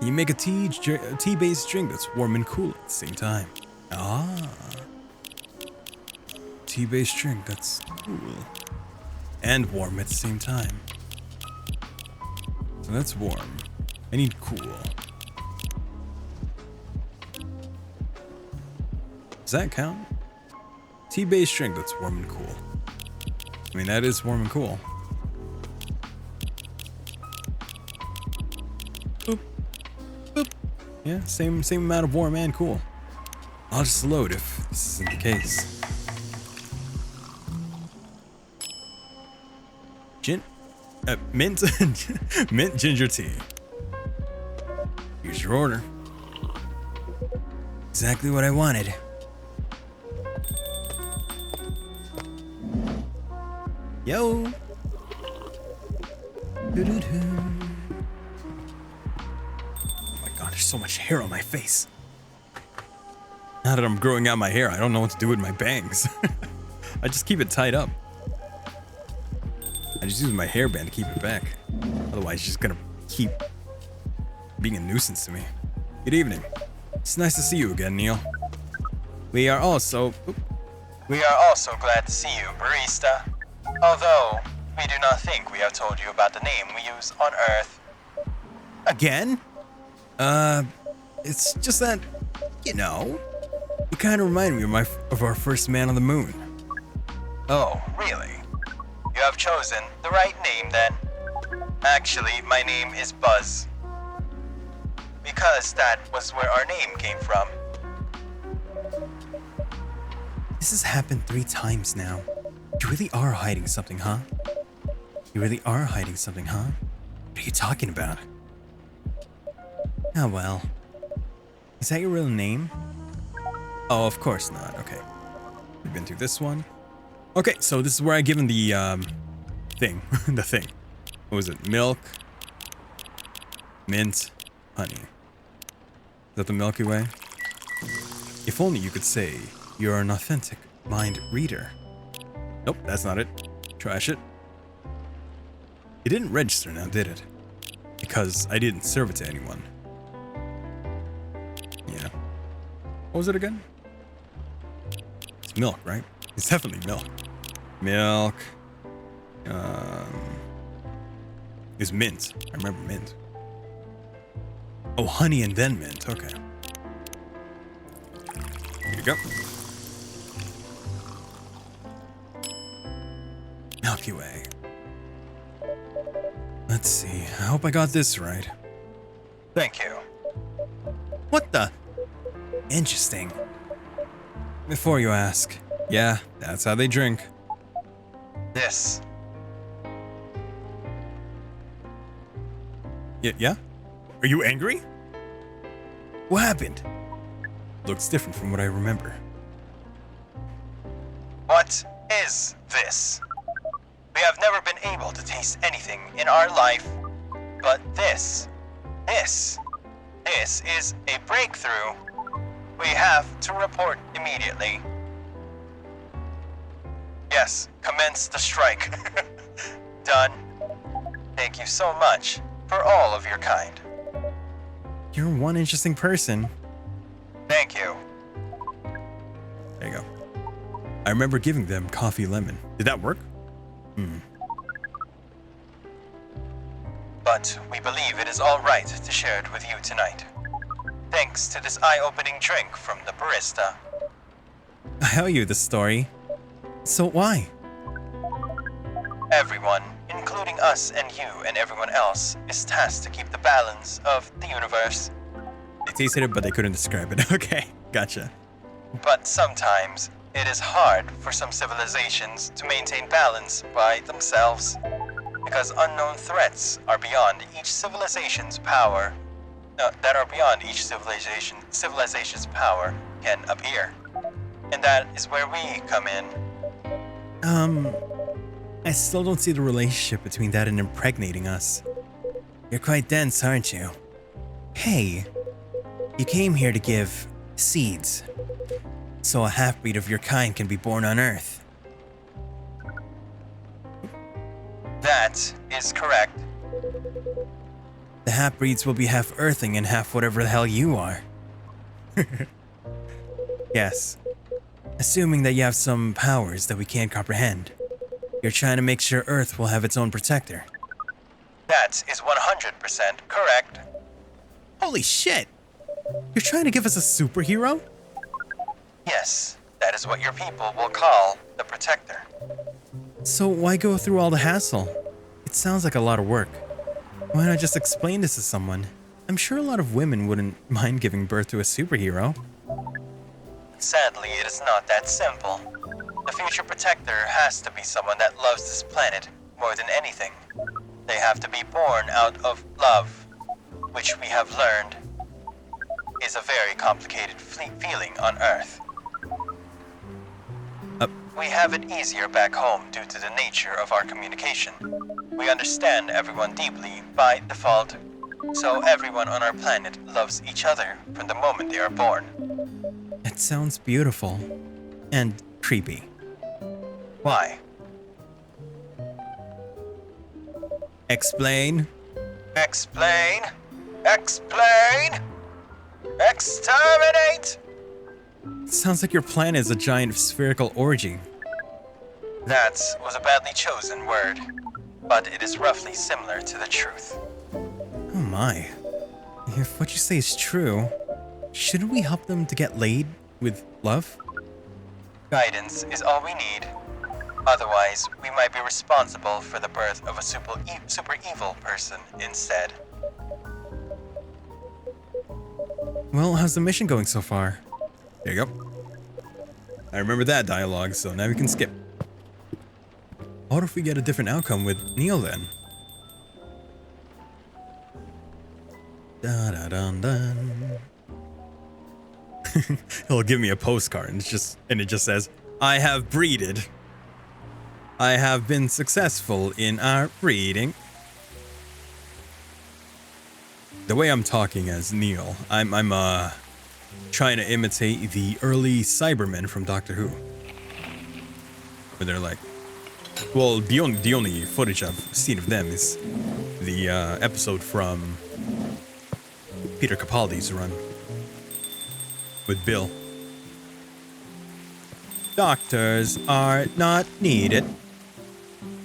You make a tea-based drink that's warm and cool at the same time. Ah. Tea-based drink that's cool. And warm at the same time. So that's warm. I need cool. Does that count? Tea-based drink that's warm and cool. I mean, that is warm and cool. Boop. Boop. Yeah, same amount of warm and cool. I'll just load if this isn't the case. Mint mint ginger tea. Here's your order. Exactly what I wanted. Yo. Doo-doo-doo. Oh my god, there's so much hair on my face. Now that I'm growing out my hair, I don't know what to do with my bangs. I just keep it tied up. I just use my hairband to keep it back. Otherwise, it's just gonna keep being a nuisance to me. Good evening. It's nice to see you again, Neil. We are also glad to see you, barista. Although, we do not think we have told you about the name we use on Earth. Again? it's just that, you know, you kind of remind me of our first man on the moon. Oh, really? You have chosen the right name then. Actually, my name is Buzz. Because that was where our name came from. This has happened 3 times now. You really are hiding something, huh? You really are hiding something, huh? What are you talking about? Oh well. Is that your real name? Oh, of course not. Okay. We've been through this one. Okay, so this is where I give him the, thing. The thing. What was it? Milk. Mint. Honey. Is that the Milky Way? If only you could say you're an authentic mind reader. Nope, that's not it. Trash it. It didn't register now, did it? Because I didn't serve it to anyone. Yeah. What was it again? It's milk, right? It's definitely milk. Milk. It's mint. I remember mint. Oh, honey and then mint. Okay. Here you go. Milky Way. Let's see. I hope I got this right. Thank you. What the? Interesting. Before you ask, yeah, that's how they drink. This. Yeah? Are you angry? What happened? Looks different from what I remember. What is this? We have never been able to taste anything in our life, but this is a breakthrough. We have to report immediately. Yes, commence the strike. Done. Thank you so much for all of your kind. You're one interesting person. Thank you. There you go. I remember giving them coffee lemon. Did that work? But we believe it is all right to share it with you tonight. Thanks to this eye-opening drink from the barista. I owe you the story. So why? Everyone, including us and you and everyone else, is tasked to keep the balance of the universe. They tasted it, but they couldn't describe it. Okay, gotcha. But sometimes, It is hard for some civilizations to maintain balance by themselves because unknown threats are beyond each civilization's power. That are beyond each civilization's power can appear. And that is where we come in. I still don't see the relationship between that and impregnating us. You're quite dense, aren't you? Hey, you came here to give seeds, so a half-breed of your kind can be born on Earth. That is correct. The half-breeds will be half Earthling and half whatever the hell you are. Yes. Assuming that you have some powers that we can't comprehend, you're trying to make sure Earth will have its own protector. That is 100% correct. Holy shit! You're trying to give us a superhero? Yes, that is what your people will call the Protector. So why go through all the hassle? It sounds like a lot of work. Why not just explain this to someone? I'm sure a lot of women wouldn't mind giving birth to a superhero. Sadly, it is not that simple. The future Protector has to be someone that loves this planet more than anything. They have to be born out of love, which we have learned is a very complicated feeling on Earth. We have it easier back home due to the nature of our communication. We understand everyone deeply by default, so everyone on our planet loves each other from the moment they are born. It sounds beautiful. And creepy. Why? Explain. Explain! Explain! Exterminate! Sounds like your plan is a giant spherical orgy. That was a badly chosen word, but it is roughly similar to the truth. Oh my. If what you say is true, shouldn't we help them to get laid with love? Guidance is all we need. Otherwise, we might be responsible for the birth of a super evil person instead. Well, how's the mission going so far? There you go. I remember that dialogue, so now we can skip. What if we get a different outcome with Neil then? Da-da-dun-dun. He'll give me a postcard and it just says, I have breeded. I have been successful in our breeding. The way I'm talking as Neil, I'm trying to imitate the early Cybermen from Doctor Who. Where they're like, well, the only footage I've seen of them is the episode from Peter Capaldi's run with Bill. Doctors are not needed.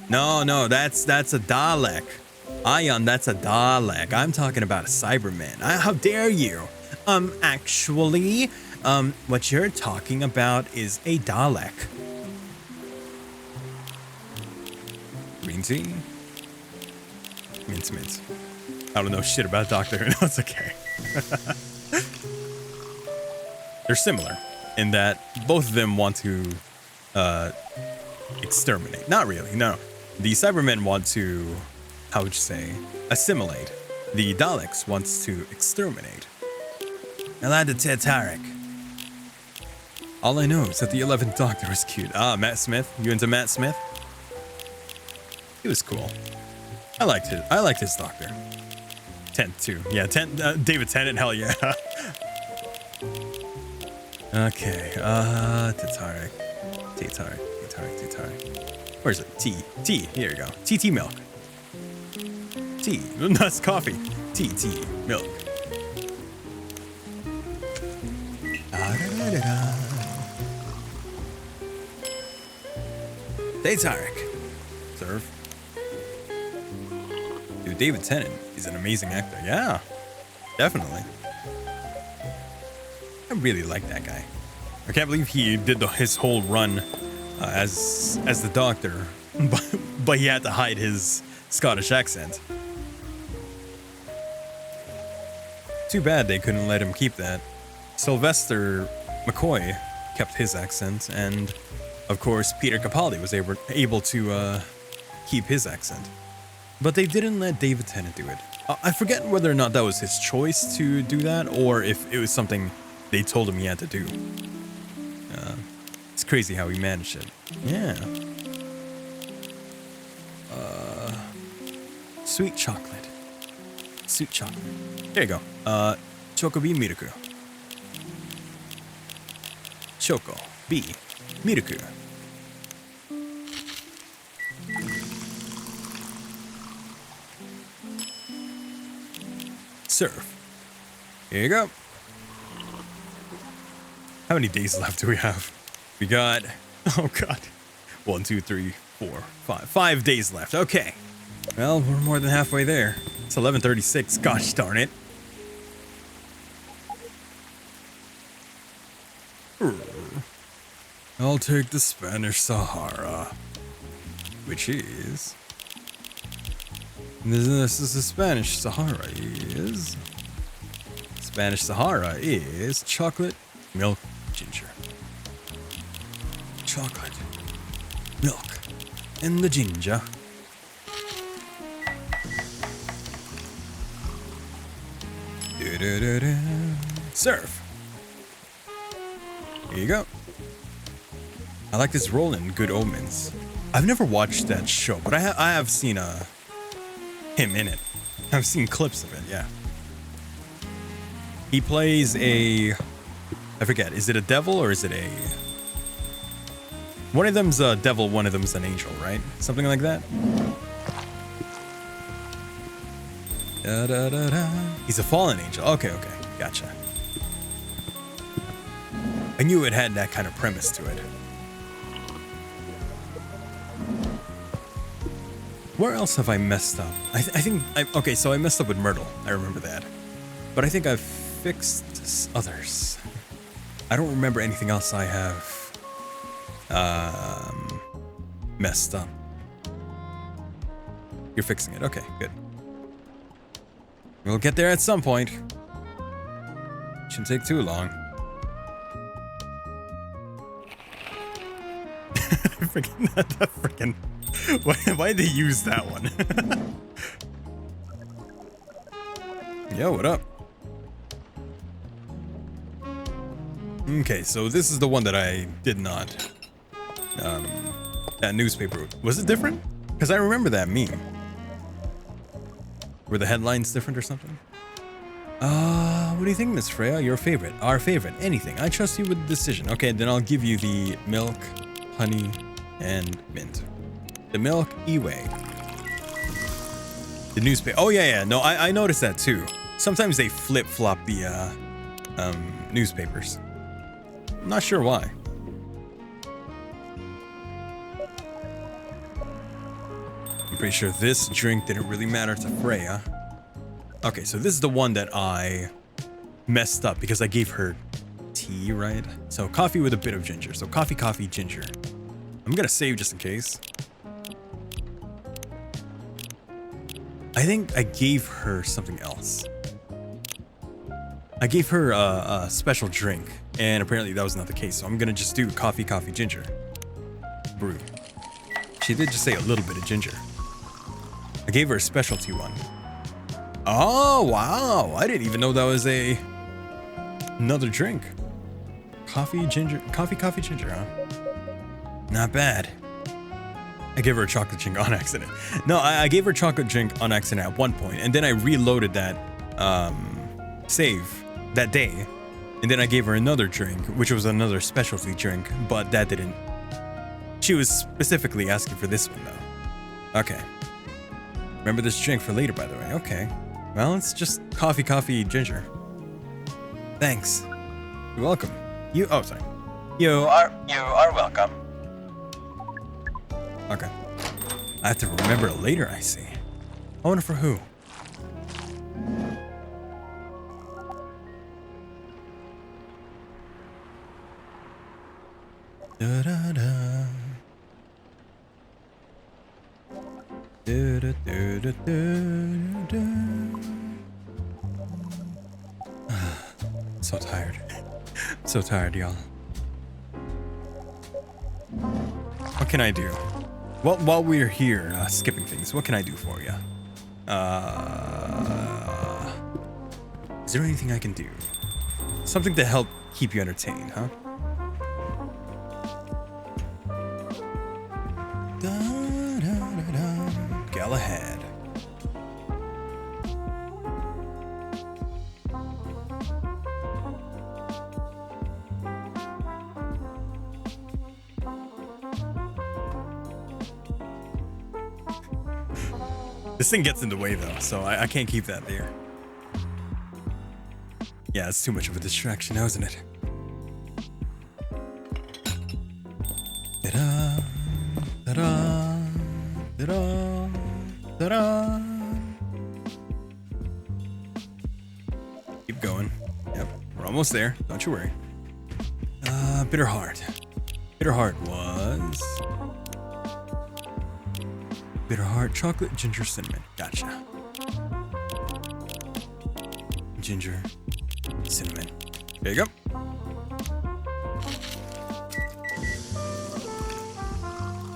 No, that's a Dalek. Ion, that's a Dalek. I'm talking about a Cyberman. How dare you? Actually, what you're talking about is a Dalek. Green tea? Mince. I don't know shit about Doctor Who. No, it's okay. They're similar in that both of them want to exterminate. Not really, no. The Cybermen want to, how would you say, assimilate. The Daleks wants to exterminate. Alada Tarek. All I know is that the 11th Doctor was cute. Ah, Matt Smith. You into Matt Smith? He was cool. I liked his Doctor. Tent too. Yeah, David Tennant. Hell yeah. Okay. Tatarek. Where's it? Tea. Here you go. Tea milk. Tea. That's coffee. Tea milk. Tatarek. Serve. Dude, David Tennant, he's an amazing actor. Yeah, definitely. I really like that guy. I can't believe he did his whole run as the Doctor, but he had to hide his Scottish accent. Too bad they couldn't let him keep that. Sylvester McCoy kept his accent, and of course Peter Capaldi was able to keep his accent. But they didn't let David Tennant do it. I forget whether or not that was his choice to do that, or if it was something they told him he had to do. It's crazy how he managed it. Yeah. Sweet chocolate. Sweet chocolate. There you go. Choco B Miruku. Choco B Miruku. Serve. Here you go. How many days left do we have? We got, oh god, 1, 2, 3, 4, 5. 5 days left. Okay. Well, we're more than halfway there. It's 11:36. Gosh darn it. I'll take the Spanish Sahara. Which is... This is the Spanish Sahara is... Spanish Sahara is chocolate, milk, ginger. Chocolate, milk, and the ginger. Serve. Here you go. I like this role in Good Omens. I've never watched that show, but I have seen him in it. I've seen clips of it, yeah. He plays a... I forget, is it a devil or is it a... One of them's a devil, one of them's an angel, right? Something like that? Da, da, da, da. He's a fallen angel. Okay, okay. Gotcha. I knew it had that kind of premise to it. Where else have I messed up? I think... okay, so I messed up with Myrtle. I remember that. But I think I've fixed others. I don't remember anything else I have messed up. You're fixing it. Okay, good. We'll get there at some point. Shouldn't take too long. Freaking that freaking... Why'd they use that one? Yo, what up? Okay, so this is the one that I did not. That newspaper. Was it different? Because I remember that meme. Were the headlines different or something? What do you think, Miss Freya? Your favorite. Our favorite. Anything. I trust you with the decision. Okay, then I'll give you the milk, honey, and mint. The milk, Iway. The newspaper. Oh, yeah. No, I noticed that too. Sometimes they flip-flop the newspapers. I'm not sure why. I'm pretty sure this drink didn't really matter to Freya. Okay, so this is the one that I messed up because I gave her tea, right? So coffee with a bit of ginger. So coffee, ginger. I'm gonna save just in case. I think I gave her something else. I gave her a special drink, and apparently that was not the case. So I'm gonna just do coffee, ginger. Brew. She did just say a little bit of ginger. I gave her a specialty one. Oh, wow. I didn't even know that was another drink. Coffee, ginger, huh? Not bad. I gave her a chocolate drink on accident. No, I gave her a chocolate drink on accident at one point, and then I reloaded that save that day, and then I gave her another drink, which was another specialty drink, but that didn't. She was specifically asking for this one though. Okay. Remember this drink for later, by the way. Okay. Well, it's just coffee, ginger. Thanks. You're welcome. Oh, sorry. You are welcome. Okay. I have to remember it later, I see. I wonder for who. Da da da. Da da da da da da. So tired. So tired, y'all. what can I do? Well, while we're here, skipping things, what can I do for you? Is there anything I can do? Something to help keep you entertained, huh? Galahad. This thing gets in the way though, so I can't keep that there. Yeah, it's too much of a distraction now, isn't it? Ta-da, ta-da, ta-da, ta-da. Keep going. Yep, we're almost there. Don't you worry. Bitter Heart. Bitter Heart was... Bitter Heart, chocolate, ginger, cinnamon. Gotcha. Ginger, cinnamon. There you go.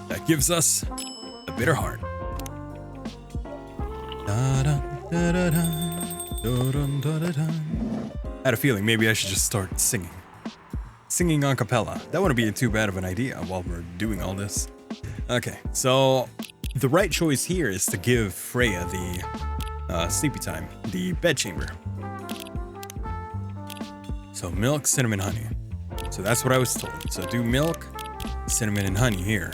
That gives us a Bitter Heart. I had a feeling maybe I should just start singing. Singing a cappella. That wouldn't be too bad of an idea while we're doing all this. Okay, so the right choice here is to give Freya the sleepy time, the bedchamber. So milk, cinnamon, honey. So that's what I was told. So do milk, cinnamon, and honey here.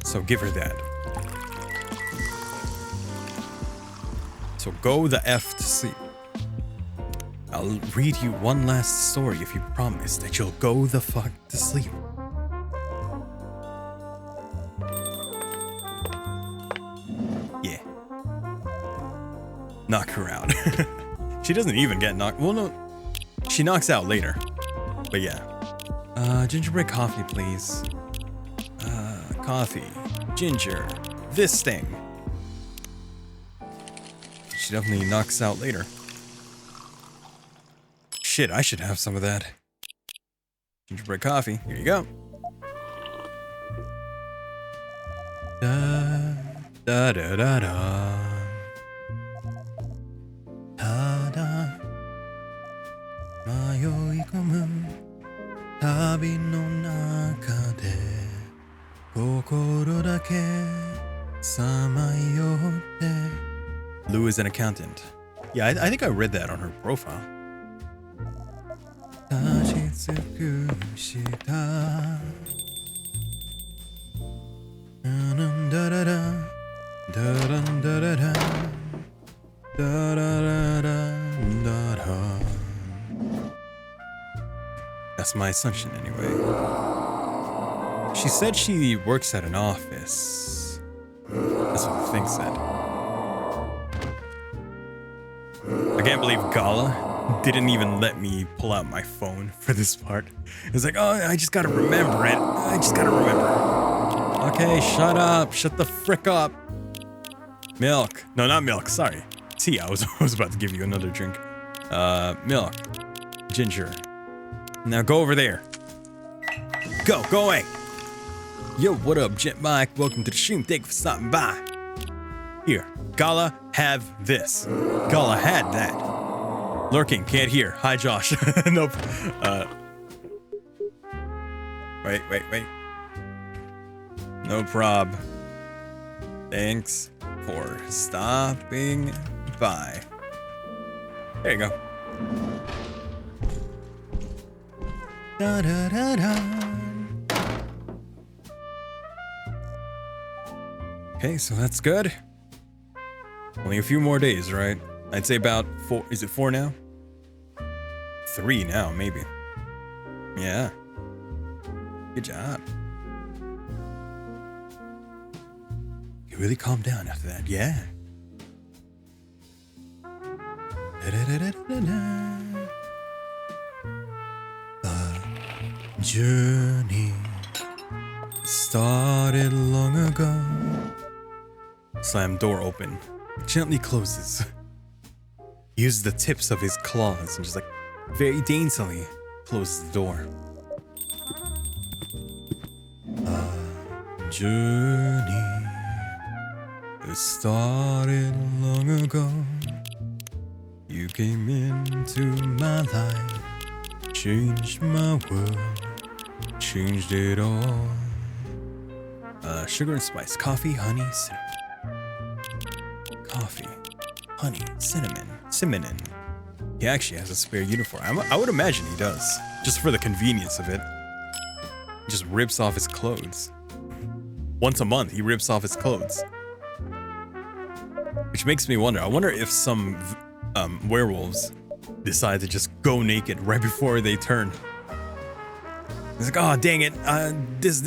So give her that. So go the F to sleep. I'll read you one last story if you promise that you'll go the fuck to sleep. Yeah. Knock her out. She doesn't even get knocked. Well, no. She knocks out later. But yeah. Gingerbread coffee, please. Coffee. Ginger. This thing. She definitely knocks out later. Shit, I should have some of that. Gingerbread coffee. Here you go. Da da da da da. Da da. Mayoikomu tabi no naka de kokoro dake samayotte. Lou is an accountant. Yeah, I think I read that on her profile. That's my assumption anyway. She said she works at an office. That's what the thing said. I can't believe Gala didn't even let me pull out my phone for this part. It was like, oh, I just gotta remember it. I just gotta remember. Okay, shut up. Shut the frick up. Milk. No, not milk. Sorry. Tea. I was about to give you another drink. Milk. Ginger. Now go over there. Go away. Yo, what up, Jet Mike? Welcome to the stream. Thank you for stopping by. Here, Gala, have this. Gala had that. Lurking, can't hear. Hi, Josh. Nope. Wait. No prob. Thanks for stopping by. There you go. Da da da da. Okay, so that's good. Only a few more days, right? I'd say about 4. Is it 4 now? 3 now, maybe. Yeah. Good job. You really calmed down after that, yeah. The journey started long ago. Slam door open. Gently closes. He uses the tips of his claws and just like very daintily closes the door. journey it started long ago. You came into my life, changed my world, changed it all. Sugar and spice, coffee, honey, cinnamon. Coffee, honey, cinnamon. He actually has a spare uniform. I would imagine he does, just for the convenience of it. He just rips off his clothes. Once a month, he rips off his clothes. Which makes me wonder. I wonder if some werewolves decide to just go naked right before they turn. It's like, oh dang it, this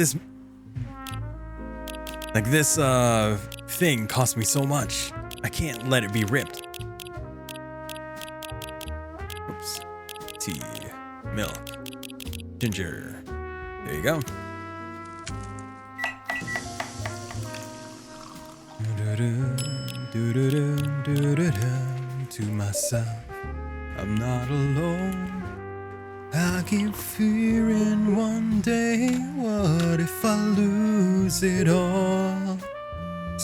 thing cost me so much. I can't let it be ripped. Oops. Tea, milk, ginger. There you go. To myself, I'm not alone. I keep fearing one day, what if I lose it all?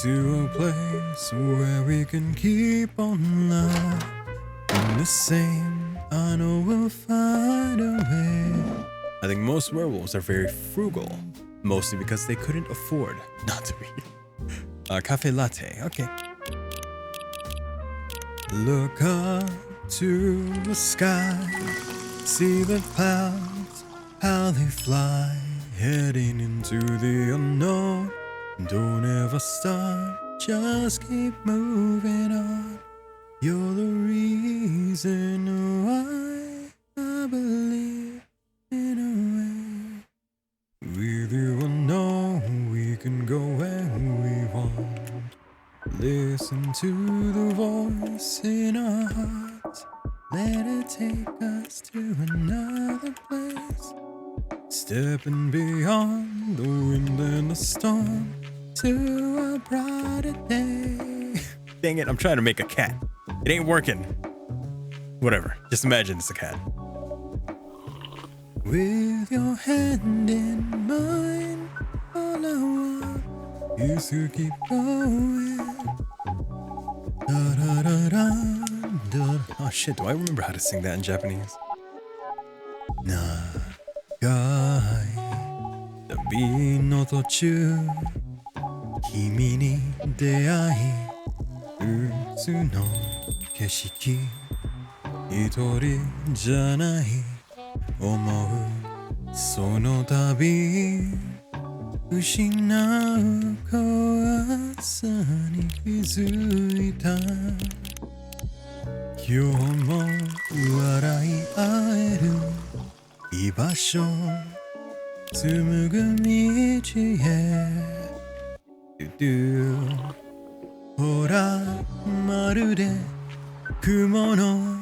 To a place where we can keep on loving the same. I know we'll find a way. I think most werewolves are very frugal, mostly because they couldn't afford not to be. Cafe latte, okay. Look up to the sky, see the clouds, how they fly, heading into the unknown. Don't ever stop, just keep moving on. You're the reason why I believe in a way. With you I know we can go where we want. Listen to the voice in our hearts. Let it take us to another place. Stepping beyond the wind and the storm to a brighter day. Dang it, I'm trying to make a cat. It ain't working. Whatever, just imagine it's a cat. With your hand in mine, all I want is to keep going. Da, da, da, da, da. Oh shit, do I remember how to sing that in Japanese? Nagai tabi no tochū, kimi ni deai, utsu no keshiki, hitori janai, omou sono tabi. 失う怖さに気づいた今日も笑い合える居場所紡ぐ道へほらまるで雲の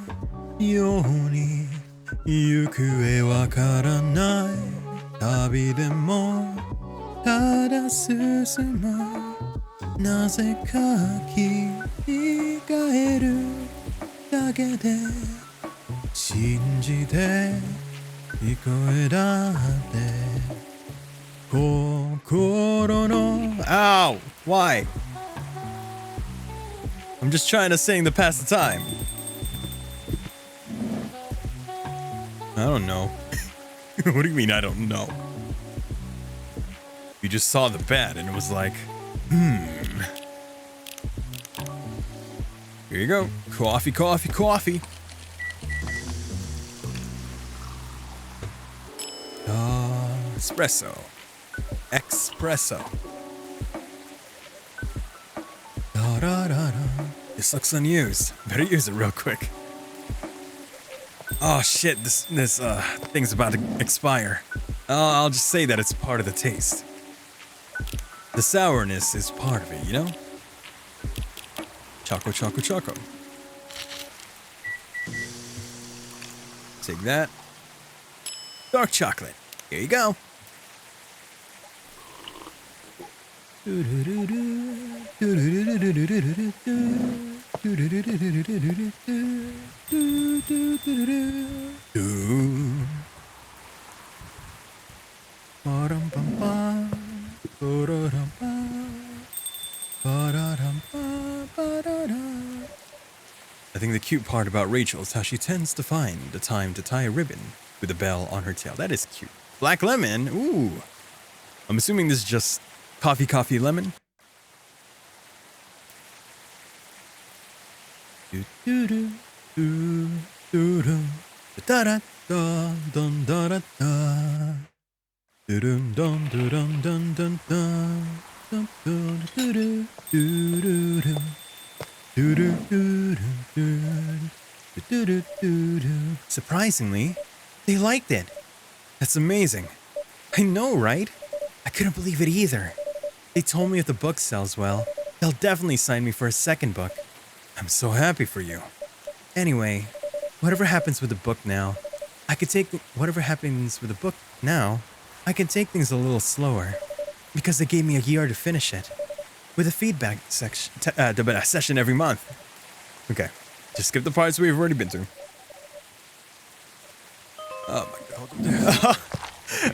ように行方わからない旅でもただ進むなぜか聞えるだけで信じて聞こえだって心の Ow! Why? I'm just trying to sing to pass the time. I don't know. What do you mean I don't know? You just saw the bat and it was like, Here you go. Coffee, coffee, coffee. Espresso. Espresso. This looks unused. Better use it real quick. Oh shit, this thing's about to expire. I'll just say that it's part of the taste. The sourness is part of it, you know? Choco, choco, choco. Take that. Dark chocolate. Here you go. I think the cute part about Rachel is how she tends to find the time to tie a ribbon with a bell on her tail. That is cute. Black lemon. Ooh. I'm assuming this is just coffee lemon. Do do do do do do da da da dun da da da do dun dun dun dun dun dun dun dun do do do do do. Surprisingly, they liked it. That's amazing. I know, right? I couldn't believe it either. They told me if the book sells well, they'll definitely sign me for a second book. I'm so happy for you. Anyway, whatever happens with the book now, I can take things a little slower because they gave me a year to finish it. With a feedback session every month. Okay, just skip the parts we've already been through. Oh my god.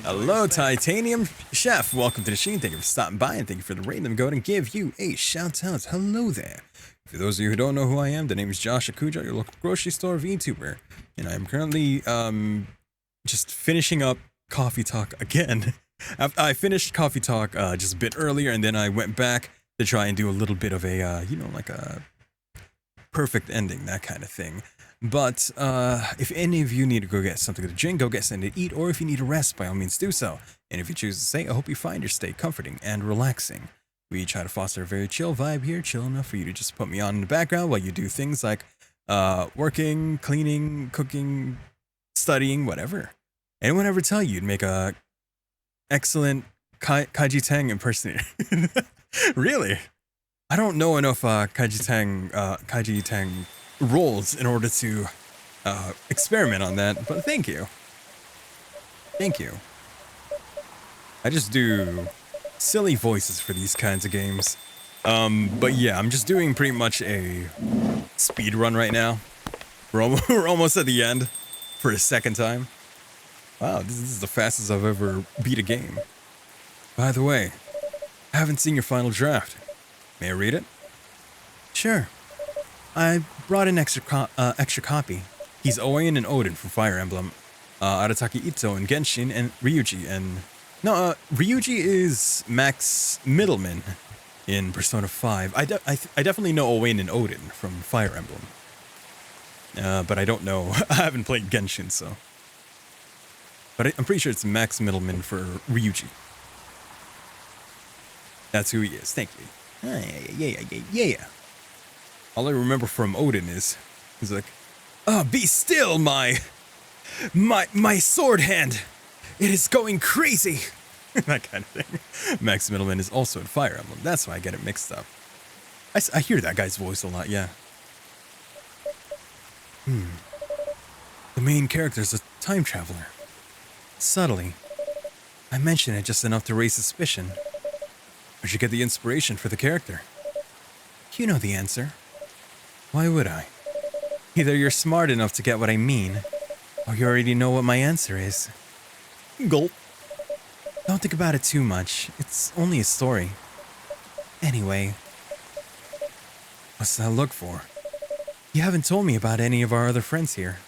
Hello, Titanium Chef. Welcome to the stream. Thank you for stopping by and thank you for the raid. Let me go ahead and give you a shout out. Hello there. For those of you who don't know who I am, the name is Josh Akuja, your local grocery store VTuber. And I'm currently just finishing up Coffee Talk again. I finished Coffee Talk just a bit earlier and then I went back to try and do a little bit of a, like a perfect ending, that kind of thing. But if any of you need to go get something to drink, go get something to eat, or if you need a rest, by all means do so. And if you choose to stay, I hope you find your stay comforting and relaxing. We try to foster a very chill vibe here, chill enough for you to just put me on in the background while you do things like working, cleaning, cooking, studying, whatever. Anyone ever tell you you'd make a excellent Kaiji Tang impersonator? Really? I don't know enough Kaiji Tang roles in order to experiment on that, but thank you. Thank you. I just do silly voices for these kinds of games. But yeah, I'm just doing pretty much a speed run right now. We're almost at the end for the second time. Wow, this is the fastest I've ever beat a game. By the way, I haven't seen your final draft. May I read it? Sure. I brought an extra copy. He's Owain and Odin from Fire Emblem, Arataki Ito in Genshin, and Ryuji and... No, Ryuji is Max Middleman in Persona 5. I definitely know Owain and Odin from Fire Emblem. But I don't know. I haven't played Genshin, so... But I'm pretty sure it's Max Middleman for Ryuji. That's who he is. Thank you. Yeah. All I remember from Odin is, he's like, be still, my sword hand. It is going crazy. That kind of thing. Max Middleman is also in Fire Emblem. That's why I get it mixed up. I hear that guy's voice a lot, yeah. The main character is a time traveler. Subtly. I mention it just enough to raise suspicion. Where'd you get the inspiration for the character? You know the answer. Why would I? Either you're smart enough to get what I mean, or you already know what my answer is. Gulp. Don't think about it too much. It's only a story. Anyway. What's that look for? You haven't told me about any of our other friends here.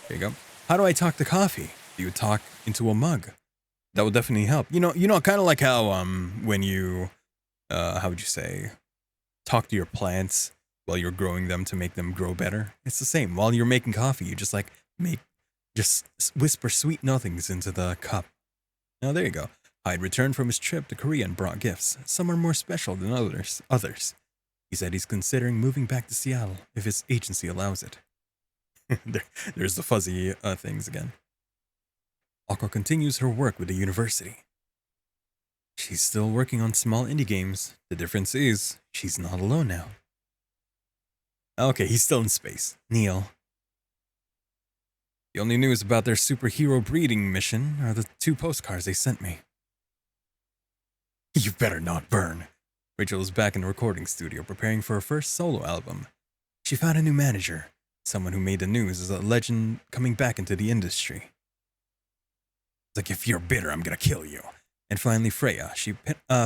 There you go. How do I talk to coffee? Do you talk into a mug? That would definitely help. You know, kind of like how when you, how would you say, talk to your plants while you're growing them to make them grow better. It's the same. While you're making coffee, you just just whisper sweet nothings into the cup. Now there you go. Hyde returned from his trip to Korea and brought gifts. Some are more special than others. He said he's considering moving back to Seattle if his agency allows it. There's the fuzzy things again. Aqua continues her work with the university. She's still working on small indie games. The difference is, she's not alone now. Okay, he's still in space. Neil. The only news about their superhero breeding mission are the 2 postcards they sent me. You better not burn. Rachel is back in the recording studio preparing for her first solo album. She found a new manager, someone who made the news as a legend coming back into the industry. It's like, if you're bitter, I'm gonna kill you. And finally, Freya. She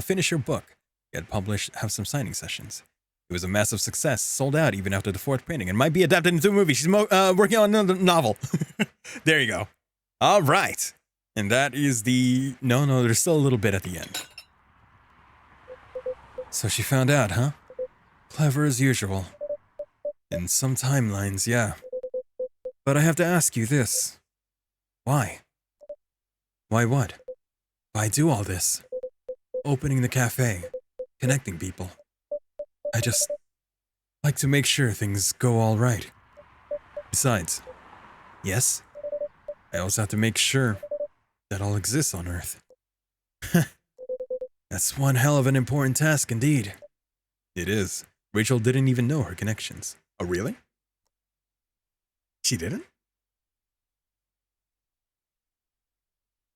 finished her book, get published, have some signing sessions. It was a massive success, sold out even after the fourth printing, and might be adapted into a movie. She's working on another novel. There you go. All right. And that is the... No, there's still a little bit at the end. So she found out, huh? Clever as usual. In some timelines, yeah. But I have to ask you this. Why? Why what? Why do all this? Opening the cafe, connecting people. I just like to make sure things go all right. Besides, yes, I also have to make sure that all exists on Earth. That's one hell of an important task indeed. It is. Rachel didn't even know her connections. Oh, really? She didn't?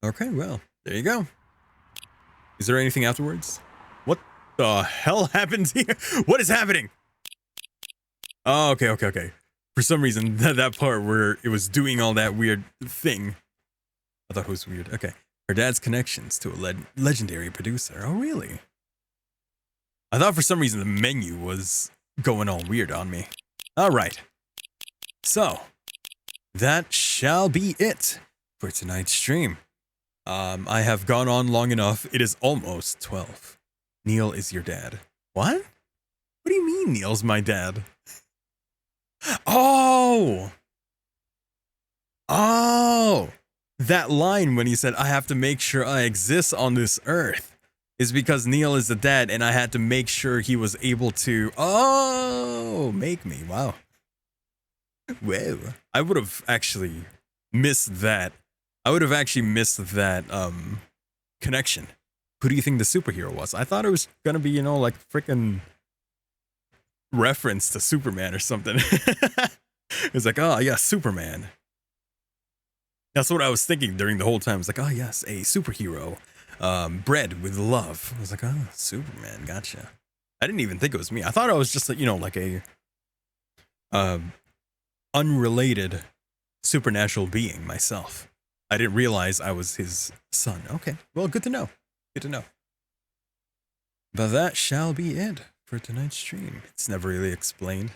Okay, well, there you go. Is there anything afterwards? What the hell happened here? What is happening? Oh, okay. For some reason, that part where it was doing all that weird thing, I thought it was weird. Okay. Her dad's connections to a legendary producer. Oh, really? I thought for some reason the menu was going all weird on me. All right. So, that shall be it for tonight's stream. I have gone on long enough. It is almost 12. Neil is your dad. What? What do you mean Neil's my dad? Oh! That line when he said, I have to make sure I exist on this earth is because Neil is the dad and I had to make sure he was able to, make me. Wow. Whoa. I would have actually missed that. Connection. Who do you think the superhero was? I thought it was gonna be, like freaking reference to Superman or something. It's like, oh yeah, Superman. That's what I was thinking during the whole time. It's like, oh yes, a superhero, bred with love. I was like, oh, Superman, gotcha. I didn't even think it was me. I thought I was just, like a unrelated supernatural being myself. I didn't realize I was his son. Okay, well, good to know. Good to know. But that shall be it for tonight's stream. It's never really explained.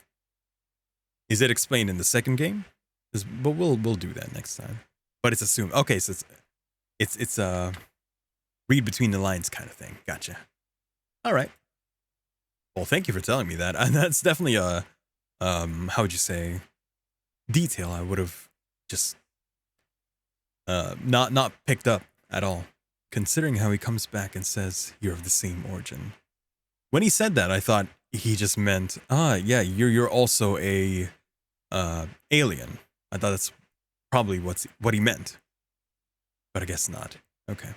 Is it explained in the second game? But we'll do that next time. But it's assumed. Okay, so it's read between the lines kind of thing. Gotcha. All right. Well, thank you for telling me that. And that's definitely a how would you say, detail I would have just not picked up at all. Considering how he comes back and says you're of the same origin. When he said that, I thought he just meant, yeah, you're also a alien. I thought that's probably what he meant. But I guess not. Okay.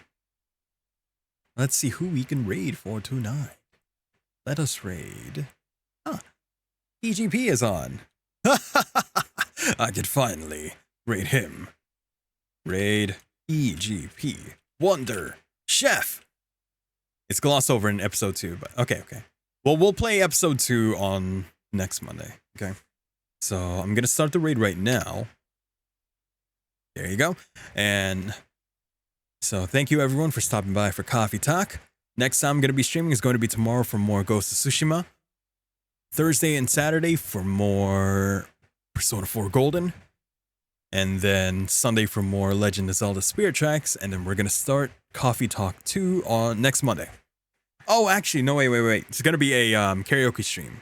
Let's see who we can raid for tonight. Let us raid. EGP is on. I could finally raid him. Raid EGP. Wonder Chef. It's glossed over in episode 2, but okay. Well, we'll play episode 2 on next Monday. Okay. So I'm gonna start the raid right now. There you go. And so thank you everyone for stopping by for Coffee Talk. Next time I'm gonna be streaming is going to be tomorrow for more Ghost of Tsushima. Thursday and Saturday for more Persona 4 Golden. And then Sunday for more Legend of Zelda Spirit Tracks. And then we're going to start Coffee Talk 2 on next Monday. Oh, actually, no, wait. It's going to be a karaoke stream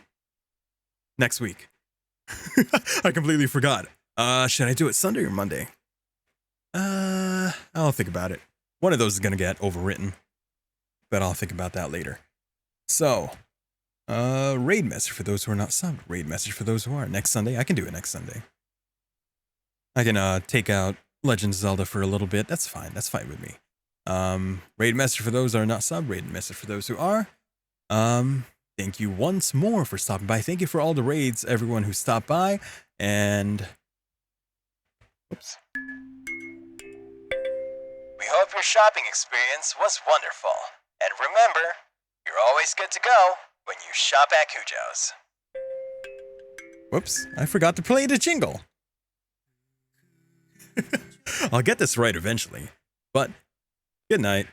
next week. I completely forgot. Should I do it Sunday or Monday? I'll think about it. One of those is going to get overwritten. But I'll think about that later. So, raid message for those who are not subbed. Raid message for those who are. Next Sunday. I can do it next Sunday. I can take out Legend of Zelda for a little bit. That's fine. That's fine with me. Raid message for those who are not sub. Raid message for those who are. Thank you once more for stopping by. Thank you for all the raids, everyone who stopped by. And oops. We hope your shopping experience was wonderful. And remember, you're always good to go when you shop at Cujo's. Whoops, I forgot to play the jingle. I'll get this right eventually. But good night.